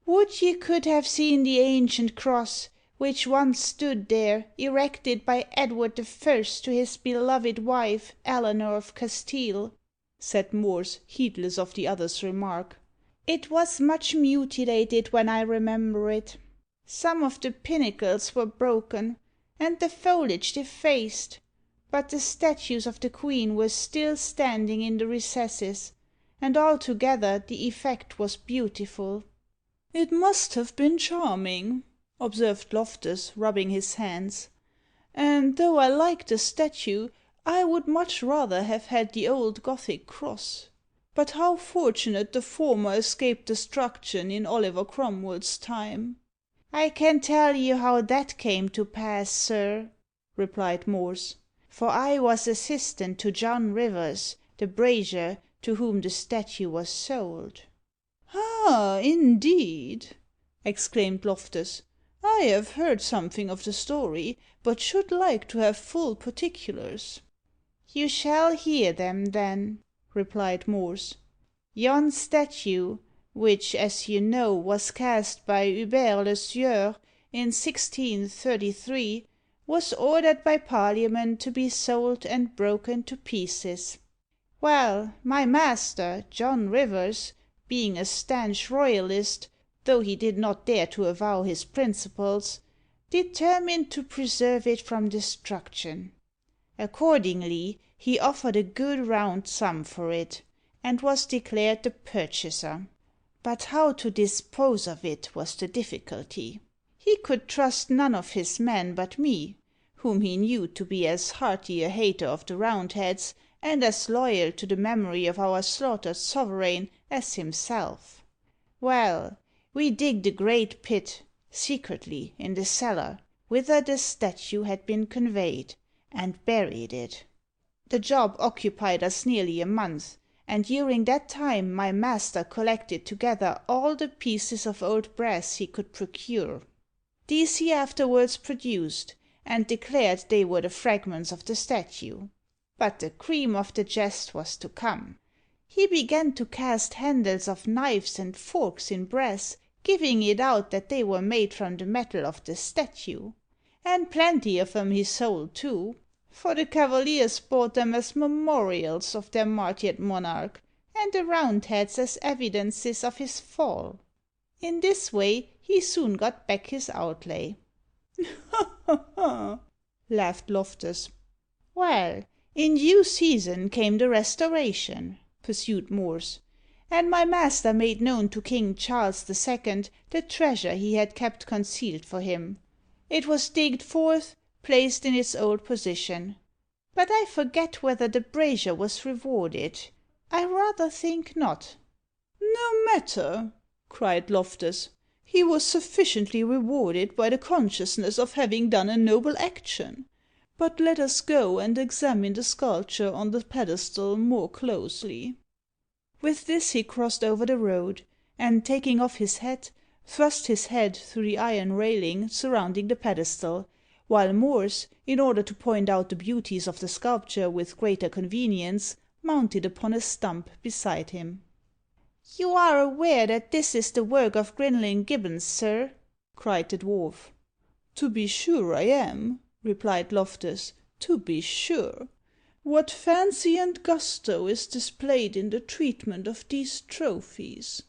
Speaker 2: "Would you could have seen the ancient cross, which once stood there, erected by Edward I. to his beloved wife, Eleanor of Castile," said Morse, heedless of the other's remark. "It was much mutilated when I remember it. Some of the pinnacles were broken, and the foliage defaced, but the statues of the queen were still standing in the recesses, and altogether the effect was beautiful." "It must have been charming," observed Loftus, rubbing his hands; "and though I like the statue, I would much rather have had the old Gothic cross. But how fortunate the former escaped destruction in Oliver Cromwell's time!" "I can tell you how that came to pass, sir," replied Morse, "for I was assistant to John Rivers, the brazier, to whom the statue was sold." "Ah, indeed!" exclaimed Loftus. "I have heard something of the story, but should like to have full particulars." "You shall hear them, then," replied Morse. "Yon statue, which, as you know, was cast by Hubert le Sueur in 1633, was ordered by Parliament to be sold and broken to pieces. Well, my master, John Rivers, being a stanch royalist, though he did not dare to avow his principles, determined to preserve it from destruction. Accordingly, he offered a good round sum for it, and was declared the purchaser. But how to dispose of it was the difficulty. He could trust none of his men but me, whom he knew to be as hearty a hater of the Roundheads, and as loyal to the memory of our slaughtered sovereign as himself. Well, we digged a great pit, secretly, in the cellar, whither the statue had been conveyed, and buried it. The job occupied us nearly a month, and during that time my master collected together all the pieces of old brass he could procure. These he afterwards produced, and declared they were the fragments of the statue. But the cream of the jest was to come. He began to cast handles of knives and forks in brass, giving it out that they were made from the metal of the statue. And plenty of 'em he sold too, for the cavaliers bought them as memorials of their martyred monarch, and the Roundheads as evidences of his fall. In this way he soon got back his outlay." "Ha, ha, ha!" laughed Loftus. "Well, in due season came the Restoration," pursued Morse, "and my master made known to King Charles II. the treasure he had kept concealed for him. It was digged forth, placed in its old position. But I forget whether the brazier was rewarded. I rather think not." "No matter," cried Loftus. "He was sufficiently rewarded by the consciousness of having done a noble action. But let us go and examine the sculpture on the pedestal more closely." With this he crossed over the road, and taking off his hat, thrust his head through the iron railing surrounding the pedestal, while Morse, in order to point out the beauties of the sculpture with greater convenience, mounted upon a stump beside him. "You are aware that this is the work of Grinling Gibbons, sir?" cried the dwarf. "To be sure I am," replied Loftus, "to be sure. What fancy and gusto is displayed in the treatment of these trophies!"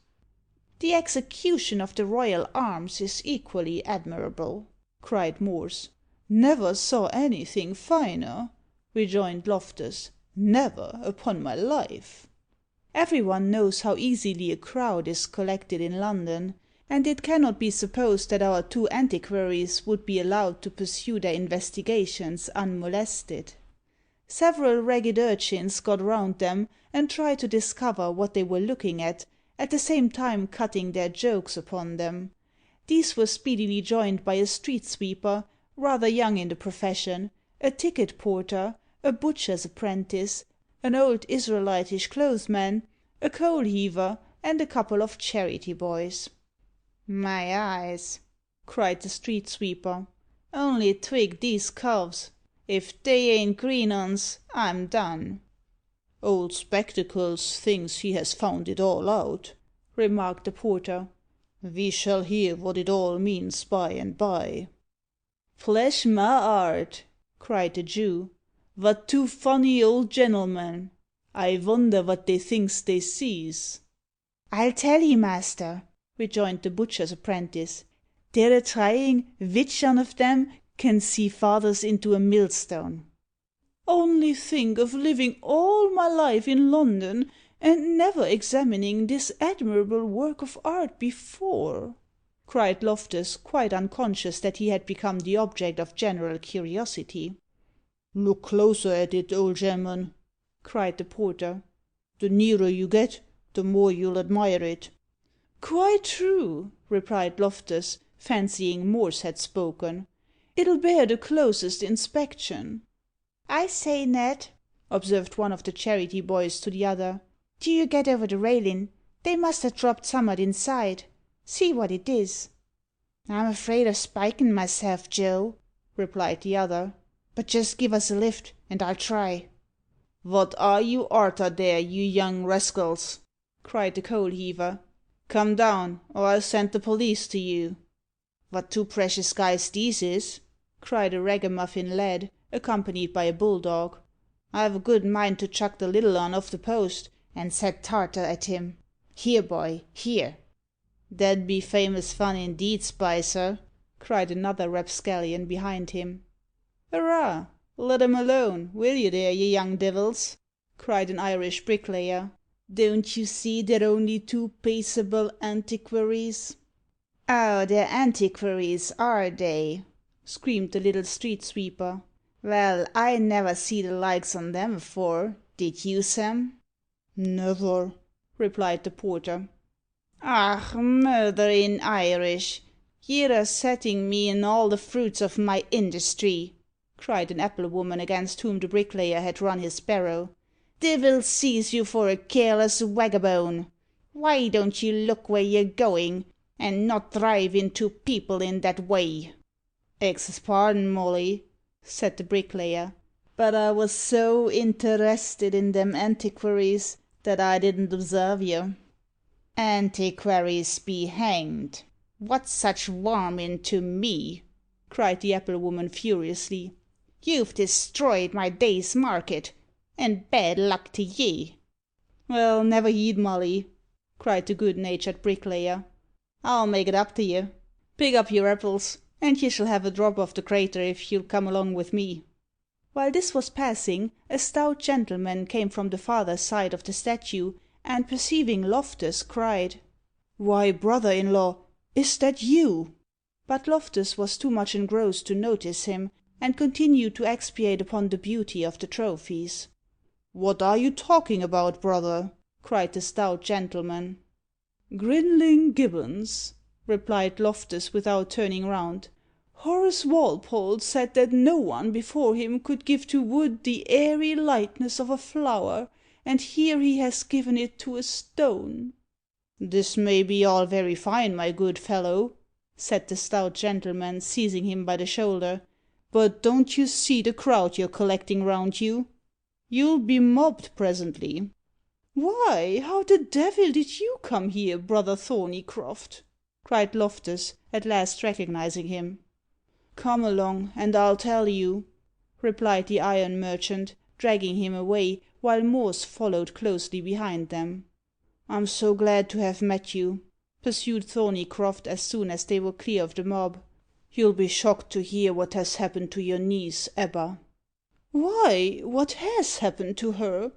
Speaker 2: "The execution of the royal arms is equally admirable," cried Morse. "Never saw anything finer," rejoined Loftus. "Never, upon my life." Everyone knows how easily a crowd is collected in London, and it cannot be supposed that our two antiquaries would be allowed to pursue their investigations unmolested. Several ragged urchins got round them and tried to discover what they were looking at the same time cutting their jokes upon them. These were speedily joined by a street sweeper, rather young in the profession, a ticket porter, a butcher's apprentice, an old Israelitish clothesman, a coal heaver, and a couple of charity boys. "My eyes!" cried the street sweeper. "Only twig these coves. If they ain't green uns, I'm done." "Old Spectacles thinks he has found it all out," remarked the porter. "We shall hear what it all means by and by." "Flesh my art!" cried the Jew. "What two funny old gen'lmen! I wonder what they thinks they sees." "I'll tell 'ee, master," rejoined the butcher's apprentice. "They're a trying which un of them can see farthest into a millstone." "Only think of living all my life in London, and never examining this admirable work of art before!" cried Loftus, quite unconscious that he had become the object of general curiosity. "Look closer at it, old gemman," cried the porter. "The nearer you get, the more you'll admire it." "Quite true," replied Loftus, fancying Morse had spoken. "It'll bear the closest inspection." "I say, Ned," observed one of the charity boys to the other, "do you get over the railin'? They must ha' dropped summat inside. See what it is." "I'm afraid of spikin' myself, Joe," replied the other. "But just give us a lift, and I'll try." "What are you arter there, you young rascals?" cried the coal heaver. "Come down, or I'll send the police to you." "What two precious guys these is!" cried a ragamuffin lad, accompanied by a bulldog. "I've a good mind to chuck the little un off the post, and set Tartar at him. Here, boy, here." "That'd be famous fun indeed, Spicer," cried another rapscallion behind him. "Arrah! Let 'em alone, will you there, you young divils?" cried an Irish bricklayer. "Don't you see they're only two peaceable antiquaries?" "Oh, they're antiquaries, are they?" screamed the little street sweeper. "Well, I never see the likes on them afore. Did you, Sam?" "Never," replied the porter. "Och, murtherin' Irish! Ye're a setting me in all the fruits of my industry," cried an apple woman against whom the bricklayer had run his barrow. "Divil seize you for a careless wagabone! Why don't you look where you're going, and not drive into people in that way?" "Ax's pardon, Molly," said the bricklayer, "but I was so interested in them antiquaries that I didn't observe you." "Antiquaries be hanged! What's such warmin' to me?" cried the apple woman furiously. "You've destroyed my day's market, and bad luck to ye." "Well, never heed, Molly," cried the good natured bricklayer. "I'll make it up to you. Pick up your apples, and you shall have a drop of the crater if you'll come along with me." While this was passing, a stout gentleman came from the farther side of the statue, and perceiving Loftus, cried, "Why, brother in law, is that you?" But Loftus was too much engrossed to notice him, and continued to expatiate upon the beauty of the trophies. "What are you talking about, brother?" cried the stout gentleman. "Grinling Gibbons," replied Loftus, without turning round. "Horace Walpole said that no one before him could give to wood the airy lightness of a flower, and here he has given it to a stone." "This may be all very fine, my good fellow," said the stout gentleman, seizing him by the shoulder, "but don't you see the crowd you're collecting round you? You'll be mobbed presently." "Why, how the devil did you come here, brother Thorneycroft?" cried Loftus, at last recognising him. "Come along, and I'll tell you," replied the iron merchant, dragging him away, while Morse followed closely behind them. "I'm so glad to have met you," pursued Thorneycroft as soon as they were clear of the mob. "You'll be shocked to hear what has happened to your niece, Ebba." "Why, what has happened to her?"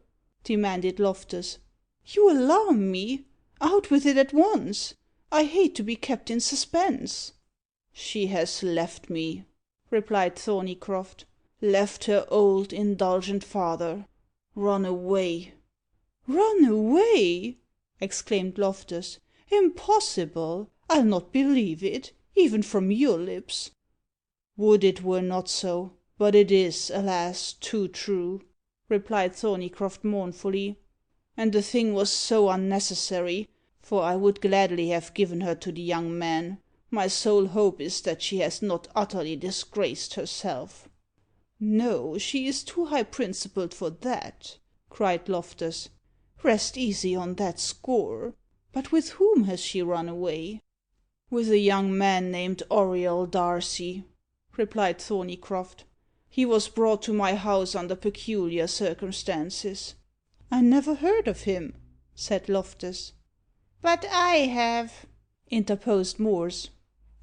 Speaker 2: demanded Loftus. You alarm me. Out with it at once. I hate to be kept in suspense."
Speaker 3: "She has left me," replied Thorneycroft. "Left her old, indulgent father. Run away."
Speaker 2: "Run away!" exclaimed Loftus. "Impossible! I'll not believe it, even from your lips."
Speaker 3: "Would it were not so! But it is, alas, too true," replied Thorneycroft mournfully. "And the thing was so unnecessary, for I would gladly have given her to the young man. My sole hope is that she has not utterly disgraced herself."
Speaker 2: "No, she is too high principled for that," cried Loftus. "Rest easy on that score. But with whom has she run away?"
Speaker 3: "With a young man named Auriol Darcy," replied Thorneycroft. "He was brought to my house under peculiar circumstances."
Speaker 2: "I never heard of him," said Loftus.
Speaker 4: "But I have," interposed Morse.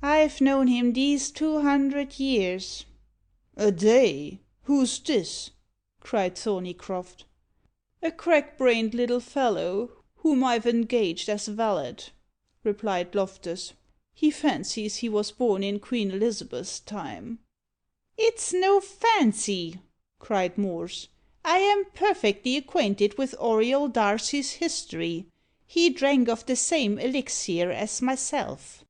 Speaker 4: "I've known him these 200 years."
Speaker 3: "A day! Who's this?" cried Thorneycroft.
Speaker 2: "A crack-brained little fellow, whom I've engaged as valet," replied Loftus. "He fancies he was born in Queen Elizabeth's time."
Speaker 4: "It's no fancy," cried Morse. "I am perfectly acquainted with Auriol Darcy's history. He drank of the same elixir as myself."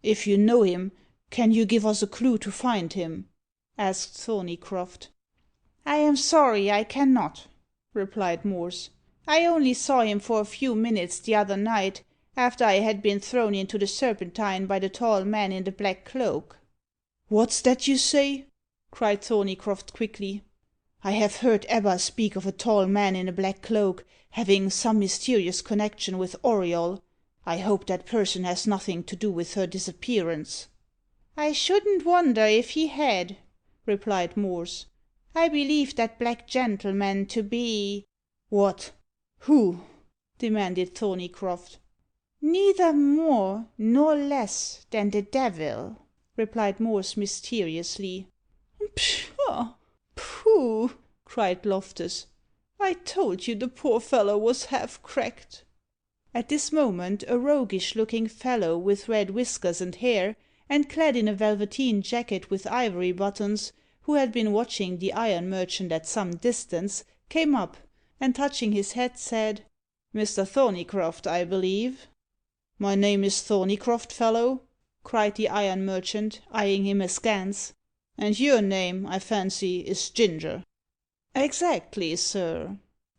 Speaker 3: "If you know him, can you give us a clue to find him?"
Speaker 2: asked Thorneycroft.
Speaker 4: "I am sorry I cannot," replied Morse. "I only saw him for a few minutes the other night, after I had been thrown into the Serpentine by the tall man in the black cloak."
Speaker 3: "What's that you say?"
Speaker 2: cried Thorneycroft quickly.
Speaker 3: "I have heard Ebba speak of a tall man in a black cloak having some mysterious connection with Auriol. I hope that person has nothing to do with her disappearance."
Speaker 4: "I shouldn't wonder if he had," replied Morse. "I believe that black gentleman to be—"
Speaker 3: "What? Who?"
Speaker 4: demanded Thorneycroft. "Neither more nor less than the devil," replied Morse mysteriously.
Speaker 2: "Pshaw! Pooh!" cried Loftus. "I told you the poor fellow was half cracked." At this moment a roguish looking fellow, with red whiskers and hair, and clad in a velveteen jacket with ivory buttons, who had been watching the iron merchant at some distance, came up, and touching his hat, said, "Mr. Thorneycroft, I believe?"
Speaker 3: "My name is Thorneycroft, fellow,"
Speaker 2: cried the iron merchant, eyeing him askance.
Speaker 3: "And your name, I fancy, is Ginger."
Speaker 2: "Exactly, sir,"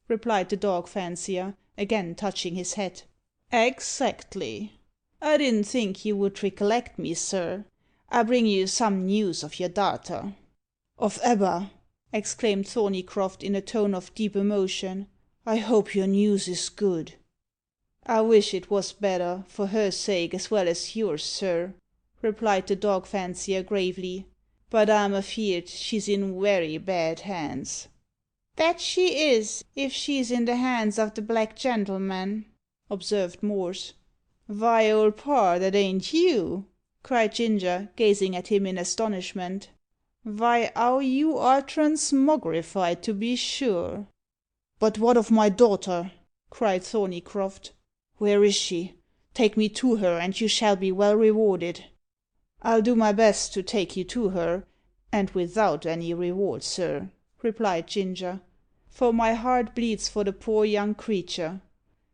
Speaker 2: replied the dog fancier, again touching his hat. "Exactly. I didn't think you would recollect me, sir. I bring you some news of your darter."
Speaker 3: "Of Ebba!"
Speaker 2: exclaimed Thorneycroft in a tone of deep emotion.
Speaker 3: "I hope your news is good."
Speaker 2: "I wish it was better, for her sake as well as yours, sir," replied the dog fancier gravely. "But I'm afeerd she's in werry bad hands."
Speaker 4: "That she is, if she's in the hands of the black gentleman," observed Morse.
Speaker 2: "Vy, old par, that ain't you!" cried Ginger, gazing at him in astonishment. "Vy, how you are transmogrified, to be sure!"
Speaker 3: "But what of my daughter?"
Speaker 2: cried Thorneycroft.
Speaker 3: "Where is she? Take me to her, and you shall be well rewarded."
Speaker 2: "I'll do my best to take you to her, and without any reward, sir," replied Ginger, "for my heart bleeds for the poor young creature.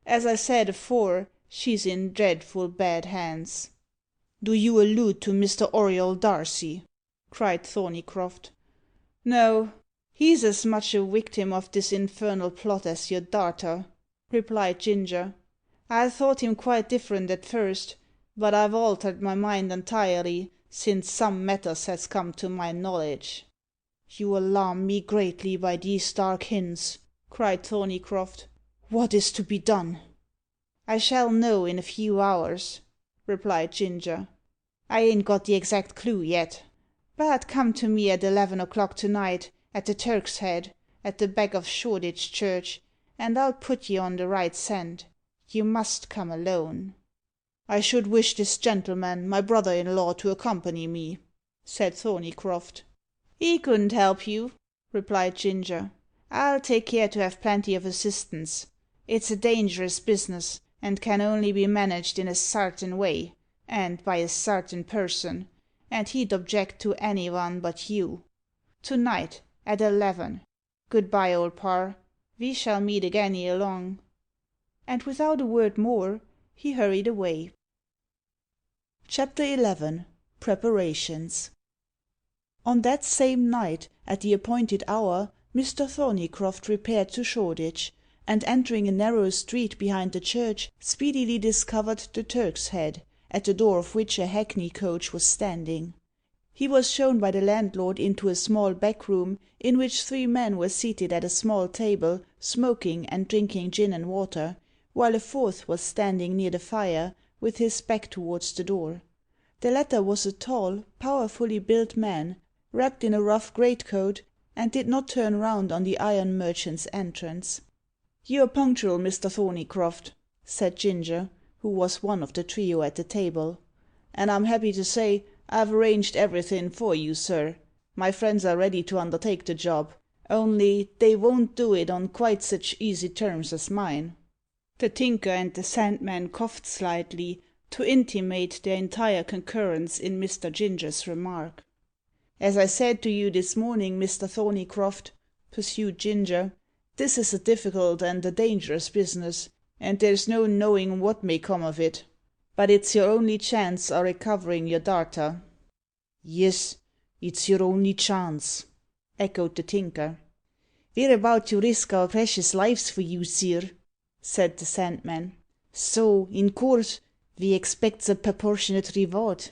Speaker 2: As I said afore, she's in dreadful bad hands."
Speaker 3: "Do you allude to Mr. Auriol Darcy?"
Speaker 2: cried Thorneycroft. "No, he's as much a victim of this infernal plot as your darter," replied Ginger. "I thought him quite different at first, but I've altered my mind entirely since some matters has come to my knowledge."
Speaker 3: "You alarm me greatly by these dark hints,"
Speaker 2: cried Thorneycroft.
Speaker 3: "What is to be done?"
Speaker 2: "I shall know in a few hours," replied Ginger. "I ain't got the exact clue yet. But come to me at 11 o'clock to night, at the Turk's Head, at the back of Shoreditch Church, and I'll put you on the right scent. You must come alone."
Speaker 3: "I should wish this gentleman, my brother in law, to accompany me,"
Speaker 2: said Thorneycroft. "He couldn't help you," replied Ginger. "I'll take care to have plenty of assistance.
Speaker 4: It's a dangerous business, and can only be managed in a sartain way, and by a sartain person, and he'd object to any one but you. To night, at 11. Good bye, old par. We shall meet again ere long. And without a word more, he hurried away.
Speaker 2: Chapter 11. Preparations. On that same night, at the appointed hour, Mr. Thorneycroft repaired to Shoreditch, and entering a narrow street behind the church, speedily discovered the Turk's Head, at the door of which a hackney coach was standing. He was shown by the landlord into a small back room, in which 3 men were seated at a small table, smoking and drinking gin and water, while a 4th was standing near the fire, with his back towards the door. The latter was a tall, powerfully built man, wrapped in a rough greatcoat, and did not turn round on the iron merchant's entrance. "You're punctual, Mr. Thorneycroft," said Ginger, who was one of the trio at the table, "and I'm happy to say I've arranged everything for you, sir. My friends are ready to undertake the job, only they won't do it on quite such easy terms as mine." The Tinker and the Sandman coughed slightly, to intimate their entire concurrence in Mr. Ginger's remark. "As I said to you this morning, Mr. Thorneycroft," pursued Ginger, "this is a difficult and a dangerous business, and there's no knowing what may come of it. But it's your only chance o' recovering your darter." "Yes, it's your only chance," echoed the Tinker. "We're about to risk our precious lives for you, sir," said the Sandman. "So, in course, we expects a proportionate reward."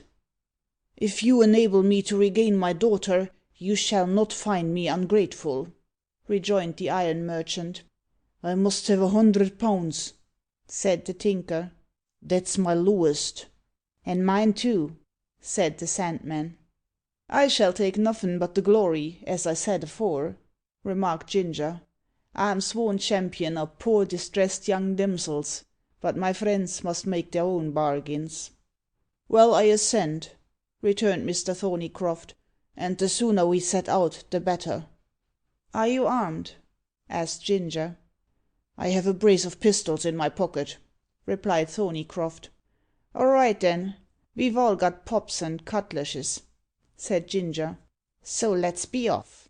Speaker 2: "If you enable me to regain my daughter, you shall not find me ungrateful," rejoined the iron merchant. "I must have £100," said the Tinker. "That's my lowest." "And mine too," said the Sandman. "I shall take nuffin but the glory, as I said afore," remarked Ginger. "I'm sworn champion o' poor distressed young dimsels, but my friends must make their own bargains." "Well, I assent," returned Mr. Thorneycroft, "and the sooner we set out the better." "Are you armed?" asked Ginger. "I have a brace of pistols in my pocket," replied Thorneycroft. "All right, then. We've all got pops and cutlashes," said Ginger. "So let's be off."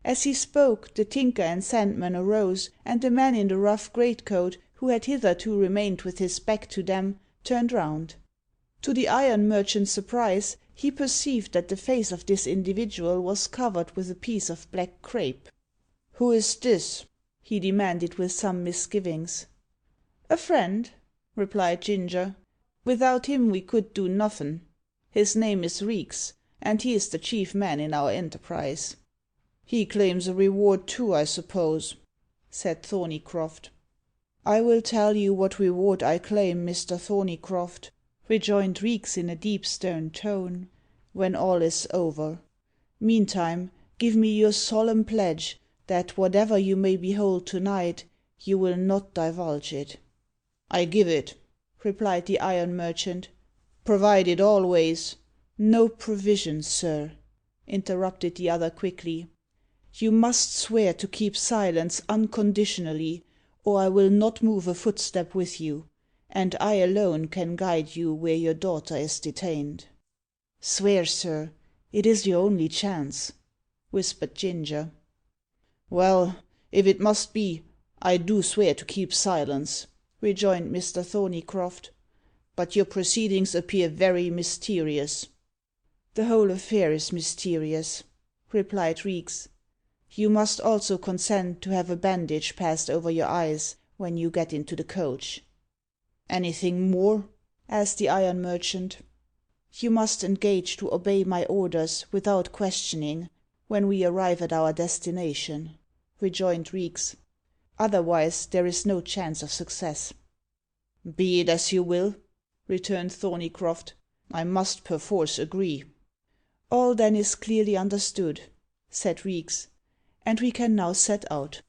Speaker 2: As he spoke, the Tinker and Sandman arose, and the man in the rough greatcoat, who had hitherto remained with his back to them, turned round. To the iron merchant's surprise, he perceived that the face of this individual was covered with a piece of black crape. "Who is this?" he demanded with some misgivings. "A friend," replied Ginger. "Without him we could do nothin'. His name is Reeks, and he is the chief man in our enterprise." "He claims a reward too, I suppose?" said Thorneycroft. "I will tell you what reward I claim, Mr. Thorneycroft," rejoined Reeks in a deep stern tone, "when all is over. Meantime, give me your solemn pledge that whatever you may behold to night, you will not divulge it." "I give it," replied the iron merchant, "provided always—" "No provision, sir," interrupted the other quickly. "You must swear to keep silence unconditionally, or I will not move a footstep with you, and I alone can guide you where your daughter is detained." "Swear, sir. It is your only chance," whispered Ginger. "Well, if it must be, I do swear to keep silence," rejoined Mr. Thorneycroft. "But your proceedings appear very mysterious." "The whole affair is mysterious," replied Reeks. "You must also consent to have a bandage passed over your eyes when you get into the coach." "Anything more?" asked the iron merchant. "You must engage to obey my orders without questioning when we arrive at our destination," rejoined Reeks. "Otherwise there is no chance of success." "Be it as you will," returned Thorneycroft. "I must perforce agree." "All then is clearly understood," said Reeks, "and we can now set out."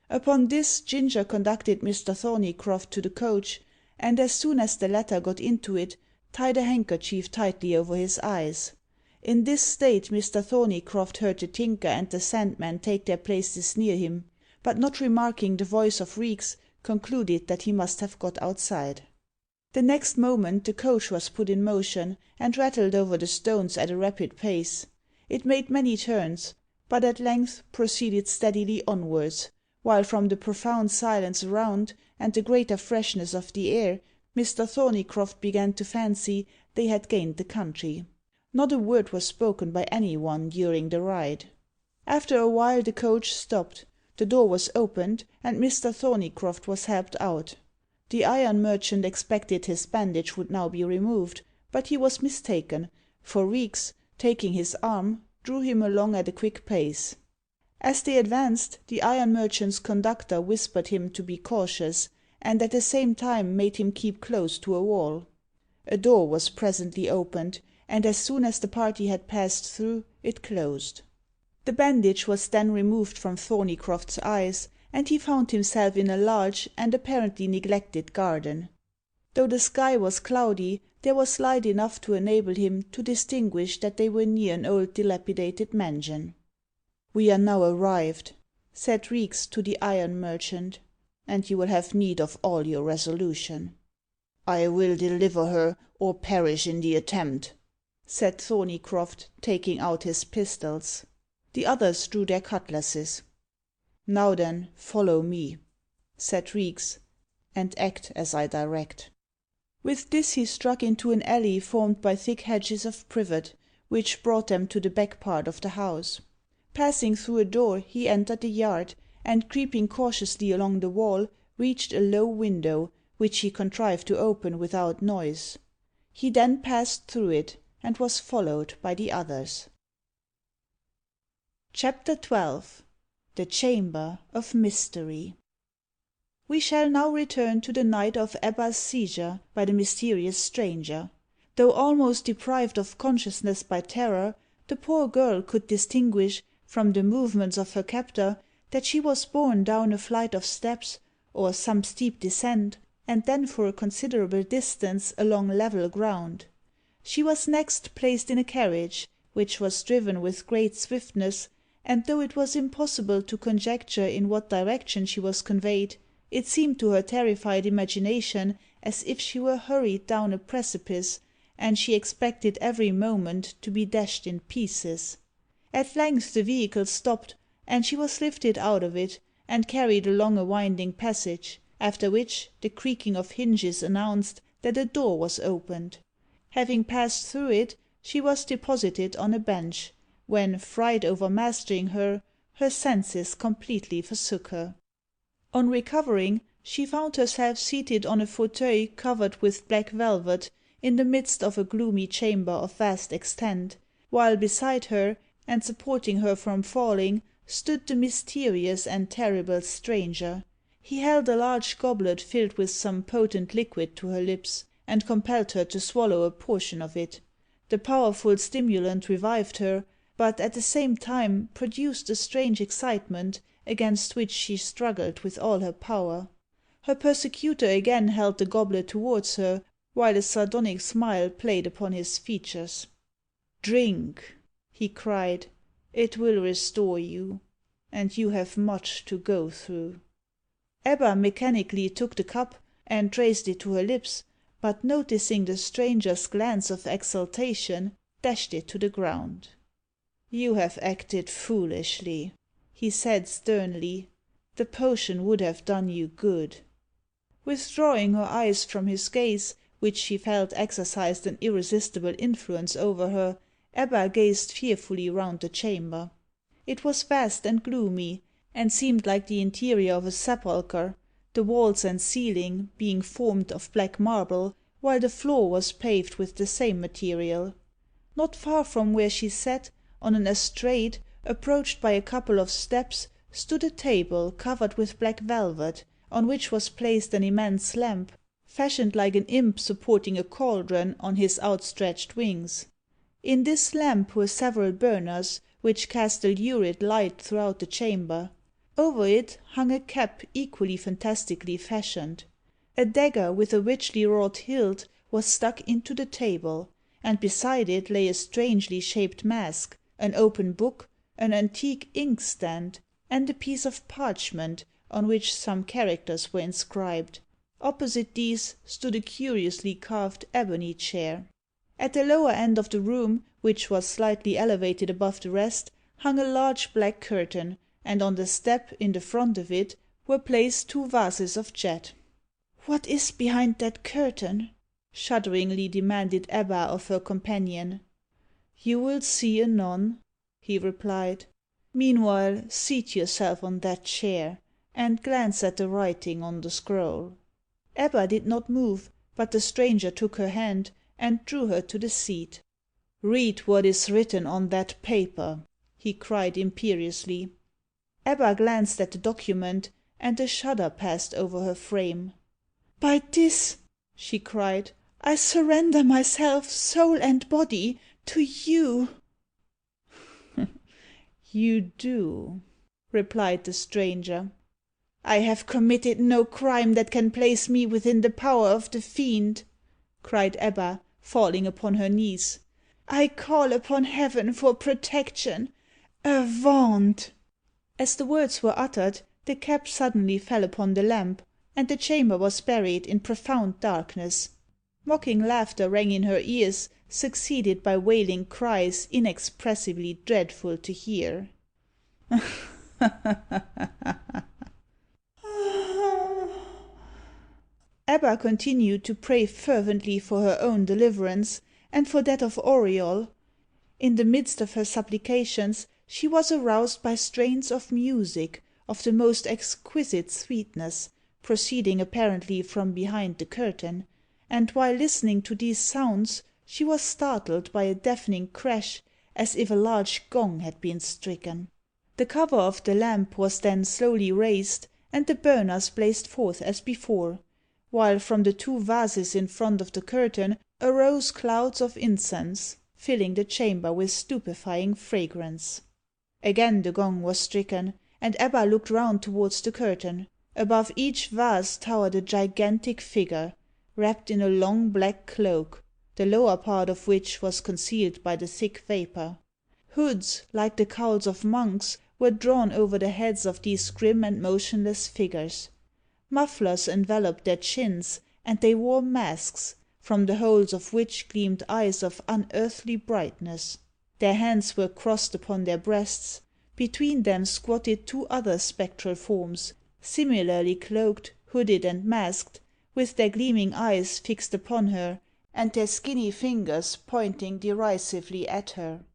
Speaker 2: Upon this, Ginger conducted Mr. Thorneycroft to the coach, and as soon as the latter got into it, tied a handkerchief tightly over his eyes. In this state Mr. Thorneycroft heard the Tinker and the Sandman take their places near him, but not remarking the voice of Reeks, concluded that he must have got outside. The next moment the coach was put in motion, and rattled over the stones at a rapid pace. It made many turns, but at length proceeded steadily onwards, while from the profound silence around, and the greater freshness of the air, Mr. Thorneycroft began to fancy they had gained the country. Not a word was spoken by any one during the ride. After a while the coach stopped, the door was opened, and Mr. Thorneycroft was helped out. The iron merchant expected his bandage would now be removed, but he was mistaken, for Reeks, taking his arm, drew him along at a quick pace. As they advanced, the iron merchant's conductor whispered him to be cautious, and at the same time made him keep close to a wall. A door was presently opened, and as soon as the party had passed through, it closed. The bandage was then removed from Thorneycroft's eyes, and he found himself in a large and apparently neglected garden. Though the sky was cloudy, there was light enough to enable him to distinguish that they were near an old dilapidated mansion. "We are now arrived," said Reeks to the iron merchant, "and you will have need of all your resolution." "I will deliver her, or perish in the attempt," said Thorneycroft, taking out his pistols. The others drew their cutlasses. "Now then, follow me," said Reeks, "and act as I direct." With this he struck into an alley formed by thick hedges of privet, which brought them to the back part of the house. Passing through a door, he entered the yard, and creeping cautiously along the wall, reached a low window, which he contrived to open without noise. He then passed through it, and was followed by the others. Chapter 12. The Chamber of Mystery. We shall now return to the night of Ebba's seizure by the mysterious stranger. Though almost deprived of consciousness by terror, the poor girl could distinguish, from the movements of her captor, that she was borne down a flight of steps, or some steep descent, and then for a considerable distance along level ground. She was next placed in a carriage, which was driven with great swiftness, and though it was impossible to conjecture in what direction she was conveyed, it seemed to her terrified imagination as if she were hurried down a precipice, and she expected every moment to be dashed in pieces. At length the vehicle stopped, and she was lifted out of it, and carried along a winding passage, after which the creaking of hinges announced that a door was opened. Having passed through it, she was deposited on a bench, when, fright overmastering her, her senses completely forsook her. On recovering, she found herself seated on a fauteuil covered with black velvet, in the midst of a gloomy chamber of vast extent, while beside her, and supporting her from falling, stood the mysterious and terrible stranger. He held a large goblet filled with some potent liquid to her lips, and compelled her to swallow a portion of it. The powerful stimulant revived her, but at the same time produced a strange excitement, against which she struggled with all her power. Her persecutor again held the goblet towards her, while a sardonic smile played upon his features. "Drink," he cried, "it will restore you, and you have much to go through." Ebba mechanically took the cup, and raised it to her lips, but noticing the stranger's glance of exultation, dashed it to the ground. "You have acted foolishly," he said sternly. "The potion would have done you good." Withdrawing her eyes from his gaze, which she felt exercised an irresistible influence over her, Ebba gazed fearfully round the chamber. It was vast and gloomy, and seemed like the interior of a sepulchre, the walls and ceiling being formed of black marble, while the floor was paved with the same material. Not far from where she sat, on an estrade, approached by a couple of steps, stood a table covered with black velvet, on which was placed an immense lamp, fashioned like an imp supporting a cauldron on his outstretched wings. In this lamp were several burners, which cast a lurid light throughout the chamber. Over it hung a cap equally fantastically fashioned. A dagger with a richly wrought hilt was stuck into the table, and beside it lay a strangely shaped mask, an open book, an antique inkstand, and a piece of parchment, on which some characters were inscribed. Opposite these stood a curiously carved ebony chair. At the lower end of the room, which was slightly elevated above the rest, hung a large black curtain, and on the step in the front of it were placed two vases of jet. "What is behind that curtain?" shudderingly demanded Ebba of her companion. "You will see anon," he replied. "Meanwhile, seat yourself on that chair, and glance at the writing on the scroll." Ebba did not move, but the stranger took her hand, and drew her to the seat. "Read what is written on that paper," he cried imperiously. Ebba glanced at the document, and a shudder passed over her frame. "By this," she cried, "I surrender myself, soul and body, to you." "You do," replied the stranger. "I have committed no crime that can place me within the power of the Fiend," cried Ebba, falling upon her knees. "I call upon heaven for protection. Avaunt!" As the words were uttered, the cap suddenly fell upon the lamp, and the chamber was buried in profound darkness. Mocking laughter rang in her ears, succeeded by wailing cries inexpressibly dreadful to hear. Ebba continued to pray fervently for her own deliverance, and for that of Auriol. In the midst of her supplications, she was aroused by strains of music of the most exquisite sweetness, proceeding apparently from behind the curtain, and while listening to these sounds, she was startled by a deafening crash, as if a large gong had been stricken. The cover of the lamp was then slowly raised, and the burners blazed forth as before, while from the two vases in front of the curtain arose clouds of incense, filling the chamber with stupefying fragrance. Again the gong was stricken, and Ebba looked round towards the curtain. Above each vase towered a gigantic figure, wrapped in a long black cloak, the lower part of which was concealed by the thick vapour. Hoods, like the cowls of monks, were drawn over the heads of these grim and motionless figures. Mufflers enveloped their chins, and they wore masks, from the holes of which gleamed eyes of unearthly brightness. Their hands were crossed upon their breasts. Between them squatted two other spectral forms, similarly cloaked, hooded, and masked, with their gleaming eyes fixed upon her, and their skinny fingers pointing derisively at her.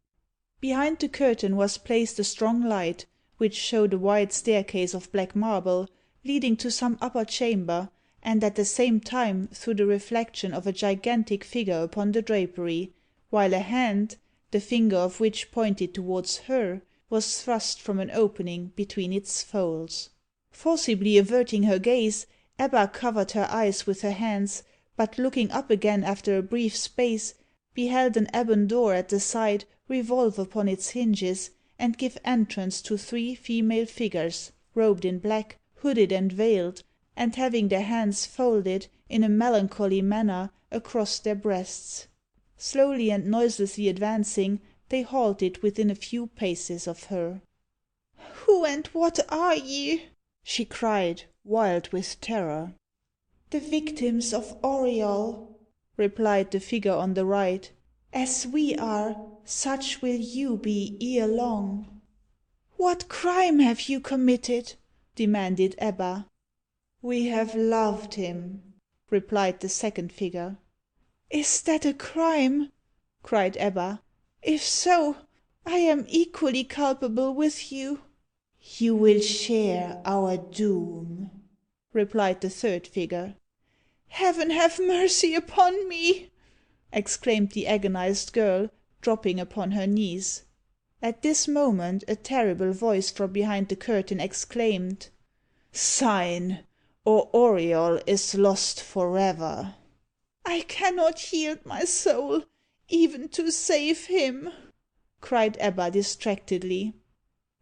Speaker 2: Behind the curtain was placed a strong light, which showed a wide staircase of black marble, leading to some upper chamber, and at the same time threw the reflection of a gigantic figure upon the drapery, while a hand, the finger of which pointed towards her, was thrust from an opening between its folds. Forcibly averting her gaze, Ebba covered her eyes with her hands, but looking up again after a brief space, beheld an ebon door at the side revolve upon its hinges, and give entrance to three female figures, robed in black, hooded and veiled, and having their hands folded, in a melancholy manner, across their breasts. Slowly and noiselessly advancing, they halted within a few paces of her. "Who and what are ye?" she cried, wild with terror. "The victims of Auriol," replied the figure on the right. "As we are, such will you be ere long." "What crime have you committed?" demanded Ebba. "We have loved him," replied the second figure. "Is that a crime?" cried Ebba. "If so, I am equally culpable with you." "You will share our doom," replied the third figure. "Heaven have mercy upon me!" exclaimed the agonized girl, dropping upon her knees. At this moment a terrible voice from behind the curtain exclaimed, "Sign, or Auriol is lost for ever." "I cannot yield my soul, even to save him," cried Ebba distractedly.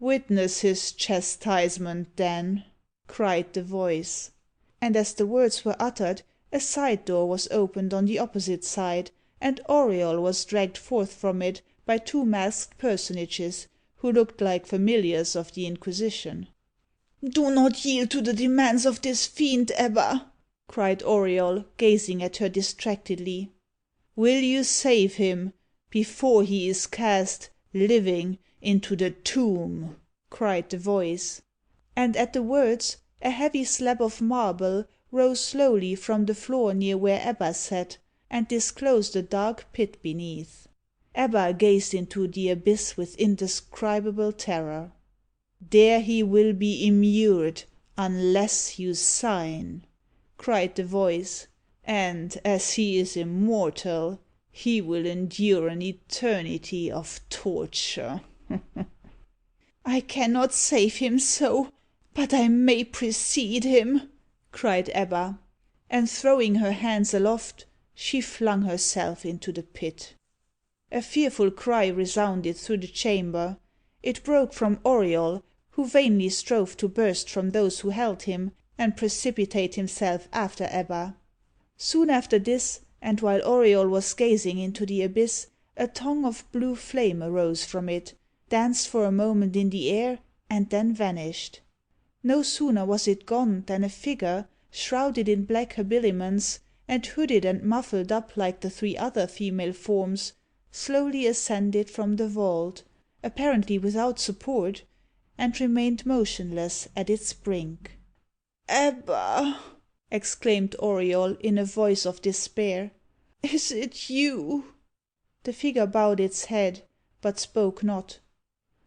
Speaker 2: "Witness his chastisement, then," cried the voice. And as the words were uttered, a side door was opened on the opposite side, and Auriol was dragged forth from it by two masked personages, who looked like familiars of the Inquisition.
Speaker 3: "Do not yield to the demands of this fiend, Ebba!" cried Auriol, gazing at her distractedly. "Will you save him before he is cast, living, into the tomb?" cried the voice. And at the words, a heavy slab of marble rose slowly from the floor near where Ebba sat, and disclosed a dark pit beneath. Ebba gazed into the abyss with indescribable terror. "There he will be immured, unless you sign," cried the voice, "and, as he is immortal, he will endure an eternity of torture." "I cannot save him so, but I may precede him," cried Ebba; and throwing her hands aloft, she flung herself into the pit. A fearful cry resounded through the chamber. It broke from Auriol, who vainly strove to burst from those who held him, and precipitate himself after Ebba. Soon after this, and while Auriol was gazing into the abyss, a tongue of blue flame arose from it, danced for a moment in the air, and then vanished. No sooner was it gone than a figure, shrouded in black habiliments, and hooded and muffled up like the three other female forms, slowly ascended from the vault, apparently without support, and remained motionless at its brink. "Ebba!" exclaimed Auriol, in a voice of despair, "is it you?" The figure bowed its head, but spoke not.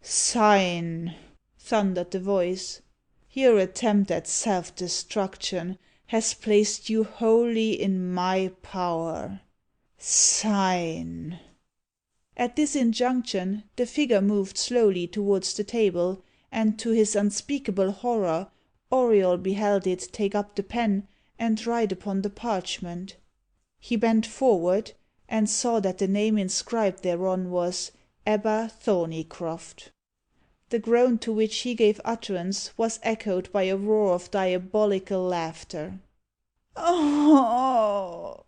Speaker 3: "Sign!" thundered the voice. "Your attempt at self destruction has placed you wholly in my power. Sign!" At this injunction, the figure moved slowly towards the table, and to his unspeakable horror, Auriol beheld it take up the pen, and write upon the parchment. He bent forward, and saw that the name inscribed thereon was Ebba Thorneycroft. The groan to which he gave utterance was echoed by a roar of diabolical laughter. "Oh!"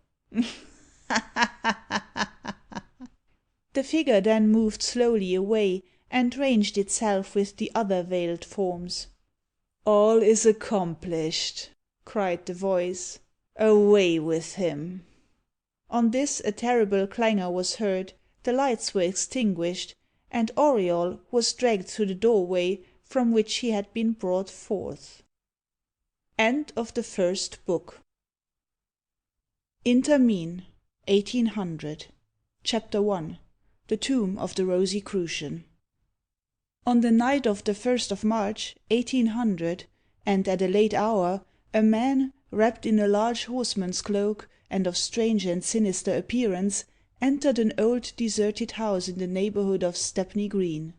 Speaker 3: The figure then moved slowly away, and ranged itself with the other veiled forms. "All is accomplished," cried the voice. "Away with him!" On this a terrible clangour was heard, the lights were extinguished, and Auriol was dragged through the doorway from which he had been brought forth. End of the first book. Intermine, 1800. Chapter 1. The Tomb of the Rosicrucian. On the night of the 1st of March, 1800, and at a late hour, a man, wrapped in a large horseman's cloak, and of strange and sinister appearance, entered an old deserted house in the neighbourhood of Stepney Green.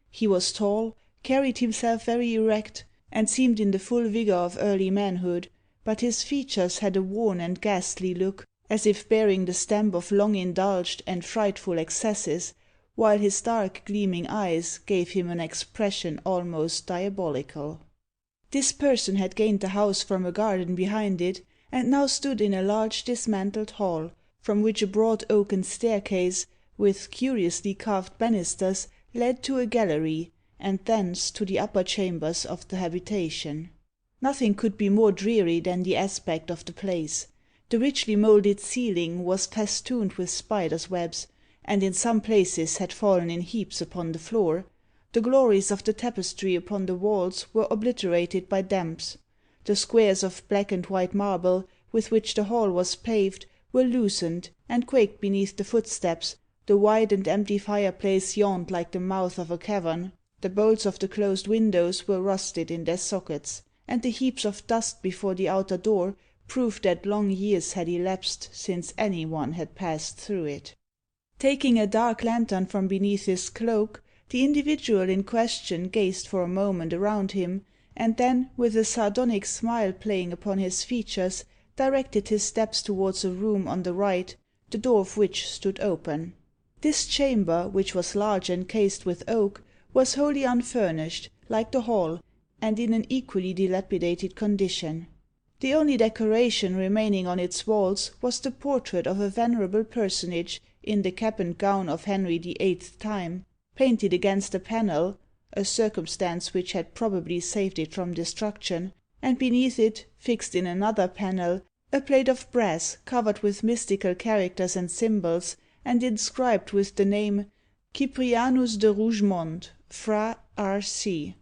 Speaker 3: He was tall, carried himself very erect, and seemed in the full vigour of early manhood, but his features had a worn and ghastly look, as if bearing the stamp of long indulged and frightful excesses, while his dark gleaming eyes gave him an expression almost diabolical. This person had gained the house from a garden behind it, and now stood in a large dismantled hall, from which a broad oaken staircase, with curiously carved banisters, led to a gallery, and thence to the upper chambers of the habitation. Nothing could be more dreary than the aspect of the place. The richly moulded ceiling was festooned with spiders' webs, and in some places had fallen in heaps upon the floor. The glories of the tapestry upon the walls were obliterated by damps. The squares of black and white marble, with which the hall was paved, were loosened, and quaked beneath the footsteps. The wide and empty fireplace yawned like the mouth of a cavern. The bolts of the closed windows were rusted in their sockets, and the heaps of dust before the outer door proved that long years had elapsed since any one had passed through it. Taking a dark lantern from beneath his cloak, the individual in question gazed for a moment around him, and then, with a sardonic smile playing upon his features, directed his steps towards a room on the right, the door of which stood open. This chamber, which was large and cased with oak, was wholly unfurnished, like the hall, and in an equally dilapidated condition. The only decoration remaining on its walls was the portrait of a venerable personage, in the cap and gown of Henry VIII's time, painted against a panel,
Speaker 2: a circumstance which had probably saved it from destruction, and beneath it, fixed in another panel, a plate of brass covered with mystical characters and symbols, and inscribed with the name Cyprianus de Rougemont, Fra. R.C.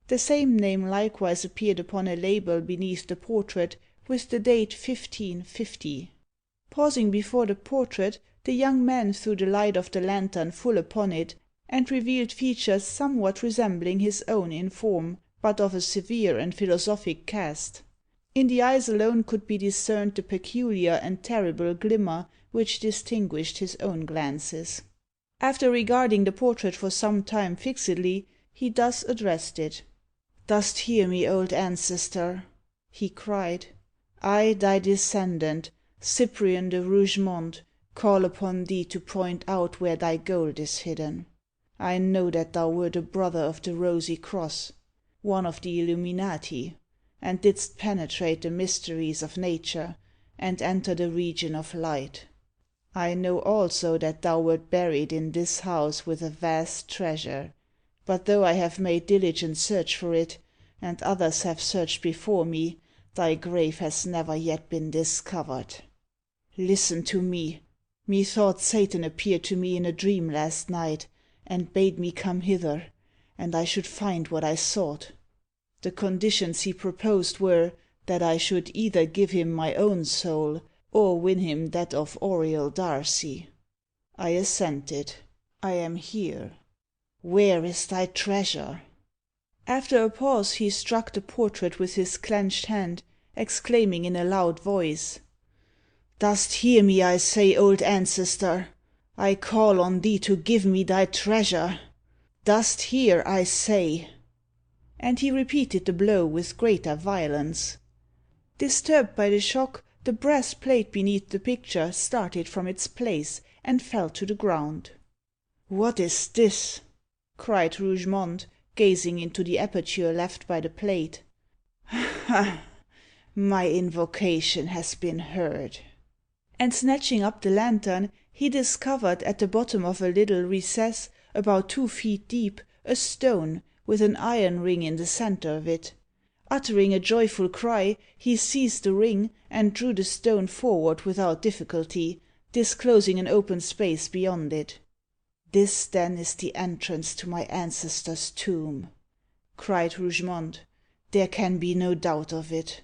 Speaker 2: The same name likewise appeared upon a label beneath the portrait, with the date 1550. Pausing before the portrait, the young man threw the light of the lantern full upon it, and revealed features somewhat resembling his own in form, but of a severe and philosophic cast. In the eyes alone could be discerned the peculiar and terrible glimmer which distinguished his own glances. After regarding the portrait for some time fixedly, he thus addressed it. "Dost hear me, old ancestor?" he cried. "I, thy descendant, Cyprian de Rougemont, call upon thee to point out where thy gold is hidden. I know that thou wert a brother of the Rosy Cross, one of the Illuminati, and didst penetrate the mysteries of nature, and enter the region of light. I know also that thou wert buried in this house with a vast treasure, but though I have made diligent search for it, and others have searched before me, thy grave has never yet been discovered. Listen to me. Methought Satan appeared to me in a dream last night, and bade me come hither, and I should find what I sought. The conditions he proposed were, that I should either give him my own soul, or win him that of Auriol Darcy. I assented. I am here. Where is thy treasure?" After a pause he struck the portrait with his clenched hand, exclaiming in a loud voice, "Dost hear me, I say, old ancestor? I call on thee to give me thy treasure. Dost hear, I say?" And he repeated the blow with greater violence. Disturbed by the shock, the brass plate beneath the picture started from its place, and fell to the ground. "What is this?" cried Rougemont, gazing into the aperture left by the plate. "Ha! My invocation has been heard." And snatching up the lantern, he discovered, at the bottom of a little recess, about 2 feet deep, a stone, with an iron ring in the centre of it. Uttering a joyful cry, he seized the ring, and drew the stone forward without difficulty, disclosing an open space beyond it. "This, then, is the entrance to my ancestor's tomb," cried Rougemont. "There can be no doubt of it.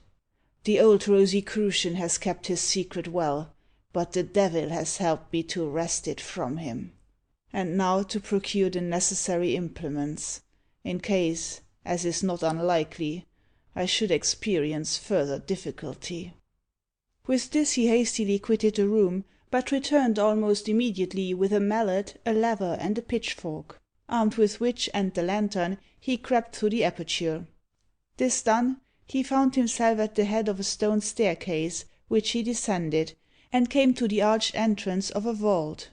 Speaker 2: The old Rosicrucian has kept his secret well, but the devil has helped me to wrest it from him. And now to procure the necessary implements, in case, as is not unlikely, I should experience further difficulty." With this he hastily quitted the room, but returned almost immediately with a mallet, a lever, and a pitchfork, armed with which and the lantern he crept through the aperture. This done, he found himself at the head of a stone staircase, which he descended, and came to the arched entrance of a vault.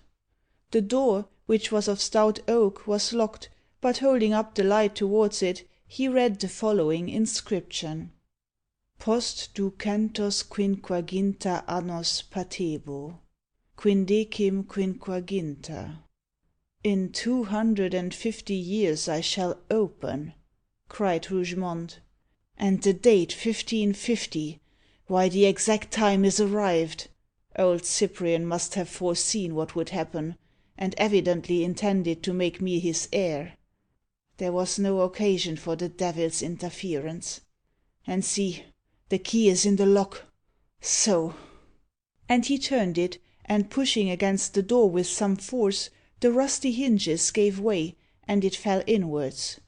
Speaker 2: The door, which was of stout oak, was locked, but holding up the light towards it, he read the following inscription: "Post ducentos quinquaginta annos patebo. Quindecim quinquaginta." "In 250 years I shall open," cried Rougemont. "And the date 1550! Why, the exact time is arrived. Old Cyprian must have foreseen what would happen, and evidently intended to make me his heir. There was no occasion for the devil's interference. And see, the key is in the lock. So!" And he turned it, and pushing against the door with some force, the rusty hinges gave way, and it fell inwards.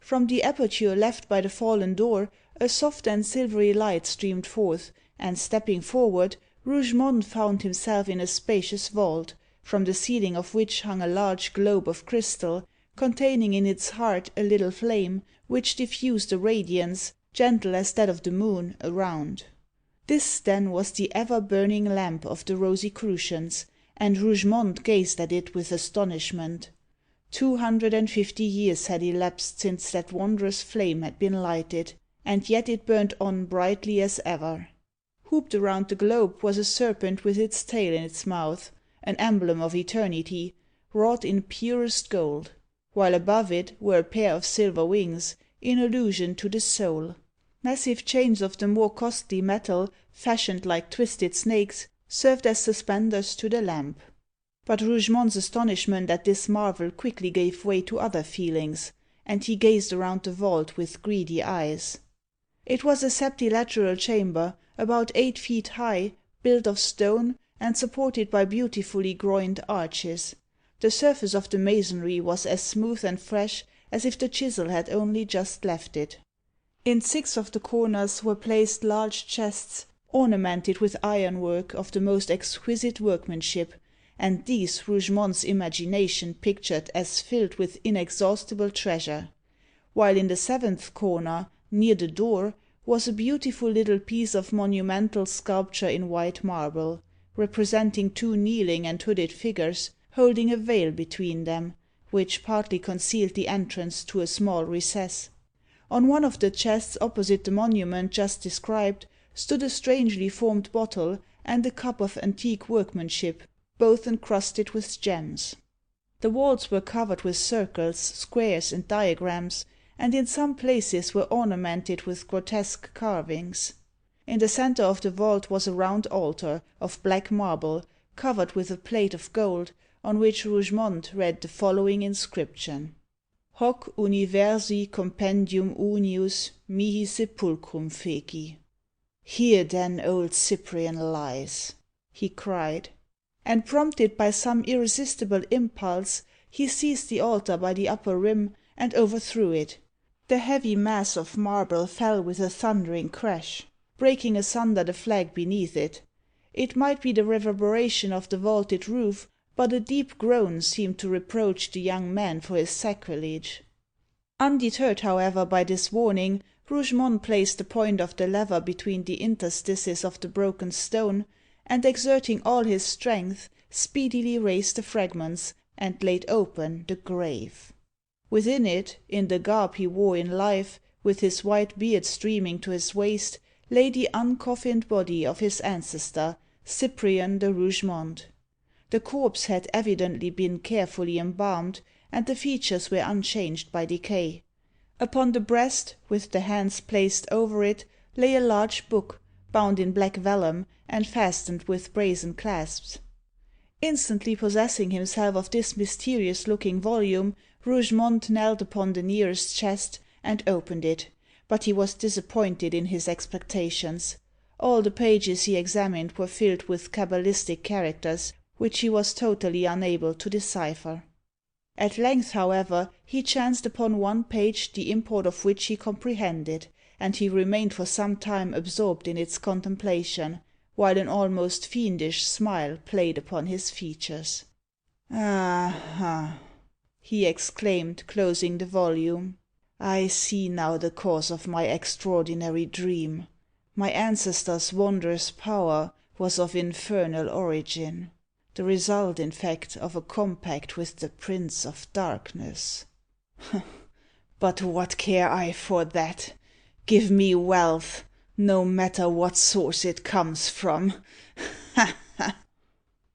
Speaker 2: From the aperture left by the fallen door, a soft and silvery light streamed forth, and stepping forward, Rougemont found himself in a spacious vault, from the ceiling of which hung a large globe of crystal, containing in its heart a little flame, which diffused a radiance, gentle as that of the moon, around. This, then, was the ever burning lamp of the Rosicrucians, and Rougemont gazed at it with astonishment. 250 years had elapsed since that wondrous flame had been lighted, and yet it burnt on brightly as ever. Hooped around the globe was a serpent with its tail in its mouth, an emblem of eternity, wrought in purest gold.
Speaker 3: while above it were a pair of silver wings, in allusion to the soul. Massive chains of the more costly metal, fashioned like twisted snakes, served as suspenders to the lamp. But Rougemont's astonishment at this marvel quickly gave way to other feelings, and he gazed around the vault with greedy eyes. It was a septilateral chamber, about 8 feet high, built of stone, and supported by beautifully groined arches. The surface of the masonry was as smooth and fresh as if the chisel had only just left it. In 6 of the corners were placed large chests, ornamented with ironwork of the most exquisite workmanship, and these Rougemont's imagination pictured as filled with inexhaustible treasure; while in the 7th corner, near the door, was a beautiful little piece of monumental sculpture in white marble, representing 2 kneeling and hooded figures, holding a veil between them, which partly concealed the entrance to a small recess. On one of the chests opposite the monument just described stood a strangely formed bottle and a cup of antique workmanship, both encrusted with gems. The walls were covered with circles, squares, and diagrams, and in some places were ornamented with grotesque carvings. In the centre of the vault was a round altar of black marble, covered with a plate of gold, on which Rougemont read the following inscription: Hoc universi compendium unius mihi sepulchrum feci. Here then old Cyprian lies, he cried. And prompted by some irresistible impulse, he seized the altar by the upper rim, and overthrew it. The heavy mass of marble fell with a thundering crash, breaking asunder the flag beneath it. It might be the reverberation of the vaulted roof, but a deep groan seemed to reproach the young man for his sacrilege. Undeterred, however, by this warning, Rougemont placed the point of the lever between the interstices of the broken stone, and exerting all his strength, speedily raised the fragments, and laid open the grave. Within it, in the garb he wore in life, with his white beard streaming to his waist, lay the uncoffined body of his ancestor, Cyprian de Rougemont. The corpse had evidently been carefully embalmed, and the features were unchanged by decay. Upon the breast, with the hands placed over it, lay a large book, bound in black vellum, and fastened with brazen clasps. Instantly possessing himself of this mysterious-looking volume, Rougemont knelt upon the nearest chest, and opened it, but he was disappointed in his expectations. All the pages he examined were filled with cabalistic characters, which he was totally unable to decipher. At length, however, he chanced upon one page the import of which he comprehended, and he remained for some time absorbed in its contemplation, while an almost fiendish smile played upon his features. "Ah!" he exclaimed, closing the volume. "I see now the cause of my extraordinary dream. My ancestor's wondrous power was of infernal origin. The result, in fact, of a compact with the Prince of Darkness. But what care I for that? Give me wealth, no matter what source it comes from. Ha ha!"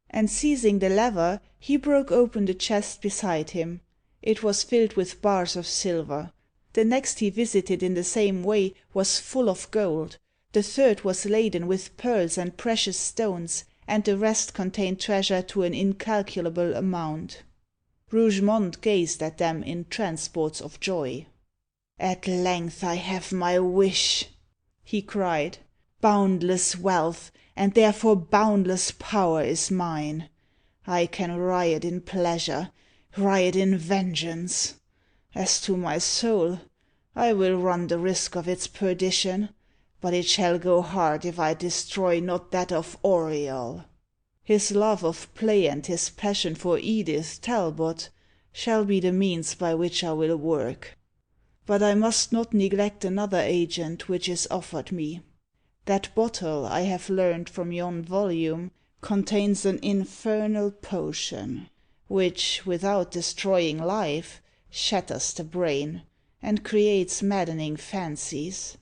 Speaker 3: And seizing the lever, he broke open the chest beside him. It was filled with bars of silver. The next he visited in the same way was full of gold. The third was laden with pearls and precious stones, and the rest contained treasure to an incalculable amount. Rougemont gazed at them in transports of joy. "At length I have my wish," he cried. "Boundless wealth, and therefore boundless power, is mine. I can riot in pleasure, riot in vengeance. As to my soul, I will run the risk of its perdition, but it shall go hard if I destroy not that of Auriol. His love of play and his passion for Edith Talbot shall be the means by which I will work. But I must not neglect another agent which is offered me. That bottle, I have learned from yon volume, contains an infernal potion, which, without destroying life, shatters the brain, and creates maddening fancies.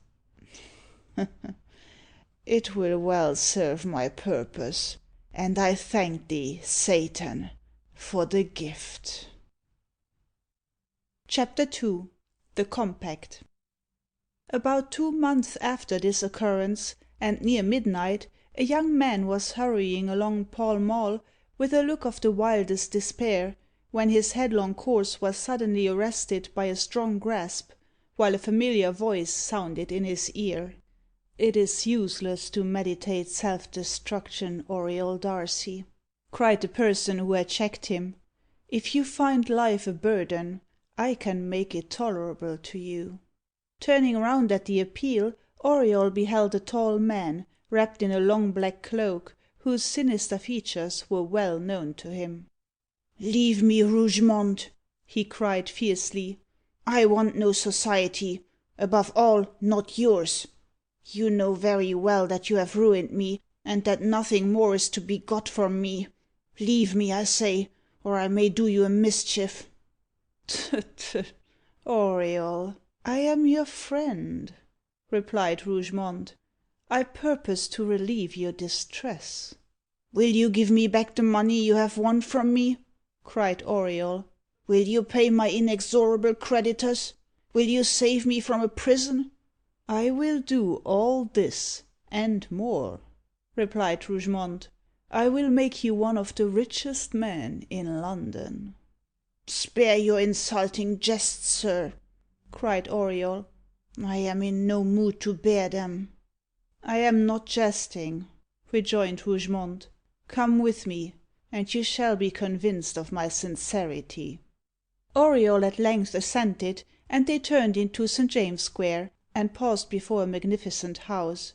Speaker 3: It will well serve my purpose, and I thank thee, Satan, for the gift."
Speaker 2: Chapter II. The Compact. About 2 months after this occurrence, and near midnight, a young man was hurrying along Pall Mall with a look of the wildest despair, when his headlong course was suddenly arrested by a strong grasp, while a familiar voice sounded in his ear. "It is useless to meditate self-destruction, Auriol Darcy," cried the person who had checked him. "If you find life a burden, I can make it tolerable to you." Turning round at the appeal, Auriol beheld a tall man, wrapped in a long black cloak, whose sinister features were well known to him. "Leave me, Rougemont!" he cried fiercely. "I want no society. Above all, not yours. You know very well that you have ruined me, and that nothing more is to be got from me. Leave me, I say, or I may do you a mischief." "Tut, Auriol, I am your friend," replied Rougemont. "I purpose to relieve your distress." "Will you give me back the money you have won from me?" cried Auriol. "Will you pay my inexorable creditors? Will you save me from a prison?" "I will do all this, and more," replied Rougemont. "I will make you one of the richest men in London." "Spare your insulting jests, sir," cried Auriol. "I am in no mood to bear them." "I am not jesting," rejoined Rougemont. "Come with me, and you shall be convinced of my sincerity." Auriol at length assented, and they turned into St. James's Square, and paused before a magnificent house.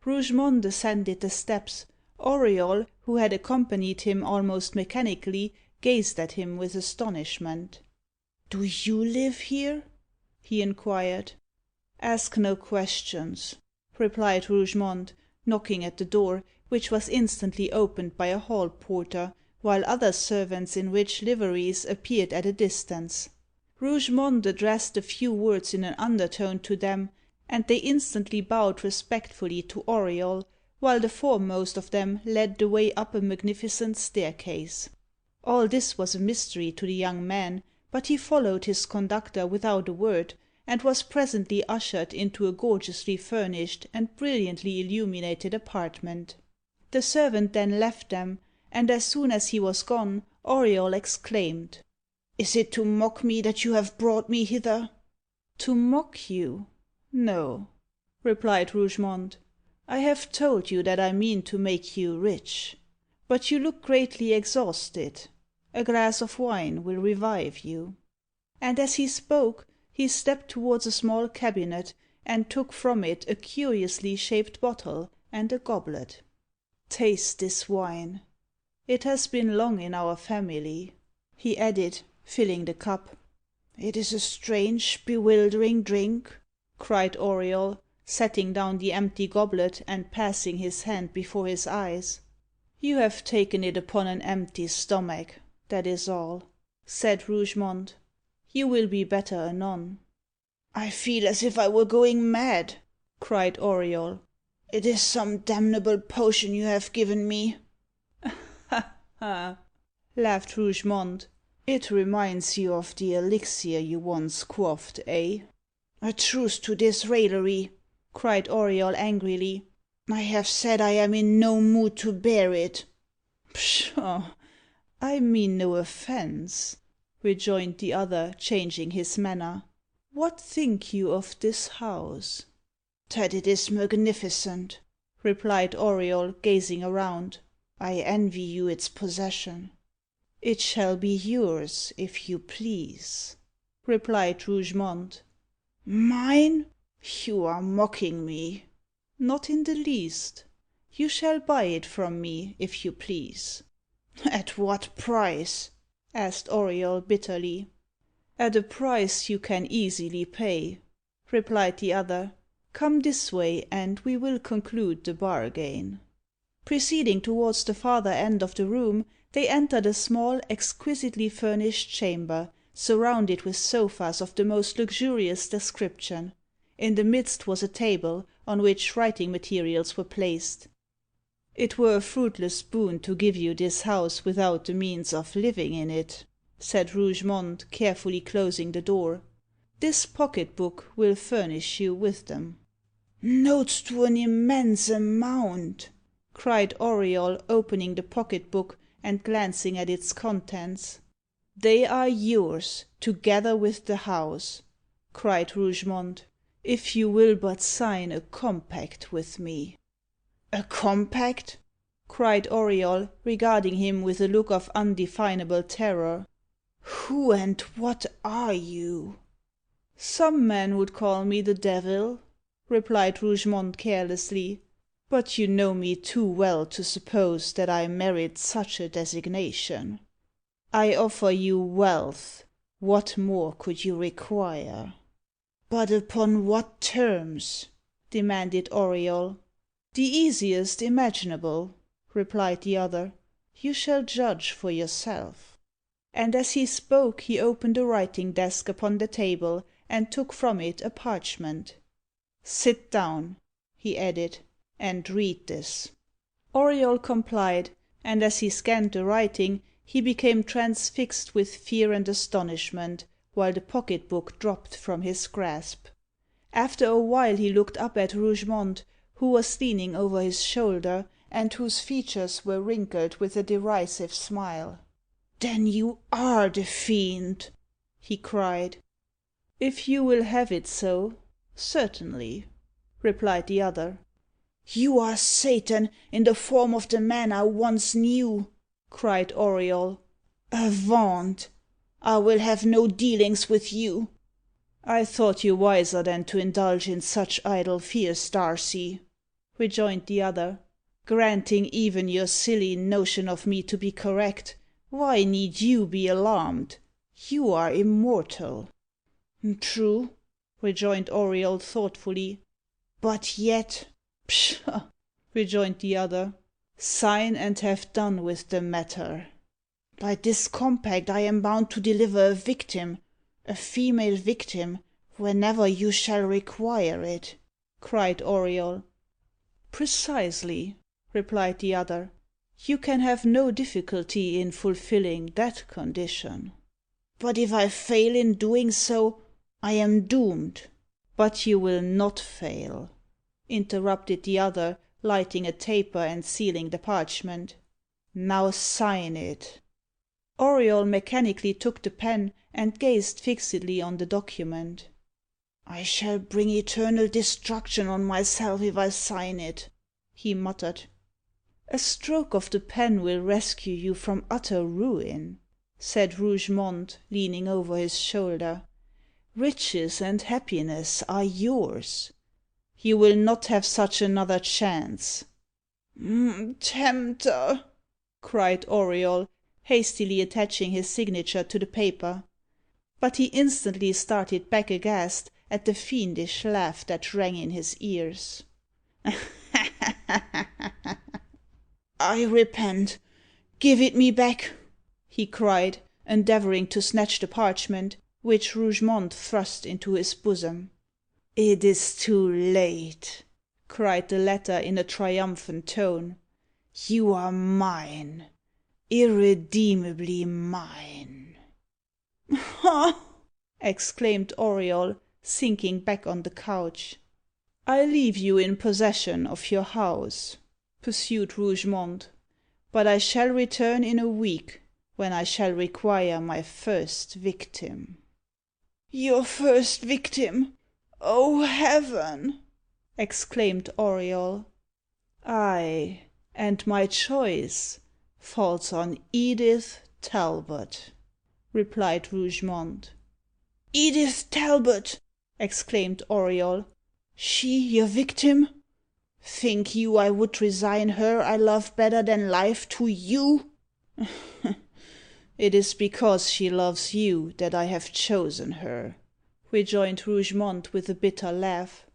Speaker 2: Rougemont ascended the steps. Auriol, who had accompanied him almost mechanically, gazed at him with astonishment. "Do you live here?" he inquired. "Ask no questions," replied Rougemont, knocking at the door, which was instantly opened by a hall porter, while other servants in rich liveries appeared at a distance. Rougemont addressed a few words in an undertone to them, and they instantly bowed respectfully to Auriol, while the foremost of them led the way up a magnificent staircase. All this was a mystery to the young man, but he followed his conductor without a word, and was presently ushered into a gorgeously furnished and brilliantly illuminated apartment. The servant then left them, and as soon as he was gone, Auriol exclaimed, "Is it to mock me that you have brought me hither?" "To mock you? No," replied Rougemont. "I have told you that I mean to make you rich. But you look greatly exhausted. A glass of wine will revive you." And as he spoke, he stepped towards a small cabinet, and took from it a curiously shaped bottle and a goblet. "Taste this wine. It has been long in our family," he added, filling the cup. "It is a strange, bewildering drink," cried Auriol, setting down the empty goblet and passing his hand before his eyes. "You have taken it upon an empty stomach, that is all," said Rougemont. "You will be better anon." "I feel as if I were going mad," cried Auriol. "It is some damnable potion you have given me." "Ha, ha!" laughed Rougemont. "It reminds you of the elixir you once quaffed, eh?"
Speaker 3: "A truce to this raillery,"
Speaker 2: cried Auriol angrily.
Speaker 3: "I have said I am in no mood to bear it."
Speaker 2: "Pshaw! I mean no offence," rejoined the other, changing his manner. "What think you of this house?"
Speaker 3: "That it is magnificent,"
Speaker 2: replied Auriol, gazing around.
Speaker 3: "I envy you its possession."
Speaker 2: "It shall be yours, if you please," replied Rougemont.
Speaker 3: "Mine? You are mocking me."
Speaker 2: "Not in the least. You shall buy it from me, if you please."
Speaker 3: "At what price?"
Speaker 2: asked Auriol bitterly. "At a price you can easily pay," replied the other. "Come this way, and we will conclude the bargain." Proceeding towards the farther end of the room, they entered a small, exquisitely furnished chamber, surrounded with sofas of the most luxurious description. In the midst was a table, on which writing materials were placed. "It were a fruitless boon to give you this house without the means of living in it,"
Speaker 4: said Rougemont, carefully closing the door. "This pocket-book will furnish you with them."
Speaker 2: "Notes to an immense amount!"
Speaker 4: cried Auriol, opening the pocket-book and glancing at its contents. "They are yours, together with the house," cried Rougemont, "if you will but sign a compact with me."
Speaker 2: "A compact?"
Speaker 4: cried Auriol, regarding him with a look of undefinable terror.
Speaker 2: "Who and what are you?"
Speaker 4: "Some men would call me the devil," replied Rougemont carelessly; "but you know me too well to suppose that I merit such a designation. I offer you wealth. What more could you require?"
Speaker 2: "But upon what terms?"
Speaker 4: demanded Auriol. "The easiest imaginable," replied the other. "You shall judge for yourself." And as he spoke, he opened a writing desk upon the table, and took from it a parchment. "Sit down," he added, "and read this." Auriol complied, and as he scanned the writing, he became transfixed with fear and astonishment, while the pocket-book dropped from his grasp. After a while he looked up at Rougemont, who was leaning over his shoulder, and whose features were wrinkled with a derisive smile.
Speaker 2: "Then you are the fiend!"
Speaker 4: he cried. "If you will have it so, certainly," replied the other.
Speaker 2: "You are Satan, in the form of the man I once knew!"
Speaker 4: cried Auriol.
Speaker 2: "Avaunt! I will have no dealings with you."
Speaker 4: "I thought you wiser than to indulge in such idle fears, Darcy," rejoined the other. "Granting even your silly notion of me to be correct, why need you be alarmed? You are immortal."
Speaker 2: "True,"
Speaker 4: rejoined Auriol thoughtfully.
Speaker 2: "But yet "
Speaker 4: "Pshaw!" rejoined the other. "Sign, and have done with the matter."
Speaker 2: "By this compact I am bound to deliver a female victim, whenever you shall require it,"
Speaker 4: cried Auriol. "Precisely," replied the other. "You can have no difficulty in fulfilling that condition."
Speaker 2: "But if I fail in doing so, I am doomed."
Speaker 4: "But you will not fail," interrupted the other, lighting a taper and sealing the parchment. "Now sign it." Auriol mechanically took the pen, and gazed fixedly on the document.
Speaker 2: "I shall bring eternal destruction on myself if I sign it," he muttered.
Speaker 4: "A stroke of the pen will rescue you from utter ruin," said Rougemont, leaning over his shoulder. "Riches and happiness are yours. You will not have such another chance."
Speaker 2: "Tempter!"
Speaker 4: cried Auriol, hastily attaching his signature to the paper. But he instantly started back aghast at the fiendish laugh that rang in his ears.
Speaker 2: "I repent. Give it me back,"
Speaker 4: he cried, endeavouring to snatch the parchment, which Rougemont thrust into his bosom. "It is too late," cried the latter in a triumphant tone. "You are mine, irredeemably mine."
Speaker 2: "Ha!"
Speaker 4: exclaimed Auriol, sinking back on the couch. "I leave you in possession of your house," pursued Rougemont; "but I shall return in a week, when I shall require my first victim."
Speaker 2: "Your first victim! Oh, heaven!"
Speaker 4: exclaimed Auriol. "Ay, and my choice falls on Edith Talbot," replied Rougemont.
Speaker 2: "Edith Talbot!"
Speaker 4: exclaimed Auriol.
Speaker 2: "She your victim? Think you I would resign her I love better than life to you?"
Speaker 4: "It is because she loves you that I have chosen her," rejoined Rougemont with a bitter laugh.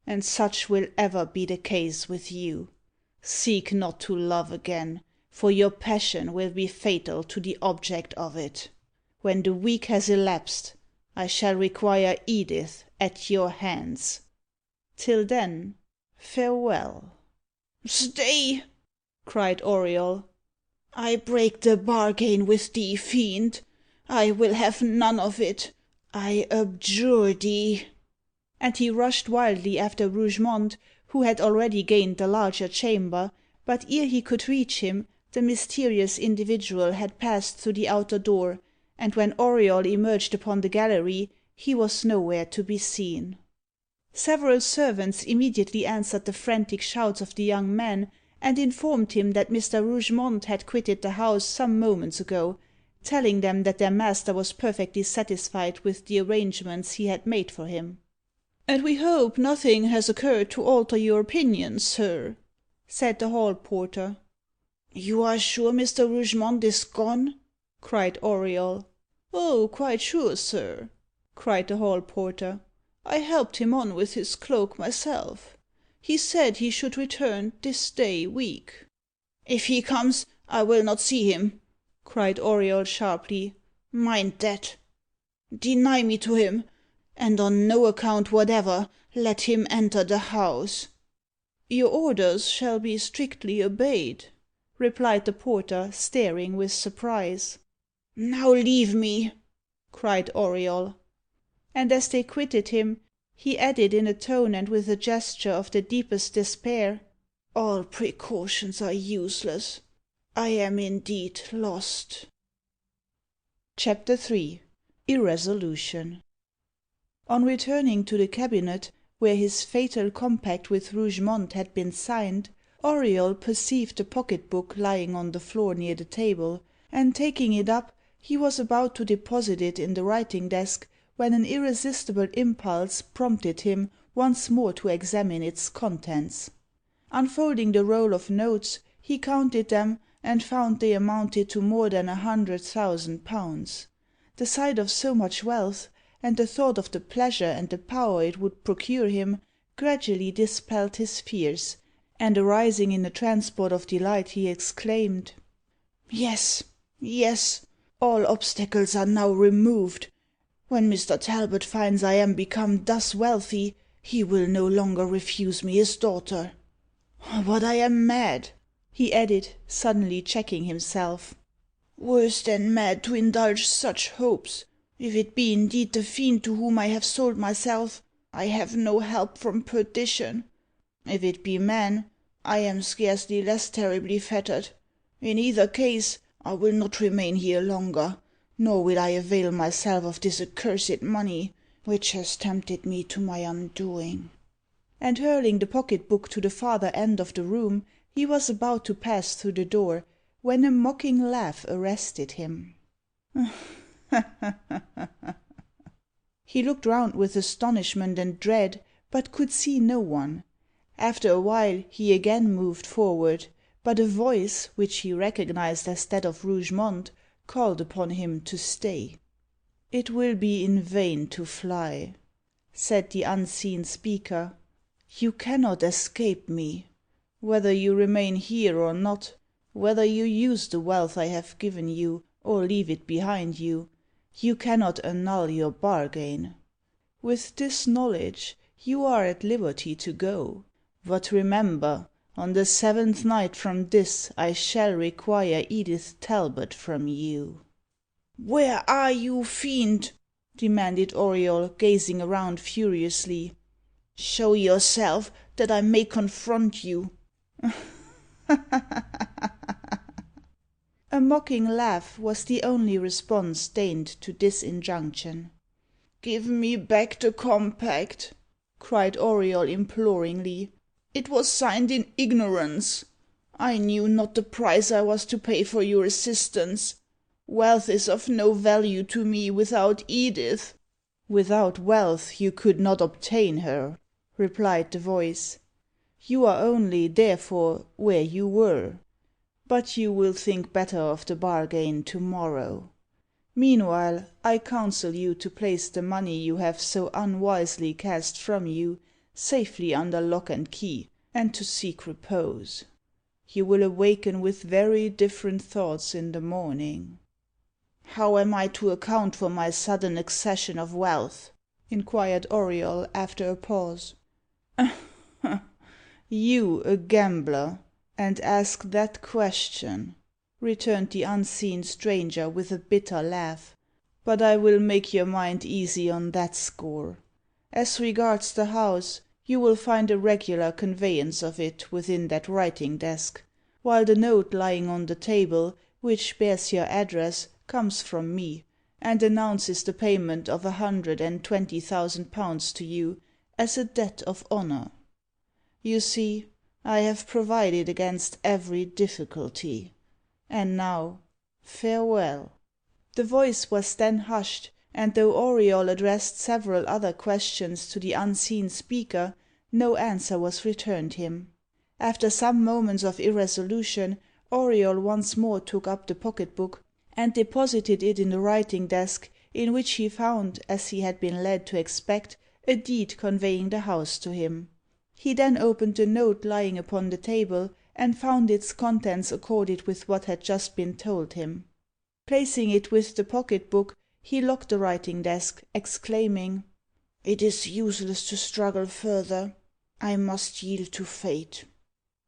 Speaker 4: "And such will ever be the case with you. Seek not to love again, for your passion will be fatal to the object of it. When the week has elapsed, I shall require Edith at your hands. Till then, farewell."
Speaker 2: "Stay!"
Speaker 4: cried Auriol.
Speaker 2: "I break the bargain with thee, fiend.
Speaker 3: I will have none of it. I abjure thee.
Speaker 2: And he rushed wildly after Rougemont, who had already gained the larger chamber, but ere he could reach him, the mysterious individual had passed through the outer door, and when Auriol emerged upon the gallery, he was nowhere to be seen. Several servants immediately answered the frantic shouts of the young man, and informed him that Mr. Rougemont had quitted the house some moments ago, telling them that their master was perfectly satisfied with the arrangements he had made for him. "And we hope nothing has occurred to alter your opinions, sir," said the hall porter.
Speaker 3: "You are sure Mr. Rougemont is gone?"
Speaker 2: cried Auriol. "Oh, quite sure, sir," cried the hall porter. "I helped him on with his cloak myself. He said he should return this day week."
Speaker 3: "If he comes, I will not see him,"
Speaker 2: cried Auriol sharply.
Speaker 3: "Mind that. Deny me to him, and on no account whatever let him enter the house."
Speaker 2: "Your orders shall be strictly obeyed," replied the porter, staring with surprise.
Speaker 3: "Now leave me,"
Speaker 2: cried Auriol. And as they quitted him, he added in a tone and with a gesture of the deepest despair, "All precautions are useless. I am indeed lost." Chapter 3. Irresolution. On returning to the cabinet, where his fatal compact with Rougemont had been signed, Auriol perceived the pocket book lying on the floor near the table, and taking it up, he was about to deposit it in the writing desk, when an irresistible impulse prompted him once more to examine its contents. Unfolding the roll of notes, he counted them, and found they amounted to more than 100,000 pounds. The sight of so much wealth, and the thought of the pleasure and the power it would procure him, gradually dispelled his fears, and arising in a transport of delight, he exclaimed, "Yes, yes, all obstacles are now removed. When Mr. Talbot finds I am become thus wealthy, he will no longer refuse me his daughter. But I am mad," he added, suddenly checking himself. "Worse than mad to indulge such hopes. If it be indeed the fiend to whom I have sold myself, I have no help from perdition. If it be man, I am scarcely less terribly fettered. In either case, I will not remain here longer, nor will I avail myself of this accursed money, which has tempted me to my undoing." And hurling the pocket book to the farther end of the room, he was about to pass through the door, when a mocking laugh arrested him. He looked round with astonishment and dread, but could see no one. After a while he again moved forward, but a voice, which he recognised as that of Rougemont, called upon him to stay. "It will be in vain to fly," said the unseen speaker. "You cannot escape me. Whether you remain here or not, whether you use the wealth I have given you, or leave it behind you, you cannot annul your bargain. With this knowledge, you are at liberty to go. But remember, on the 7th night from this I shall require Edith Talbot from you." "Where are you, fiend?" demanded Auriol, gazing around furiously. "Show yourself, that I may confront you." A mocking laugh was the only response deigned to this injunction. "Give me back the compact," cried Auriol imploringly. "It was signed in ignorance. I knew not the price I was to pay for your assistance. Wealth is of no value to me without Edith." "Without wealth you could not obtain her," replied the voice. "You are only, therefore, where you were. But you will think better of the bargain to-morrow. Meanwhile, I counsel you to place the money you have so unwisely cast from you safely under lock and key, and to seek repose. You will awaken with very different thoughts in the morning." "How am I to account for my sudden accession of wealth?" inquired Auriol, after a pause. "You, a gambler, and ask that question?" returned the unseen stranger with a bitter laugh.
Speaker 3: but I will make your mind easy on that score. As regards the house, you will find a regular conveyance of it within that writing desk, while the note lying on the table, which bears your address, comes from me, and announces the payment of 120,000 pounds to you as a debt of honour. You see, I have provided against every difficulty. And now, farewell." The voice was then hushed, and though Auriol addressed several other questions to the unseen speaker, no answer was returned him. After some moments of irresolution, Auriol once more took up the pocket book, and deposited it in the writing desk, in which he found, as he had been led to expect, a deed conveying the house to him. He then opened the note lying upon the table, and found its contents accorded with what had just been told him. Placing it with the pocket book, he locked the writing desk, exclaiming, "It is useless to struggle further. I must yield to fate."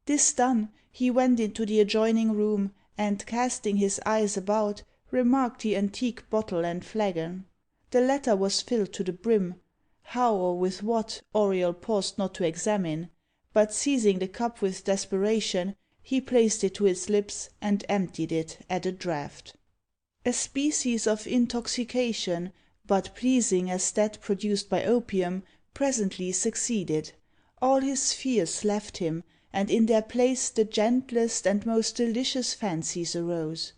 Speaker 3: This done, he went into the adjoining room, and, casting his eyes about, remarked the antique bottle and flagon. The latter was filled to the brim. How or with what, Auriol paused not to examine, but seizing the cup with desperation, he placed it to his lips, and emptied it at a draught. A species of intoxication, but pleasing as that produced by opium, presently succeeded. All his fears left him, and in their place the gentlest and most delicious fancies arose.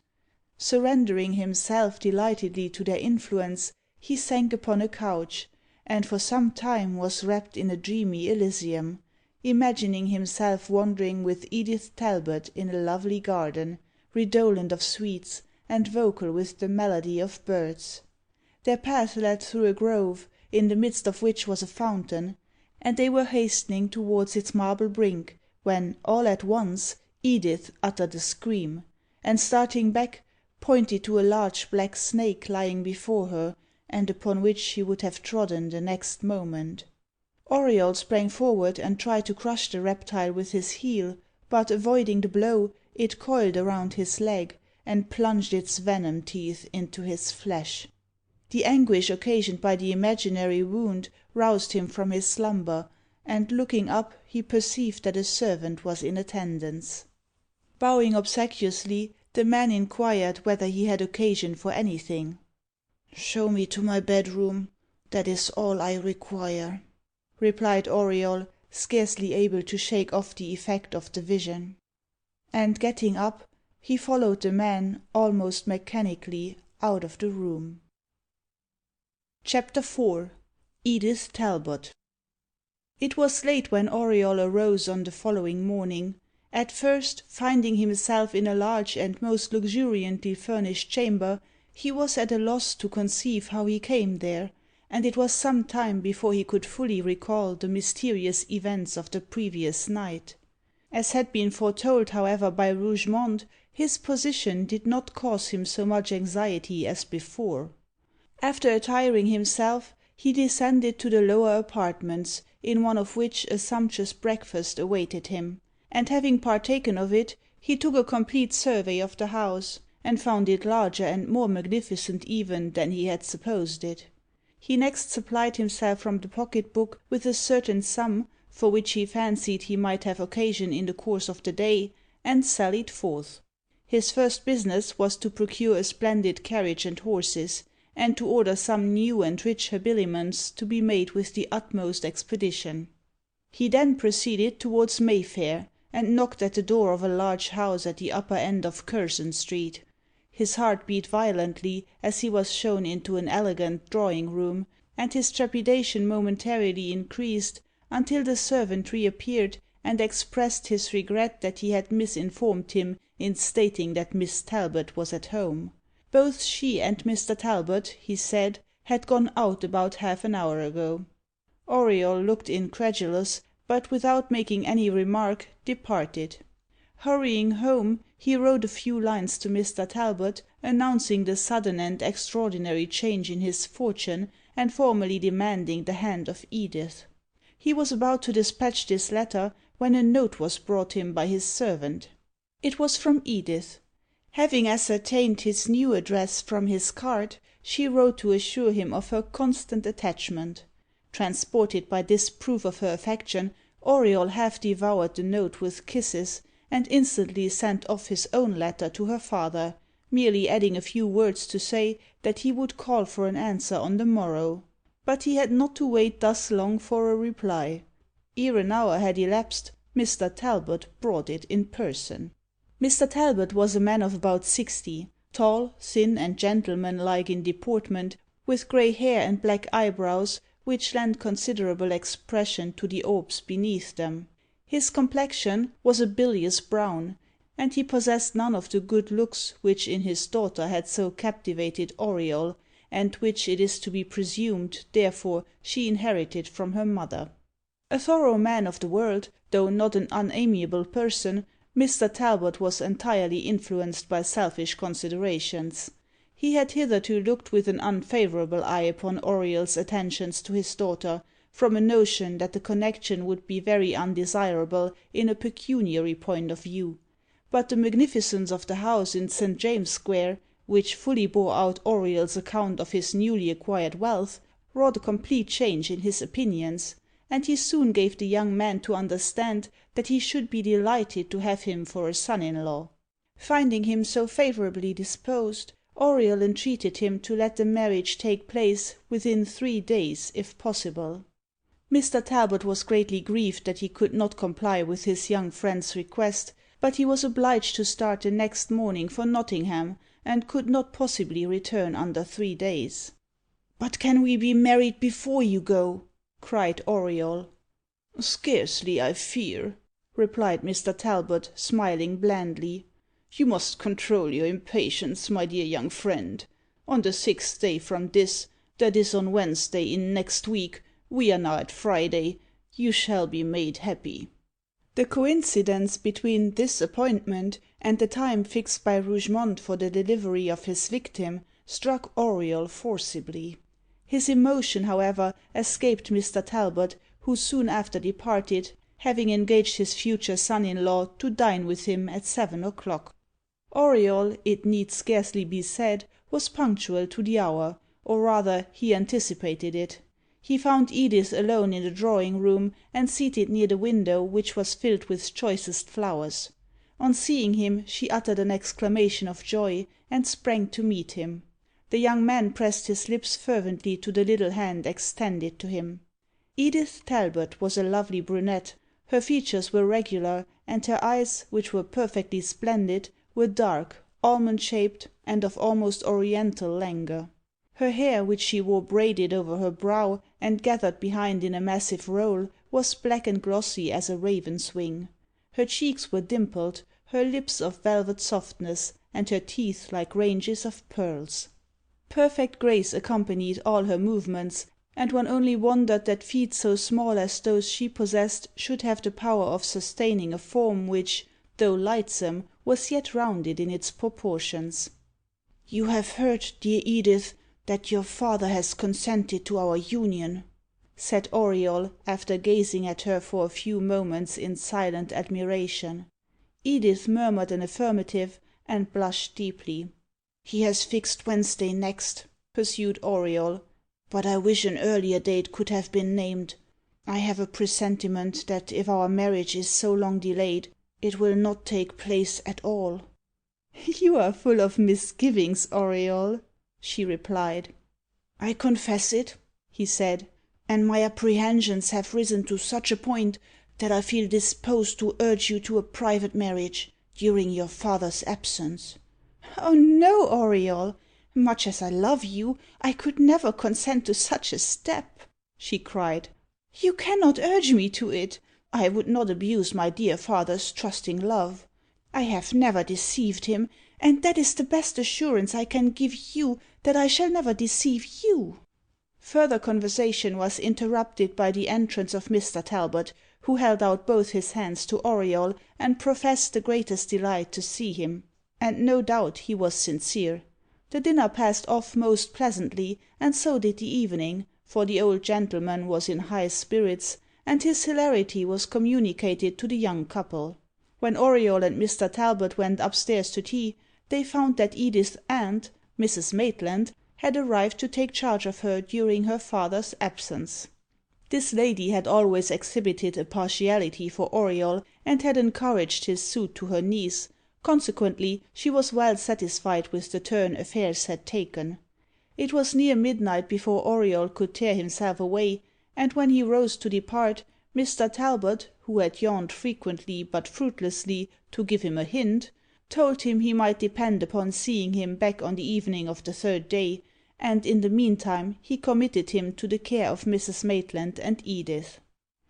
Speaker 3: Surrendering himself delightedly to their influence, he sank upon a couch, and for some time was wrapped in a dreamy Elysium, imagining himself wandering with Edith Talbot in a lovely garden, redolent of sweets, and vocal with the melody of birds. Their path led through a grove, in the midst of which was a fountain, and they were hastening towards its marble brink, when, all at once, Edith uttered a scream, and starting back, pointed to a large black snake lying before her, and upon which she would have trodden the next moment. Auriol sprang forward and tried to crush the reptile with his heel, but, avoiding the blow, it coiled around his leg, and plunged its venom teeth into his flesh. The anguish occasioned by the imaginary wound roused him from his slumber, and looking up he perceived that a servant was in attendance. Bowing obsequiously, the man inquired whether he had occasion for anything. "Show me to my bedroom. That is all I require," replied Auriol, scarcely able to shake off the effect of the vision. And getting up, he followed the man, almost mechanically, out of the room. Chapter 4. Edith Talbot. It was late when Auriol arose on the following morning. At first, finding himself in a large and most luxuriantly furnished chamber, he was at a loss to conceive how he came there, and it was some time before he could fully recall the mysterious events of the previous night. As had been foretold, however, by Rougemont, his position did not cause him so much anxiety as before. After attiring himself, he descended to the lower apartments, in one of which a sumptuous breakfast awaited him, and having partaken of it, he took a complete survey of the house, and found it larger and more magnificent even than he had supposed it. He next supplied himself from the pocket book with a certain sum, for which he fancied he might have occasion in the course of the day, and sallied forth. His first business was to procure a splendid carriage and horses, and to order some new and rich habiliments to be made with the utmost expedition. He then proceeded towards Mayfair, and knocked at the door of a large house at the upper end of Curzon Street. His heart beat violently as he was shown into an elegant drawing room, and his trepidation momentarily increased, until the servant reappeared, and expressed his regret that he had misinformed him in stating that Miss Talbot was at home. Both she and Mr. Talbot, he said, had gone out about half an hour ago. Auriol looked incredulous, but without making any remark, departed. Hurrying home, he wrote a few lines to Mr. Talbot, announcing the sudden and extraordinary change in his fortune, and formally demanding the hand of Edith. He was about to dispatch this letter, when a note was brought him by his servant. It was from Edith. Having ascertained his new address from his card,
Speaker 2: she wrote to assure him of her constant attachment. Transported by this proof of her affection, Auriol half devoured the note with kisses, and instantly sent off his own letter to her father, merely adding a few words to say that he would call for an answer on the morrow. But he had not to wait thus long for a reply. Ere an hour had elapsed, Mr. Talbot brought it in person. Mr. Talbot was a man of about 60, tall, thin, and gentlemanlike in deportment, with grey hair and black eyebrows, which lent considerable expression to the orbs beneath them. His complexion was a bilious brown, and he possessed none of the good looks which in his daughter had so captivated Auriol, and which it is to be presumed, therefore, she inherited from her mother. A thorough man of the world, though not an unamiable person, Mr. Talbot was entirely influenced by selfish considerations. He had hitherto looked with an unfavourable eye upon Auriol's attentions to his daughter, from a notion that the connexion would be very undesirable in a pecuniary point of view. But the magnificence of the house in St. James's Square, which fully bore out Auriol's account of his newly acquired wealth, wrought a complete change in his opinions, and he soon gave the young man to understand that he should be delighted to have him for a son-in-law. Finding him so favourably disposed, Auriol entreated him to let the marriage take place within 3 days, if possible. Mr. Talbot was greatly grieved that he could not comply with his young friend's request, but he was obliged to start the next morning for Nottingham, and could not possibly return under 3 days. "But can we be married before you go?" cried Auriol. "Scarcely, I fear," replied Mr. Talbot, smiling blandly. "You must control your impatience, my dear young friend. On the 6th day from this, that is on Wednesday in next week, we are now at Friday, you shall be made happy." The coincidence between this appointment and the time fixed by Rougemont for the delivery of his victim struck Auriol forcibly. His emotion, however, escaped Mr. Talbot, who soon after departed, having engaged his future son-in-law to dine with him at 7 o'clock. Auriol, it need scarcely be said, was punctual to the hour, or rather he anticipated it. He found Edith alone in the drawing-room, and seated near the window, which was filled with choicest flowers. On seeing him, she uttered an exclamation of joy, and sprang to meet him. The young man pressed his lips fervently to the little hand extended to him. Edith Talbot was a lovely brunette. Her features were regular, and her eyes, which were perfectly splendid, were dark, almond-shaped, and of almost oriental languor. Her hair, which she wore braided over her brow, and gathered behind in a massive roll, was black and glossy as a raven's wing. Her cheeks were dimpled, her lips of velvet softness, and her teeth like ranges of pearls. Perfect grace accompanied all her movements, and one only wondered that feet so small as those she possessed should have the power of sustaining a form which, though lightsome, was yet rounded in its proportions. "You have heard, dear Edith, that your father has consented to our union," said Auriol, after gazing at her for a few moments in silent admiration. Edith murmured an affirmative, and blushed deeply. "He has fixed Wednesday next," pursued Auriol, "but I wish an earlier date could have been named. I have a presentiment that if our marriage is so long delayed, it will not take place at all." "You are full of misgivings, Auriol," she replied. "I confess it," he said, "and my apprehensions have risen to such a point that I feel disposed to urge you to a private marriage during your father's absence." "Oh no, Auriol! Much as I love you, I could never consent to such a step," she cried. "You cannot urge me to it. I would not abuse my dear father's trusting love. I have never deceived him, and that is the best assurance I can give you that I shall never deceive you." Further conversation was interrupted by the entrance of Mr. Talbot, who held out both his hands to Auriol, and professed the greatest delight to see him. And no doubt he was sincere. The dinner passed off most pleasantly, and so did the evening, for the old gentleman was in high spirits, and his hilarity was communicated to the young couple. When Auriol and Mr. Talbot went upstairs to tea, they found that Edith's aunt, Mrs. Maitland, had arrived to take charge of her during her father's absence. This lady had always exhibited a partiality for Auriol, and had encouraged his suit to her niece. Consequently, she was well satisfied with the turn affairs had taken. It was near midnight before Auriol could tear himself away, and when he rose to depart, Mr. Talbot, who had yawned frequently but fruitlessly to give him a hint, told him he might depend upon seeing him back on the evening of the third day, and in the meantime he committed him to the care of Mrs. Maitland and Edith.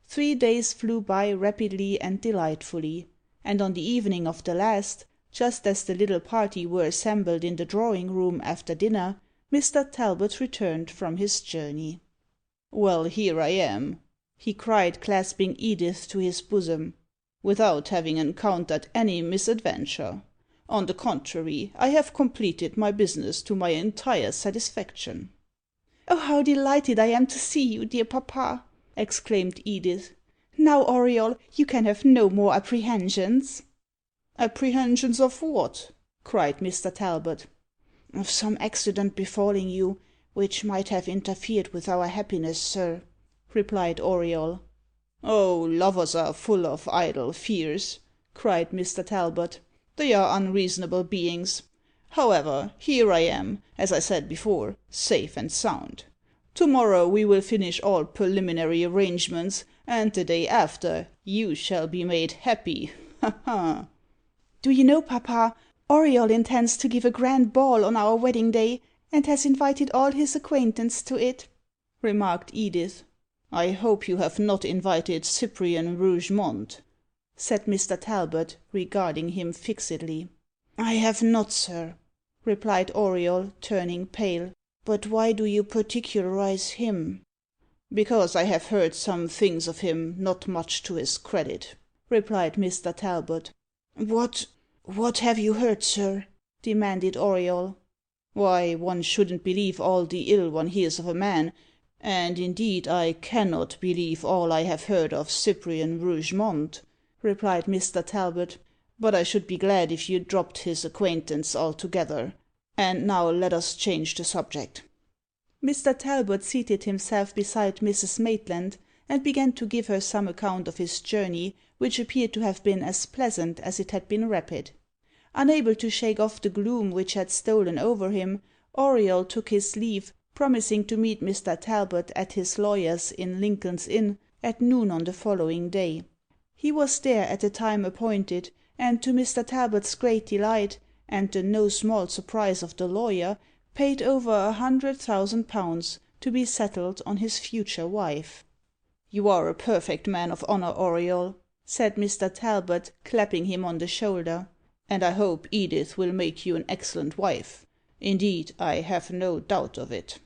Speaker 2: 3 days flew by rapidly and delightfully, and on the evening of the last, just as the little party were assembled in the drawing-room after dinner, Mr. Talbot returned from his journey. "Well, here I am," he cried, clasping Edith to his bosom, "without having encountered any misadventure. On the contrary, I have completed my business to my entire satisfaction." "Oh, how delighted I am to see you, dear papa!" exclaimed Edith. "Now, Auriol, you can have no more apprehensions."
Speaker 3: "Apprehensions of what?"
Speaker 2: cried Mr. Talbot.
Speaker 3: "Of some accident befalling you, which might have interfered with our happiness, sir," replied Auriol.
Speaker 2: "Oh, lovers are full of idle fears," cried Mr. Talbot. "They are unreasonable beings. However, here I am, as I said before, safe and sound. To-morrow we will finish all preliminary arrangements, and the day after you shall be made happy. Ha ha!" "Do you know, papa, Auriol intends to give a grand ball on our wedding day, and has invited all his acquaintance to it," remarked Edith.
Speaker 3: "I hope you have not invited Cyprian Rougemont,"
Speaker 2: said Mr. Talbot, regarding him fixedly.
Speaker 3: "I have not, sir," replied Auriol, turning pale. "But why do you particularize him?"
Speaker 2: "Because I have heard some things of him not much to his credit," replied Mr. Talbot.
Speaker 3: What have you heard, sir?" demanded Auriol.
Speaker 2: "Why, one shouldn't believe all the ill one hears of a man, and indeed I cannot believe all I have heard of Cyprian Rougemont," replied Mr. Talbot. "But I should be glad if you dropped his acquaintance altogether. And now let us change the subject." Mr. Talbot seated himself beside Mrs. Maitland, and began to give her some account of his journey, which appeared to have been as pleasant as it had been rapid. Unable to shake off the gloom which had stolen over him, Auriol took his leave, promising to meet Mr. Talbot at his lawyer's in Lincoln's Inn at noon on the following day. He was there at the time appointed, and to Mr. Talbot's great delight, and the no small surprise of the lawyer, paid over £100,000 to be settled on his future wife. "You are a perfect man of honour, Auriol," said Mr. Talbot, clapping him on the shoulder, "and I hope Edith will make you an excellent wife. Indeed, I have no doubt of it."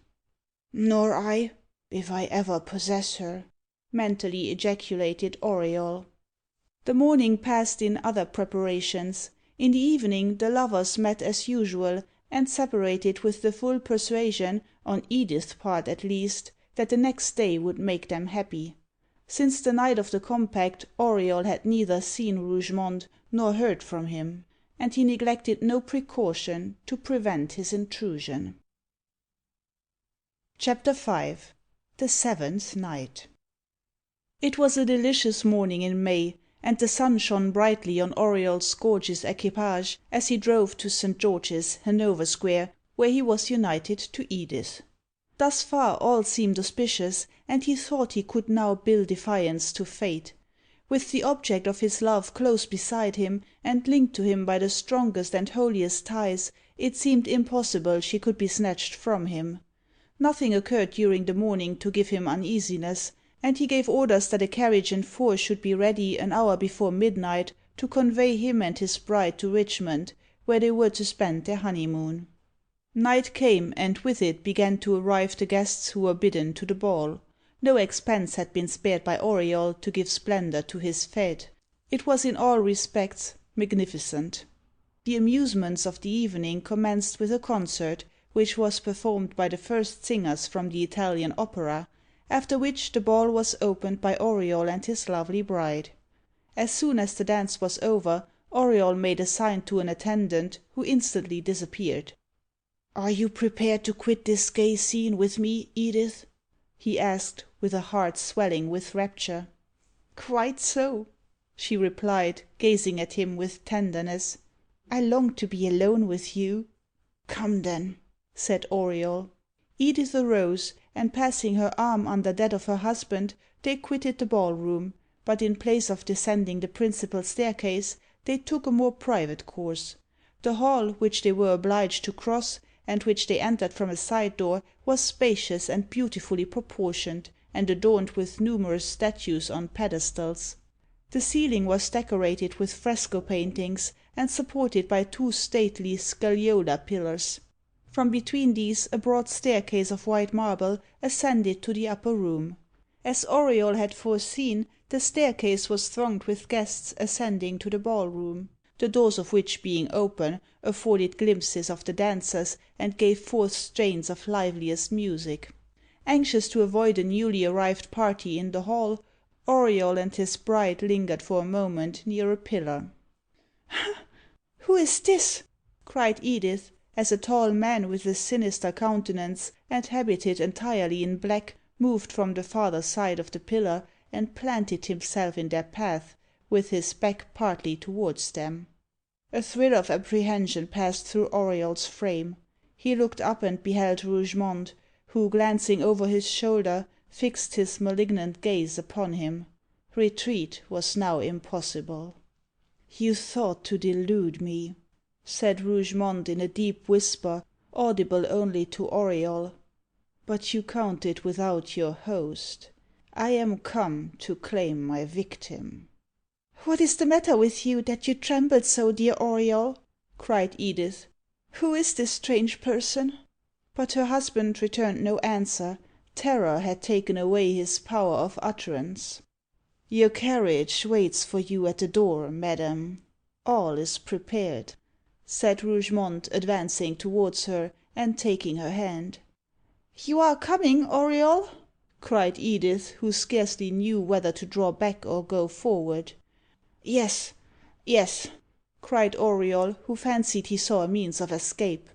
Speaker 3: "Nor I, if I ever possess her,"
Speaker 2: mentally ejaculated Auriol. The morning passed in other preparations. In the evening the lovers met as usual, and separated with the full persuasion, on Edith's part at least, that the next day would make them happy. Since the night of the compact, Auriol had neither seen Rougemont nor heard from him, and he neglected no precaution to prevent his intrusion. Chapter V. The Seventh Night. It was a delicious morning in May, and the sun shone brightly on Auriol's gorgeous equipage as he drove to St. George's, Hanover Square, where he was united to Edith. Thus far all seemed auspicious, and he thought he could now bill defiance to fate. With the object of his love close beside him, and linked to him by the strongest and holiest ties, it seemed impossible she could be snatched from him. Nothing occurred during the morning to give him uneasiness, and he gave orders that a carriage and four should be ready an hour before midnight to convey him and his bride to Richmond, where they were to spend their honeymoon. Night came, and with it began to arrive the guests who were bidden to the ball. No expense had been spared by Auriol to give splendour to his fête. It was in all respects magnificent. The amusements of the evening commenced with a concert, which was performed by the first singers from the Italian opera, after which the ball was opened by Auriol and his lovely bride. As soon as the dance was over, Auriol made a sign to an attendant, who instantly disappeared.
Speaker 3: "Are you prepared to quit this gay scene with me, Edith?" he asked, with a heart swelling with rapture. "Quite so," she replied, gazing at him with tenderness. "I long to be alone with you." "Come, then," said Auriol. Edith arose, and passing her arm under that of her husband, they quitted the ball room, but in place of descending the principal staircase, they took a more private course. The hall, which they were obliged to cross, and which they entered from a side door, was spacious and beautifully proportioned, and adorned with numerous statues on pedestals. The ceiling was decorated with fresco paintings, and supported by two stately scagliola pillars. From between these, a broad staircase of white marble ascended to the upper room. As Auriol had foreseen, the staircase was thronged with guests ascending to the ball room, the doors of which being open, afforded glimpses of the dancers, and gave forth strains of liveliest music. Anxious to avoid a newly arrived party in the hall, Auriol and his bride lingered for a moment near a pillar. "Who is this?" cried Edith, as a tall man with a sinister countenance, and habited entirely in black, moved from the farther side of the pillar, and planted himself in their path, with his back partly towards them. A thrill of apprehension passed through Auriol's frame. He looked up and beheld Rougemont, who, glancing over his shoulder, fixed his malignant gaze upon him. Retreat was now impossible. "You thought to delude me," said Rougemont in a deep whisper, audible only to Auriol. "But you counted without your host. I am come to claim my victim." "What is the matter with you, that you tremble so, dear Auriol?" cried Edith. "Who is this strange person?" But her husband returned no answer. Terror had taken away his power of utterance. "Your carriage waits for you at the door, madam. All is prepared," said Rougemont, advancing towards her, and taking her hand. "You are coming, Auriol?" cried Edith, who scarcely knew whether to draw back or go forward. "Yes, yes," cried Auriol, who fancied he saw a means of escape.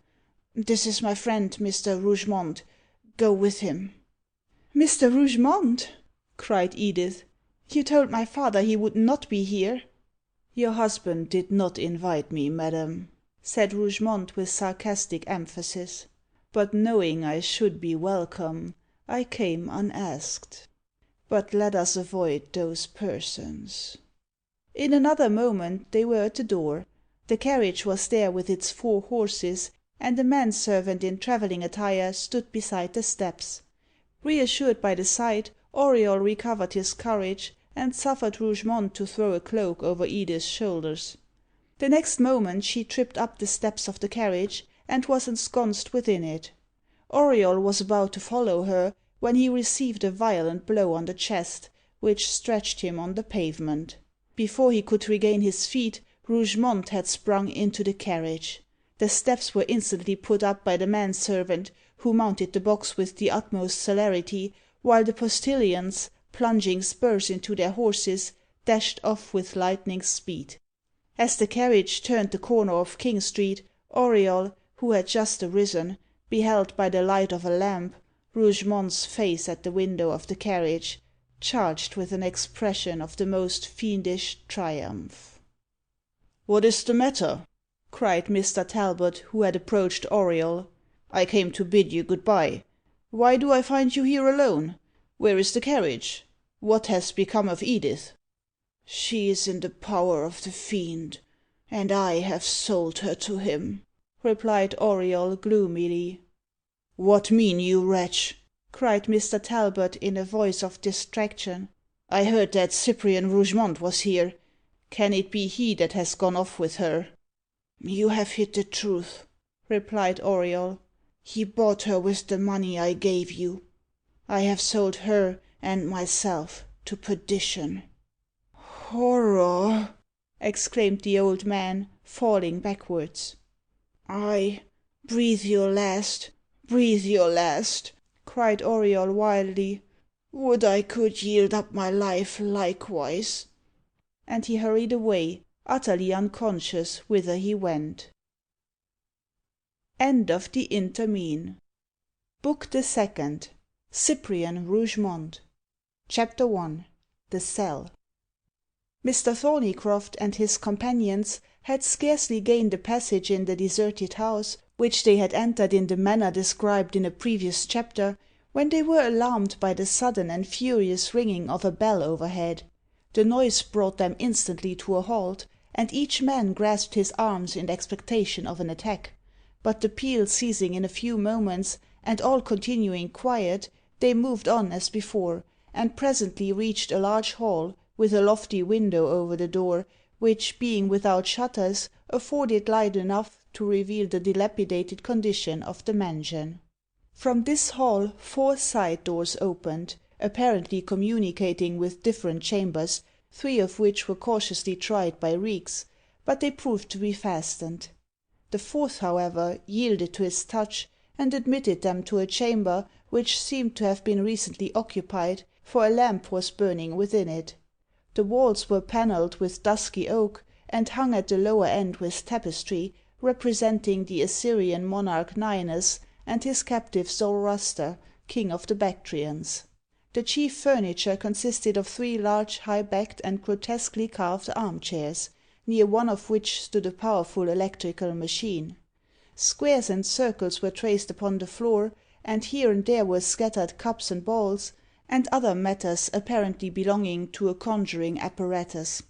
Speaker 3: "This is my friend, Mr. Rougemont. Go with him." "Mr. Rougemont!" cried Edith. "You told my father he would not be here." "Your husband did not invite me, madam," said Rougemont with sarcastic emphasis. "But knowing I should be welcome, I came unasked. But let us avoid those persons." In another moment they were at the door. The carriage was there with its 4 horses, and a manservant in travelling attire stood beside the steps. Reassured by the sight, Auriol recovered his courage, and suffered Rougemont to throw a cloak over Edith's shoulders. The next moment she tripped up the steps of the carriage, and was ensconced within it. Auriol was about to follow her, when he received a violent blow on the chest, which stretched him on the pavement. Before he could regain his feet, Rougemont had sprung into the carriage. The steps were instantly put up by the manservant, who mounted the box with the utmost celerity, while the postillions, plunging spurs into their horses, dashed off with lightning speed. As the carriage turned the corner of King Street, Auriol, who had just arisen, beheld by the light of a lamp Rougemont's face at the window of the carriage, charged with an expression of the most fiendish triumph. "What is the matter?" cried Mr. Talbot, who had approached Auriol. "I came to bid you good bye. Why do I find you here alone? Where is the carriage? What has become of Edith?" "She is in the power of the fiend, and I have sold her to him," replied Auriol gloomily. "What mean you, wretch?" cried Mr. Talbot, in a voice of distraction. "I heard that Cyprian Rougemont was here. Can it be he that has gone off with her?" "You have hit the truth," replied Auriol. "He bought her with the money I gave you. I have sold her and myself to perdition." "Horror!" exclaimed the old man, falling backwards. "Ay, breathe your last, breathe your last!" cried Auriol wildly. "Would I could yield up my life likewise!" And he hurried away, utterly unconscious whither he went.
Speaker 2: End of the Intermene. Book the Second. Cyprian Rougemont. Chapter 1. The Cell. Mr. Thorneycroft and his companions had scarcely gained a passage in the deserted house, which they had entered in the manner described in a previous chapter, when they were alarmed by the sudden and furious ringing of a bell overhead. The noise brought them instantly to a halt, and each man grasped his arms in expectation of an attack. But the peal ceasing in a few moments, and all continuing quiet, they moved on as before, and presently reached a large hall, with a lofty window over the door, which, being without shutters, afforded light enough to reveal the dilapidated condition of the mansion. From this hall 4 side doors opened, apparently communicating with different chambers, 3 of which were cautiously tried by Reeks, but they proved to be fastened. The 4th, however, yielded to his touch, and admitted them to a chamber which seemed to have been recently occupied, for a lamp was burning within it. The walls were panelled with dusky oak, and hung at the lower end with tapestry, representing the Assyrian monarch Ninus and his captive Zoroaster, king of the Bactrians. The chief furniture consisted of 3 large high-backed and grotesquely carved armchairs, near one of which stood a powerful electrical machine. Squares and circles were traced upon the floor, and here and there were scattered cups and balls, and other matters apparently belonging to a conjuring apparatus.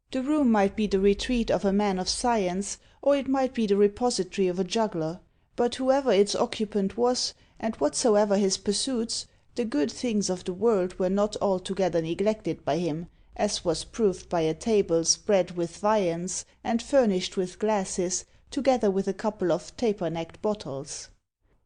Speaker 2: The room might be the retreat of a man of science, or it might be the repository of a juggler, but whoever its occupant was, and whatsoever his pursuits, the good things of the world were not altogether neglected by him, as was proved by a table spread with viands and furnished with glasses, together with a couple of taper-necked bottles.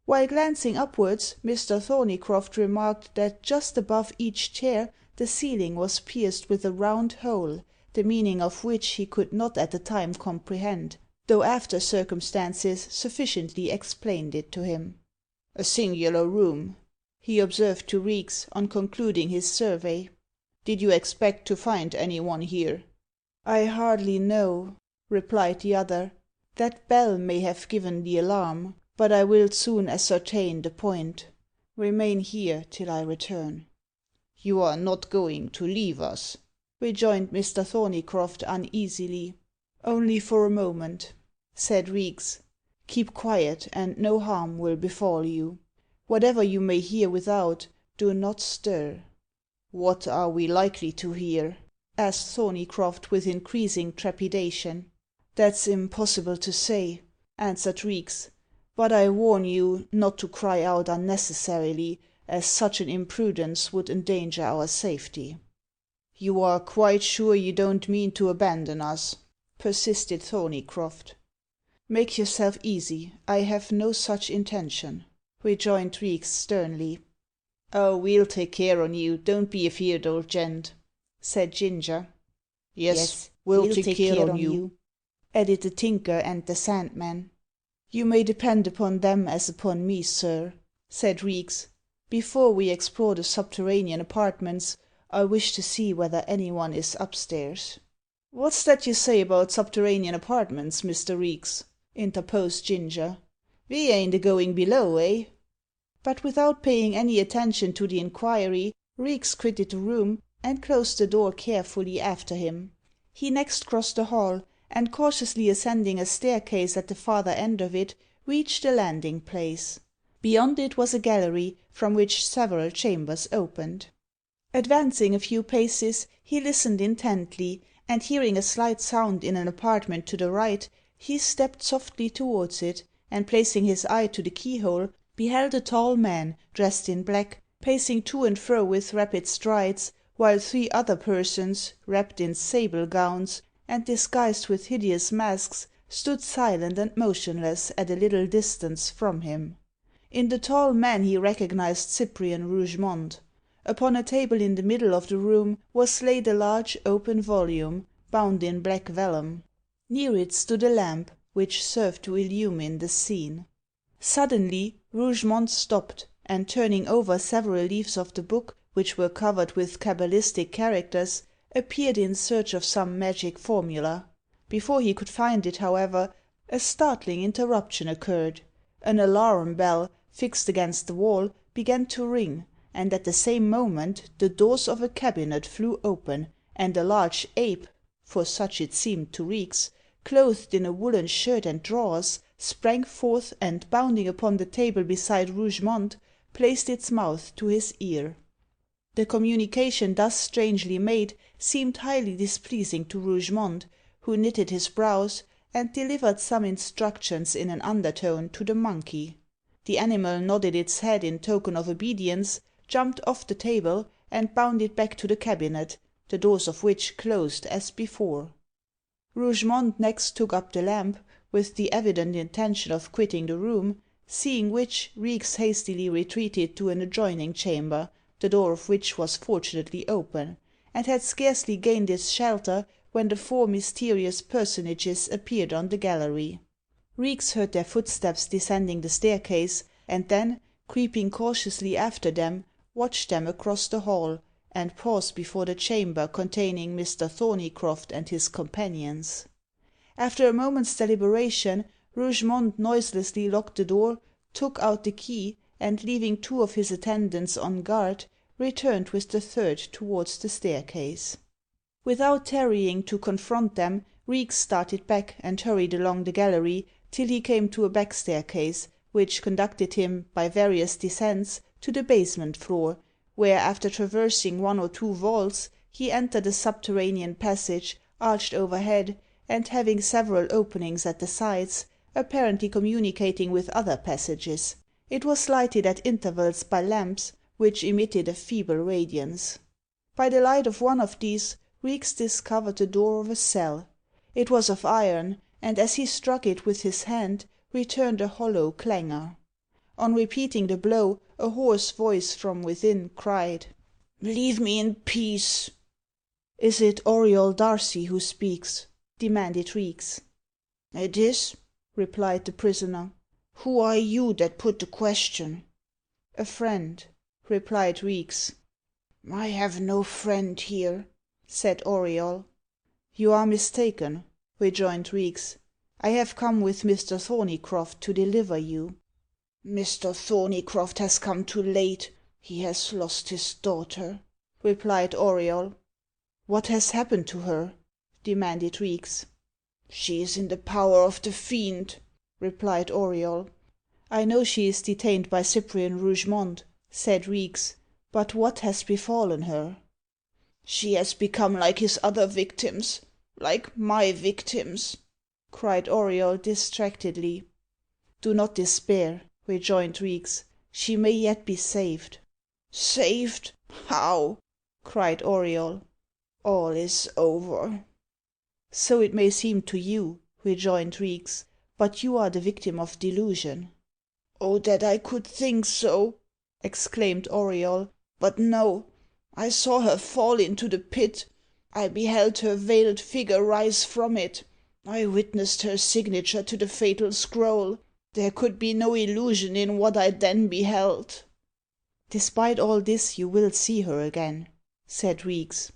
Speaker 2: While glancing upwards, Mr. Thorneycroft remarked that just above each chair the ceiling was pierced with a round hole, the meaning of which he could not at the time comprehend, though after circumstances sufficiently explained it to him. "A singular room," he observed to Reeks, on concluding his survey. "Did you expect to find any one here?" "I hardly know," replied the other. "That bell may have given the alarm, but I will soon ascertain the point. Remain here till I return." "You are not going to leave us?" rejoined Mr. Thorneycroft uneasily. "Only for a moment," said Reeks. "Keep quiet, and no harm will befall you. Whatever you may hear without, do not stir." "What are we likely to hear?" asked Thorneycroft with increasing trepidation. "That's impossible to say," answered Reeks. "But I warn you not to cry out unnecessarily, as such an imprudence would endanger our safety." "You are quite sure you don't mean to abandon us?" persisted Thorneycroft. "Make yourself easy. I have no such intention," rejoined Reeks sternly. "Oh, we'll take care on you, don't be afeard, old gent," said Ginger. Yes, we'll take care on you," added the Tinker and the Sandman. "You may depend upon them as upon me, sir," said Reeks. "Before we explore the subterranean apartments, I wish to see whether any one is upstairs." "What's that you say about subterranean apartments, Mr. Reeks?" interposed Ginger. "We ain't a going below, eh?" But without paying any attention to the inquiry, Reeks quitted the room, and closed the door carefully after him. He next crossed the hall, and cautiously ascending a staircase at the farther end of it, reached the landing place. Beyond it was a gallery, from which several chambers opened. Advancing a few paces, he listened intently, and hearing a slight sound in an apartment to the right, he stepped softly towards it, and placing his eye to the keyhole, beheld a tall man, dressed in black, pacing to and fro with rapid strides, while 3 other persons, wrapped in sable gowns, and disguised with hideous masks, stood silent and motionless at a little distance from him. In the tall man he recognised Cyprian Rougemont. Upon a table in the middle of the room was laid a large open volume, bound in black vellum. Near it stood a lamp, which served to illumine the scene. Suddenly Rougemont stopped, and turning over several leaves of the book, which were covered with cabalistic characters, appeared in search of some magic formula. Before he could find it, however, a startling interruption occurred. An alarm bell, fixed against the wall, began to ring, and at the same moment the doors of a cabinet flew open, and a large ape, for such it seemed to Reeks, clothed in a woollen shirt and drawers, sprang forth, and bounding upon the table beside Rougemont, placed its mouth to his ear. The communication thus strangely made seemed highly displeasing to Rougemont, who knitted his brows, and delivered some instructions in an undertone to the monkey. The animal nodded its head in token of obedience, jumped off the table, and bounded back to the cabinet, the doors of which closed as before. Rougemont next took up the lamp, with the evident intention of quitting the room, seeing which, Reeks hastily retreated to an adjoining chamber, the door of which was fortunately open, and had scarcely gained its shelter when the four mysterious personages appeared on the gallery. Reeks heard their footsteps descending the staircase, and then, creeping cautiously after them, watched them across the hall, and paused before the chamber containing Mr. Thorneycroft and his companions. After a moment's deliberation, Rougemont noiselessly locked the door, took out the key, and leaving two of his attendants on guard, returned with the third towards the staircase. Without tarrying to confront them, Reeks started back, and hurried along the gallery till he came to a back staircase, which conducted him, by various descents, to the basement floor, where, after traversing one or two vaults, he entered a subterranean passage, arched overhead, and having several openings at the sides, apparently communicating with other passages. It was lighted at intervals by lamps, which emitted a feeble radiance. By the light of one of these, Reeks discovered the door of a cell. It was of iron, and as he struck it with his hand, returned a hollow clangour. On repeating the blow, a hoarse voice from within cried, "Leave me in peace!" "Is it Auriol Darcy who speaks?" demanded Reeks. "It is," replied the prisoner. "Who are you that put the question?" "A friend," replied Reeks. "I have no friend here," said Auriol. "You are mistaken," rejoined Reeks. "I have come with Mr. Thorneycroft to deliver you." "Mr. Thorneycroft has come too late. He has lost his daughter," replied Auriol. "What has happened to her?" demanded Reeks. "She is in the power of the Fiend," replied Auriol. "I know she is detained by Cyprian Rougemont," said Reeks. "But what has befallen her?" "She has become like his other victims like my victims," cried Auriol distractedly. "Do not despair," rejoined Reeks. "She may yet be saved." "Saved? How?" cried Auriol. "All is over." "So it may seem to you," rejoined Reeks. "But you are the victim of delusion." "Oh, that I could think so!" exclaimed Auriol. "But no. I saw her fall into the pit. I beheld her veiled figure rise from it. I witnessed her signature to the fatal scroll. There could be no illusion in what I then beheld." "Despite all this, you will see her again," said Reeks.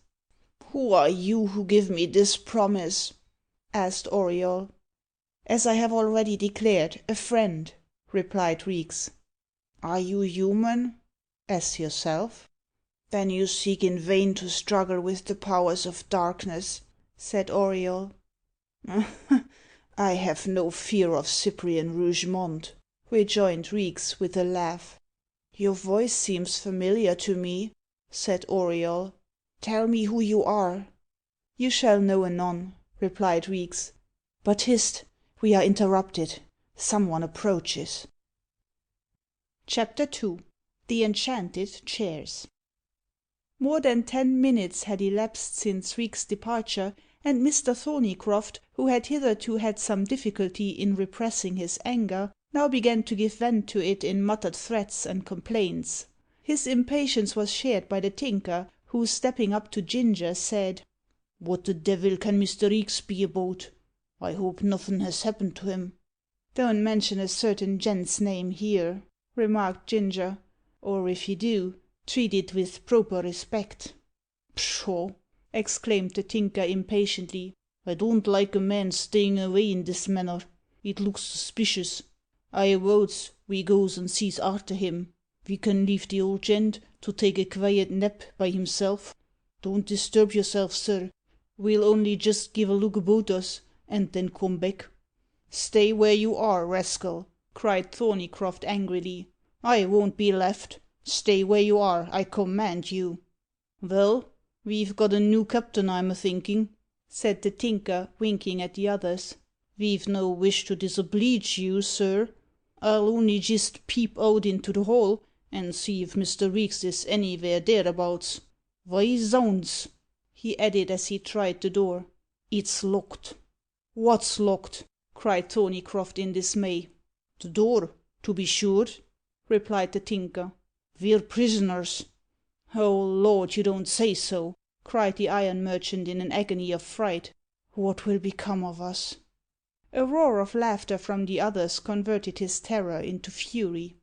Speaker 2: "Who are you who give me this promise?" asked Auriol. "As I have already declared, a friend," replied Reeks. "Are you human?" "As yourself." "Then you seek in vain to struggle with the powers of darkness," said Auriol. "I have no fear of Cyprian Rougemont," rejoined Reeks with a laugh. "Your voice seems familiar to me," said Auriol. "Tell me who you are." "You shall know anon," replied Reeks. "But hist! We are interrupted. Some one approaches." Chapter 2. The Enchanted Chairs. More than 10 minutes had elapsed since Reeks' departure, and Mr. Thorneycroft, who had hitherto had some difficulty in repressing his anger, now began to give vent to it in muttered threats and complaints. His impatience was shared by the Tinker, who, stepping up to Ginger, said, "What the devil can Mr. Reeks be about? I hope nothin' has happened to him." "Don't mention a certain gent's name here," remarked Ginger, "or if you do, treat it with proper respect." "Pshaw!" exclaimed the Tinker impatiently. "I don't like a man stayin' away in this manner. It looks suspicious.
Speaker 3: I votes we goes and sees arter him. We can leave the old gent to take a quiet nap by himself. Don't disturb yourself, sir. We'll only just give a look about us, and then come back. Stay where you are, rascal, cried Thorneycroft angrily. I won't be left. Stay where you are, I command you. Well, we've got a new captain, I'm a thinking, said the Tinker, winking at the others. We've no wish to disoblige you, sir. I'll only jist peep out into the hall, and see if Mr. Reeks is anywhere thereabouts. Why, zounds, he added as he tried the door. It's locked. What's locked? cried Thorneycroft in dismay. The door, to be sure, replied the Tinker. We're prisoners. Oh, Lord, you don't say so, cried the iron merchant in an agony of fright. What will become of us? A roar of laughter from the others converted his terror into fury.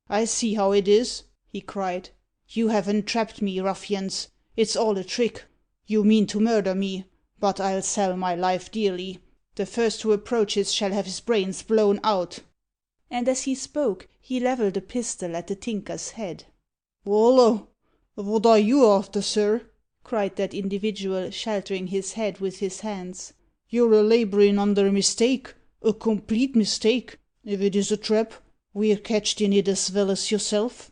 Speaker 3: I see how it is, he cried. You have entrapped me, ruffians. It's all a trick. You mean to murder me, but I'll sell my life dearly. The first who approaches shall have his brains blown out. And as he spoke, he levelled a pistol at the Tinker's head. Wallah, what are you after, sir? cried that individual, sheltering his head with his hands. You're a labouring under a mistake, a complete mistake. If it is a trap, we're catched in it as well as yourself.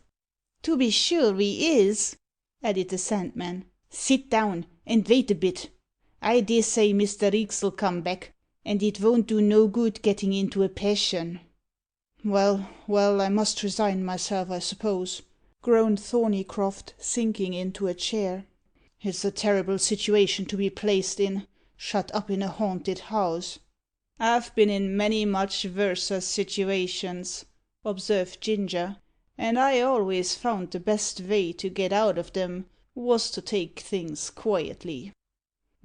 Speaker 3: To be sure we is, added the Sandman. Sit down, and wait a bit. I dare say Mr. Reeks'll come back, and it won't do no good getting into a passion. Well, I must resign myself, I suppose, groaned Thorneycroft, sinking into a chair. It's a terrible situation to be placed in, shut up in a haunted house. I've been in many much worser situations, observed Ginger, and I always found the best way to get out of them was to take things quietly.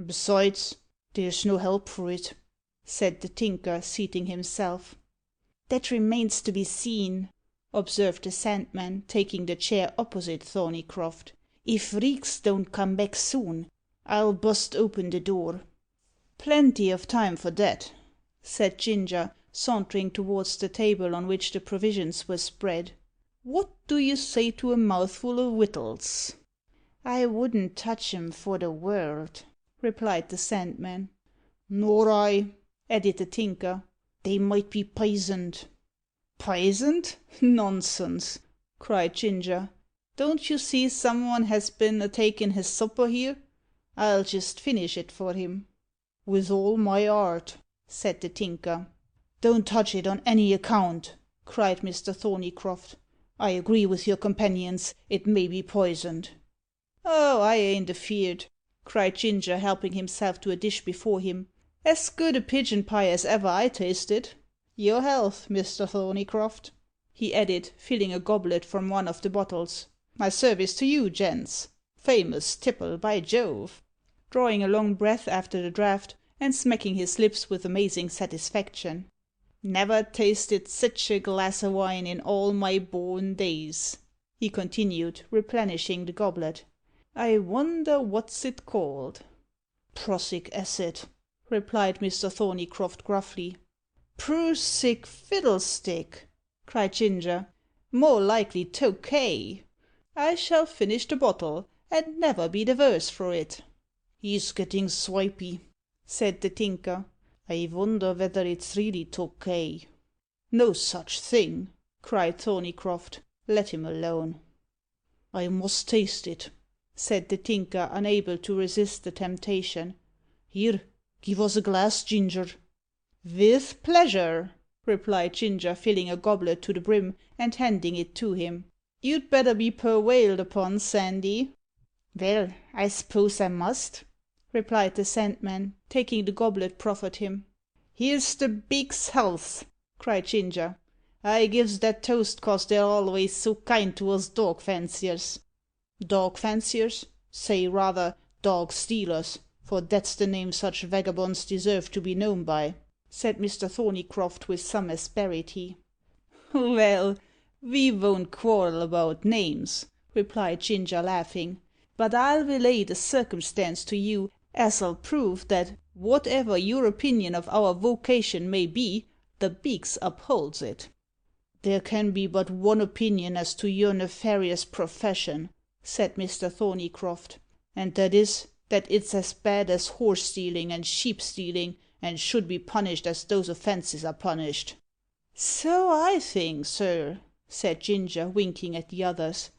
Speaker 3: Besides, there's no help for it, said the Tinker, seating himself. That remains to be seen, observed the Sandman, taking the chair opposite Thorneycroft. If Reeks don't come back soon, I'll bust open the door. Plenty of time for that, said Ginger, sauntering towards the table on which the provisions were spread. What do you say to a mouthful of wittles? I wouldn't touch 'em for the world, replied the Sandman. Nor I, added the Tinker. They might be poisoned. Poisoned? Nonsense, cried Ginger. Don't you see someone has been a-takin' his supper here? I'll just finish it for him. With all my art, said the Tinker. Don't touch it on any account, cried Mr. Thorneycroft. I agree with your companions, it may be poisoned. Oh, I ain't afeard, cried Ginger, helping himself to a dish before him. As good a pigeon pie as ever I tasted. Your health, Mr. Thorneycroft, he added, filling a goblet from one of the bottles. My service to you, gents. Famous tipple, by Jove! Drawing a long breath after the draught, and smacking his lips with amazing satisfaction. Never tasted sich a glass o' wine in all my born days, he continued, replenishing the goblet. I wonder what's it called? Prussic acid, replied Mr. Thorneycroft gruffly. Prussic fiddlestick, cried Ginger. More likely Tokay. I shall finish the bottle, and never be the worse for it. He's getting swipey, said the Tinker. I wonder whether it's really Tokay. No such thing, cried Thorneycroft. Let him alone. I must taste it, said the Tinker, unable to resist the temptation. Here, give us a glass, Ginger. With pleasure, replied Ginger, filling a goblet to the brim, and handing it to him. You'd better be perwailed upon, Sandy. Well, I suppose I must, replied the Sandman, taking the goblet proffered him. Here's the beak's health, cried Ginger. I gives that toast 'cause they're always so kind to us dog fanciers. Dog fanciers? Say rather dog stealers, for that's the name such vagabonds deserve to be known by, said Mr. Thorneycroft with some asperity. Well, we won't quarrel about names, replied Ginger, laughing. But I'll relate a circumstance to you as'll prove that whatever your opinion of our vocation may be, the beaks upholds it. There can be but one opinion as to your nefarious profession, said Mr. Thorneycroft, and that is, that it's as bad as horse stealing and sheep stealing, and should be punished as those offences are punished. So I think, sir, said Ginger, winking at the others.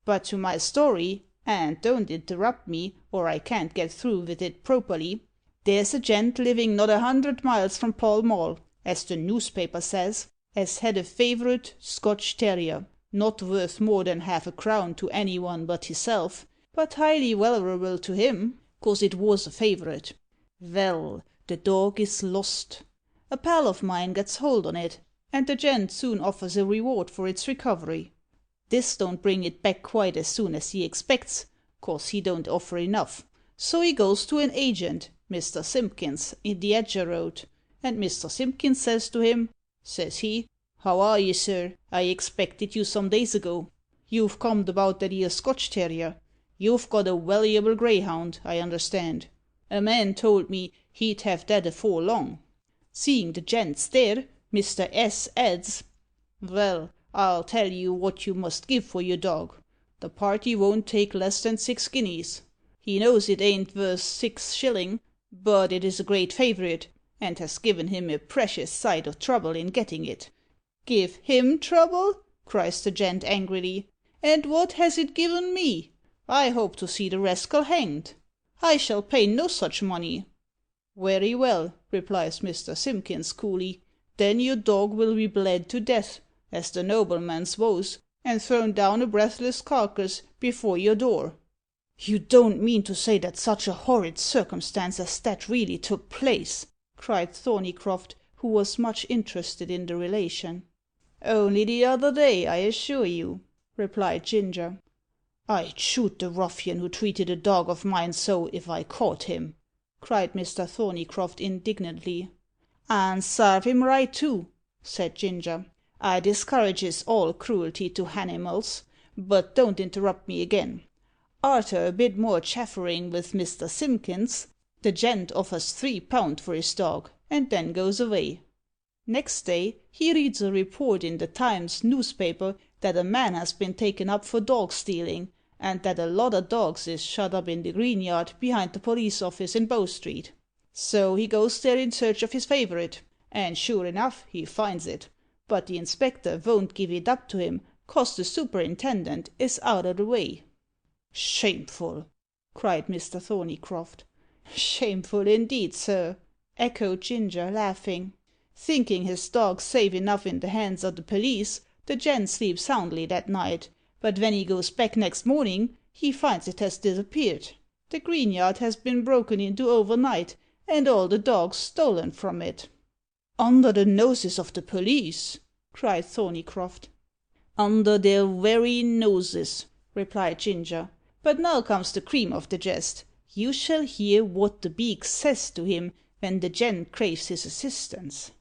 Speaker 3: But to my story, and don't interrupt me, or I can't get through with it properly. There's a gent living not 100 miles from Pall Mall, as the newspaper says, as had a favourite Scotch terrier, not worth more than half-a-crown to any one but hisself, but highly valuable to him, 'cause it was a favourite. Well, the dog is lost. A pal of mine gets hold on it, and the gent soon offers a reward for its recovery. This don't bring it back quite as soon as he expects, 'cause he don't offer enough. So he goes to an agent, Mr. Simpkins, in the Edger Road, and Mr. Simpkins says to him, says he, "How are ye, sir? I expected you some days ago. You've comed about that 'ere Scotch terrier. You've got a valuable greyhound, I understand. A man told me he'd have that afore long." Seeing the gent stare, Mr. S. adds, "Well, I'll tell you what you must give for your dog. The party won't take less than 6 guineas. He knows it ain't worth 6 shilling, but it is a great favourite, and has given him a precious sight of trouble in getting it." "Give him trouble?" cries the gent angrily. "And what has it given me? I hope to see the rascal hanged. I shall pay no such money." "Very well," replies Mr. Simpkins coolly. "Then your dog will be bled to death, as the nobleman's vows, and thrown down a breathless carcass before your door." "You don't mean to say that such a horrid circumstance as that really took place?" cried Thorneycroft, who was much interested in the relation. "Only the other day, I assure you," replied Ginger. "I'd shoot the ruffian who treated a dog of mine so, if I caught him," cried Mr. Thorneycroft indignantly. "And sarve him right too," said Ginger. "I discourages all cruelty to hanimals. But don't interrupt me again. Arter a bit more chaffering with Mr. Simpkins, the gent offers £3 for his dog, and then goes away. Next day he reads a report in the Times newspaper that a man has been taken up for dog stealing, and that a lot o' dogs is shut up in the green yard behind the police office in Bow Street. So he goes there in search of his favourite, and sure enough he finds it. But the inspector won't give it up to him, 'cause the superintendent is out o' the way." "Shameful!" cried Mr. Thorneycroft. "Shameful indeed, sir," echoed Ginger, laughing. Thinking his dog safe enough in the hands o' the police, the gent sleeps soundly that night, but when he goes back next morning he finds it has disappeared. The green yard has been broken into overnight, and all the dogs stolen from it. "Under the noses of the police!" cried Thorneycroft. "Under their very noses," replied Ginger. "But now comes the cream of the jest. You shall hear what the beak says to him when the gent craves his assistance.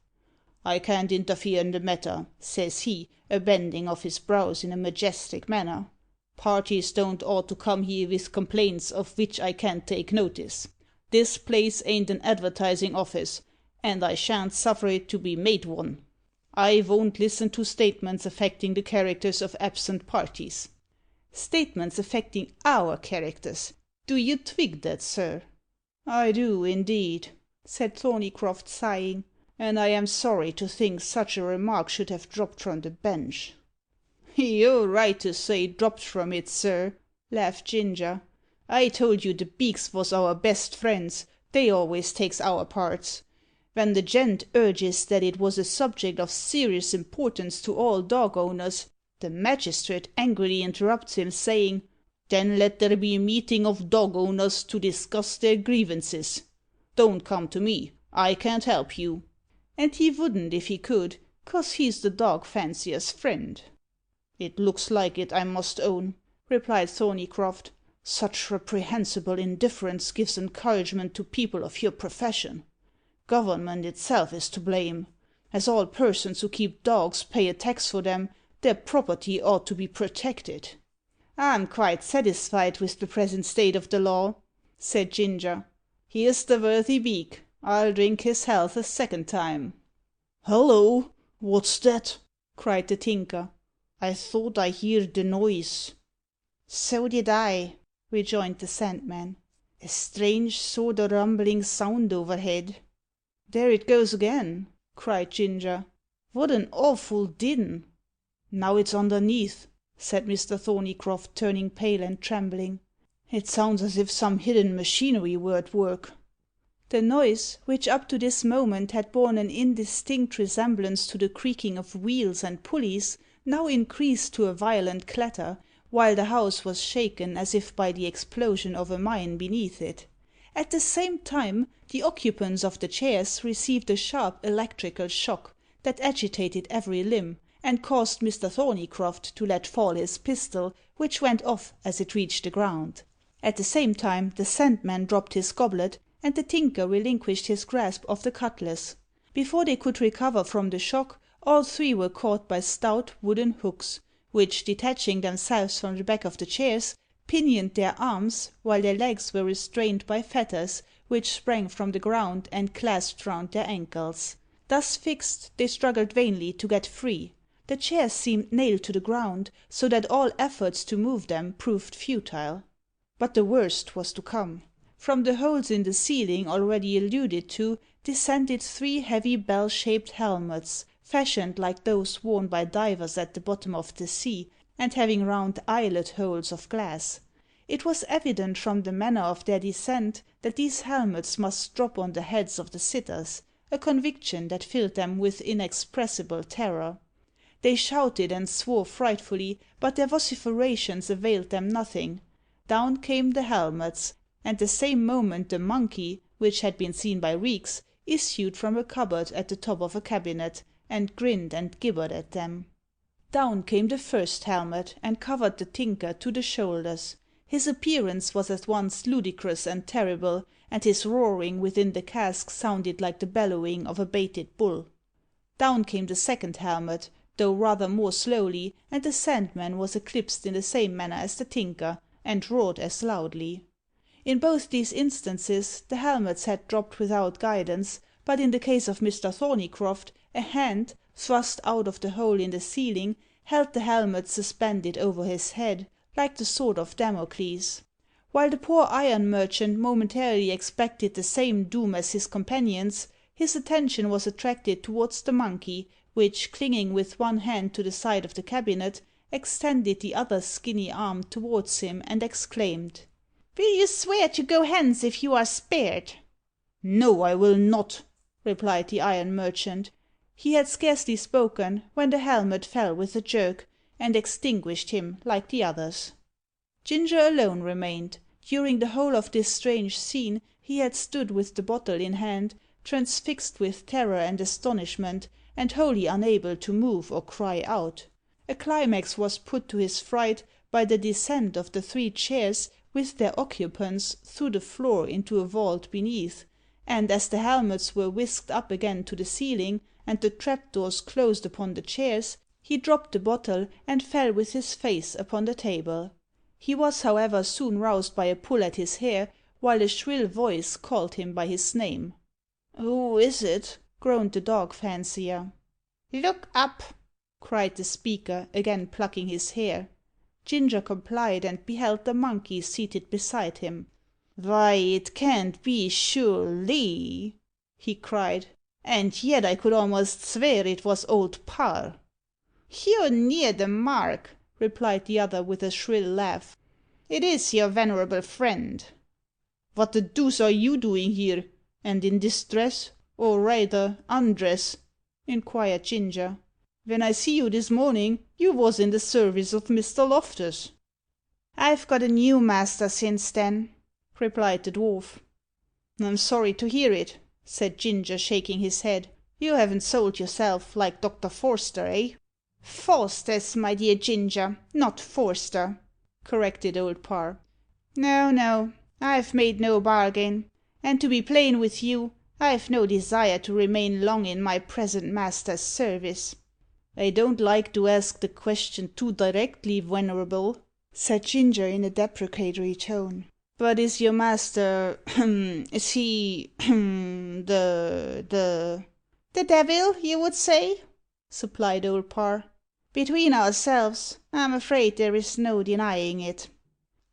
Speaker 3: 'I can't interfere in the matter,' says he, a bending of his brows in a majestic manner. 'Parties don't ought to come here with complaints of which I can't take notice. This place ain't an advertising office, and I shan't suffer it to be made one. I won't listen to statements affecting the characters of absent parties.'" "Statements affecting our characters. Do you twig that, sir?" "I do, indeed," said Thorneycroft, sighing, "and I am sorry to think such a remark should have dropped from the bench." "You're right to say dropped from it, sir," laughed Ginger. "I told you the beaks was our best friends. They always takes our parts. When the gent urges that it was a subject of serious importance to all dog owners, the magistrate angrily interrupts him, saying, 'Then let there be a meeting of dog owners to discuss their grievances. Don't come to me. I can't help you.' And he wouldn't if he could, 'cause he's the dog fancier's friend." "It looks like it, I must own," replied Thorneycroft. "Such reprehensible indifference gives encouragement to people of your profession. Government itself is to blame. As all persons who keep dogs pay a tax for them, their property ought to be protected." "I'm quite satisfied with the present state of the law," said Ginger. "Here's the worthy beak. I'll drink his health a second time." "Hallo! What's that?" cried the Tinker. "I thought I heerd the noise."
Speaker 2: "So did I,"
Speaker 3: rejoined the Sandman.
Speaker 2: "a strange sort o' rumbling sound overhead."
Speaker 3: "There it goes again!" cried Ginger. "What an awful din!" "Now it's underneath," said Mr. Thorneycroft, turning pale and trembling. "It sounds as if some hidden machinery were at work." The noise, which up to this moment had borne an indistinct resemblance to the creaking of wheels and pulleys, now increased to a violent clatter, while the house was shaken as if by the explosion of a mine beneath it. At the same time, the occupants of the chairs received a sharp electrical shock, that agitated every limb, and caused Mr. Thorneycroft to let fall his pistol, which went off as it reached the ground. At the same time, the Sandman dropped his goblet, and the Tinker relinquished his grasp of the cutlass. Before they could recover from the shock, all three were caught by stout wooden hooks, which, detaching themselves from the back of the chairs, pinioned their arms, while their legs were restrained by fetters, which sprang from the ground and clasped round their ankles. Thus fixed, they struggled vainly to get free. The chairs seemed nailed to the ground, so that all efforts to move them proved futile. But the worst was to come. From the holes in the ceiling already alluded to, descended three heavy bell-shaped helmets, fashioned like those worn by divers at the bottom of the sea, and having round eyelet holes of glass. It was evident from the manner of their descent that these helmets must drop on the heads of the sitters, a conviction that filled them with inexpressible terror. They shouted and swore frightfully, but their vociferations availed them nothing. Down came the helmets, and the same moment the monkey, which had been seen by Reeks, issued from a cupboard at the top of a cabinet, and grinned and gibbered at them. Down came the first helmet, and covered the Tinker to the shoulders. His appearance was at once ludicrous and terrible, and his roaring within the cask sounded like the bellowing of a baited bull. Down came the second helmet, though rather more slowly, and the Sandman was eclipsed in the same manner as the Tinker, and roared as loudly. In both these instances the helmets had dropped without guidance, but in the case of Mr. Thorneycroft, a hand, thrust out of the hole in the ceiling, held the helmet suspended over his head, like the sword of Damocles. While the poor iron merchant momentarily expected the same doom as his companions, his attention was attracted towards the monkey, which, clinging with one hand to the side of the cabinet, extended the other skinny arm towards him, and exclaimed, "Will you swear to go hence if you are spared?" "No, I will not," replied the iron merchant. He had scarcely spoken, when the helmet fell with a jerk, and extinguished him like the others. Ginger alone remained. During the whole of this strange scene, he had stood with the bottle in hand, transfixed with terror and astonishment, and wholly unable to move or cry out. A climax was put to his fright by the descent of the three chairs with their occupants through the floor into a vault beneath, and as the helmets were whisked up again to the ceiling, and the trapdoors closed upon the chairs, he dropped the bottle and fell with his face upon the table. He was, however, soon roused by a pull at his hair, while a shrill voice called him by his name. "Who is it?" groaned the dog fancier. "Look up!" cried the speaker, again plucking his hair. Ginger complied, and beheld the monkey seated beside him. "Vy, it can't be, sure_ly_!" he cried. "And yet I could almost svear it was Old Parr." "You're near the mark," replied the other with a shrill laugh. "It is your venerable friend." "What the deuce are you doing here, and in this dress, or rayther undress?" inquired Ginger. "Ven I see you this morning, you was in the service of Mr. Loftus."
Speaker 2: "I've got a new master since then,"
Speaker 3: replied the dwarf. "I'm sorry to hear it," said Ginger, shaking his head. "You haven't sold yourself, like Dr. Forster, eh?"
Speaker 2: "Forster's, my dear Ginger, not Forster,"
Speaker 3: corrected Old Parr.
Speaker 2: "No, no, I've made no bargain; and to be plain with you, I've no desire to remain long in my present master's service."
Speaker 3: "I don't like to ask the question too directly, wenerable," said Ginger in a deprecatory tone. "But is your master is he
Speaker 2: "The devil, you would say?"
Speaker 4: supplied Old Parr. "Between ourselves, I'm afraid there is no denying it."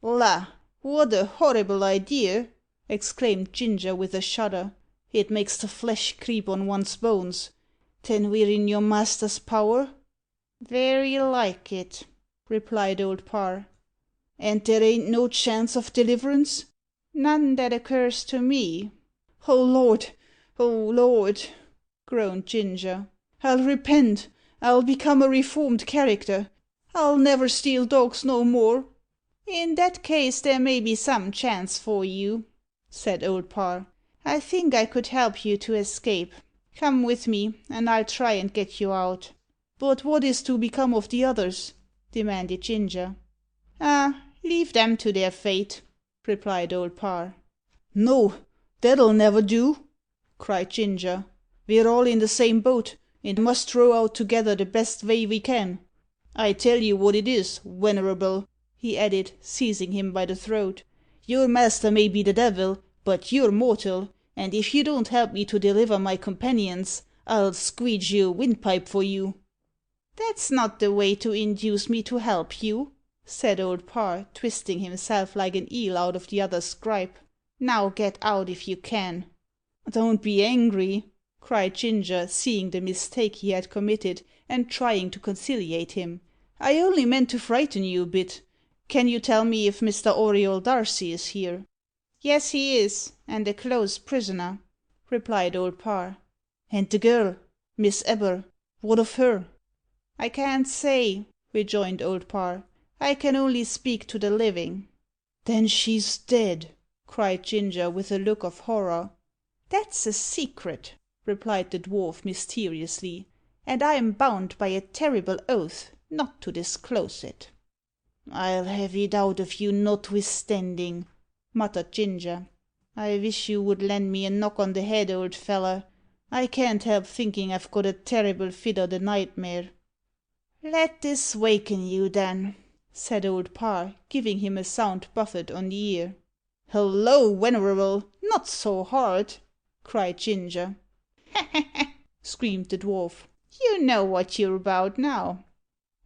Speaker 4: "La! what a horrible idea!" exclaimed Ginger with a shudder. "It makes the flesh creep on one's bones. Then we're in your master's power?" "Very like it," replied Old Parr. "And there ain't no chance of deliverance?" "None that occurs to me." "O Lord! O Lord!" groaned Ginger. "I'll repent. I'll become a reformed character. I'll never steal dogs no more." "In that case there may be some chance for you," said Old Parr. "I think I could help you to escape. Come with me, and I'll try and get you out."
Speaker 3: "But what is to become of the others?"
Speaker 4: demanded Ginger. "Ah, leave them to their fate," replied Old Parr.
Speaker 3: "No, that'll never do," cried Ginger. "We're all in the same boat, and must row out together the best way we can. I tell you what it is, wenerable," he added, seizing him by the throat. "Your master may be the devil, but you're mortal, and if you don't help me to deliver my companions, I'll squeege your windpipe for you."
Speaker 4: "That's not the way to induce me to help you," said Old Parr, twisting himself like an eel out of the other's gripe. "Now get out if you can."
Speaker 3: "Don't be angry,"
Speaker 4: cried Ginger, seeing the mistake he had committed, and trying to conciliate him.
Speaker 3: "I only meant to frighten you a bit. Can you tell me if Mr. Auriol Darcy is here?"
Speaker 4: "Yes, he is, and a close prisoner," replied Old Parr.
Speaker 3: "And the girl, Miss Ebber, what of her?"
Speaker 4: "I can't say," rejoined Old Parr. "I can only speak to the living."
Speaker 3: "Then she's dead!"
Speaker 4: cried Ginger, with a look of horror. "That's a secret," replied the dwarf mysteriously, "and I'm bound by a terrible oath not to disclose it."
Speaker 3: "I'll have it out of you notwithstanding,"
Speaker 4: muttered Ginger.
Speaker 3: "I wish you would lend me a knock on the head, old feller. I can't help thinking I've got a terrible fit o' the nightmare."
Speaker 4: "Let this waken you, then," said Old Parr, giving him a sound buffet on the ear.
Speaker 3: "Holloa, wenerable!
Speaker 4: Not so hard!" cried Ginger.
Speaker 3: "Ha ha ha!"
Speaker 4: screamed the dwarf. "You know what you're about now."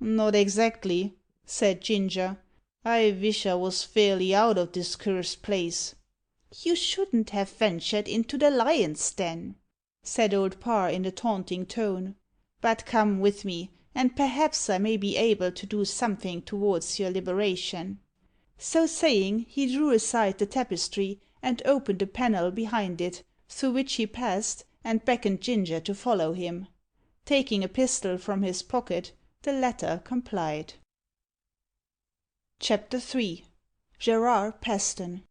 Speaker 3: "Not exactly," said Ginger. "I wish I was fairly out of this cursed place."
Speaker 4: "You shouldn't have ventured into the lion's den," said Old Parr in a taunting tone. "But come with me, and perhaps I may be able to do something towards your liberation." So saying, he drew aside the tapestry, and opened a panel behind it, through which he passed, and beckoned Ginger to follow him. Taking a pistol from his pocket, the latter complied. Chapter III. Gerard Paston.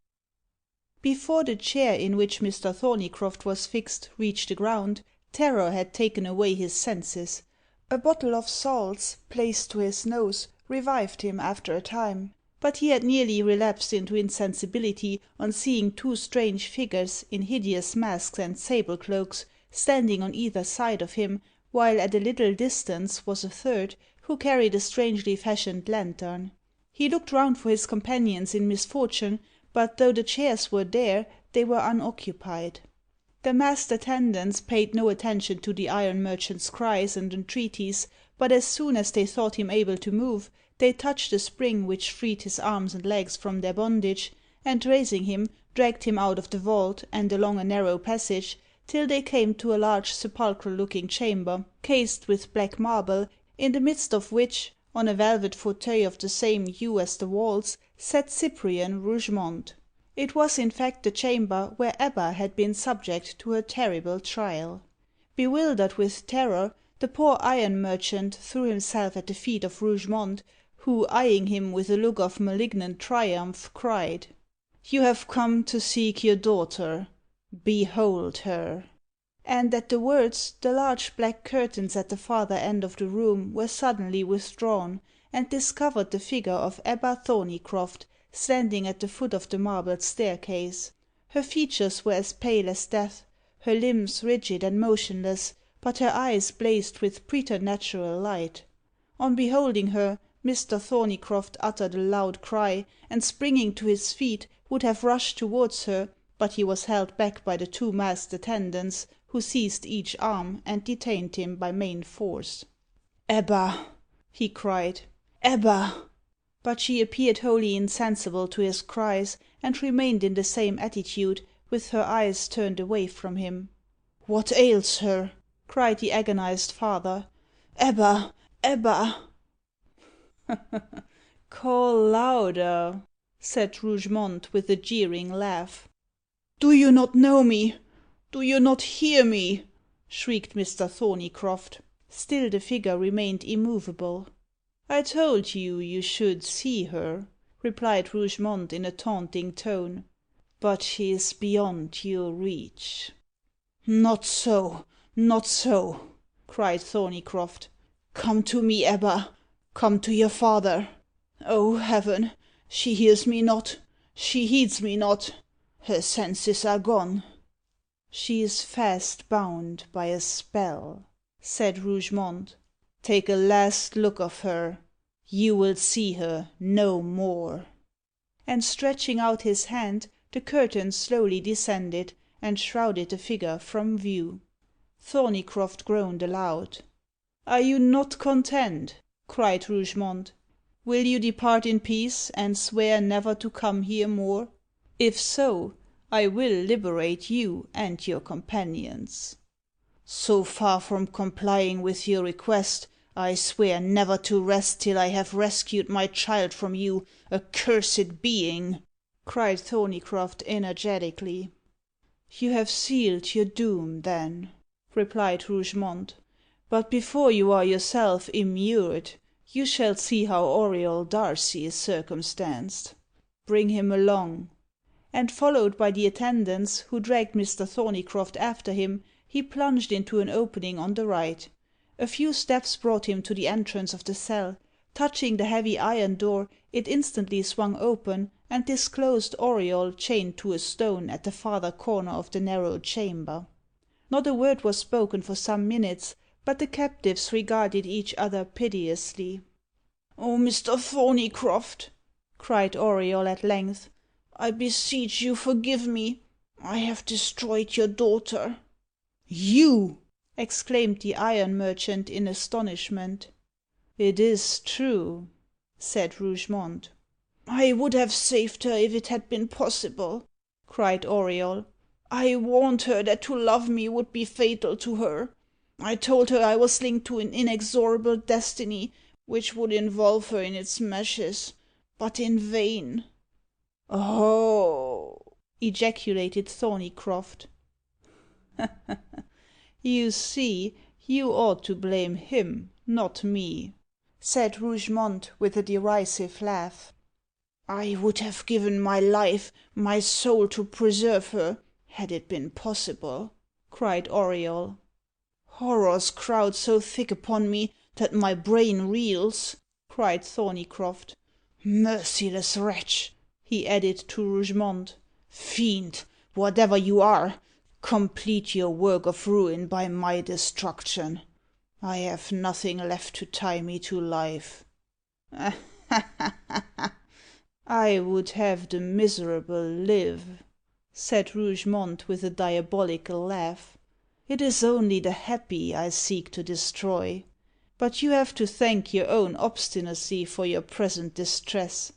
Speaker 4: Before the chair in which Mr. Thorneycroft was fixed reached the ground, terror had taken away his senses. A bottle of salts, placed to his nose, revived him after a time, but he had nearly relapsed into insensibility on seeing two strange figures, in hideous masks and sable cloaks, standing on either side of him, while at a little distance was a third, who carried a strangely fashioned lantern. He looked round for his companions in misfortune, but though the chairs were there, they were unoccupied. The masked attendants paid no attention to the iron merchant's cries and entreaties, but as soon as they thought him able to move, they touched a spring which freed his arms and legs from their bondage, and raising him, dragged him out of the vault, and along a narrow passage, till they came to a large sepulchral looking chamber, cased with black marble, in the midst of which, on a velvet fauteuil of the same hue as the walls, sat Cyprian Rougemont. It was in fact the chamber where Ebba had been subject to her terrible trial. Bewildered with terror, the poor iron merchant threw himself at the feet of Rougemont, who, eyeing him with a look of malignant triumph, cried, "You have come to seek your daughter. Behold her!" And at the words, the large black curtains at the farther end of the room were suddenly withdrawn, and discovered the figure of Ebba Thorneycroft, standing at the foot of the marble staircase. Her features were as pale as death, her limbs rigid and motionless, but her eyes blazed with preternatural light. On beholding her, Mr. Thorneycroft uttered a loud cry, and springing to his feet, would have rushed towards her, but he was held back by the two masked attendants, who seized each arm, and detained him by main force. "Ebba!" he cried. "Ebba!" But she appeared wholly insensible to his cries, and remained in the same attitude, with her eyes turned away from him. "What ails her?" cried the agonized father. "Ebba! Ebba!" "Call louder," said Rougemont, with a jeering laugh. "Do you not know me? Do you not hear me?" shrieked Mr. Thorneycroft. Still the figure remained immovable. "I told you you should see her," replied Rougemont in a taunting tone. "But she is beyond your reach." "Not so, not so," cried Thorneycroft. "Come to me, Ebba. Come to your father. Oh, heaven! She hears me not. She heeds me not. Her senses are gone." "She is fast bound by a spell," said Rougemont. "Take a last look of her. You will see her no more." And stretching out his hand, the curtain slowly descended, and shrouded the figure from view. Thorneycroft groaned aloud. "Are you not content?" cried Rougemont. "Will you depart in peace, and swear never to come here more? If so, I will liberate you and your companions." "So far from complying with your request, I swear never to rest till I have rescued my child from you, accursed being!" cried Thorneycroft energetically. "You have sealed your doom, then," replied Rougemont. "But before you are yourself immured, you shall see how Auriol Darcy is circumstanced. Bring him along." And followed by the attendants, who dragged Mr. Thorneycroft after him, he plunged into an opening on the right. A few steps brought him to the entrance of the cell. Touching the heavy iron door, it instantly swung open, and disclosed Auriol chained to a stone at the farther corner of the narrow chamber. Not a word was spoken for some minutes, but the captives regarded each other piteously. "Oh, Mr. Thorneycroft!" cried Auriol at length, "I beseech you forgive me. I have destroyed your daughter." "You!" exclaimed the iron merchant in astonishment. "It is true," said Rougemont. "I would have saved her if it had been possible," cried Auriol. "I warned her that to love me would be fatal to her. I told her I was linked to an inexorable destiny, which would involve her in its meshes, but in vain." "Oh!" ejaculated Thorneycroft. "You see, you ought to blame him, not me," said Rougemont, with a derisive laugh. "I would have given my life, my soul, to preserve her, had it been possible," cried Auriol. "Horrors crowd so thick upon me that my brain reels," cried Thorneycroft. "Merciless wretch!" he added to Rougemont. "Fiend, whatever you are, complete your work of ruin by my destruction. I have nothing left to tie me to life." "I would have the miserable live," said Rougemont with a diabolical laugh. "It is only the happy I seek to destroy. But you have to thank your own obstinacy for your present distress.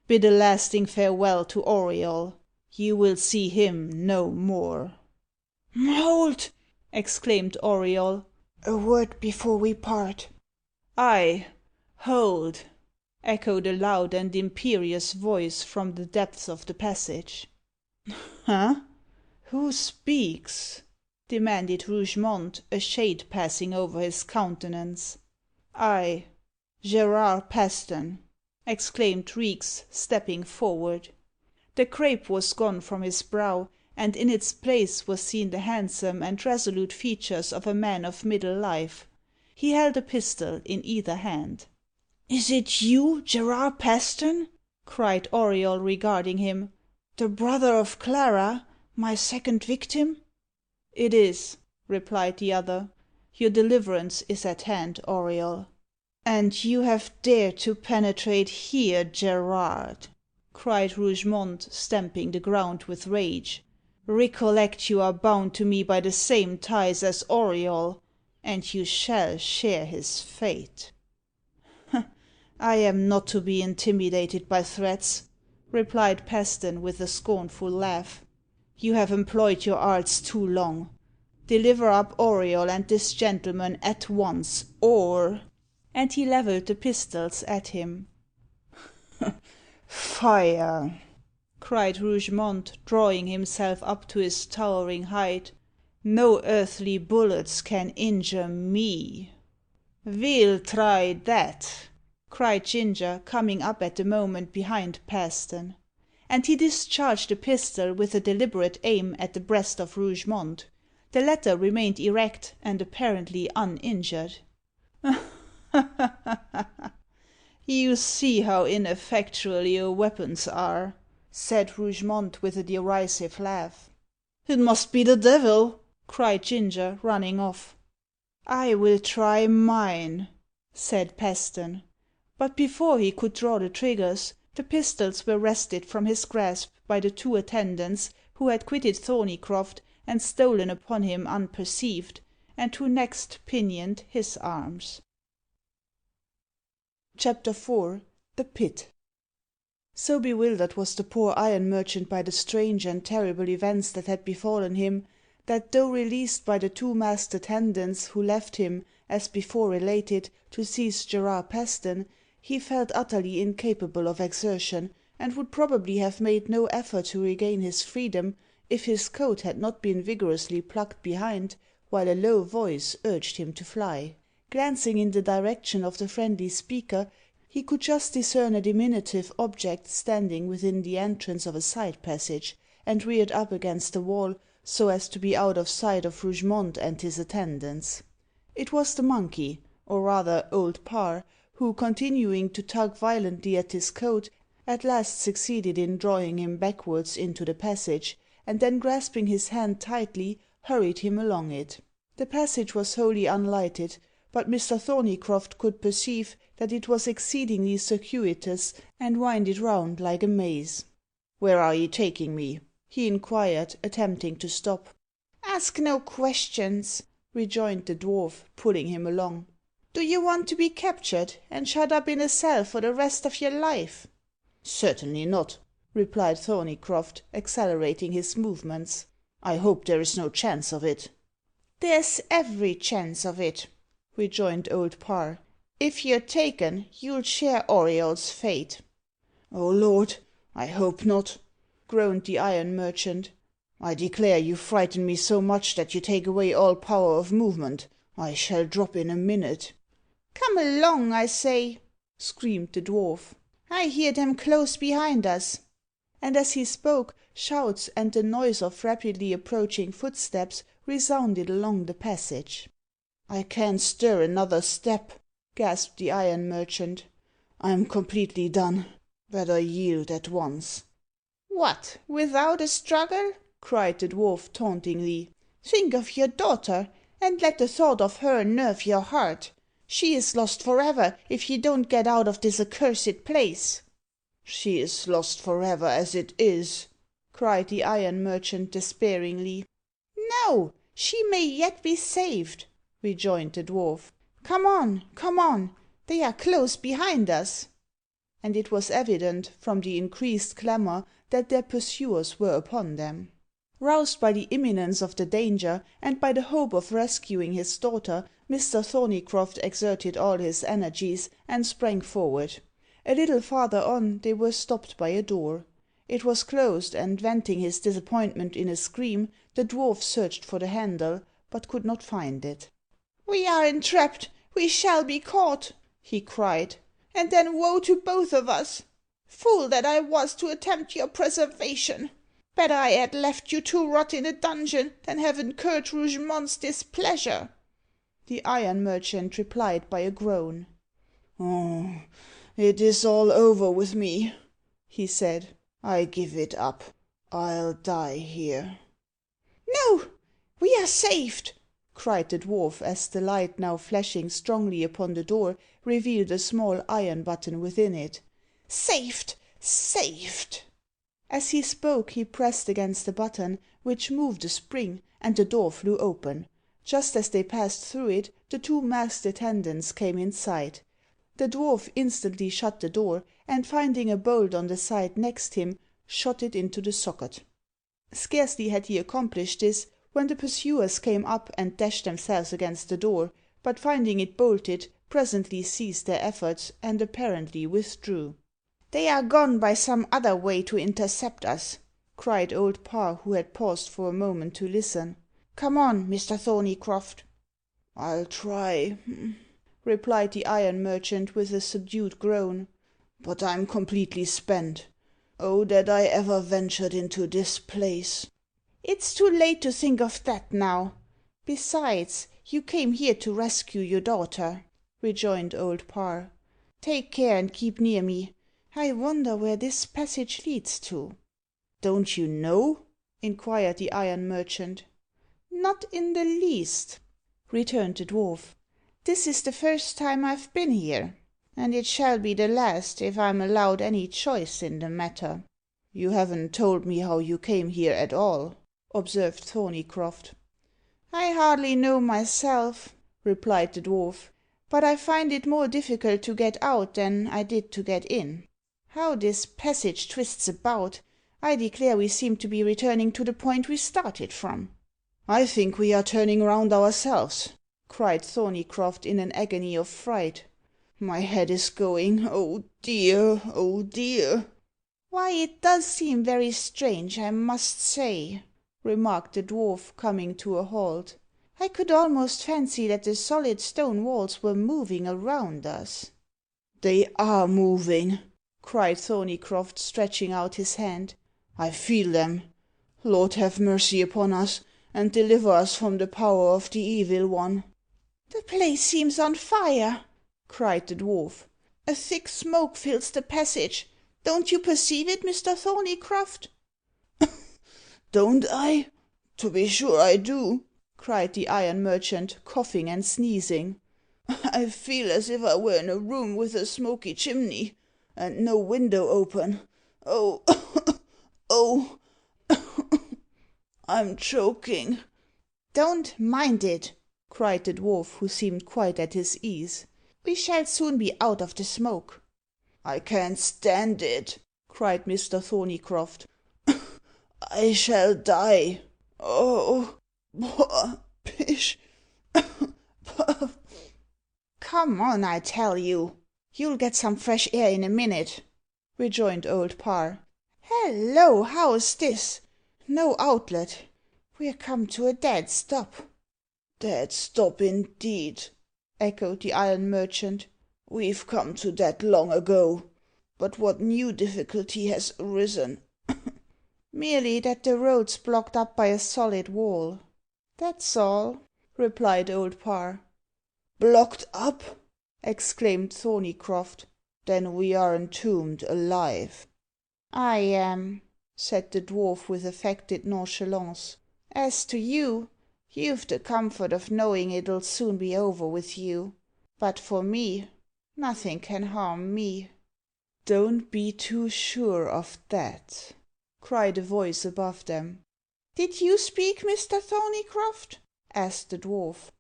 Speaker 4: Bid a lasting farewell to Auriol. You will see him no more."
Speaker 3: "Hold!"
Speaker 4: exclaimed Auriol.
Speaker 3: "A word before we part."
Speaker 4: "Ay, hold!" echoed a loud and imperious voice from the depths of the passage. "Huh? Who speaks?" demanded Rougemont, a shade passing over his countenance. "I, Gerard Paston," exclaimed Reeks, stepping forward. The crape was gone from his brow, and in its place was seen the handsome and resolute features of a man of middle life. He held a pistol in either hand.
Speaker 3: "Is it you, Gerard Paston?"
Speaker 4: cried Auriol, regarding him.
Speaker 3: "The brother of Clara, my second victim?"
Speaker 4: "It is," replied the other. "Your deliverance is at hand, Auriol." "And you have dared to penetrate here, Gerard?" cried Rougemont, stamping the ground with rage.
Speaker 3: Recollect you are bound to me by the same ties as Auriol, and you shall share his fate." "I am not to be intimidated by threats," replied Paston, with a scornful laugh. "You have employed your arts too long. Deliver up Auriol and this gentleman at once, or—" and he levelled the pistols at him. "Fire!" cried Rougemont, drawing himself up to his towering height. "No earthly bullets can injure me." "Ve'll try that," cried Ginger, coming up at the moment behind Paston. And he discharged a pistol with a deliberate aim at the breast of Rougemont. The latter remained erect, and apparently uninjured. "You see how ineffectual your weapons are," said Rougemont, with a derisive laugh. "It must be the devil!" cried Ginger, running off. "I will try mine," said Paston. But before he could draw the triggers, the pistols were wrested from his grasp by the two attendants who had quitted Thorneycroft and stolen upon him unperceived, and who next pinioned his arms. Chapter IV. The Pit. So bewildered was the poor iron merchant by the strange and terrible events that had befallen him, that though released by the two masked attendants who left him, as before related, to seize Gerard Paston, he felt utterly incapable of exertion, and would probably have made no effort to regain his freedom, if his coat had not been vigorously plucked behind, while a low voice urged him to fly. Glancing in the direction of the friendly speaker, he could just discern a diminutive object standing within the entrance of a side passage, and reared up against the wall, so as to be out of sight of Rougemont and his attendants. It was the monkey, or rather Old Parr, who, continuing to tug violently at his coat, at last succeeded in drawing him backwards into the passage, and then grasping his hand tightly, hurried him along it. The passage was wholly unlighted, but Mr. Thorneycroft could perceive that it was exceedingly circuitous, and winded round like a maze. "Where are you taking me?" he inquired, attempting to stop. "Ask no questions," rejoined the dwarf, pulling him along. "Do you want to be captured, and shut up in a cell for the rest of your life?" "Certainly not," replied Thorneycroft, accelerating his movements. "I hope there is no chance of it." "There's every chance of it," rejoined Old Parr. "If you're taken, you'll share Auriol's fate." "O Lord, I hope not," groaned the iron merchant. "I declare you frighten me so much that you take away all power of movement. I shall drop in a minute." "Come along, I say," screamed the dwarf. "I hear them close behind us." And as he spoke, shouts and the noise of rapidly approaching footsteps resounded along the passage. "I can't stir another step," gasped the iron merchant. "I'm completely done. Better yield at once." "What, without a struggle?" cried the dwarf tauntingly. "Think of your daughter, and let the thought of her nerve your heart. She is lost for ever if you don't get out of this accursed place." "She is lost for ever as it is," cried the iron merchant despairingly. "No, she may yet be saved," rejoined the dwarf. "Come on, come on. They are close behind us." And it was evident, from the increased clamour, that their pursuers were upon them. Roused by the imminence of the danger, and by the hope of rescuing his daughter, Mr. Thorneycroft exerted all his energies, and sprang forward. A little farther on they were stopped by a door. It was closed, and venting his disappointment in a scream, the dwarf searched for the handle, but could not find it. "We are entrapped! We shall be caught!" he cried. "And then woe to both of us! Fool that I was to attempt your preservation! Better I had left you to rot in a dungeon than have incurred Rougemont's displeasure." The iron merchant replied by a groan. "Oh, it is all over with me," he said. "I give it up. I'll die here." "No, we are saved!" cried the dwarf, as the light, now flashing strongly upon the door, revealed a small iron button within it. "Saved! Saved!"
Speaker 2: As he spoke, he pressed against a button, which moved a spring, and the door flew open. Just as they passed through it, the two masked attendants came in sight. The dwarf instantly shut the door, and finding a bolt on the side next him, shot it into the socket. Scarcely had he accomplished this, when the pursuers came up and dashed themselves against the door, but finding it bolted, presently ceased their efforts, and apparently withdrew. "They are gone by some other way to intercept us," cried Old Parr, who had paused for a moment to listen. "Come on, Mr. Thorneycroft."
Speaker 3: "I'll try,"
Speaker 2: replied the iron merchant with a subdued groan,
Speaker 3: "but I'm completely spent. Oh, that I ever ventured into this place!"
Speaker 2: "It's too late to think of that now. Besides, you came here to rescue your daughter," rejoined Old Parr. "Take care and keep near me. I wonder where this passage leads to."
Speaker 3: "Don't you know?"
Speaker 2: inquired the iron merchant. "Not in the least," returned the dwarf. "This is the first time I've been here, and it shall be the last if I'm allowed any choice in the matter."
Speaker 3: "You haven't told me how you came here at all,"
Speaker 2: observed Thorneycroft. "I hardly know myself," replied the dwarf, "but I find it more difficult to get out than I did to get in. How this passage twists about! I declare we seem to be returning to the point we started from."
Speaker 3: "I think we are turning round ourselves,"
Speaker 2: cried Thorneycroft in an agony of fright.
Speaker 3: "My head is going. Oh dear, oh dear!"
Speaker 2: "Why, it does seem very strange, I must say," remarked the dwarf, coming to a halt. "I could almost fancy that the solid stone walls were moving around us."
Speaker 3: "They are moving,"
Speaker 2: cried Thorneycroft, stretching out his hand.
Speaker 3: "I feel them. Lord have mercy upon us, and deliver us from the power of the evil one."
Speaker 2: "The place seems on fire," cried the dwarf. "A thick smoke fills the passage. Don't you perceive it, Mr. Thorneycroft?"
Speaker 3: "Don't I? To be sure I do,"
Speaker 2: cried the iron merchant, coughing and sneezing.
Speaker 3: "I feel as if I were in a room with a smoky chimney, and no window open. Oh, oh, I'm choking."
Speaker 2: "Don't mind it," cried the dwarf, who seemed quite at his ease. "We shall soon be out of the smoke."
Speaker 3: "I can't stand it,"
Speaker 2: cried Mr. Thorneycroft.
Speaker 3: "I shall die. Oh, pish, puff."
Speaker 2: "Come on, I tell you. You'll get some fresh air in a minute," rejoined Old Parr. "Hallo, how's this? No outlet. We're come to a dead stop."
Speaker 3: "Dead stop, indeed,"
Speaker 2: echoed the iron merchant.
Speaker 3: "We've come to that long ago. But what new difficulty has arisen?"
Speaker 2: "Merely that the road's blocked up by a solid wall. That's all," replied Old Parr.
Speaker 3: "Blocked up!"
Speaker 2: exclaimed Thorneycroft.
Speaker 3: "Then we are entombed alive."
Speaker 2: "I am," said the dwarf with affected nonchalance. "As to you, you've the comfort of knowing it'll soon be over with you. But for me, nothing can harm me."
Speaker 3: "Don't be too sure of that,"
Speaker 2: cried a voice above them. "Did you speak, Mr. Thorneycroft?" asked the dwarf.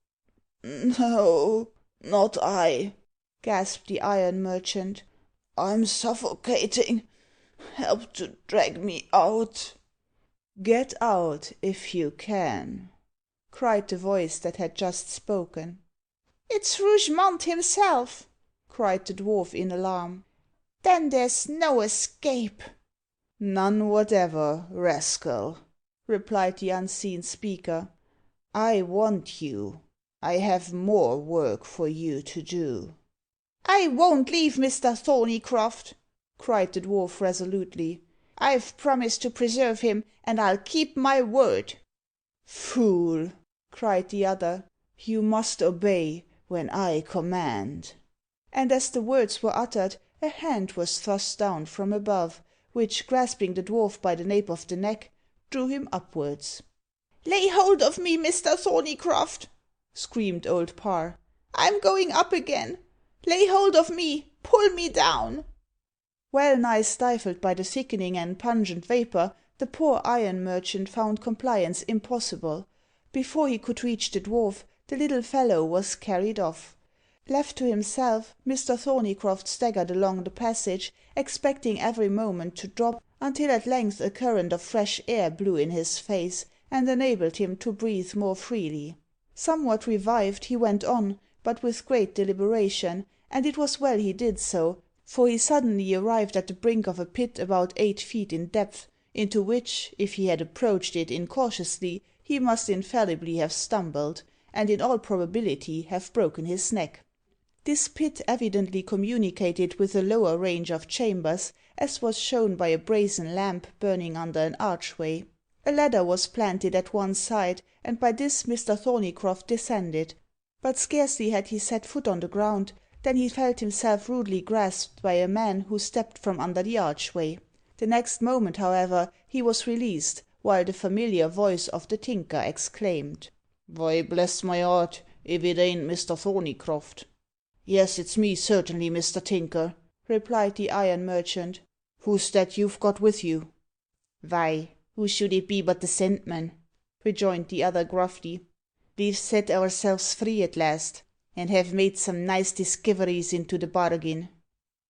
Speaker 3: "No, not I,"
Speaker 2: gasped the iron merchant.
Speaker 3: "I'm suffocating. Help to drag me out."
Speaker 2: "Get out, if you can," cried the voice that had just spoken. "It's Rougemont himself!" cried the dwarf in alarm. "Then there's no escape."
Speaker 3: "None whatever, rascal," replied the unseen speaker. "I want you. I have more work for you to do."
Speaker 2: "I won't leave Mr. Thorneycroft," cried the dwarf resolutely. "I've promised to preserve him, and I'll keep my word."
Speaker 3: "Fool!" cried the other. "You must obey when I command."
Speaker 2: And as the words were uttered, a hand was thrust down from above, which, grasping the dwarf by the nape of the neck, drew him upwards. "Lay hold of me, Mr. Thorneycroft!" screamed Old Parr. "I'm going up again. Lay hold of me. Pull me down." Well nigh stifled by the thickening and pungent vapour, the poor iron merchant found compliance impossible. Before he could reach the dwarf, the little fellow was carried off. Left to himself, Mr. Thorneycroft staggered along the passage, expecting every moment to drop, until at length a current of fresh air blew in his face, and enabled him to breathe more freely. Somewhat revived, he went on, but with great deliberation, and it was well he did so, for he suddenly arrived at the brink of a pit about 8 feet in depth, into which, if he had approached it incautiously, he must infallibly have stumbled, and in all probability have broken his neck. This pit evidently communicated with a lower range of chambers, as was shown by a brazen lamp burning under an archway. A ladder was planted at one side, and by this Mr. Thorneycroft descended, but scarcely had he set foot on the ground, than he felt himself rudely grasped by a man who stepped from under the archway. The next moment, however, he was released, while the familiar voice of the Tinker exclaimed, "Why, bless my heart, if it ain't Mr. Thorneycroft!" "Yes, it's me, certainly, Mr. Tinker," replied the iron merchant. "Who's that you've got with you?" "Vy, who should it be but the Sandman?" rejoined the other gruffly. "Ve've set ourselves free at last, and have made some nice diskiveries into the bargain."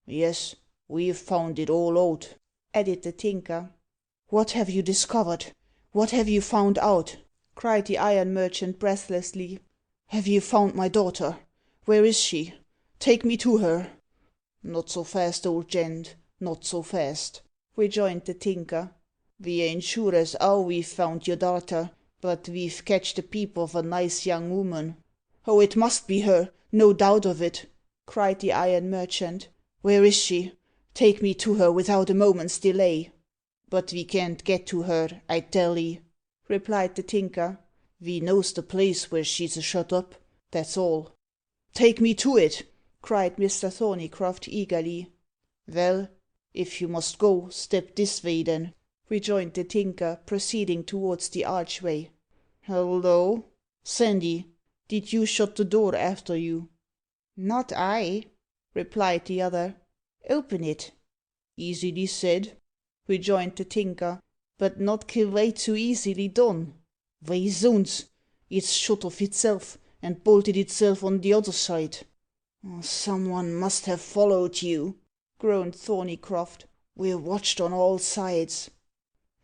Speaker 2: "Yes, we've found it all out," added the Tinker. "What have you discovered? What have you found out?" cried the iron merchant breathlessly. "Have you found my daughter? Where is she? Take me to her." "Not so fast, old gent, not so fast," rejoined the Tinker. "We ain't sure as 'ow we've found your darter, but we've catched a peep of a nice young ooman." "Oh, it must be her, no doubt of it," cried the iron merchant. "Where is she? Take me to her without a moment's delay." "But we can't get to her, I tell 'ee," replied the Tinker. "We knows the place where she's a shut up, that's all." "Take me to it," cried Mr. Thorneycroft eagerly. "Vell, if you must go, step this vay then," rejoined the Tinker, proceeding towards the archway. "Hallo! Sandy, did you shut the door after you?" "Not I," replied the other. "Open it." "Easily said," rejoined the Tinker, "but not quite so easily done. Vy, zounds! It's shut of itself, and bolted itself on the other side." "Some one must have followed you," groaned Thorneycroft. "We're watched on all sides."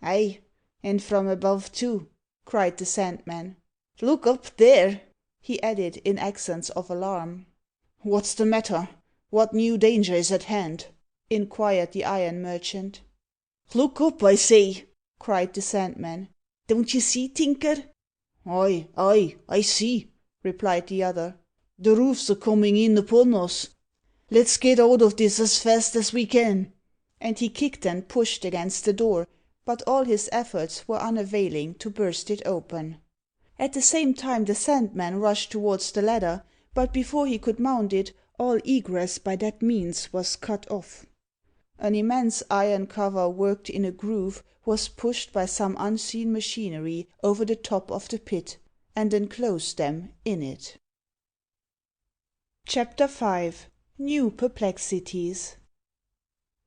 Speaker 2: "Ay, and from above too," cried the Sandman. "Look up there," he added, in accents of alarm. "What's the matter? What new danger is at hand?" inquired the iron merchant. "Look up, I say!" cried the Sandman. "Don't you see, Tinker?" "Ay, ay, I see," replied the other. "The roof's a coming in upon us. Let's get out of this as fast as we can." And he kicked and pushed against the door, but all his efforts were unavailing to burst it open. At the same time the Sandman rushed towards the ladder, but before he could mount it, all egress by that means was cut off. An immense iron cover worked in a groove was pushed by some unseen machinery over the top of the pit, and enclosed them in it. Chapter 5. New Perplexities.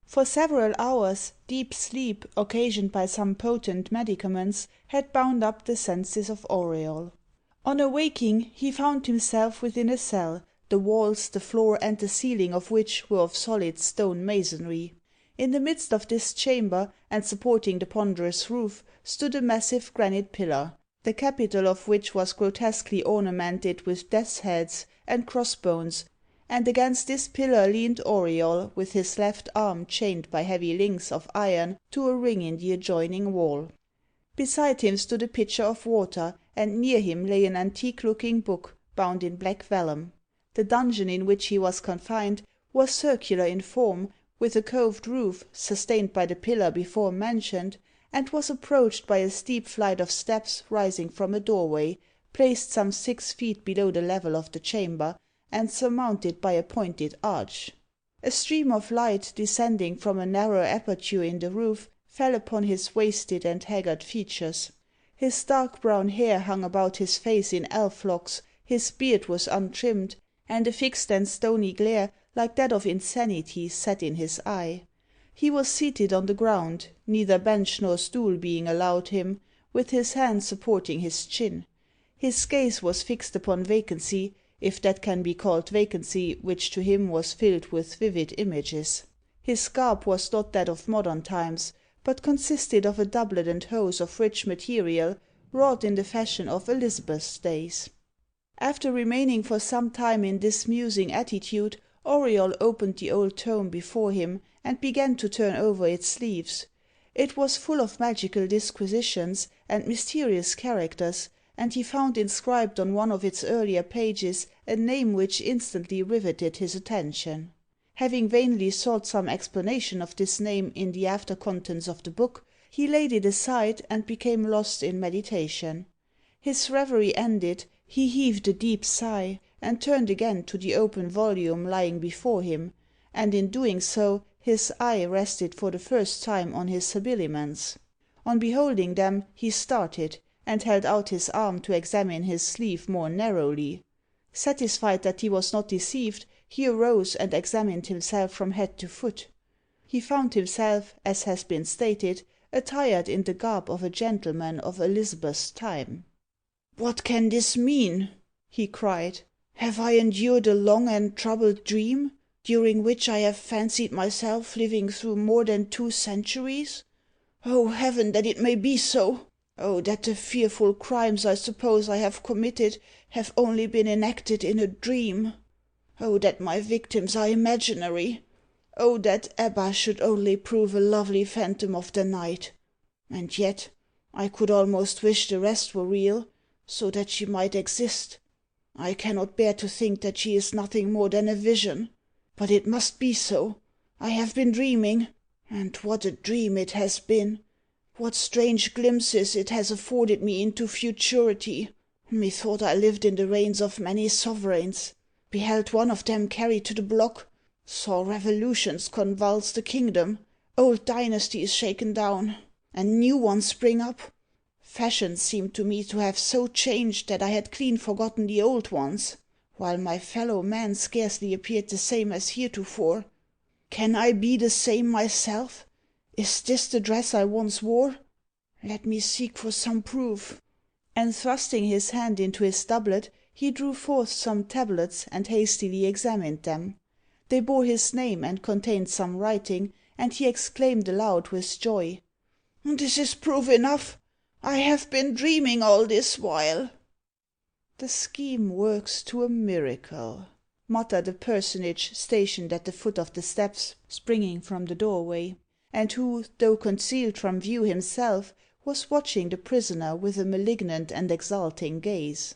Speaker 2: For several hours, deep sleep, occasioned by some potent medicaments, had bound up the senses of Auriol. On awaking, he found himself within a cell, the walls, the floor, and the ceiling of which were of solid stone masonry. In the midst of this chamber, and supporting the ponderous roof, stood a massive granite pillar, the capital of which was grotesquely ornamented with death's heads and crossbones, and against this pillar leaned Auriol, with his left arm chained by heavy links of iron to a ring in the adjoining wall. Beside him stood a pitcher of water, and near him lay an antique-looking book, bound in black vellum. The dungeon in which he was confined was circular in form, with a coved roof, sustained by the pillar before mentioned, and was approached by a steep flight of steps rising from a doorway, placed some 6 feet below the level of the chamber, and surmounted by a pointed arch. A stream of light, descending from a narrow aperture in the roof, fell upon his wasted and haggard features. His dark brown hair hung about his face in elf locks, his beard was untrimmed, and a fixed and stony glare, like that of insanity, sat in his eye. He was seated on the ground, neither bench nor stool being allowed him, with his hand supporting his chin. His gaze was fixed upon vacancy, if that can be called vacancy which to him was filled with vivid images. His garb was not that of modern times, but consisted of a doublet and hose of rich material, wrought in the fashion of Elizabeth's days. After remaining for some time in this musing attitude, Auriol opened the old tome before him, and began to turn over its leaves. It was full of magical disquisitions and mysterious characters, and he found inscribed on one of its earlier pages a name which instantly riveted his attention. Having vainly sought some explanation of this name in the after contents of the book, he laid it aside and became lost in meditation. His reverie ended, he heaved a deep sigh, and turned again to the open volume lying before him, and in doing so his eye rested for the first time on his habiliments. On beholding them he started, and held out his arm to examine his sleeve more narrowly. Satisfied that he was not deceived, he arose and examined himself from head to foot. He found himself, as has been stated, attired in the garb of a gentleman of Elizabeth's time. "What can this mean?" he cried. "Have I endured a long and troubled dream, during which I have fancied myself living through more than 2 centuries? Oh, heaven, that it may be so! Oh, that the fearful crimes I suppose I have committed have only been enacted in a dream! Oh, that my victims are imaginary! Oh, that Ebba should only prove a lovely phantom of the night! And yet, I could almost wish the rest were real, so that she might exist. I cannot bear to think that she is nothing more than a vision. But it must be so. I have been dreaming, and what a dream it has been! What strange glimpses it has afforded me into futurity! Methought I lived in the reigns of many sovereigns, beheld one of them carried to the block, saw revolutions convulse the kingdom, old dynasties shaken down, and new ones spring up. Fashions seemed to me to have so changed that I had clean forgotten the old ones, while my fellow men scarcely appeared the same as heretofore. Can I be the same myself? Is this the dress I once wore? Let me seek for some proof." And thrusting his hand into his doublet, he drew forth some tablets and hastily examined them. They bore his name and contained some writing, and he exclaimed aloud with joy, "This is proof enough! I have been dreaming all this while." "The scheme works to a miracle," muttered a personage stationed at the foot of the steps springing from the doorway, and who, though concealed from view himself, was watching the prisoner with a malignant and exulting gaze.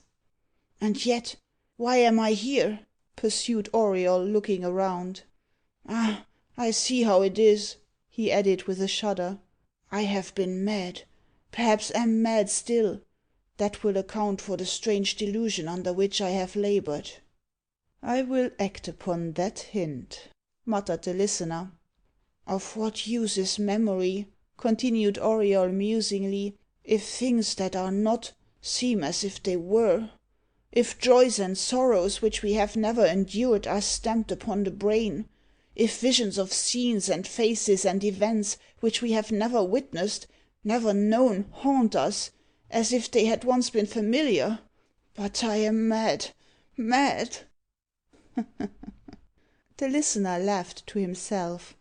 Speaker 2: "And yet, why am I here?" pursued Auriol, looking around. "Ah, I see how it is," he added with a shudder. "I have been mad, perhaps am mad still. That will account for the strange delusion under which I have laboured." "I will act upon that hint," muttered the listener. "Of what use is memory," continued Auriol musingly, "if things that are not seem as if they were? If joys and sorrows which we have never endured are stamped upon the brain? If visions of scenes and faces and events which we have never witnessed, never known, haunt us, as if they had once been familiar? But I am mad, mad!" The listener laughed to himself.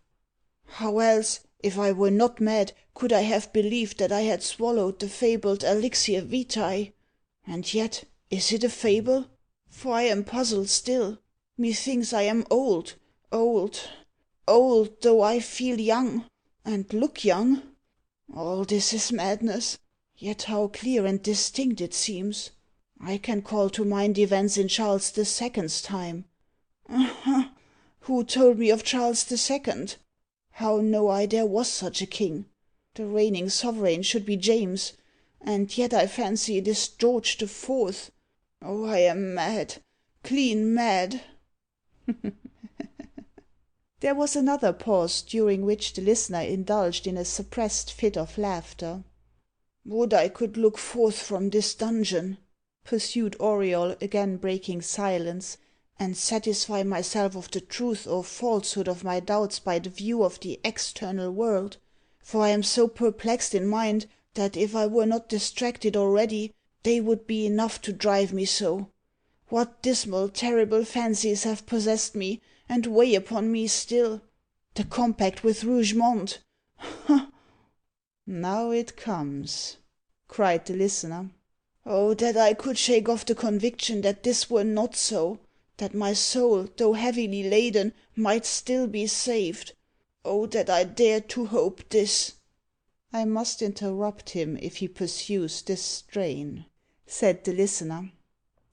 Speaker 2: "How else, if I were not mad, could I have believed that I had swallowed the fabled Elixir Vitae? And yet, is it a fable? For I am puzzled still. Methinks I am old, though I feel young, and look young. All this is madness, yet how clear and distinct it seems. I can call to mind events in Charles II.'s time. Who told me of Charles II.? How know I there was such a king? The reigning sovereign should be James, and yet I fancy it is George IV. Oh, I am mad, clean mad!" There was another pause, during which the listener indulged in a suppressed fit of laughter. "Would I could look forth from this dungeon," pursued Auriol, again breaking silence,
Speaker 3: and satisfy myself of the truth or falsehood of my doubts by the view of the external world, for I am so perplexed in mind that if I were not distracted already, they would be enough to drive me so. What dismal, terrible fancies have possessed me, and weigh upon me still! The compact with Rougemont!
Speaker 4: Now it comes, cried the listener.
Speaker 3: Oh, that I could shake off the conviction that this were not so, that my soul, though heavily laden, might still be saved. Oh, that I dared to hope this!
Speaker 4: I must interrupt him if he pursues this strain, said the listener.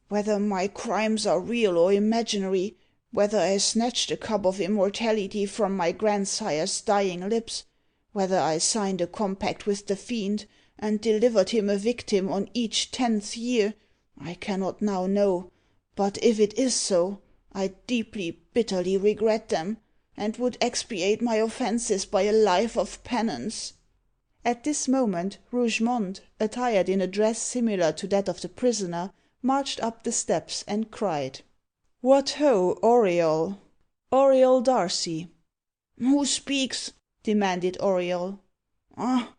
Speaker 3: Whether my crimes are real or imaginary, whether I snatched the cup of immortality from my grandsire's dying lips, whether I signed a compact with the fiend, and delivered him a victim on each 10th year, I cannot now know, but if it is so, I deeply, bitterly regret them, and would expiate my offences by a life of penance.
Speaker 4: At this moment Rougemont, attired in a dress similar to that of the prisoner, marched up the steps, and cried, "What ho, Auriol! Auriol Darcy!"
Speaker 3: "Who speaks?"
Speaker 4: demanded Auriol.
Speaker 3: "Ah,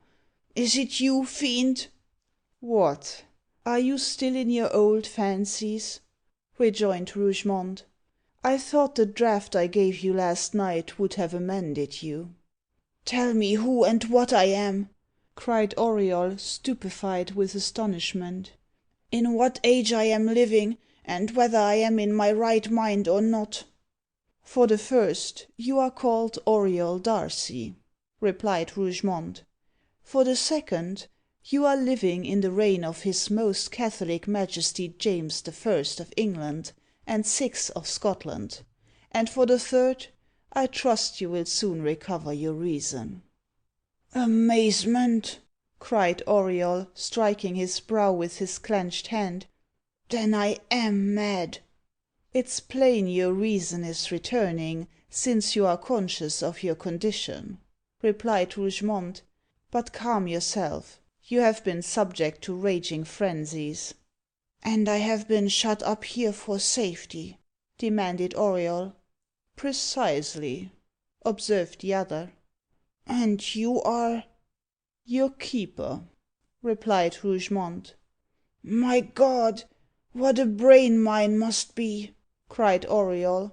Speaker 3: is it you, fiend?"
Speaker 4: "What! Are you still in your old fancies?" rejoined Rougemont. "I thought the draught I gave you last night would have amended you."
Speaker 3: "Tell me who and what I am,"
Speaker 4: cried Auriol, stupefied with astonishment.
Speaker 3: "in what age I am living, and whether I am in my right mind or not."
Speaker 4: "For the first, you are called Auriol Darcy," replied Rougemont. "For the second, you are living in the reign of his most Catholic Majesty James I. of England and VI. of Scotland. And for the third, I trust you will soon recover your reason."
Speaker 3: "Amazement!"
Speaker 4: cried Auriol, striking his brow with his clenched hand.
Speaker 3: "Then I am mad."
Speaker 4: "It's plain your reason is returning, since you are conscious of your condition," replied Rougemont. "But calm yourself. You have been subject to raging frenzies."
Speaker 3: "And I have been shut up here for safety?"
Speaker 4: demanded Auriol. "Precisely," observed the other.
Speaker 3: "And you are?"
Speaker 4: "Your keeper," replied Rougemont.
Speaker 3: "My God, what a brain mine must be!" cried Auriol.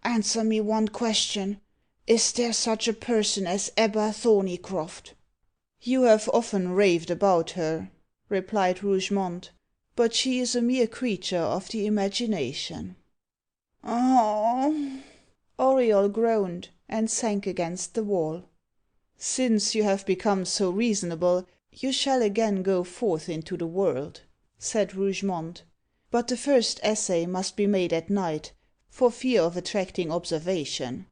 Speaker 3: "Answer me one question. Is there such a person as Ebba Thorneycroft?"
Speaker 4: "You have often raved about her," replied Rougemont, "but she is a mere creature of the imagination."
Speaker 3: "Oh!"
Speaker 4: Auriol groaned, and sank against the wall. "Since you have become so reasonable, you shall again go forth into the world," said Rougemont. "But the first essay must be made at night, for fear of attracting observation.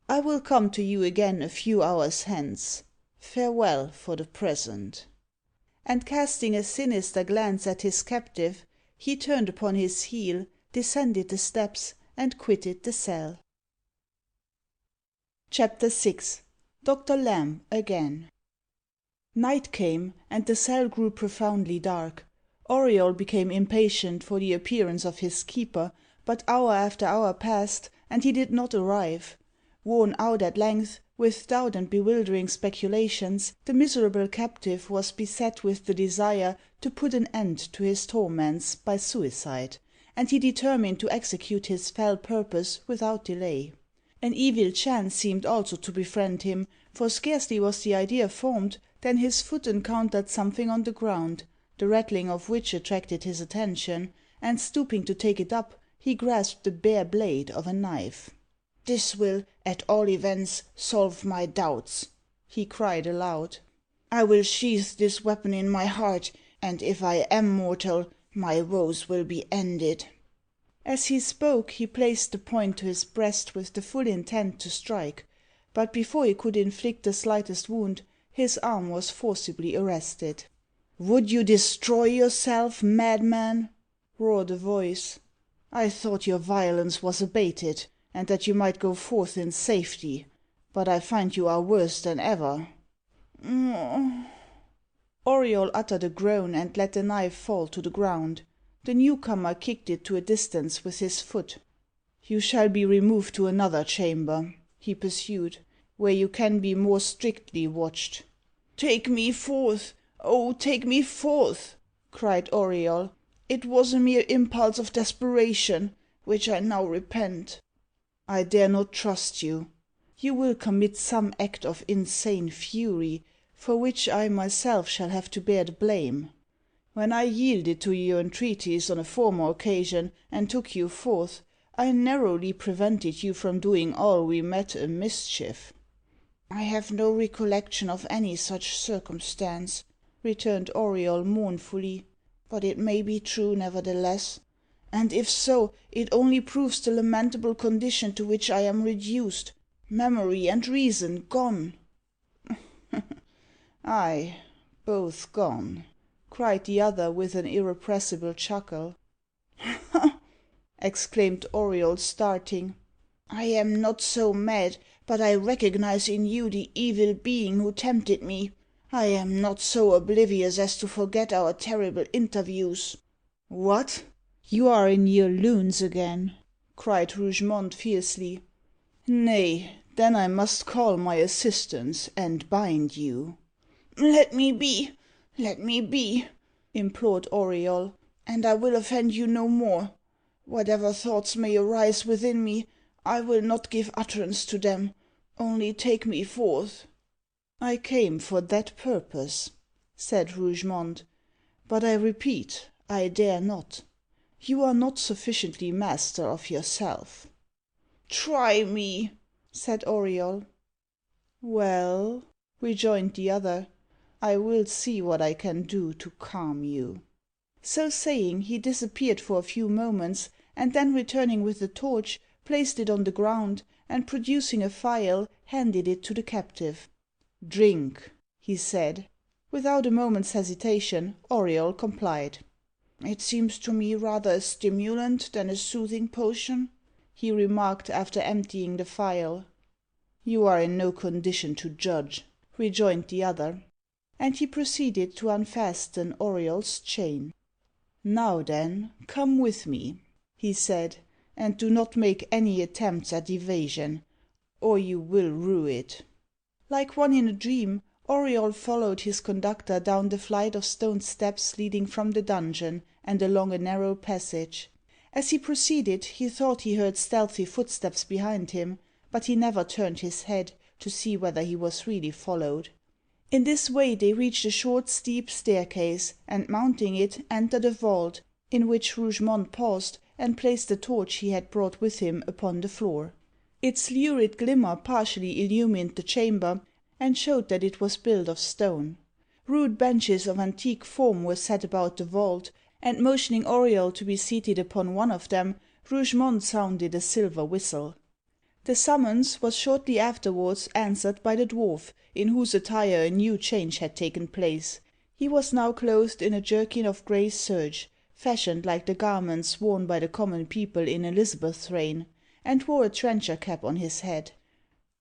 Speaker 4: I will come to you again a few hours hence. Farewell for the present." And casting a sinister glance at his captive, he turned upon his heel, descended the steps, and quitted the cell. Chapter VI. Dr. Lamb again. Night came, and the cell grew profoundly dark. Auriol became impatient for the appearance of his keeper, but hour after hour passed, and he did not arrive. Worn out at length with doubt and bewildering speculations, the miserable captive was beset with the desire to put an end to his torments by suicide, and he determined to execute his fell purpose without delay. An evil chance seemed also to befriend him, for scarcely was the idea formed than his foot encountered something on the ground, the rattling of which attracted his attention, and stooping to take it up, he grasped the bare blade of a knife.
Speaker 3: "This will, at all events, solve my doubts,"
Speaker 4: he cried aloud.
Speaker 3: "I will sheathe this weapon in my heart, and if I am mortal, my woes will be ended."
Speaker 4: As he spoke, he placed the point to his breast with the full intent to strike, but before he could inflict the slightest wound, his arm was forcibly arrested.
Speaker 3: "Would you destroy yourself, madman?"
Speaker 4: roared a voice. "I thought your violence was abated, and that you might go forth in safety, but I find you are worse than ever." Auriol uttered a groan, and let the knife fall to the ground. The newcomer kicked it to a distance with his foot.
Speaker 3: You shall be removed to another chamber, he pursued, where you can be more strictly watched.
Speaker 2: Take me forth! Oh, take me forth!
Speaker 3: cried Auriol.
Speaker 2: It was a mere impulse of desperation, which I now repent.
Speaker 3: I dare not trust you. You will commit some act of insane fury, for which I myself shall have to bear the blame. When I yielded to your entreaties on a former occasion, and took you forth, I narrowly prevented you from doing all we met a mischief.
Speaker 2: I have no recollection of any such circumstance, returned Auriol mournfully, but it may be true nevertheless, and if so, it only proves the lamentable condition to which I am reduced, memory and reason gone.
Speaker 3: Ay, both gone, cried the other with an irrepressible chuckle.
Speaker 2: exclaimed Auriol, starting. I am not so mad, but I recognize in you the evil being who tempted me. I am not so oblivious as to forget our terrible interviews.
Speaker 3: What? You are in your lunes again, cried Rougemont fiercely. Nay, then I must call my assistants and bind you.
Speaker 2: Let me be, implored Auriol, and I will offend you no more. Whatever thoughts may arise within me, I will not give utterance to them. Only take me forth.
Speaker 3: I came for that purpose, said Rougemont, but I repeat, I dare not. You are not sufficiently master of yourself.
Speaker 2: Try me, said Auriol.
Speaker 3: Well, rejoined the other, I will see what I can do to calm you. So saying, he disappeared for a few moments, and then returning with the torch, placed it on the ground, and producing a phial, handed it to the captive. Drink, he said. Without a moment's hesitation, Auriol complied.
Speaker 2: It seems to me rather a stimulant than a soothing potion,
Speaker 3: he remarked after emptying the phial. You are in no condition to judge, rejoined the other. And he proceeded to unfasten Auriol's chain. Now then, come with me, he said, and do not make any attempts at evasion, or you will rue it. Like one in a dream, Auriol followed his conductor down the flight of stone steps leading from the dungeon, and along a narrow passage. As he proceeded, he thought he heard stealthy footsteps behind him, but he never turned his head to see whether he was really followed. In this way they reached a short steep staircase, and mounting it, entered a vault, in which Rougemont paused, and placed the torch he had brought with him upon the floor. Its lurid glimmer partially illumined the chamber, and showed that it was built of stone. Rude benches of antique form were set about the vault, and motioning Auriol to be seated upon one of them, Rougemont sounded a silver whistle. The summons was shortly afterwards answered by the dwarf, in whose attire a new change had taken place. He was now clothed in a jerkin of grey serge, fashioned like the garments worn by the common people in Elizabeth's reign, and wore a trencher cap on his head.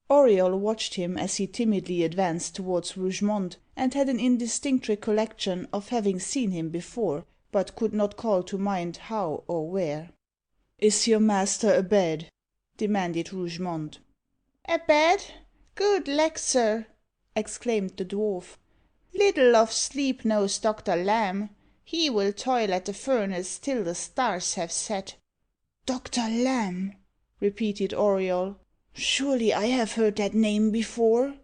Speaker 3: Auriol watched him as he timidly advanced towards Rougemont, and had an indistinct recollection of having seen him before, but could not call to mind how or where. "Is your master abed?" demanded Rougemont.
Speaker 2: "Abed? Good lack, sir!" exclaimed the dwarf. "Little of sleep knows Dr. Lamb. He will toil at the furnace till the stars have set."
Speaker 3: "Dr. Lamb!" repeated Auriol. "Surely I have heard that name before?"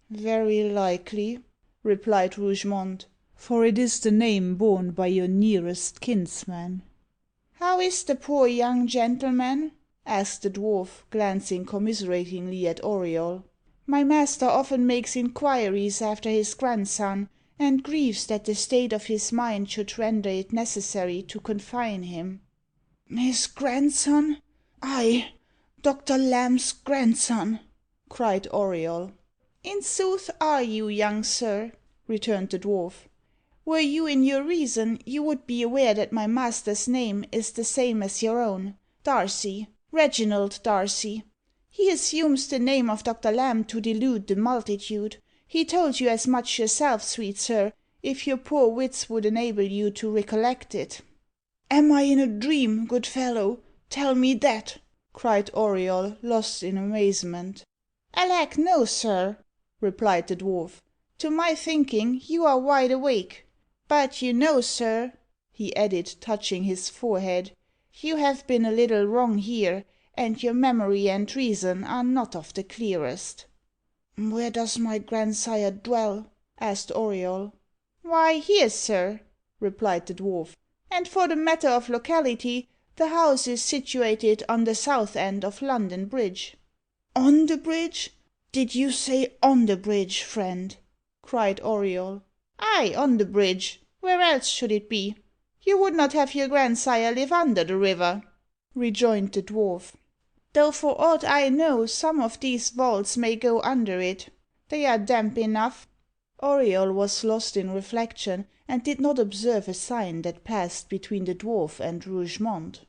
Speaker 3: "Very likely," replied Rougemont, "for it is the name borne by your nearest kinsman."
Speaker 2: "How is the poor young gentleman?"
Speaker 3: asked the dwarf, glancing commiseratingly at Auriol.
Speaker 2: "My master often makes inquiries after his grandson, and grieves that the state of his mind should render it necessary to confine him."
Speaker 3: "His grandson? Ay, Dr. Lamb's grandson!" cried Auriol.
Speaker 2: "In sooth are you, young sir," returned the dwarf. "Were you in your reason, you would be aware that my master's name is the same as your own, Darcy, Reginald Darcy. He assumes the name of Dr. Lamb to delude the multitude. He told you as much yourself, sweet sir, if your poor wits would enable you to recollect it."
Speaker 3: "Am I in a dream, good fellow? Tell me that,"
Speaker 4: cried Auriol, lost in amazement.
Speaker 2: Alack, no, sir,
Speaker 4: replied the dwarf.
Speaker 2: to my thinking you are wide awake. But you know, sir,
Speaker 4: he added, touching his forehead,
Speaker 2: you have been a little wrong here, and your memory and reason are not of the clearest.
Speaker 3: Where does my grandsire dwell?
Speaker 4: asked Auriol.
Speaker 2: Why, here, sir,
Speaker 4: replied the dwarf.
Speaker 2: and for the matter of locality, the house is situated on the south end of London Bridge.
Speaker 3: On the bridge? Did you say on the bridge, friend?
Speaker 4: cried Auriol.
Speaker 2: Ay, on the bridge. Where else should it be? You would not have your grandsire live under the river,
Speaker 4: rejoined the dwarf.
Speaker 2: though for aught I know some of these vaults may go under it. They are damp enough.
Speaker 4: Auriol was lost in reflection, and did not observe a sign that passed between the dwarf and Rougemont.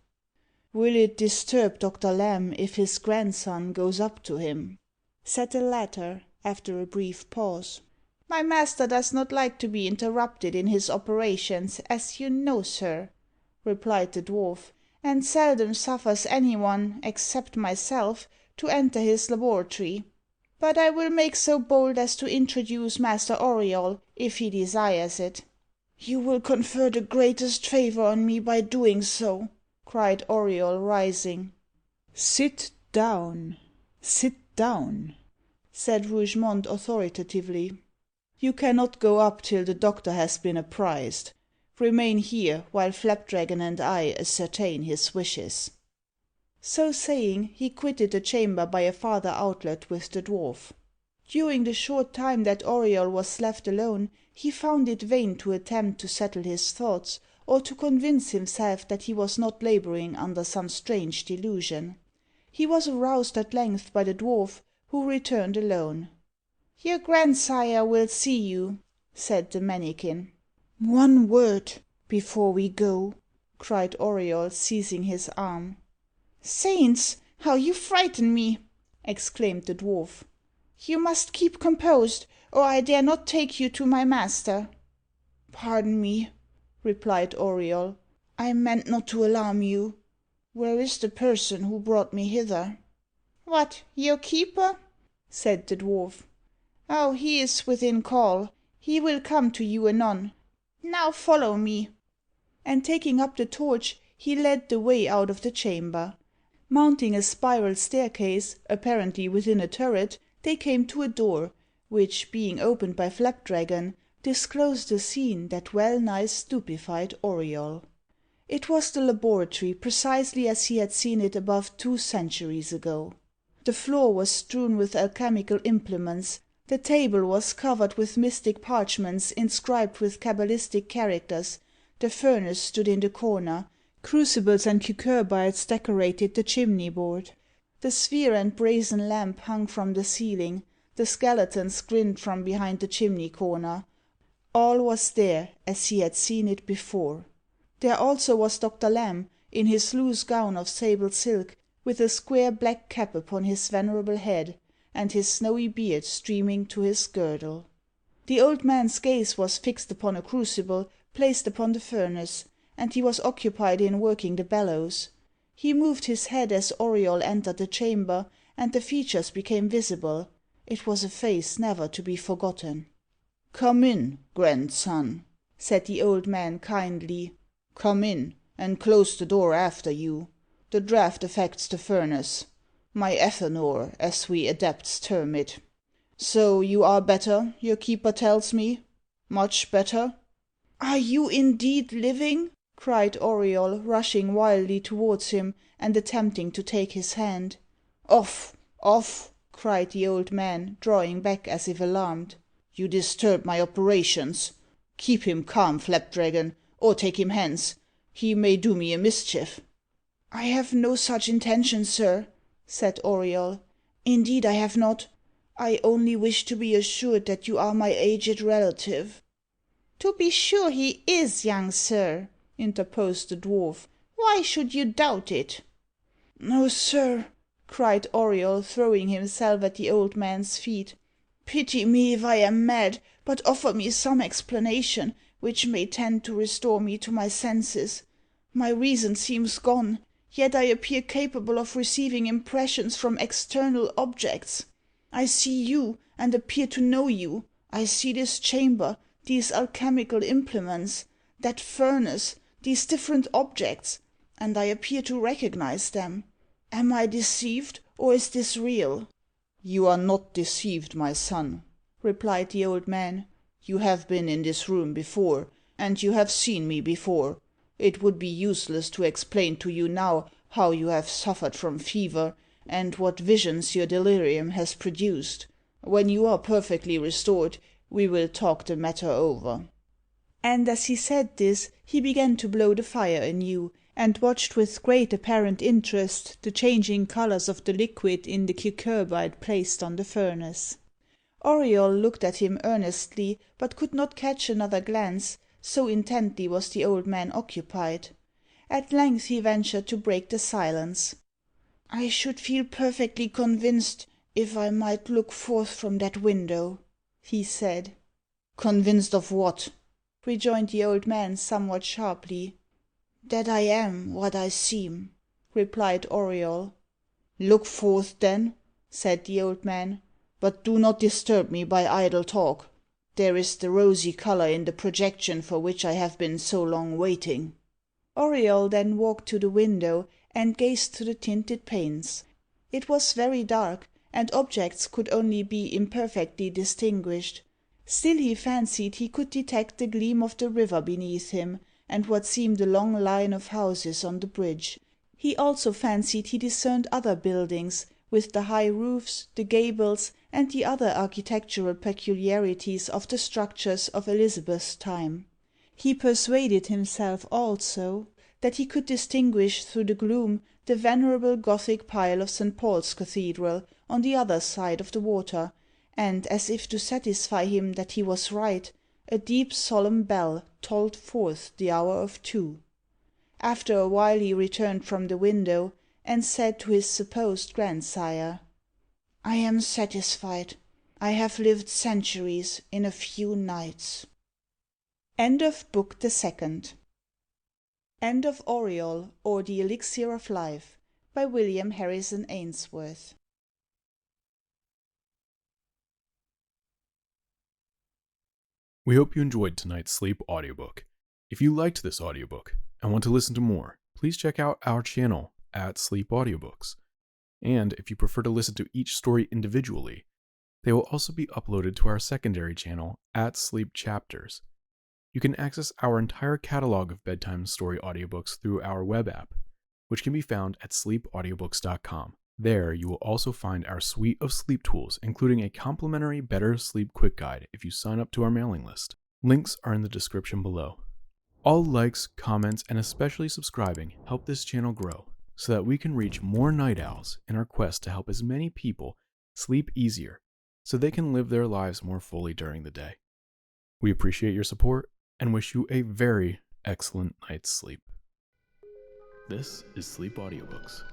Speaker 4: "Will it disturb Dr. Lamb if his grandson goes up to him?" said the latter, after a brief pause.
Speaker 2: My master does not like to be interrupted in his operations, as you know, sir,
Speaker 4: replied the dwarf,
Speaker 2: and seldom suffers any one, except myself, to enter his laboratory. But I will make so bold as to introduce Master Auriol, if he desires it.
Speaker 3: You will confer the greatest favour on me by doing so,
Speaker 4: cried Auriol, rising. "Sit down, said Rougemont authoritatively. "You cannot go up till the doctor has been apprised. Remain here, while Flapdragon and I ascertain his wishes." So saying, he quitted the chamber by a farther outlet with the dwarf. During the short time that Auriol was left alone, he found it vain to attempt to settle his thoughts, or to convince himself that he was not labouring under some strange delusion. He was aroused at length by the dwarf, who returned alone.
Speaker 2: Your grandsire will see you, said the mannikin.
Speaker 3: "One word before we go,"
Speaker 4: cried Auriol, seizing his arm.
Speaker 2: "Saints, how you frighten me!"
Speaker 4: exclaimed the dwarf.
Speaker 2: "You must keep composed, or I dare not take you to my master."
Speaker 3: "Pardon me,"
Speaker 4: replied Auriol.
Speaker 3: "I meant not to alarm you. Where is the person who brought me hither?"
Speaker 2: "What, your keeper?"
Speaker 4: said the dwarf.
Speaker 2: "Oh, he is within call. He will come to you anon. Now follow me."
Speaker 4: And taking up the torch, he led the way out of the chamber. Mounting a spiral staircase, apparently within a turret, they came to a door, which, being opened by Flapdragon, disclosed a scene that well nigh stupefied Auriol. It was the laboratory precisely as he had seen it above 2 centuries ago. The floor was strewn with alchemical implements, the table was covered with mystic parchments inscribed with cabalistic characters, the furnace stood in the corner, crucibles and cucurbites decorated the chimney board. The sphere and brazen lamp hung from the ceiling, the skeletons grinned from behind the chimney corner. All was there as he had seen it before. There also was Dr. Lamb, in his loose gown of sable silk, with a square black cap upon his venerable head, and his snowy beard streaming to his girdle. The old man's gaze was fixed upon a crucible placed upon the furnace, and he was occupied in working the bellows. He moved his head as Auriol entered the chamber, and the features became visible. It was a face never to be forgotten. "Come in, grandson," said the old man kindly. "Come in, and close the door after you. The draught affects the furnace. My Athanor, as we adepts term it. So you are better, your keeper tells me? Much better?"
Speaker 3: "Are you indeed living?"
Speaker 4: cried Auriol, rushing wildly towards him, and attempting to take his hand. "Off, off!" cried the old man, drawing back as if alarmed. "You disturb my operations. Keep him calm, Flapdragon, or take him hence. He may do me a mischief."
Speaker 3: "I have no such intention, sir," said Auriol. "Indeed I have not. I only wish to be assured that you are my aged relative."
Speaker 2: "To be sure he is, young sir," interposed the dwarf. "Why should you doubt it?"
Speaker 3: "No, sir,"
Speaker 4: cried Auriol, throwing himself at the old man's feet.
Speaker 3: "Pity me if I am mad, but offer me some explanation which may tend to restore me to my senses. My reason seems gone.
Speaker 2: yet I appear capable of receiving impressions from external objects. I see you, and appear to know you. I see this chamber, these alchemical implements, that furnace, these different objects, and I appear to recognize them. Am I deceived, or is this real?"
Speaker 3: "You are not deceived, my son," replied the old man. "You have been in this room before, and you have seen me before. It would be useless to explain to you now how you have suffered from fever, and what visions your delirium has produced. When you are perfectly restored, we will talk the matter over."
Speaker 2: And as he said this, he began to blow the fire anew, and watched with great apparent interest the changing colours of the liquid in the cucurbite placed on the furnace. Auriol looked at him earnestly, but could not catch another glance, so intently was the old man occupied. At length he ventured to break the silence. "I should feel perfectly convinced if I might look forth from that window," he said.
Speaker 3: "Convinced of what?"
Speaker 2: rejoined the old man somewhat sharply. "That I am what I seem," replied Auriol.
Speaker 3: "Look forth, then," said the old man, "but do not disturb me by idle talk. There is the rosy colour in the projection for which I have been so long waiting."
Speaker 2: Auriol then walked to the window, and gazed through the tinted panes. It was very dark, and objects could only be imperfectly distinguished. Still he fancied he could detect the gleam of the river beneath him, and what seemed a long line of houses on the bridge. He also fancied he discerned other buildings, with the high roofs, the gables, and the other architectural peculiarities of the structures of Elizabeth's time. He persuaded himself, also, that he could distinguish through the gloom the venerable Gothic pile of St. Paul's Cathedral on the other side of the water, and, as if to satisfy him that he was right, a deep solemn bell tolled forth the hour of 2. After a while he returned from the window, and said to his supposed grandsire, "I am satisfied. I have lived centuries in a few nights." End of Book the Second. End of Auriol, or the Elixir of Life, by William Harrison Ainsworth.
Speaker 1: We hope you enjoyed tonight's sleep audiobook. If you liked this audiobook and want to listen to more, please check out our channel at Sleep Audiobooks. And if you prefer to listen to each story individually, they will also be uploaded to our secondary channel at Sleep Chapters. You can access our entire catalog of bedtime story audiobooks through our web app, which can be found at sleepaudiobooks.com. There, you will also find our suite of sleep tools, including a complimentary Better Sleep Quick Guide if you sign up to our mailing list. Links are in the description below. All likes, comments, and especially subscribing help this channel grow so that we can reach more night owls in our quest to help as many people sleep easier so they can live their lives more fully during the day. We appreciate your support and wish you a very excellent night's sleep. This is Sleep Audiobooks.